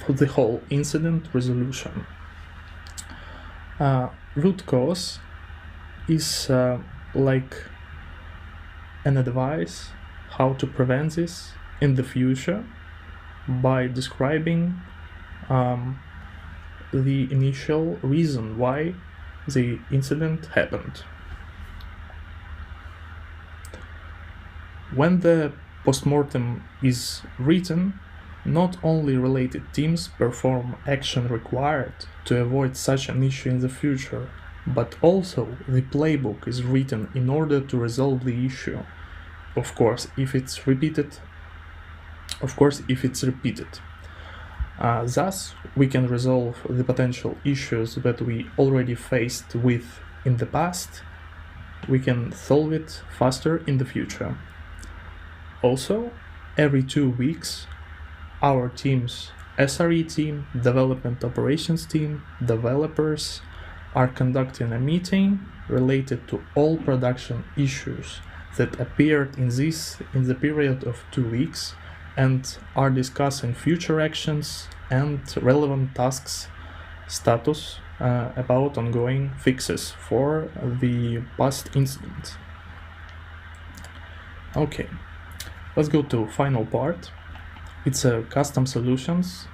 for the whole incident resolution. Root cause is like an advice how to prevent this in the future by describing the initial reason why the incident happened. When the postmortem is written, not only related teams perform action required to avoid such an issue in the future, but also the playbook is written in order to resolve the issue. Of course, if it's repeated. Thus, we can resolve the potential issues that we already faced with in the past. We can solve it faster in the future. Also, every 2 weeks, our teams, SRE team, development operations team, developers, are conducting a meeting related to all production issues that appeared in the period of 2 weeks and are discussing future actions and relevant tasks status about ongoing fixes for the past incident. Okay, let's go to final part. It's custom solutions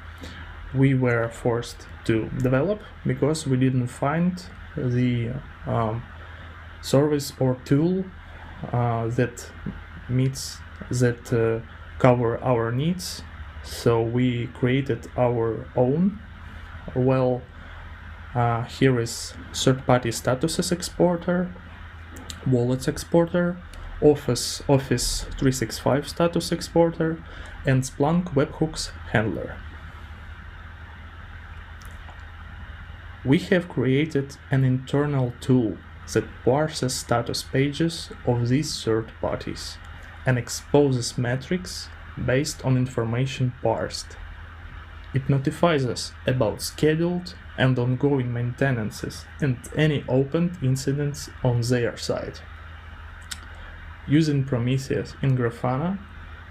we were forced to develop because we didn't find the service or tool that cover our needs. So we created our own. Well, here is third-party statuses exporter, wallets exporter, Office 365 status exporter, and Splunk webhooks handler. We have created an internal tool that parses status pages of these third parties and exposes metrics based on information parsed. It notifies us about scheduled and ongoing maintenances and any opened incidents on their side. Using Prometheus in Grafana,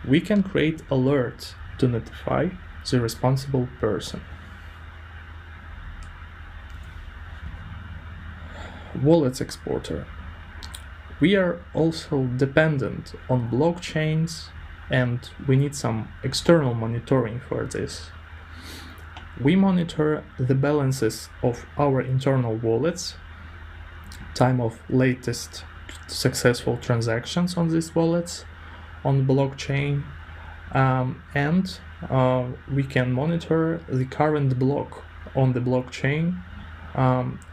we can create alerts to notify the responsible person. Wallets exporter. We are also dependent on blockchains and we need some external monitoring for this. We monitor the balances of our internal wallets, time of latest successful transactions on these wallets on blockchain, and we can monitor the current block on the blockchain.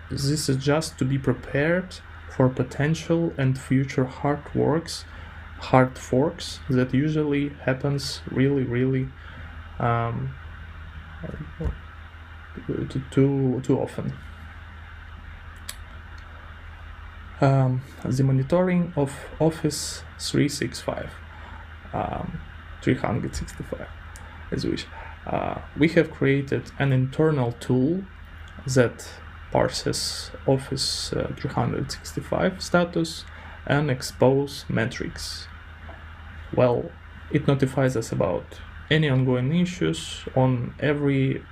This is just to be prepared for potential and future hard forks that usually happens really too often. The monitoring of Office 365, 365, as you wish. We have created an internal tool that parses Office 365 status and expose metrics. Well, it notifies us about any ongoing issues on every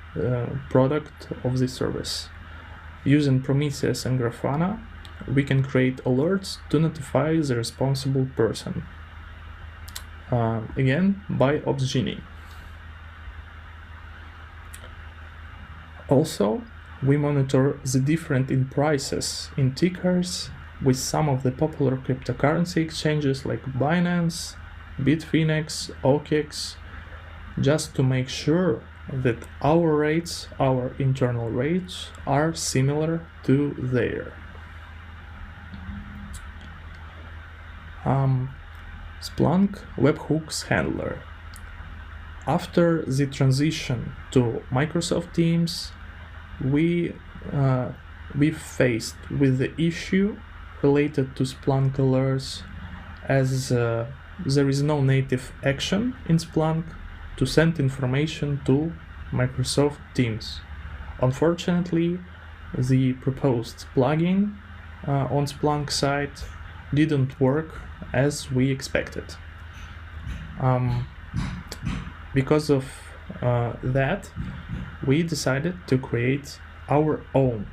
product of the service. Using Prometheus and Grafana, we can create alerts to notify the responsible person. Again, by Opsgenie. Also, we monitor the difference in prices in tickers with some of the popular cryptocurrency exchanges like Binance, Bitfinex, OKEx, just to make sure that our rates, our internal rates, are similar to their. Splunk Webhooks Handler. After the transition to Microsoft Teams, we faced with the issue related to Splunk alerts, as there is no native action in Splunk to send information to Microsoft Teams. Unfortunately, the proposed plugin on Splunk site didn't work as we expected. Because of that, we decided to create our own.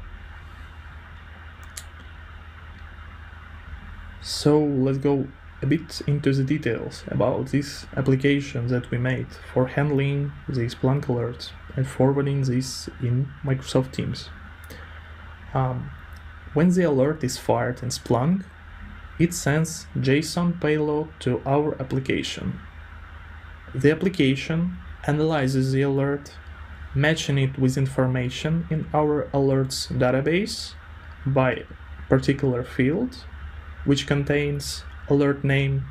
So let's go a bit into the details about this application that we made for handling the Splunk alerts and forwarding this in Microsoft Teams. When the alert is fired in Splunk, it sends JSON payload to our application. The application analyzes the alert, matching it with information in our alerts database by particular field, which contains alert name,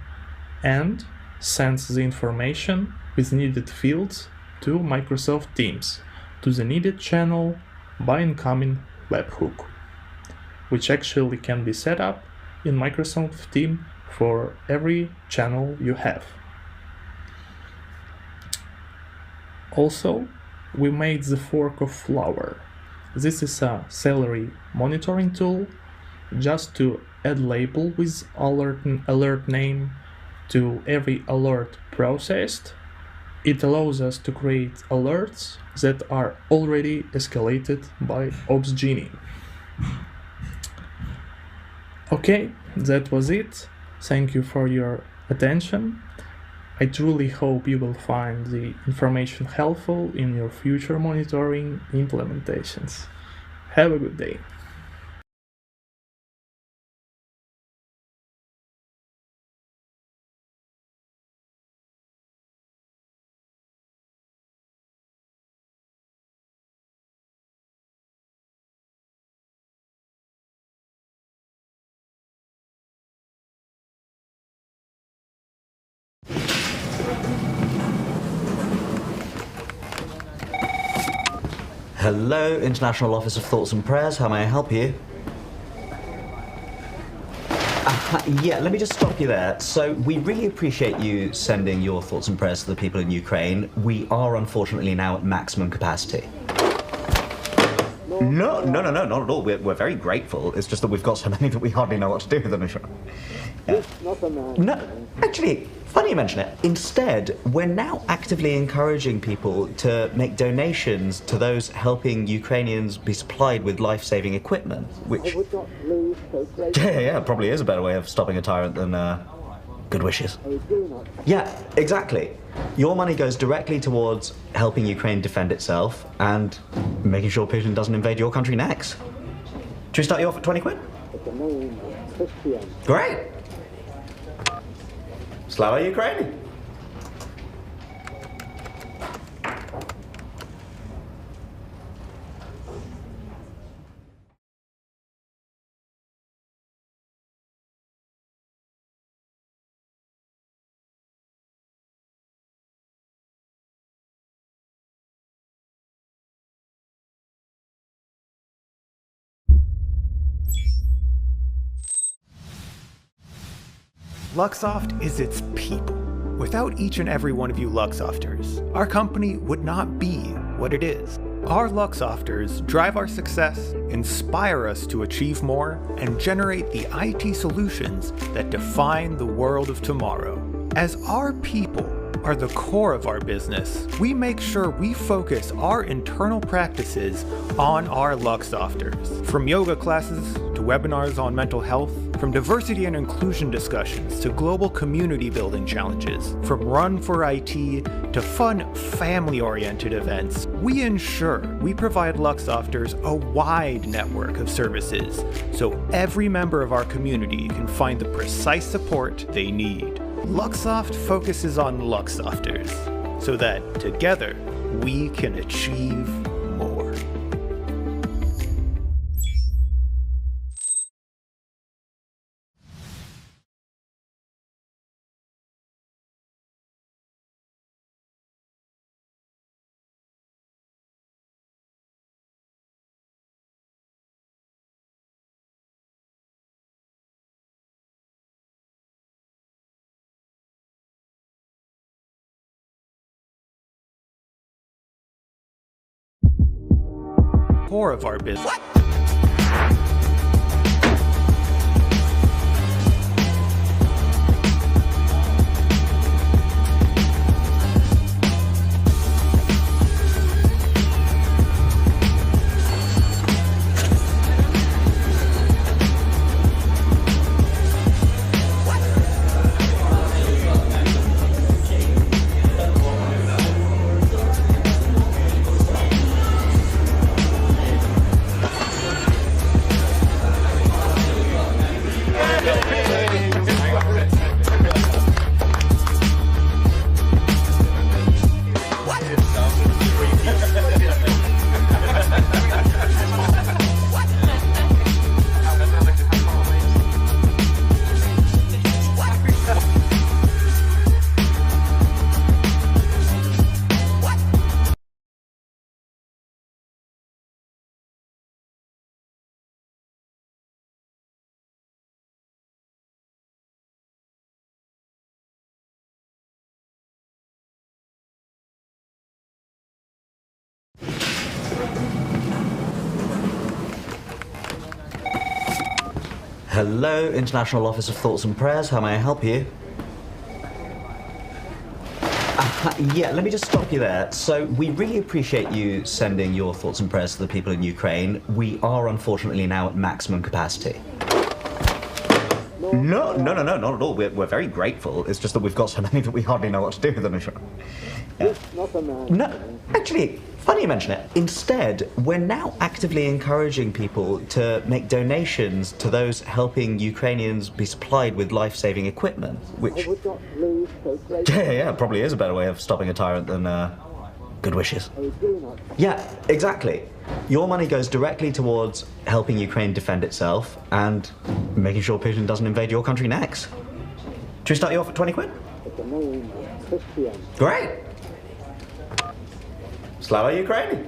and sends the information with needed fields to Microsoft Teams to the needed channel by incoming webhook, which actually can be set up in Microsoft Teams for every channel you have. Also, we made the fork of Flower. This is a salary monitoring tool just to add label with alert name to every alert processed. It allows us to create alerts that are already escalated by Opsgenie. Okay, that was it. Thank you for your attention. I truly hope you will find the information helpful in your future monitoring implementations. Have a good day. Hello, International Office of Thoughts and Prayers. How may I help you? Yeah, let me just stop you there. So we really appreciate you sending your thoughts and prayers to the people in Ukraine. We are unfortunately now at maximum capacity. No, not at all. We're very grateful. It's just that we've got so many that we hardly know what to do with them. Yeah. No, actually, funny you mention it. Instead, we're now actively encouraging people to make donations to those helping Ukrainians be supplied with life-saving equipment, which... Yeah, probably is a better way of stopping a tyrant than good wishes. Yeah, exactly. Your money goes directly towards helping Ukraine defend itself and making sure Putin doesn't invade your country next. Should we start you off at 20 quid? Great. Slava Ukraine. Luxoft is its people. Without each and every one of you Luxofters, our company would not be what it is. Our Luxofters drive our success, inspire us to achieve more, and generate the IT solutions that define the world of tomorrow. As our people are the core of our business, we make sure we focus our internal practices on our Luxofters. From yoga classes to webinars on mental health, from diversity and inclusion discussions to global community building challenges, from Run for IT to fun family-oriented events, we ensure we provide Luxofters a wide network of services so every member of our community can find the precise support they need. Luxoft focuses on Luxofters. so that together we can achieve more. Core of our business. Hello, International Office of Thoughts and Prayers. How may I help you? Yeah, let me just stop you there. So, we really appreciate you sending your thoughts and prayers to the people in Ukraine. We are unfortunately now at maximum capacity. No, not at all. We're very grateful. It's just that we've got so many that we hardly know what to do with them. Yeah. No, actually, funny you mention it. Instead, we're now actively encouraging people to make donations to those helping Ukrainians be supplied with life-saving equipment, which... Yeah, probably is a better way of stopping a tyrant than good wishes. Yeah, exactly. Your money goes directly towards helping Ukraine defend itself and making sure Putin doesn't invade your country next. Should we start you off at 20 quid? Great! Slava Ukraini!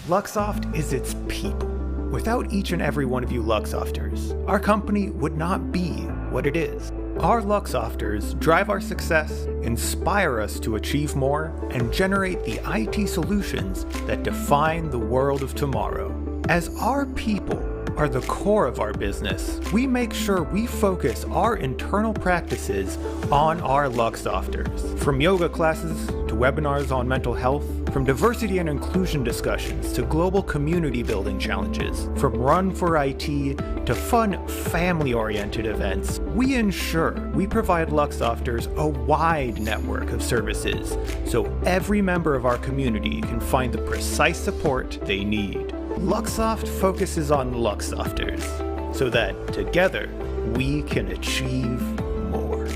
Luxoft is its people. Without each and every one of you Luxofters, our company would not be what it is. Our Luxofters drive our success, inspire us to achieve more, and generate the IT solutions that define the world of tomorrow. As our people are the core of our business, we make sure we focus our internal practices on our Luxofters. From yoga classes to webinars on mental health, from diversity and inclusion discussions to global community building challenges, from Run for IT to fun family-oriented events, we ensure we provide Luxofters a wide network of services so every member of our community can find the precise support they need. Luxoft focuses on Luxofters so that together we can achieve more.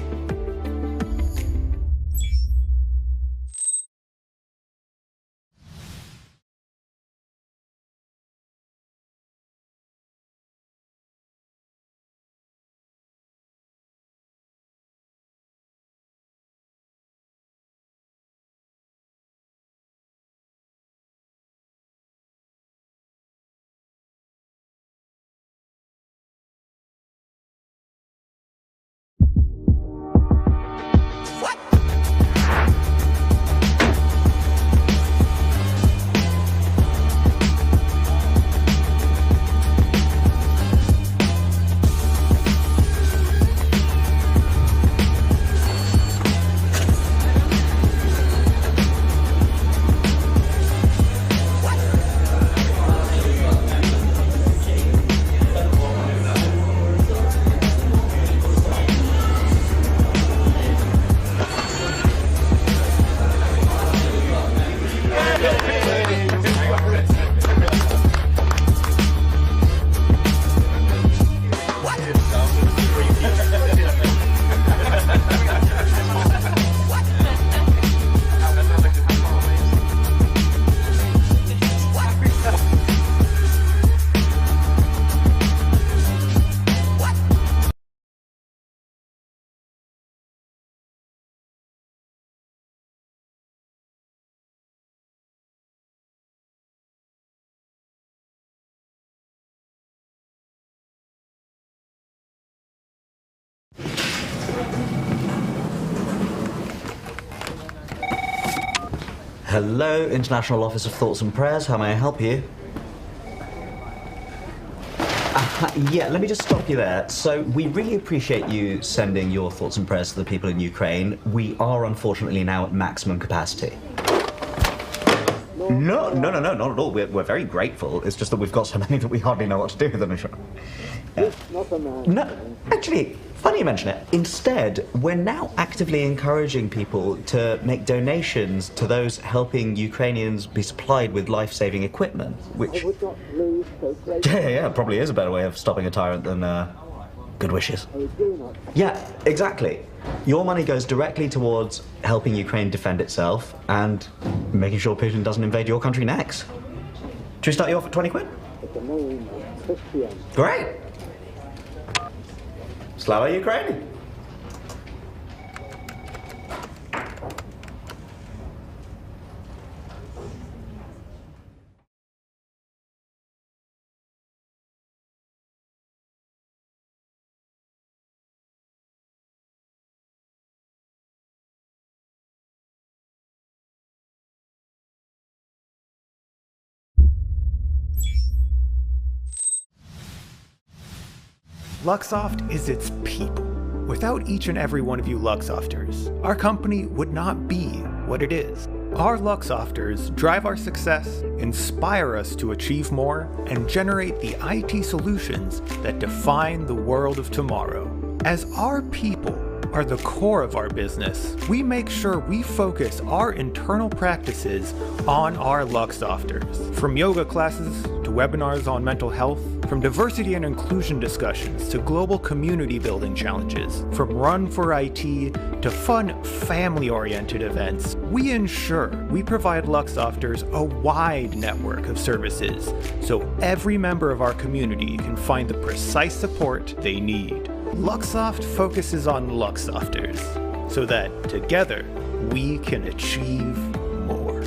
Hello, International Office of Thoughts and Prayers. How may I help you? Yeah, let me just stop you there. So, we really appreciate you sending your thoughts and prayers to the people in Ukraine. We are unfortunately now at maximum capacity. No, not at all. We're very grateful. It's just that we've got so many that we hardly know what to do with them. No, actually, funny you mention it. Instead, we're now actively encouraging people to make donations to those helping Ukrainians be supplied with life-saving equipment, which... Yeah, probably is a better way of stopping a tyrant than good wishes. Yeah, exactly. Your money goes directly towards helping Ukraine defend itself and making sure Putin doesn't invade your country next. Should we start you off at 20 quid? Great! Slava Ukraini! Luxoft is its people. Without each and every one of you Luxofters, our company would not be what it is. Our Luxofters drive our success, inspire us to achieve more, and generate the IT solutions that define the world of tomorrow. As our people are the core of our business, we make sure we focus our internal practices on our Luxofters. From yoga classes to webinars on mental health, from diversity and inclusion discussions to global community building challenges, from Run for IT to fun family-oriented events, we ensure we provide Luxofters a wide network of services so every member of our community can find the precise support they need. Luxoft focuses on Luxofters so that together we can achieve more.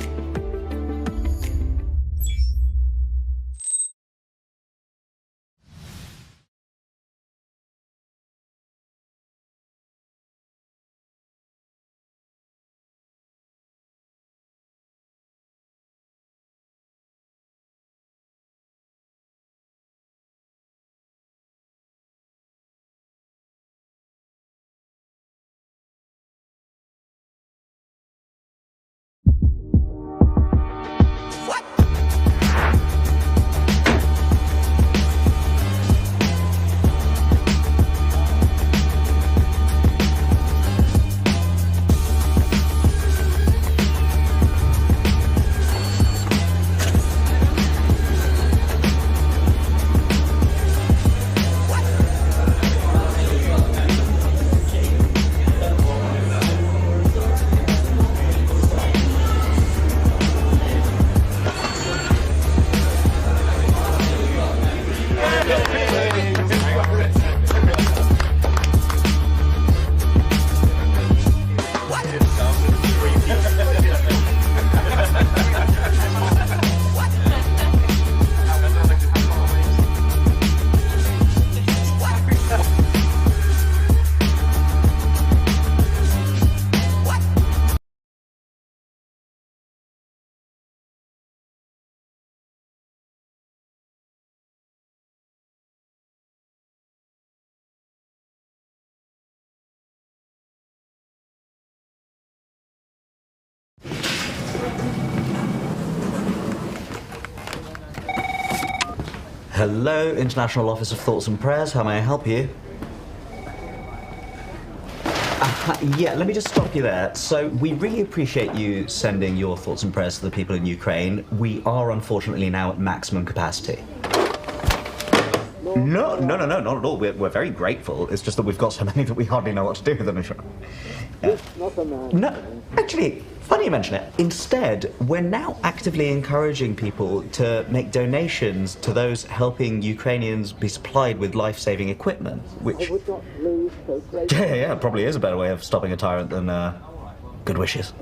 Hello, International Office of Thoughts and Prayers. How may I help you? Yeah, let me just stop you there. So, we really appreciate you sending your thoughts and prayers to the people in Ukraine. We are unfortunately now at maximum capacity. No, not at all. We're very grateful. It's just that we've got so many that we hardly know what to do with them. No, actually, funny you mention it. Instead, we're now actively encouraging people to make donations to those helping Ukrainians be supplied with life-saving equipment, which... Yeah, probably is a better way of stopping a tyrant than good wishes.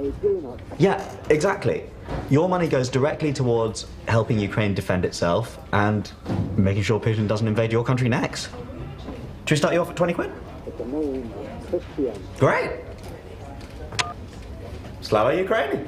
Yeah, exactly. Your money goes directly towards helping Ukraine defend itself and making sure Putin doesn't invade your country next. Should we start you off at 20 quid? Great! Slava Ukraini!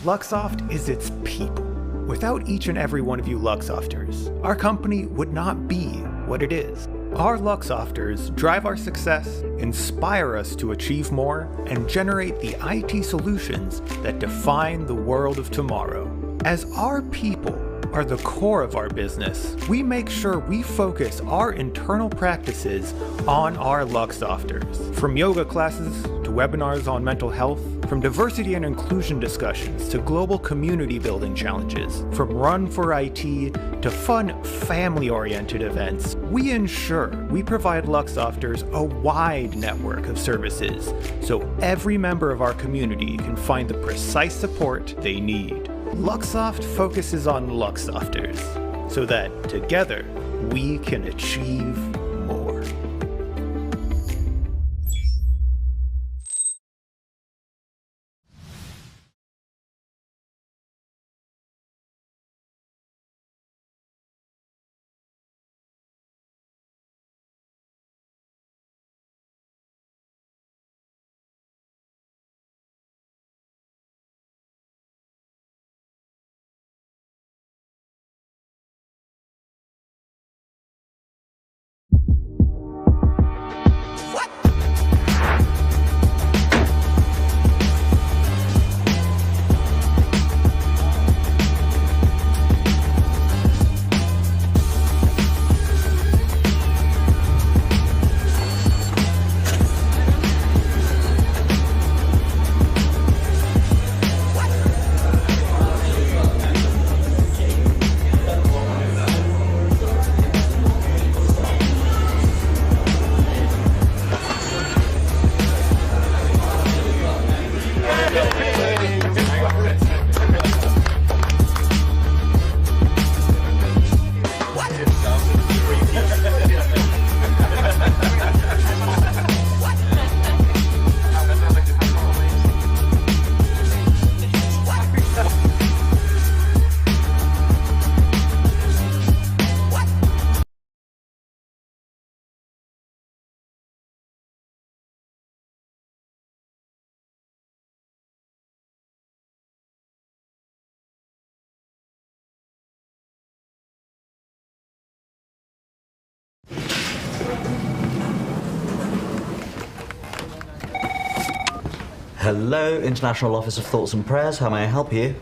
Luxoft is its people. Without each and every one of you Luxofters, our company would not be what it is. Our Luxofters drive our success, inspire us to achieve more, and generate the IT solutions that define the world of tomorrow. As our people are the core of our business, we make sure we focus our internal practices on our Luxofters. From yoga classes to webinars on mental health, from diversity and inclusion discussions to global community building challenges, from Run for IT to fun family-oriented events, we ensure we provide Luxofters a wide network of services so every member of our community can find the precise support they need. Luxoft focuses on Luxofters so that together we can achieve more. Hello, International Office of Thoughts and Prayers. How may I help you?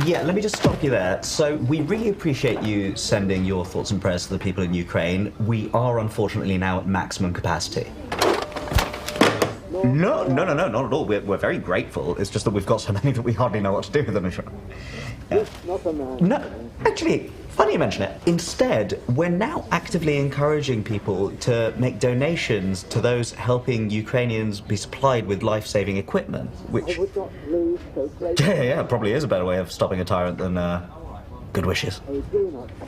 Yeah, let me just stop you there. So, we really appreciate you sending your thoughts and prayers to the people in Ukraine. We are unfortunately now at maximum capacity. No, not at all. We're very grateful. It's just that we've got so many that we hardly know what to do with them. Yeah. No, actually, funny you mention it. Instead, we're now actively encouraging people to make donations to those helping Ukrainians be supplied with life-saving equipment, which... Yeah, probably is a better way of stopping a tyrant than good wishes.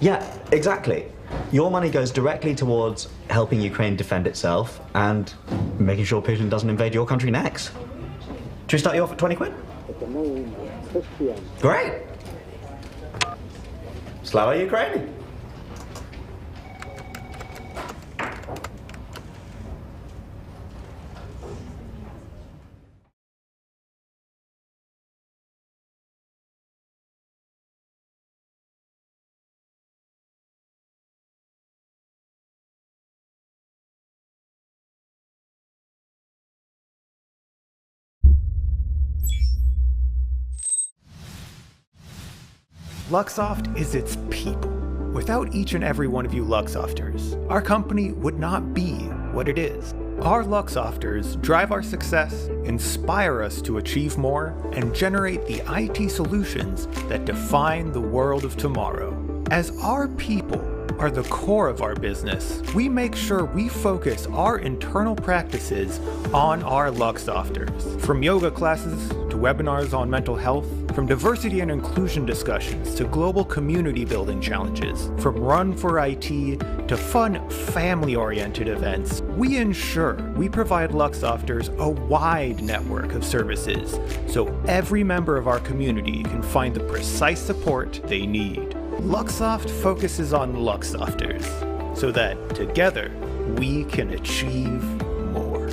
Yeah, exactly. Your money goes directly towards helping Ukraine defend itself and making sure Putin doesn't invade your country next. Should we start you off at 20 quid? Great! Slava Ukraini! Luxoft is its people. Without each and every one of you Luxofters, our company would not be what it is. Our Luxofters drive our success, inspire us to achieve more, and generate the IT solutions that define the world of tomorrow. As our people are the core of our business, we make sure we focus our internal practices on our Luxofters. From yoga classes to webinars on mental health, from diversity and inclusion discussions to global community building challenges, from Run for IT to fun family-oriented events, we ensure we provide Luxofters a wide network of services so every member of our community can find the precise support they need. Luxoft focuses on Luxofters so that together we can achieve more.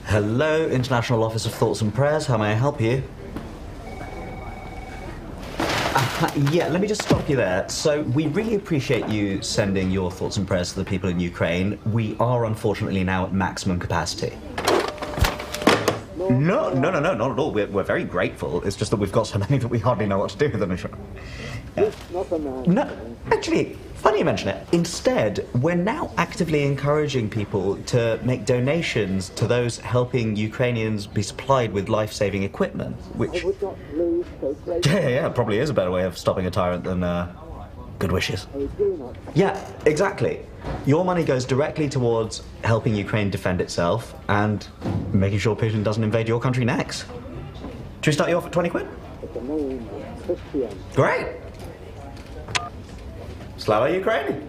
Hello, International Office of Thoughts and Prayers. How may I help you? Yeah, let me just stop you there. So, we really appreciate you sending your thoughts and prayers to the people in Ukraine. We are unfortunately now at maximum capacity. No, not at all. We're very grateful. It's just that we've got so many that we hardly know what to do with them. Yeah. No, actually, funny you mention it. Instead, we're now actively encouraging people to make donations to those helping Ukrainians be supplied with life-saving equipment, which... Yeah, probably is a better way of stopping a tyrant than good wishes. Yeah, exactly. Your money goes directly towards helping Ukraine defend itself and making sure Putin doesn't invade your country next. Should we start you off at 20 quid? Great! Slava Ukraine!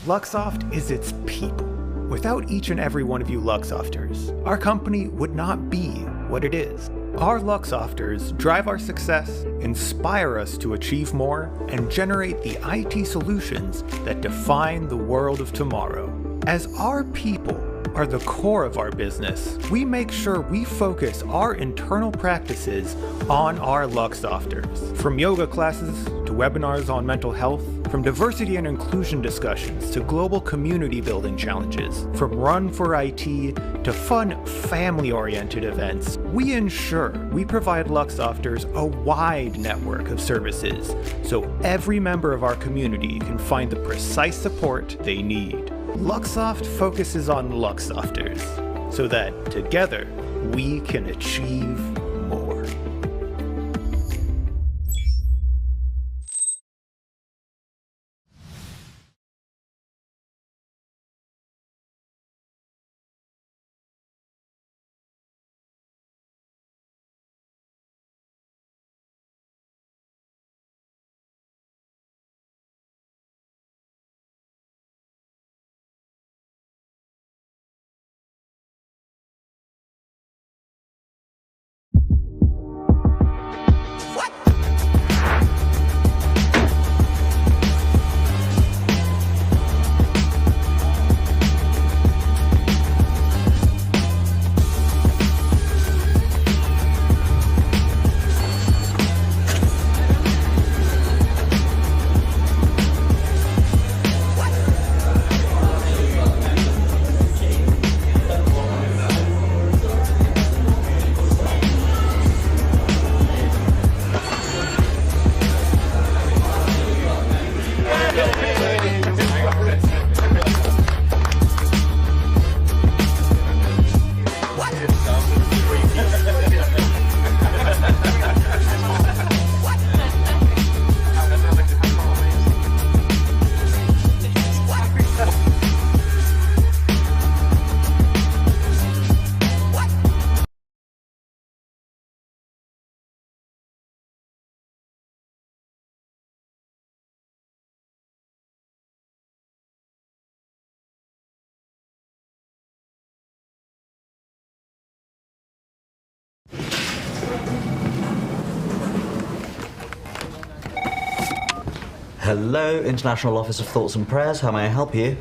Luxoft is its people. Without each and every one of you Luxofters, our company would not be what it is. Our Luxofters drive our success, inspire us to achieve more, and generate the IT solutions that define the world of tomorrow. As our people are the core of our business, we make sure we focus our internal practices on our Luxofters. From yoga classes to webinars on mental health, from diversity and inclusion discussions to global community building challenges, from Run for IT to fun family-oriented events, we ensure we provide Luxofters a wide network of services so every member of our community can find the precise support they need. Luxoft focuses on Luxofters so that together we can achieve more. Hello, International Office of Thoughts and Prayers. How may I help you?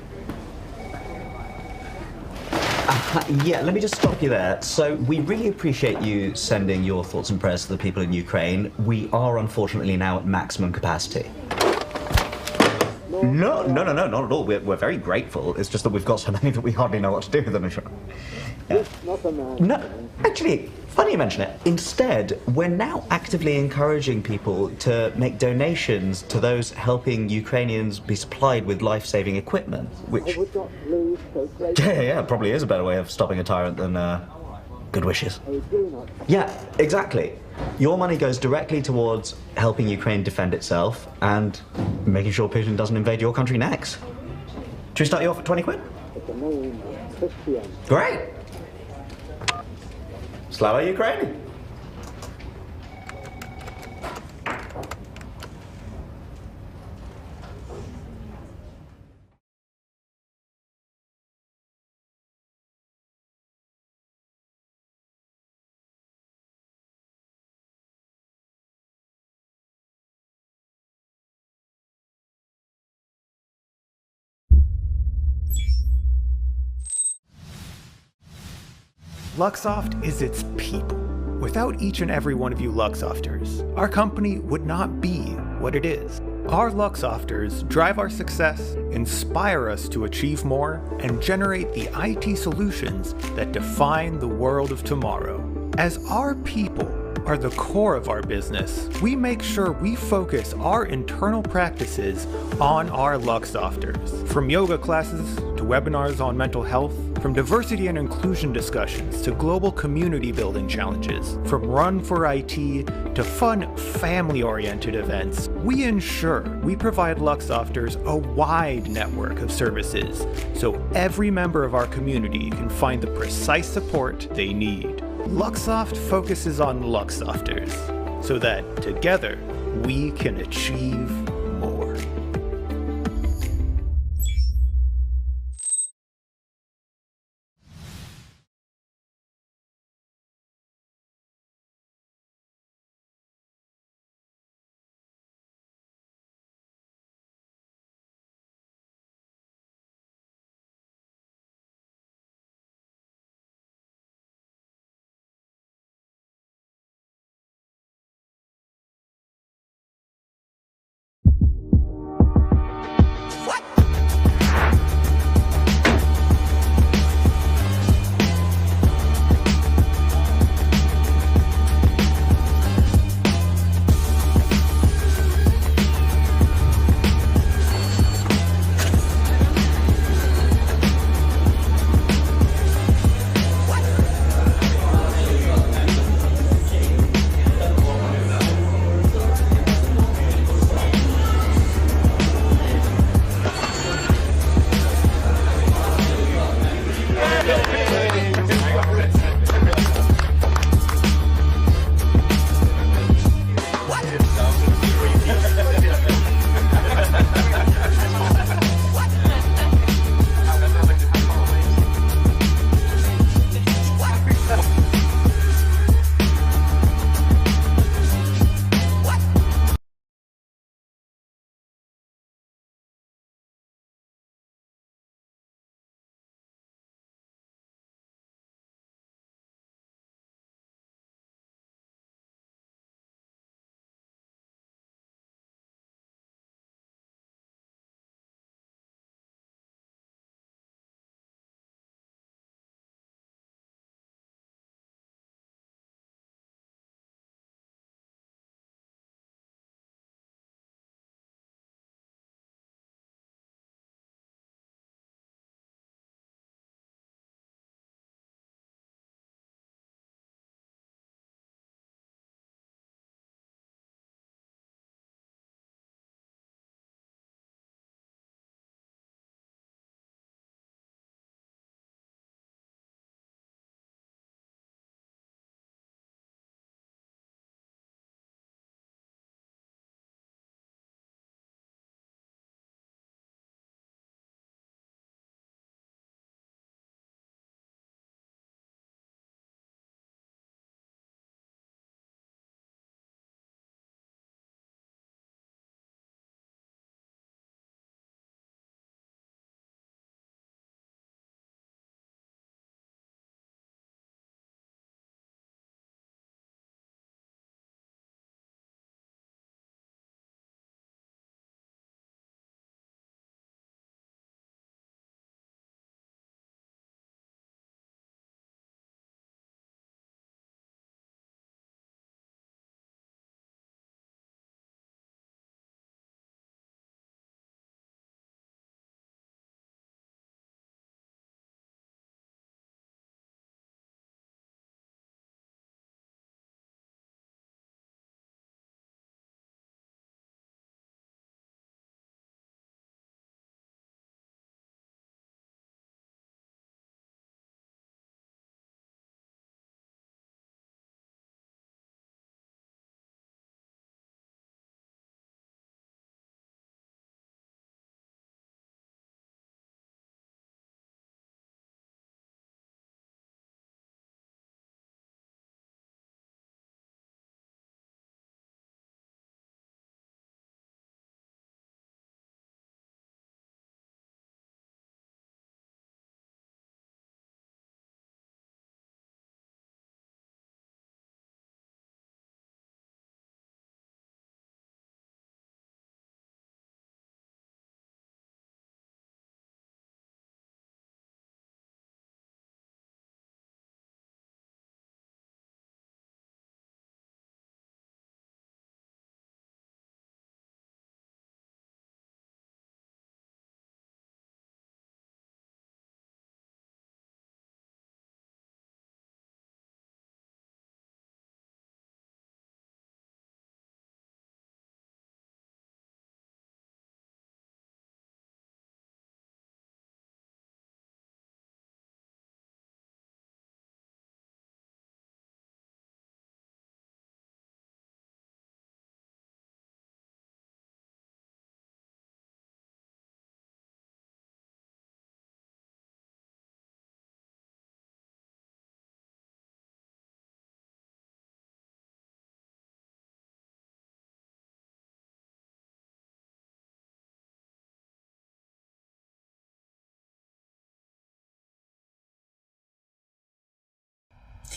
Yeah, let me just stop you there. So, we really appreciate you sending your thoughts and prayers to the people in Ukraine. We are unfortunately now at maximum capacity. No, not at all. We're very grateful. It's just that we've got so many that we hardly know what to do with them. Yeah. No, actually, funny you mention it. Instead, we're now actively encouraging people to make donations to those helping Ukrainians be supplied with life-saving equipment, which... Yeah, probably is a better way of stopping a tyrant than good wishes. Yeah, exactly. Your money goes directly towards helping Ukraine defend itself and making sure Putin doesn't invade your country next. Should we start you off at 20 quid? Great! Slava Ukraine! Luxoft is its people. Without each and every one of you Luxofters, our company would not be what it is. Our Luxofters drive our success, inspire us to achieve more, and generate the IT solutions that define the world of tomorrow. As our people are the core of our business, we make sure we focus our internal practices on our Luxofters. From yoga classes to webinars on mental health, from diversity and inclusion discussions to global community building challenges, from Run for IT to fun family-oriented events, we ensure we provide Luxofters a wide network of services so every member of our community can find the precise support they need. Luxoft focuses on Luxofters so that together we can achieve more.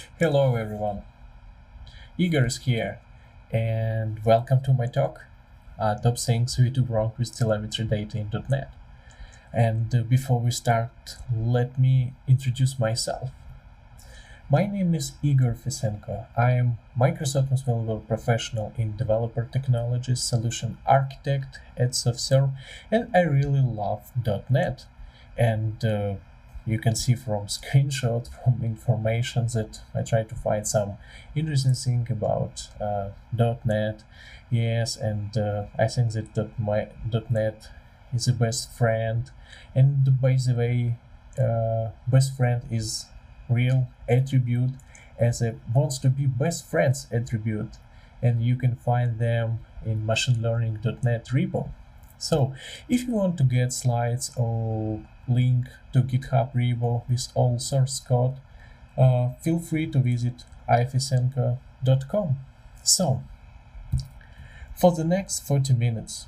Hello everyone, Igor is here, and welcome to my talk, Top Things We Do Wrong with Telemetry Data in .NET. And before we start, let me introduce myself. My name is Igor Fisenko. I am Microsoft Most Valuable Professional in Developer Technologies, Solution Architect at SoftServe, and I really love .NET. And you can see from screenshot, from information that I try to find some interesting thing about .NET. Yes, and I think that my .NET is a best friend. And by the way, best friend is real attribute as a wants to be best friends attribute, and you can find them in machineLearning.net repo. So if you want to get slides or link to GitHub repo with all source code, feel free to visit ifisenko.com. So for the next 40 minutes,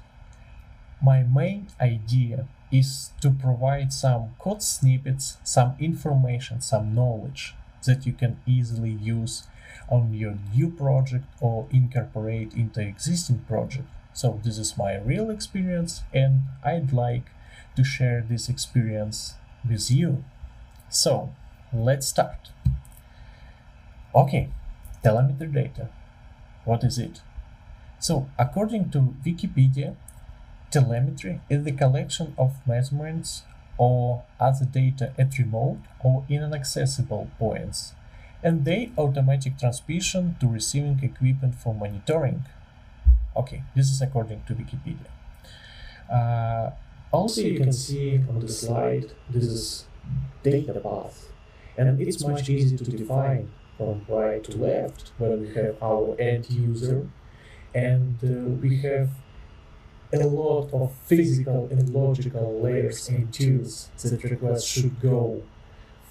my main idea is to provide some code snippets, some information, some knowledge that you can easily use on your new project or incorporate into existing project. So this is my real experience, and I'd like to share this experience with you. So let's start. Okay, telemetry data. What is it? So according to Wikipedia, telemetry is the collection of measurements or other data at remote or inaccessible points, and their automatic transmission to receiving equipment for monitoring. Okay, this is according to Wikipedia. Also, you can see on the slide, this is data path, and it's much easier to define from right to left when we have our end user, and we have a lot of physical and logical layers and tools that requests should go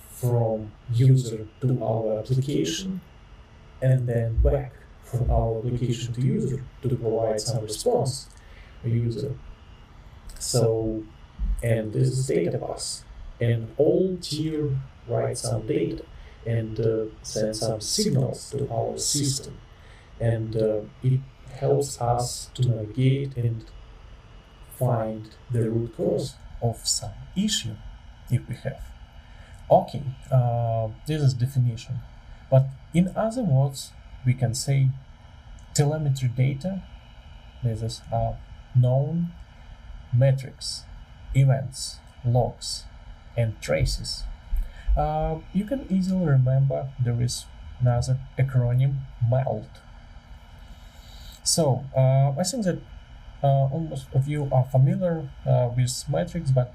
from user to our application and then back from our application to user to provide some response to user. So, and this is data bus, and all tier write some data and send some signals to our system, and it helps us to navigate and find the root cause of some issue if we have. Okay, this is definition, but in other words, we can say telemetry data. This is known metrics, events, logs, and traces. You can easily remember there is another acronym, MELT. So I think that almost of you are familiar with metrics, but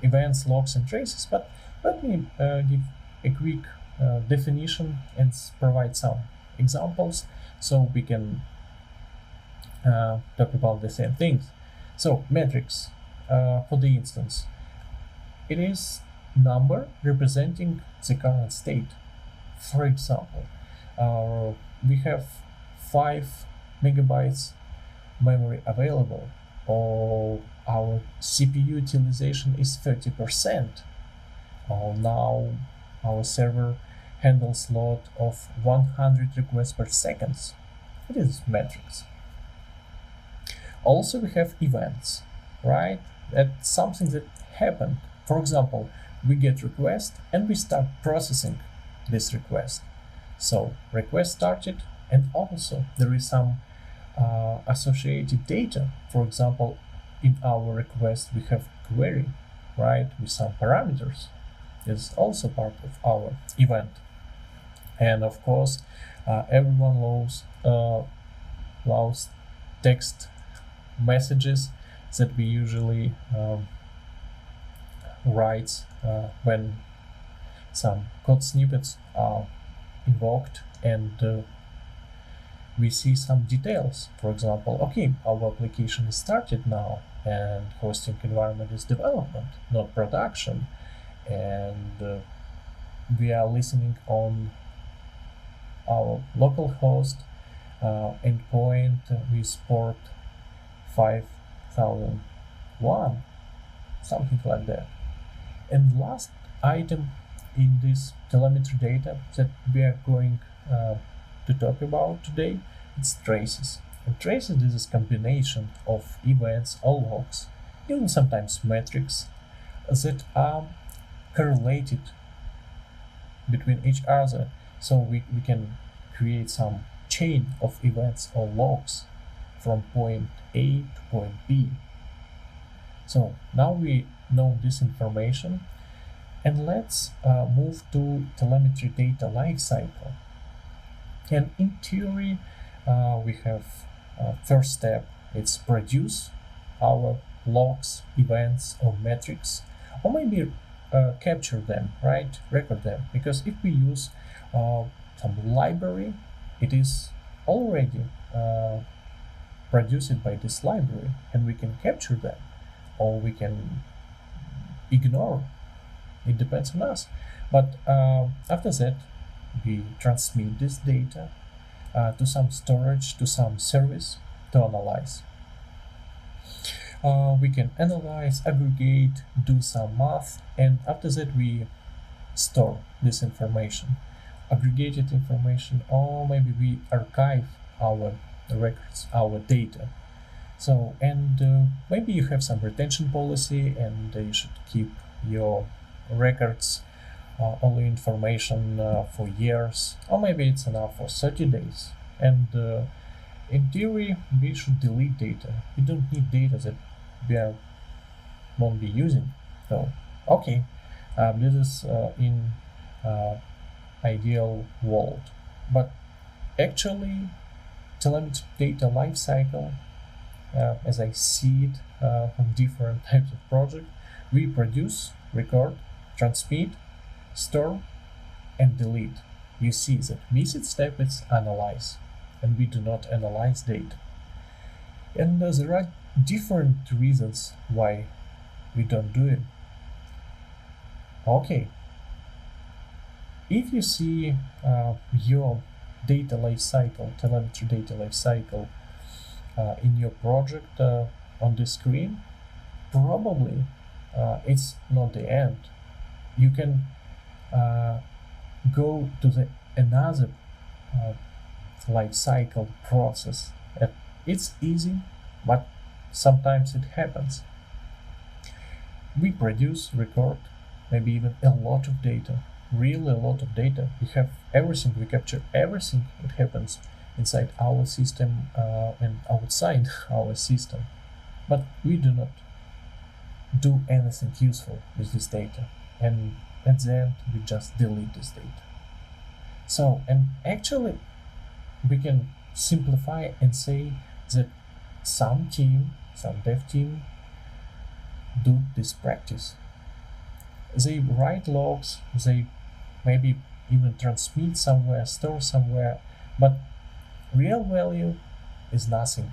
events, logs, and traces. But let me give a quick definition and provide some examples so we can talk about the same things. So metrics, for the instance, it is number representing the current state. For example, we have 5 megabytes memory available, or our CPU utilization is 30%, or now our server handles a lot of 100 requests per second. It is metrics. Also, we have events, right? That's something that happened. For example, we get request and we start processing this request. So request started, and also there is some associated data. For example, in our request we have query, right, with some parameters. It's also part of our event. And of course, everyone loves text messages that we usually write when some code snippets are invoked, and we see some details. For example, okay, our application is started now, and hosting environment is development, not production, and we are listening on our local host endpoint with port 5001, something like that. And last item in this telemetry data that we are going to talk about today, it's traces. And traces is a combination of events or logs, even sometimes metrics, that are correlated between each other. So we can create some chain of events or logs from point A to point B. So now we know this information, and let's move to telemetry data lifecycle. And in theory, we have first step, it's produce our logs, events, or metrics, or maybe capture them, right? Record them. Because if we use some library, it is already produced by this library, and we can capture them, or we can ignore. It depends on us. But after that, we transmit this data to some storage, to some service to analyze. We can analyze, aggregate, do some math, and after that we store this information, aggregated information, or maybe we archive our records, our data. So, and maybe you have some retention policy, and you should keep your records, all the information for years, or maybe it's enough for 30 days. And in theory, we should delete data. We don't need data that we won't be using. So, okay, this is in ideal world. But actually, telemetry data lifecycle, as I see it on different types of projects, we produce, record, transmit, store, and delete. You see that missing step is analyze, and we do not analyze data. And there are different reasons why we don't do it. Okay, if you see your data lifecycle, telemetry data lifecycle in your project on the screen, probably it's not the end. You can go to the another lifecycle process. It's easy, but sometimes it happens. We produce, record, maybe even a lot of data, really a lot of data. We have everything, we capture everything that happens inside our system and outside our system. But we do not do anything useful with this data. And at the end, we just delete this data. So, and actually, we can simplify and say that some team, some dev team, do this practice. They write logs, they maybe even transmit somewhere, store somewhere, but real value is nothing.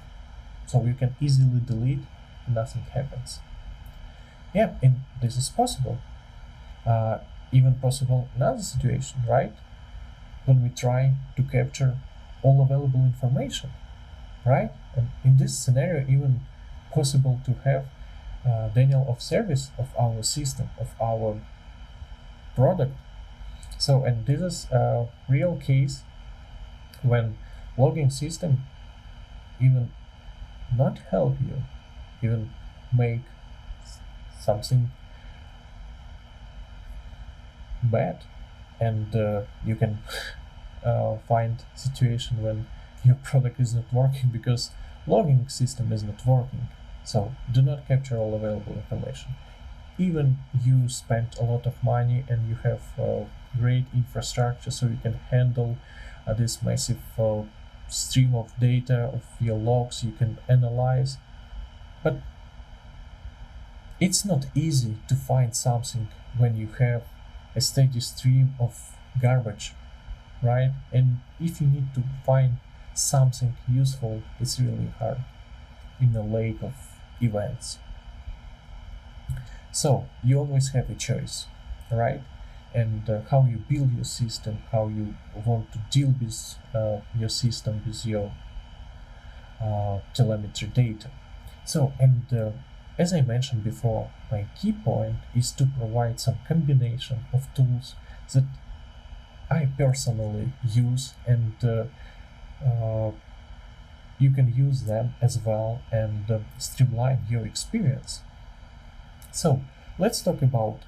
So you can easily delete, nothing happens. Yeah, and this is possible. Even possible another situation, right? When we try to capture all available information, right? And in this scenario, even possible to have denial of service of our system, of our product. So, and this is a real case when logging system even not help you, even make something bad, and you can find situation when your product is not working because logging system is not working. So do not capture all available information. Even you spent a lot of money and you have great infrastructure, so you can handle this massive stream of data of your logs, you can analyze, but it's not easy to find something when you have a steady stream of garbage, right? And if you need to find something useful, it's really hard in a lake of events. So you always have a choice, right? And how you build your system, how you want to deal with your system, with your telemetry data. So, and as I mentioned before, my key point is to provide some combination of tools that I personally use, and you can use them as well and streamline your experience. So let's talk about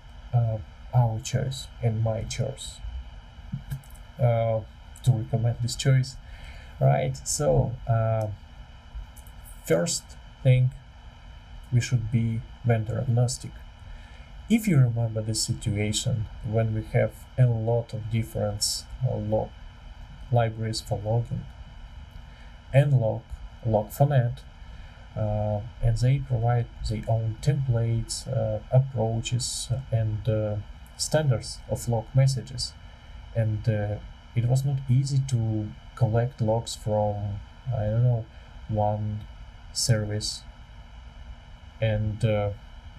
our choice and my choice to recommend this choice, right? So first thing, we should be vendor agnostic. If you remember the situation when we have a lot of different libraries for logging, nlog, log4net, and they provide their own templates, approaches, and standards of log messages. And it was not easy to collect logs from, I don't know, one service and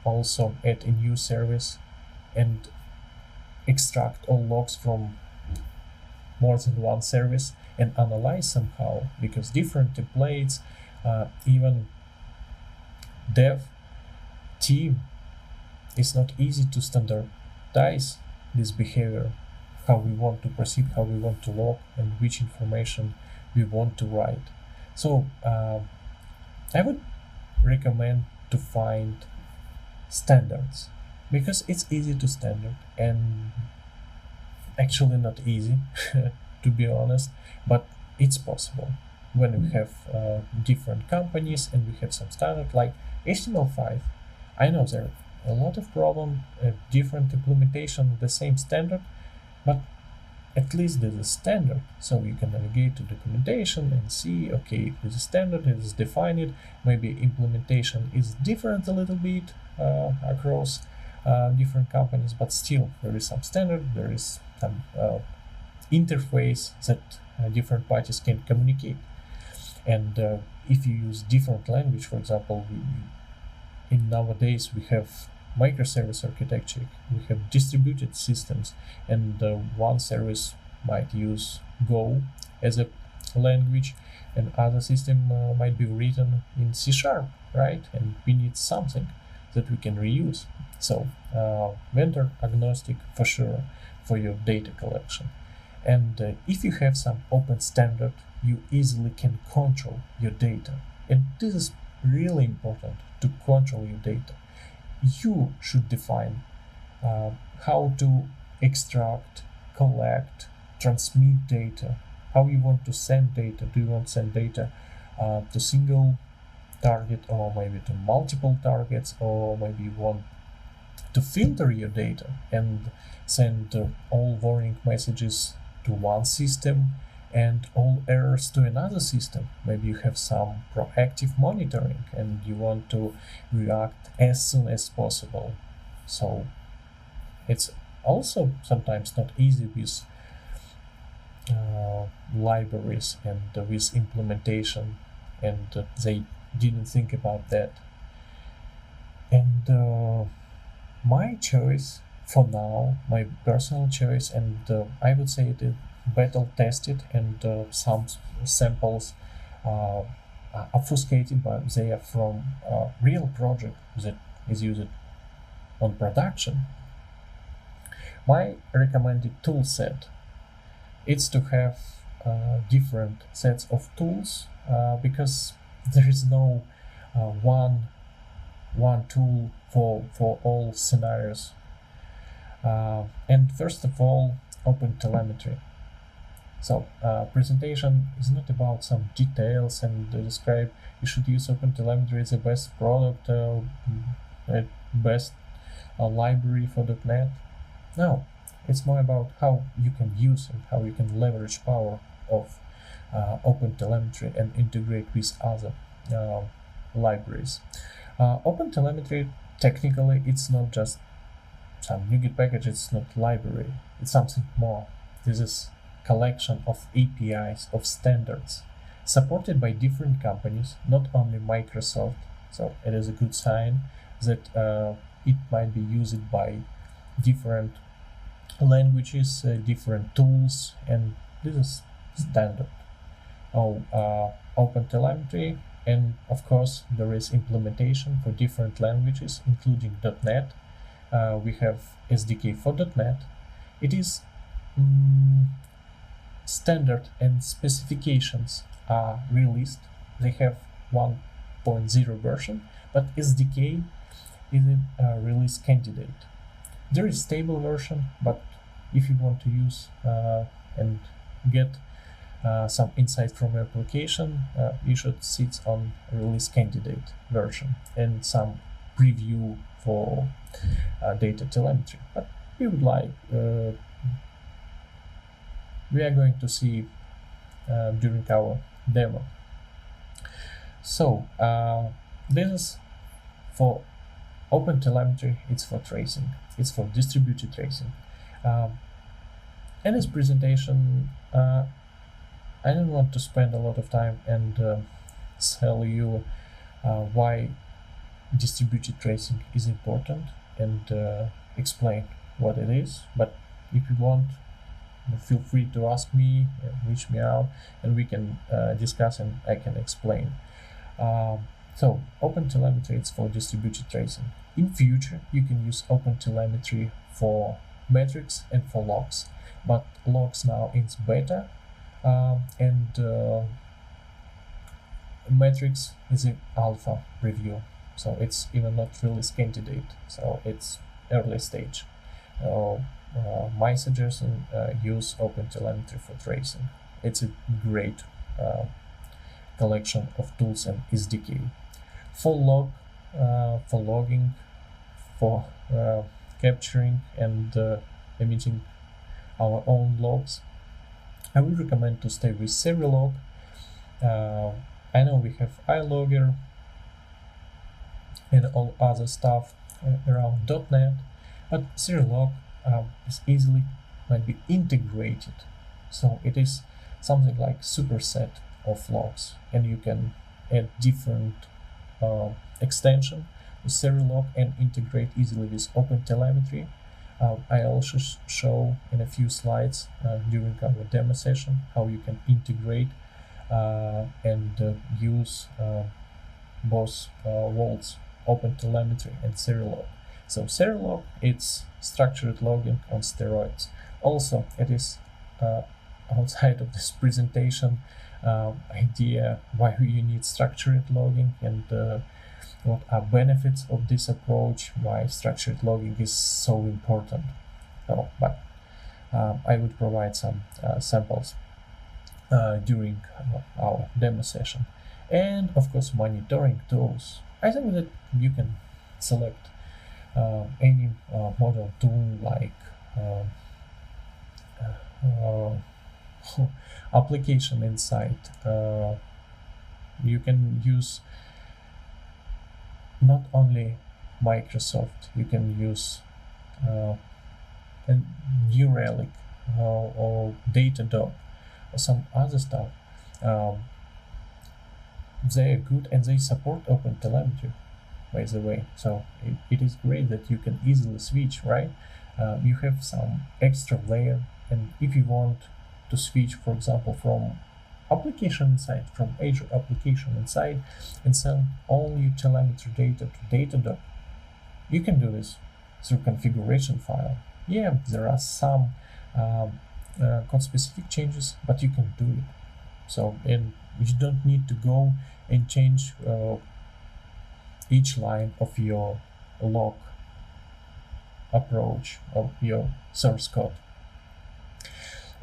also add a new service and extract all logs from more than one service and analyze somehow, because different templates, even dev team, it's not easy to standardize this behavior, how we want to proceed, how we want to log, and which information we want to write. So I would recommend to find standards, because it's easy to standard and actually not easy to be honest, but it's possible when we have different companies and we have some standard like HTML5. I know there are a lot of problems, different implementation of the same standard, but at least there's a standard, so you can navigate to documentation and see, okay, there's a standard, it is defined, maybe implementation is different a little bit across different companies, but still there is some standard, there is some interface that different parties can communicate. And if you use different language, for example, in nowadays we have microservice architecture, we have distributed systems, and one service might use Go as a language, and other system might be written in C#, right? And we need something that we can reuse. So vendor agnostic for sure for your data collection. And if you have some open standard, you easily can control your data. And this is really important, to control your data. You should define how to extract, collect, transmit data, how you want to send data. Do you want to send data to single target, or maybe to multiple targets, or maybe you want to filter your data and send all warning messages to one system and all errors to another system. Maybe you have some proactive monitoring and you want to react as soon as possible. So it's also sometimes not easy with libraries and with implementation, and they didn't think about that. And my choice for now, my personal choice, and I would say it is battle tested, and some samples are obfuscated, but they are from a real project that is used on production. My recommended tool set, it's to have different sets of tools, because there is no one tool for all scenarios. And first of all, OpenTelemetry. So presentation is not about some details and describe you should use OpenTelemetry as the best product, best library for .NET. No, it's more about how you can use and how you can leverage power of OpenTelemetry and integrate with other libraries. OpenTelemetry, technically, it's not just some NuGet package, it's not library, it's something more. This is collection of APIs, of standards, supported by different companies, not only Microsoft. So it is a good sign that it might be used by different languages, different tools, and this is standard. OpenTelemetry, and of course there is implementation for different languages, including .NET. We have SDK for .NET. It is standard and specifications are released. They have 1.0 version, but SDK is a release candidate. There is stable version, but if you want to use and get some insight from your application, you should sit on release candidate version and some preview for data telemetry. But we would like, we are going to see during our demo. So this is for OpenTelemetry, it's for tracing, it's for distributed tracing. In this presentation, I don't want to spend a lot of time and tell you why distributed tracing is important and explain what it is. But if you want, feel free to ask me, reach me out, and we can discuss and I can explain. So OpenTelemetry, it's for distributed tracing. In future, you can use OpenTelemetry for metrics and for logs, but logs now it's beta, and metrics is in alpha review, so it's even not release candidate, so it's early stage. My suggestion, use OpenTelemetry for tracing. It's a great collection of tools and SDK. For logging, for capturing and emitting our own logs, I would recommend to stay with Serilog. I know we have iLogger and all other stuff around .NET, but Serilog is easily might be integrated, so it is something like superset of logs, and you can add different extension with Serilog and integrate easily with OpenTelemetry. I also show in a few slides during our demo session how you can integrate and use both worlds, OpenTelemetry and Serilog. So Serilog, it's structured logging on steroids. Also, it is outside of this presentation idea why you need structured logging and what are benefits of this approach, why structured logging is so important. But I would provide some samples during our demo session. And of course, monitoring tools. I think that you can select any model tool like Application Insight. You can use not only Microsoft, you can use New Relic or Datadog or some other stuff. They are good and they support OpenTelemetry, by the way. So it is great that you can easily switch, right? You have some extra layer, and if you want to switch, for example, from Application Insight, from Azure Application Insight, and send all your telemetry data to Datadog, you can do this through configuration file. Yeah, there are some code-specific changes, but you can do it. So, and you don't need to go and change each line of your log approach of your source code.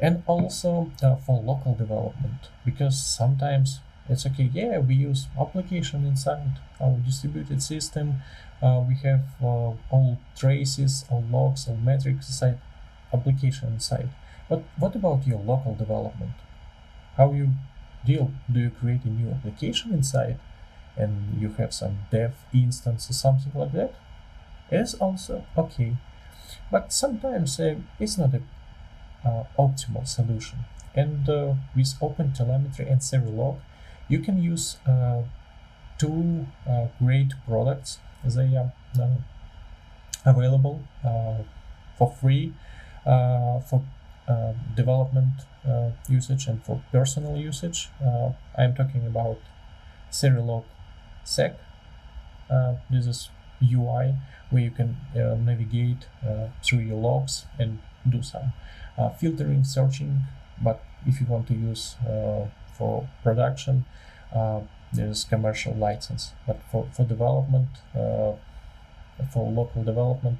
And also for local development, because sometimes it's okay, yeah, we use Application Insight, our distributed system, we have all traces, all logs, all metrics inside Application Insight. But what about your local development? How you deal? Do you create a new application inside and you have some dev instance or something like that? It's also okay, but sometimes it's not a optimal solution. And with OpenTelemetry and Serilog, you can use two great products. They are available for free for development usage and for personal usage. I'm talking about Serilog Sec. This is UI where you can navigate through your logs and do some filtering, searching. But if you want to use for production, there's commercial license. But for development, for local development,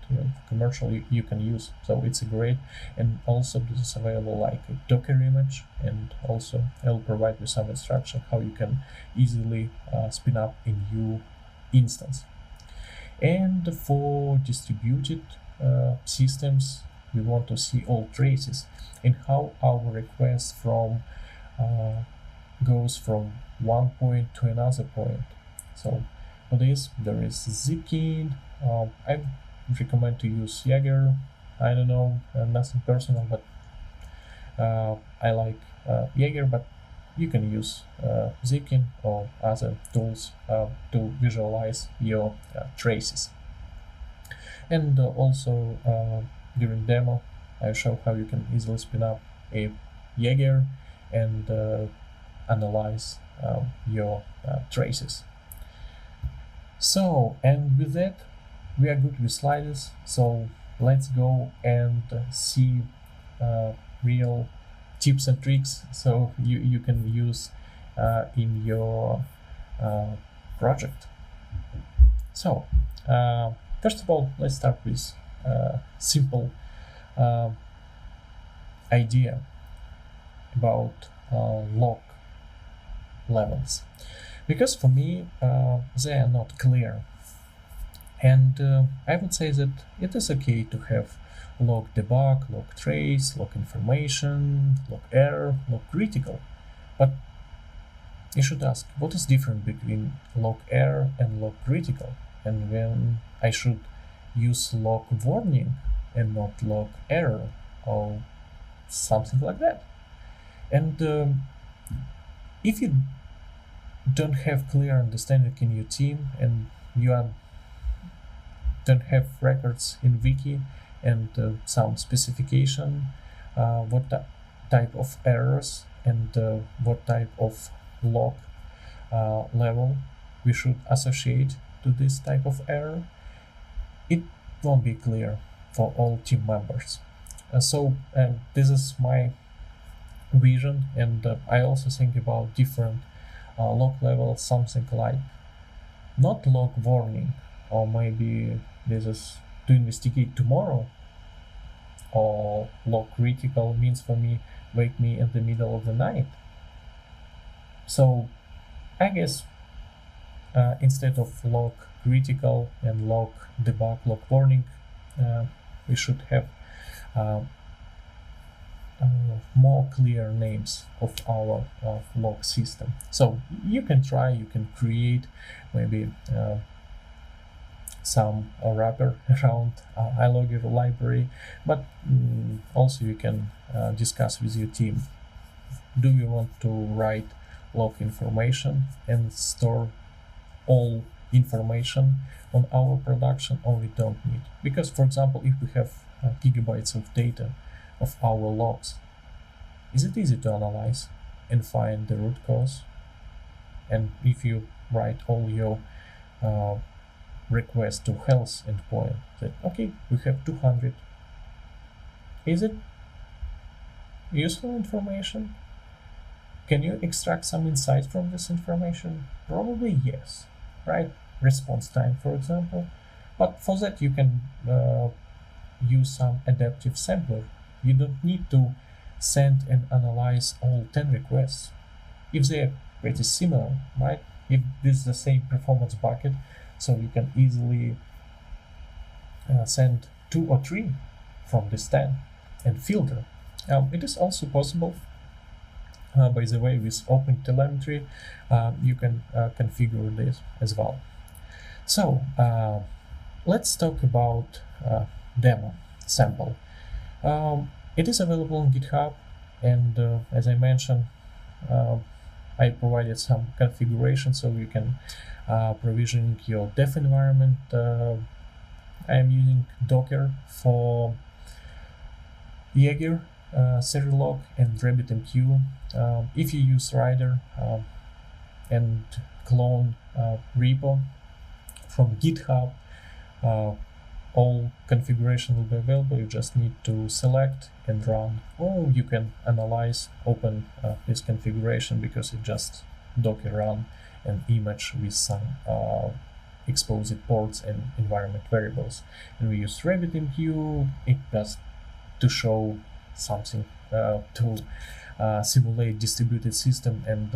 commercial, you can use. So it's a great, and also this is available like a Docker image, and also I'll provide you some instruction how you can easily spin up a new instance. And for distributed systems, we want to see all traces and how our request from goes from one point to another point. So for this, there is Zipkin. I recommend to use Jaeger. I don't know, nothing personal, but I like Jaeger, but you can use Zipkin or other tools to visualize your traces. And also during demo, I show how you can easily spin up a Jaeger and analyze your traces. So, and with that, we are good with sliders. So let's go and see real tips and tricks so you can use in your project. So first of all, let's start with simple idea about log levels, because for me they are not clear, and I would say that it is okay to have log debug, log trace, log information, log error, log critical, but you should ask what is different between log error and log critical, and when I should use log warning and not log error or something like that. And if you don't have clear understanding in your team and you don't have records in wiki and some specification, what type of errors and what type of log level we should associate to this type of error, it won't be clear for all team members. So this is my vision, and I also think about different log levels, something like not log warning, or maybe this is to investigate tomorrow, or log critical means for me wake me in the middle of the night. So I guess instead of log critical and log debug, log warning, we should have more clear names of our log system. So you can try, you can create maybe some wrapper around iLogger library, but also you can discuss with your team. Do you want to write log information and store all information on our production, or we don't need? Because, for example, if we have gigabytes of data of our logs, is it easy to analyze and find the root cause? And if you write all your requests to health endpoint, that okay, we have 200, is it useful information? Can you extract some insights from this information? Probably yes, right? Response time, for example. But for that you can use some adaptive sampler. You don't need to send and analyze all 10 requests if they are pretty similar, right? If this is the same performance bucket, so you can easily send 2 or 3 from this 10 and filter. It is also possible, by the way, with OpenTelemetry, you can configure this as well. So let's talk about demo sample. It is available on GitHub, and as I mentioned, I provided some configuration so you can provision your dev environment. I am using Docker for Jaeger, Serilog, and RabbitMQ. If you use Rider and clone repo from GitHub, all configuration will be available. You just need to select and run, or you can analyze, open this configuration, because it just Docker run an image with some exposed ports and environment variables. And we use RabbitMQ. It does to show something to simulate distributed system, and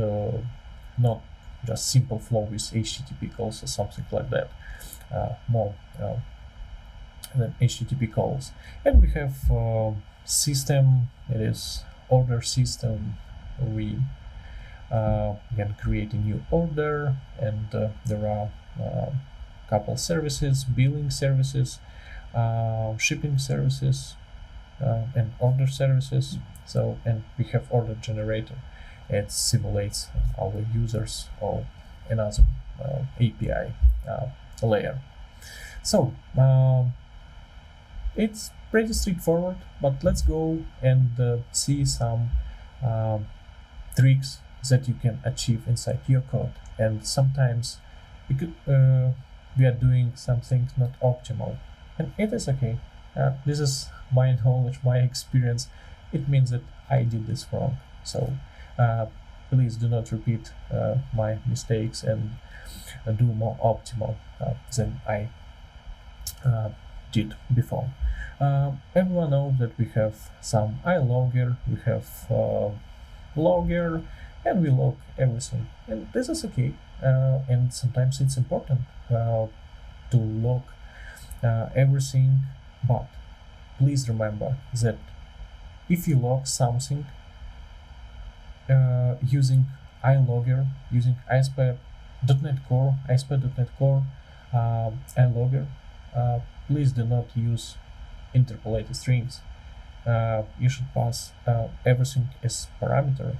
not just simple flow with HTTP calls or something like that, more than HTTP calls. And we have system. It is order system. We can create a new order, and there are couple services, billing services, shipping services, and order services. So, and we have order generator. It simulates our users or another API layer. So it's pretty straightforward, but let's go and see some tricks that you can achieve inside your code. And sometimes we are doing some things not optimal, and it is okay. This is my knowledge, my experience. It means that I did this wrong. So please do not repeat my mistakes and do more optimal than I did before. Everyone knows that we have some iLogger, we have logger, and we log everything. And this is okay. And sometimes it's important to log everything, but please remember that if you log something using iLogger, using ASP.NET Core, iLogger, please do not use interpolated strings. You should pass everything as parameter.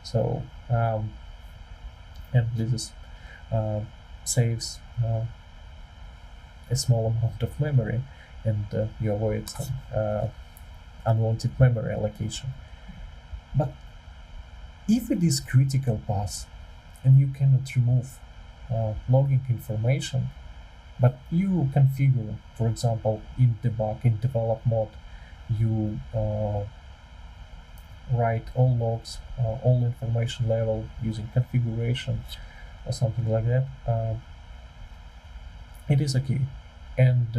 So, and this is saves a small amount of memory, and you avoid some unwanted memory allocation. But if it is critical path and you cannot remove logging information, but you configure, for example, in debug, in develop mode, you write all logs, all information level using configuration or something like that, it is okay. And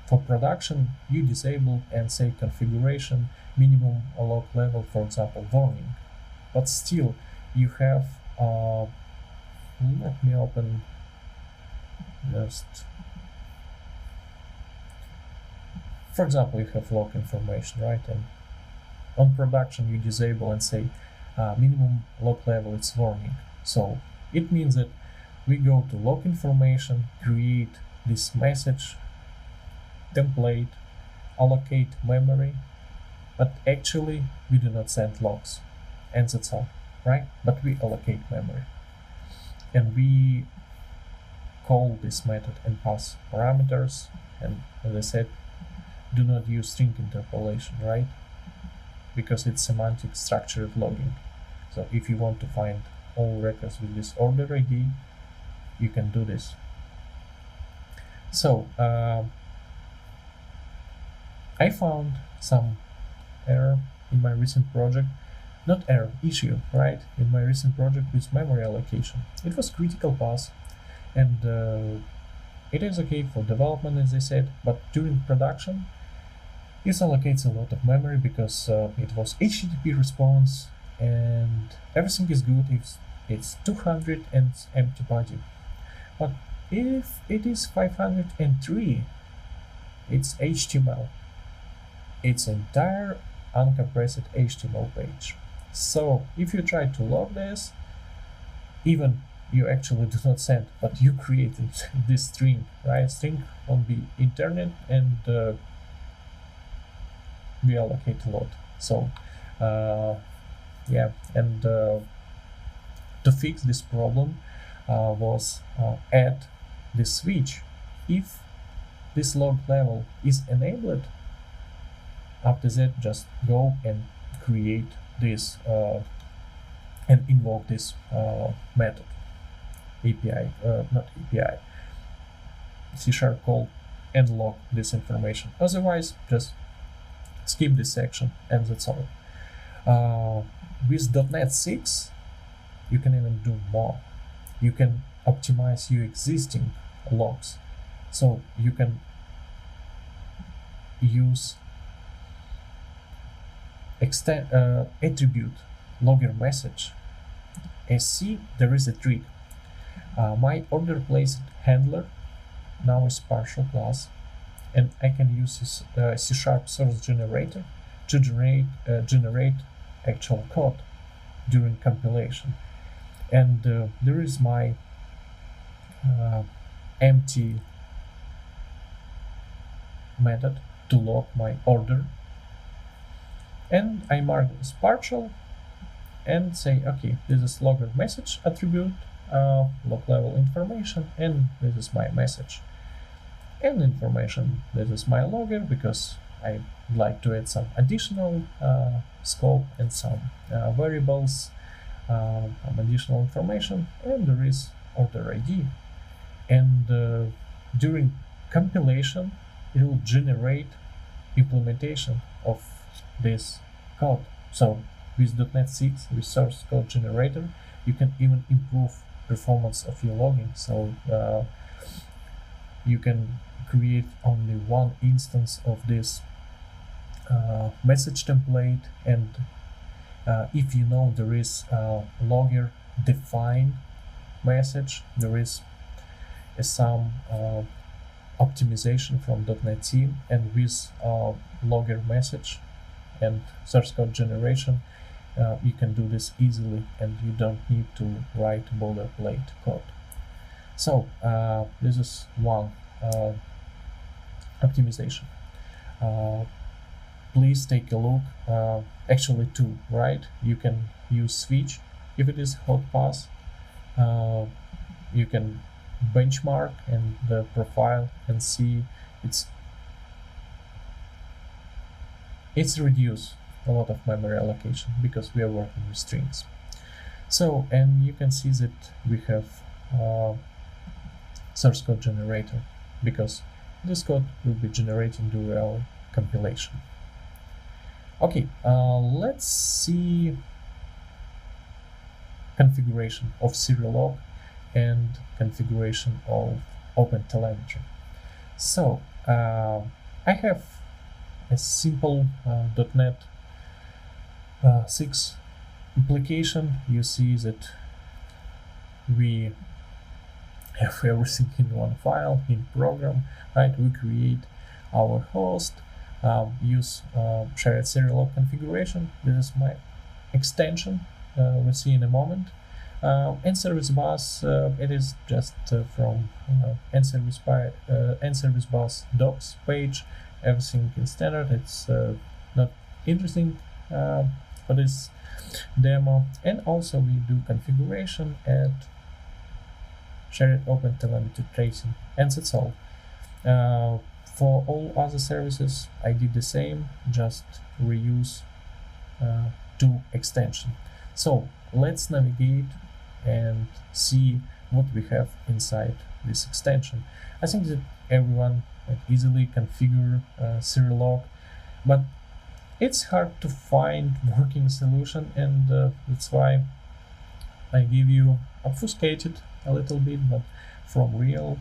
for production, you disable and say configuration minimum log level, for example, warning. But still, you have, let me open just, for example, you have log information, right? And on production, you disable and say minimum log level, it's warning. So it means that we go to log information, create this message, template, allocate memory, but actually we do not send logs, and that's all, right? But we allocate memory, and we call this method and pass parameters, and as I said, do not use string interpolation, right? Because it's semantic structured logging. So if you want to find all records with this order ID, you can do this. So I found some error in my recent project, not error, issue, right? In my recent project with memory allocation. It was critical path, and it is okay for development, as I said, but during production, it allocates a lot of memory because it was HTTP response, and everything is good if it's 200 and empty body. But if it is 503, it's HTML. It's entire uncompressed HTML page. So if you try to log this, even you actually do not send, but you created this string, right? String on the internet, and we allocate a lot. So yeah, and to fix this problem was add this switch. If this log level is enabled, after that just go and create this and invoke this method, API, not API, C# called and log this information. Otherwise, just skip this section and that's all. With .NET 6, you can even do more. You can optimize your existing logs. So you can use attribute logger message. As see, there is a trick. My order placed handler now is partial class, and I can use this C# source generator to generate actual code during compilation. And there is my empty method to log my order, and I mark this partial and say, okay, this is logger message attribute, log level information, and this is my message. And information, this is my logger, because I like to add some additional scope and some variables, some additional information, and there is order ID. And during compilation, it will generate implementation of this code. So with .NET 6, with source code generator, you can even improve performance of your logging. So you can create only one instance of this message template, and if you know there is a logger defined message, there is some optimization from .NET team, and with logger message and source code generation, you can do this easily, and you don't need to write boilerplate code. So this is one optimization. Please take a look. Actually, two, right? You can use switch if it is hot pass. You can benchmark and the profile and see it's reduced a lot of memory allocation because we are working with strings. So, and you can see that we have source code generator, because this code will be generating during our compilation. Okay, let's see configuration of Serialog and configuration of OpenTelemetry. So I have a simple .NET 6 application. You see that we have everything in one file, in program, right? We create our host, use shared Serialog configuration. This is my extension, we'll see in a moment. And service bus, it is just from nService bus docs page, everything in standard. It's not interesting for this demo. And also we do configuration at shared OpenTelemetry tracing, and that's all. For all other services, I did the same, just reuse two extensions. So let's navigate and see what we have inside this extension. I think that everyone can easily configure Serialog, but it's hard to find working solution, and that's why I give you obfuscated a little bit, but from real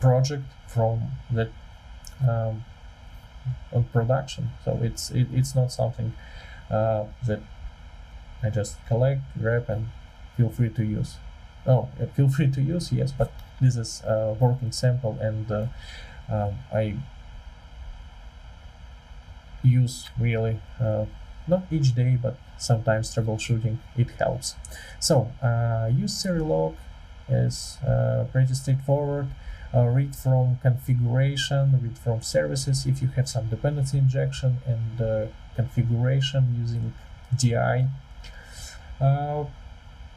project from that on production. So it's not something that I just collect, grab, and feel free to use. Feel free to use, yes, but this is a working sample, and I use really not each day, but sometimes troubleshooting, it helps. So use Serialog is pretty straightforward. Read from configuration, read from services if you have some dependency injection, and configuration using DI.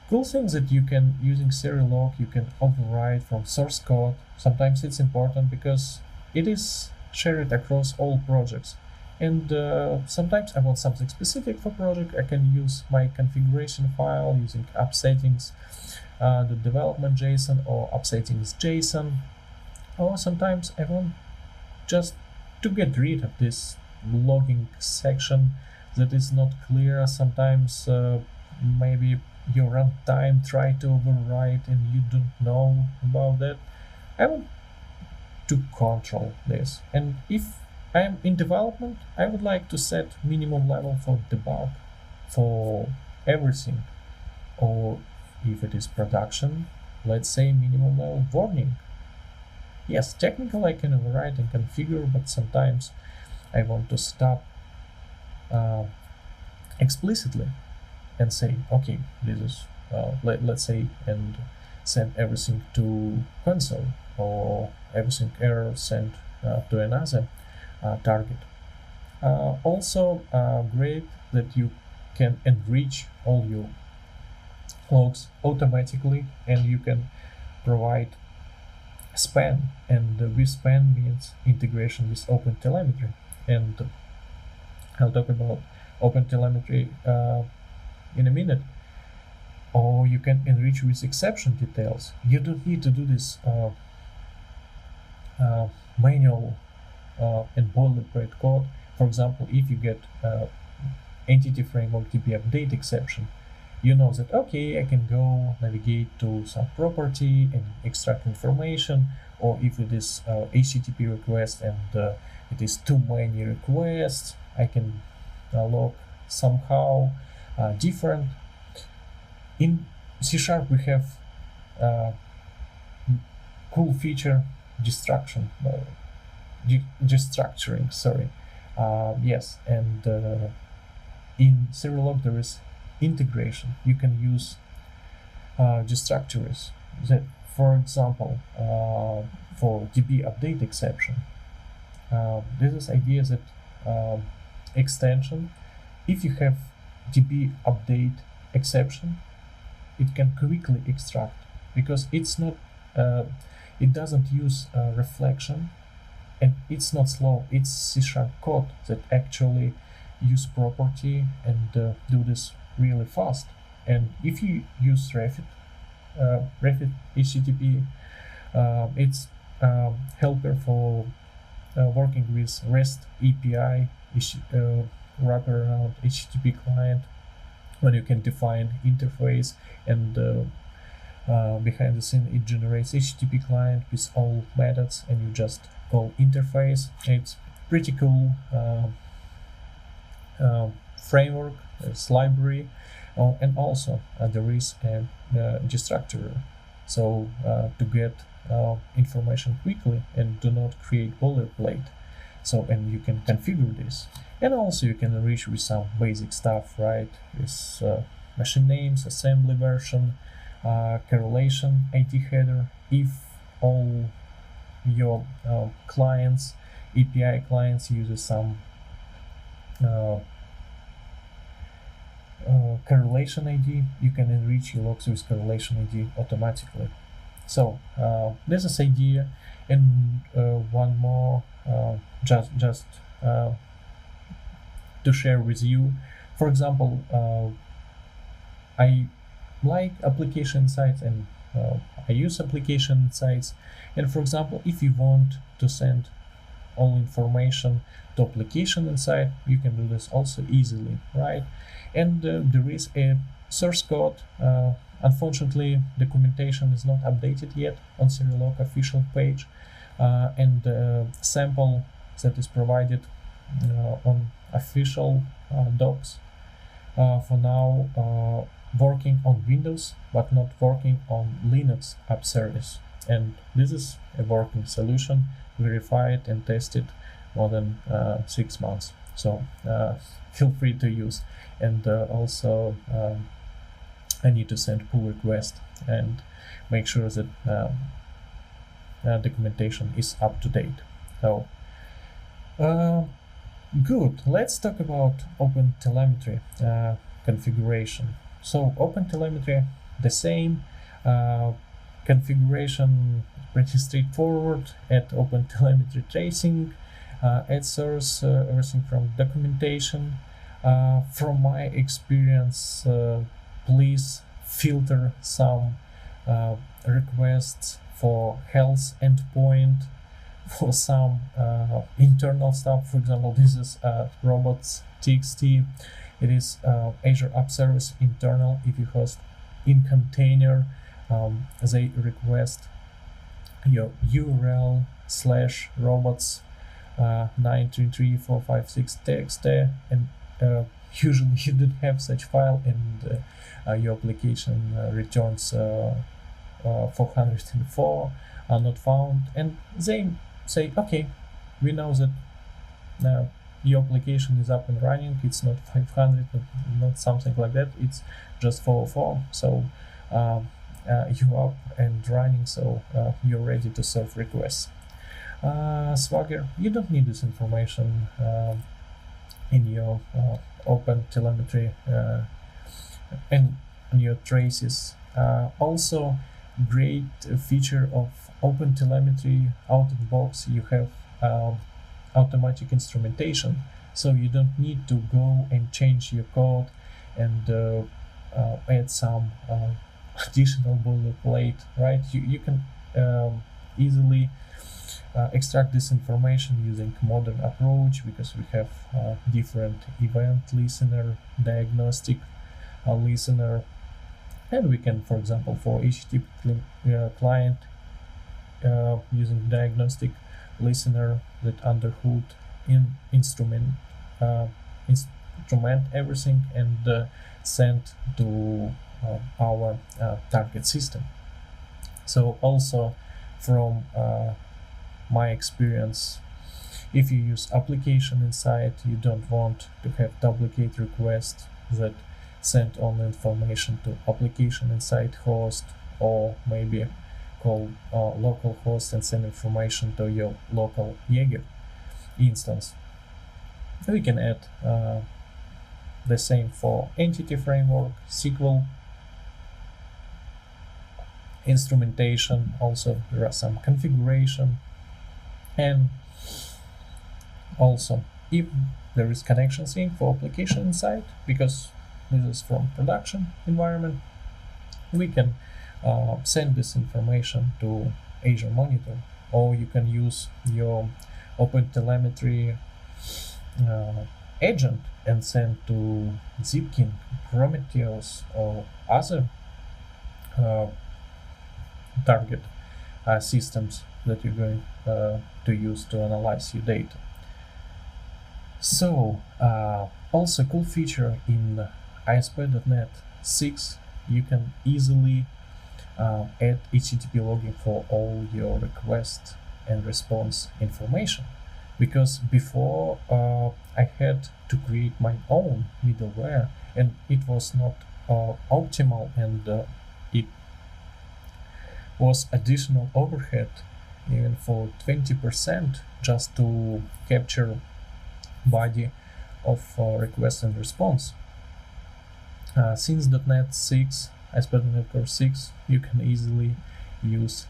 Cool things that you can, using Serialog, you can override from source code. Sometimes it's important because it is shared across all projects. And sometimes I want something specific for project. I can use my configuration file using app settings, the development JSON or app settings JSON, or sometimes I want just to get rid of this logging section that is not clear. Sometimes maybe your runtime try to overwrite and you don't know about that. I want to control this, and if I am in development, I would like to set minimum level for debug for everything, or if it is production, let's say minimum level warning. Yes, technically I can override and configure, but sometimes I want to stop explicitly and say, okay, this is let's say, and send everything to console, or everything error sent to another target. Also great that you can enrich all your logs automatically, and you can provide span, and with span means integration with OpenTelemetry, and I'll talk about OpenTelemetry in a minute. Or you can enrich with exception details. You don't need to do this manual and boilerplate code. For example, if you get entity framework DB update exception, you know that, okay, I can go navigate to some property and extract information, or if it is HTTP request and it is too many requests, I can log somehow different. In C# we have cool feature destructuring, sorry. Yes, and in Serialog there is integration. You can use destructors that, for example, for DB update exception. This is idea that extension, if you have DB update exception, it can quickly extract, because it's not it doesn't use reflection, and it's not slow. It's C# code that actually use property and do this really fast. And if you use Refit HTTP, it's helper for working with REST API wrapper around HTTP client, when you can define interface, and behind the scene it generates HTTP client with all methods, and you just call interface. It's pretty cool framework, it's library, and also there is a destructor, so to get information quickly and do not create boilerplate. So, and you can configure this, and also you can enrich with some basic stuff, right? With machine names, assembly version, correlation, ID header. If all your clients, API clients, uses some correlation ID, you can enrich your logs with correlation ID automatically. So this is idea, and one more just to share with you. For example, I like application sites, and I use application sites. And for example, if you want to send all information to application inside, you can do this also easily, right? And there is a source code. Unfortunately, documentation is not updated yet on Serialog official page, and sample that is provided on official docs for now working on Windows, but not working on Linux app service. And this is a working solution, verified and tested more than 6 months. So feel free to use. And also I need to send pull request and make sure that documentation is up to date. So good. Let's talk about OpenTelemetry configuration. So OpenTelemetry, the same configuration, pretty straightforward. Add OpenTelemetry tracing, add source, everything from documentation. From my experience, please filter some requests for health endpoint, for some internal stuff. For example, this is robots.txt. It is Azure App Service internal. If you host in container, they request your URL /robots 9334556txt, and usually you don't have such file, and your application returns 404 are not found, and they say, okay, we know that your application is up and running, it's not 500, not something like that, it's just 404, so you're up and running, so you're ready to serve requests. Swagger, you don't need this information in your open telemetry and in your traces. Also, great feature of open telemetry out of the box, you have automatic instrumentation, so you don't need to go and change your code and add some additional boilerplate, right? You can easily extract this information using modern approach, because we have different event listener, diagnostic listener, and we can, for example, for HTTP client using diagnostic listener that under hood instrument everything and send to our target system. So also from my experience, if you use application inside, you don't want to have duplicate requests that send only information to application inside host, or maybe call local host and send information to your local Jaeger instance. We can add the same for entity framework, SQL, instrumentation. Also there are some configuration, and also if there is connection sync for application inside, because this is from production environment, we can send this information to Azure Monitor, or you can use your OpenTelemetry agent and send to Zipkin, Prometheus, or other target systems that you're going to use to analyze your data. So also cool feature in ASP.NET 6, you can easily add HTTP logging for all your request and response information, because before I had to create my own middleware, and it was not optimal, and it was additional overhead even for 20% just to capture body of request and response. Since .NET 6, ASP.NET Core 6, you can easily use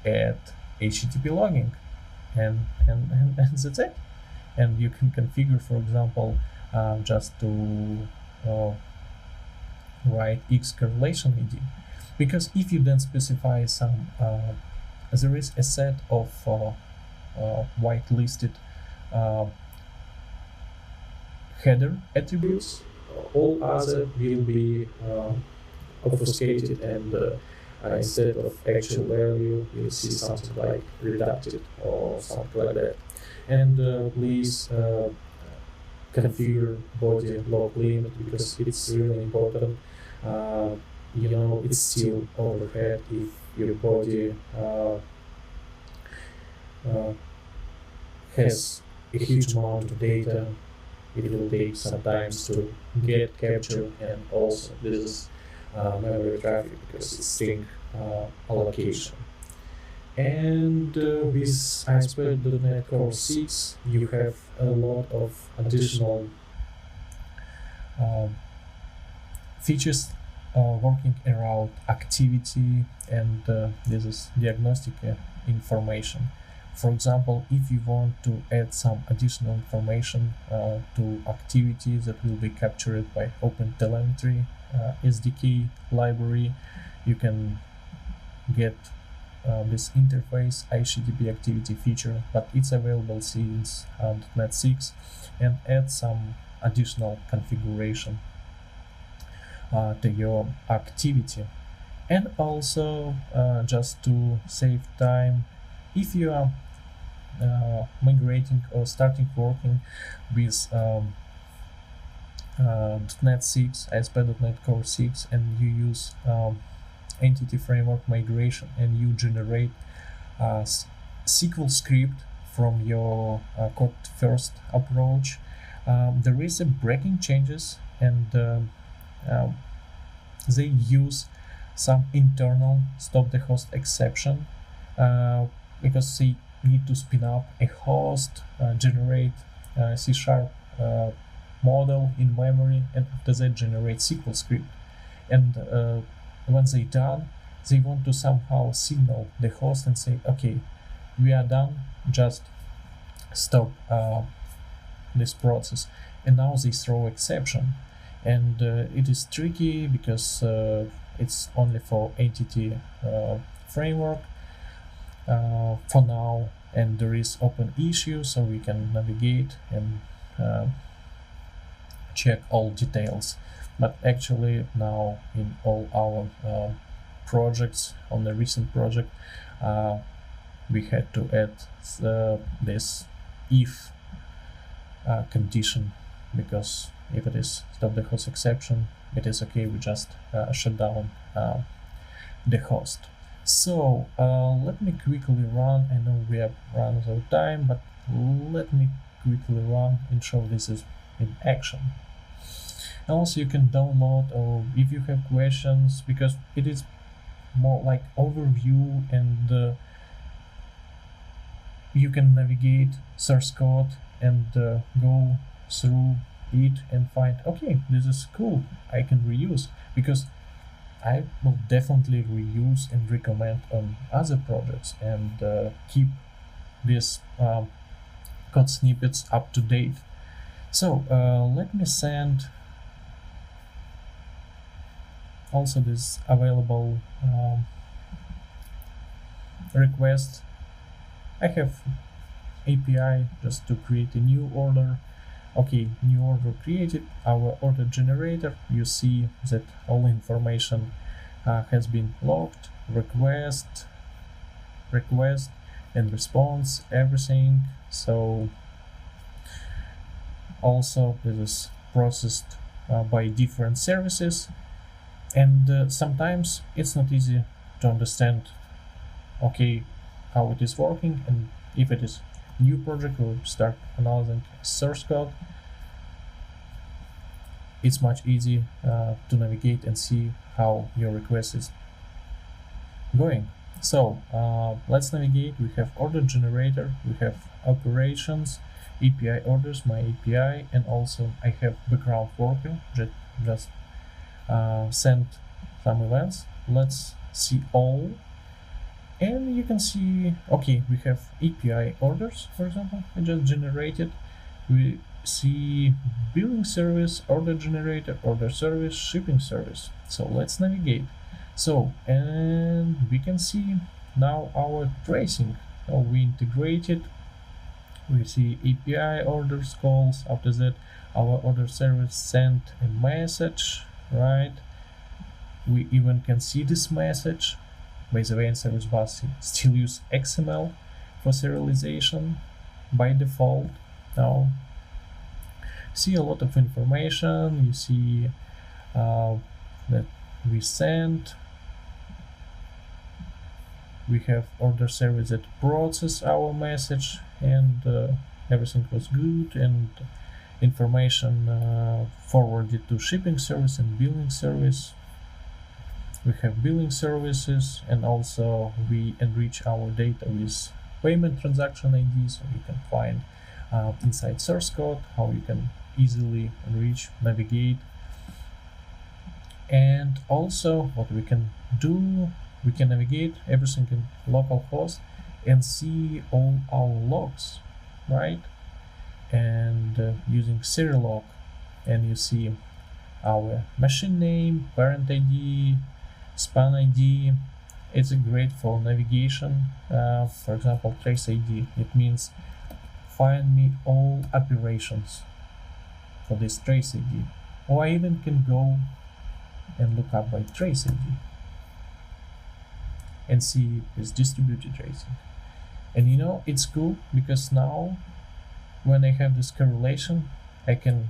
add HTTP logging, and that's it. And you can configure, for example, just to write X correlation ID, because if you then specify some, there is a set of whitelisted header attributes. All other will be obfuscated, and instead of actual value, you'll see something like redacted or something like that. And please configure body log limit, because it's really important. You know, it's still overhead if your body has a huge amount of data. It will take some time to get captured, and also this is memory traffic, because it's string allocation. And with ASP.NET Core 6, you have a lot of additional features working around activity, and this is diagnostic information. For example, if you want to add some additional information to activities that will be captured by OpenTelemetry SDK library, you can get this interface HTTP activity feature, but it's available since .NET 6 and adds some additional configuration to your activity. And also, just to save time, if you are migrating or starting working with .NET 6, ASP.NET Core 6, and you use Entity Framework migration, and you generate a SQL script from your code first approach, there is a breaking changes, and they use some internal stop the host exception because they need to spin up a host, generate C# model in memory, and after that generate SQL script. And when they done, they want to somehow signal the host and say, okay, we are done, just stop this process. And now they throw exception, and it is tricky because it's only for entity framework for now, and there is open issue, so we can navigate and check all details. But actually now in all our projects, on the recent project, we had to add this if condition, because if it is stop the host exception, it is okay, we just shut down the host. So let me quickly run. I know we have run out of time, but let me quickly run and show this is in action. And also you can download, or if you have questions, because it is more like overview, and you can navigate source code and go through it and find, okay, this is cool, I can reuse, because I will definitely reuse and recommend on other projects, and keep these code snippets up to date. So let me send also this available request. I have API just to create a new order. Okay, new order created, our order generator, you see that all information has been logged, request and response, everything. So also this is processed by different services, and sometimes it's not easy to understand, okay, how it is working, and if it is new project, we'll start analyzing source code. It's much easier to navigate and see how your request is going. So let's navigate. We have order generator, we have operations, API orders, my API, and also I have background worker, just send some events. Let's see all. And you can see, okay, we have API orders, for example, I just generated. We see billing service, order generator, order service, shipping service. So let's navigate. So, and we can see now our tracing. So we integrated, we see API orders calls. After that, our order service sent a message, right? We even can see this message. By the way, in Service Bus still use XML for serialization by default. Now see a lot of information. You see that we sent, we have order service that process our message, and everything was good, and information forwarded to shipping service and billing service. We have billing services, and also we enrich our data with payment transaction ID, so you can find inside source code how you can easily enrich, navigate. And also what we can do, we can navigate everything in localhost and see all our logs, right? And using Serilog, and you see our machine name, parent ID, span ID, It's great for navigation. For example, Trace ID. It means find me all operations for this Trace ID. Or I even can go and look up by Trace ID and see this distributed tracing. And you know, it's cool because now when I have this correlation, I can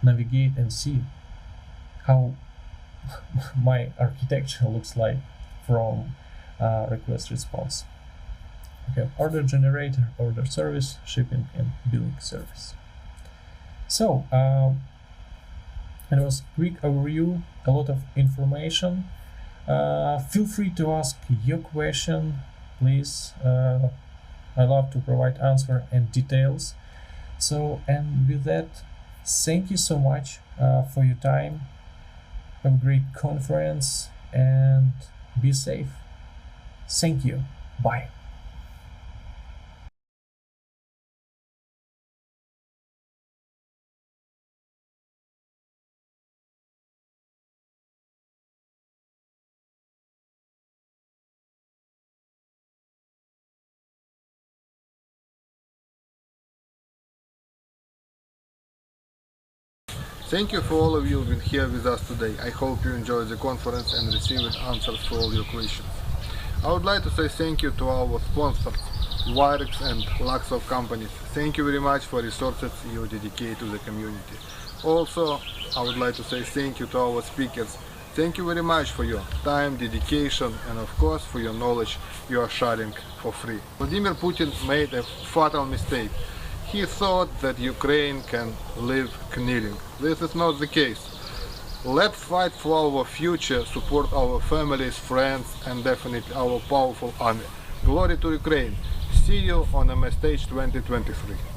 navigate and see how my architecture looks like from request response. Okay, order generator, order service, shipping and billing service. So it was a quick overview, a lot of information. Feel free to ask your question, please. I love to provide answer and details. So, and with that, thank you so much for your time. Have a great conference and be safe. Thank you. Bye. Thank you for all of you being here with us today. I hope you enjoyed the conference and received answers for all your questions. I would like to say thank you to our sponsors, Wirex and Luxoft companies. Thank you very much for resources you dedicate to the community. Also, I would like to say thank you to our speakers. Thank you very much for your time, dedication, and of course for your knowledge you are sharing for free. Vladimir Putin made a fatal mistake. He thought that Ukraine can live kneeling. This is not the case. Let's fight for our future, support our families, friends, and definitely our powerful army. Glory to Ukraine. See you on MS Stage 2023.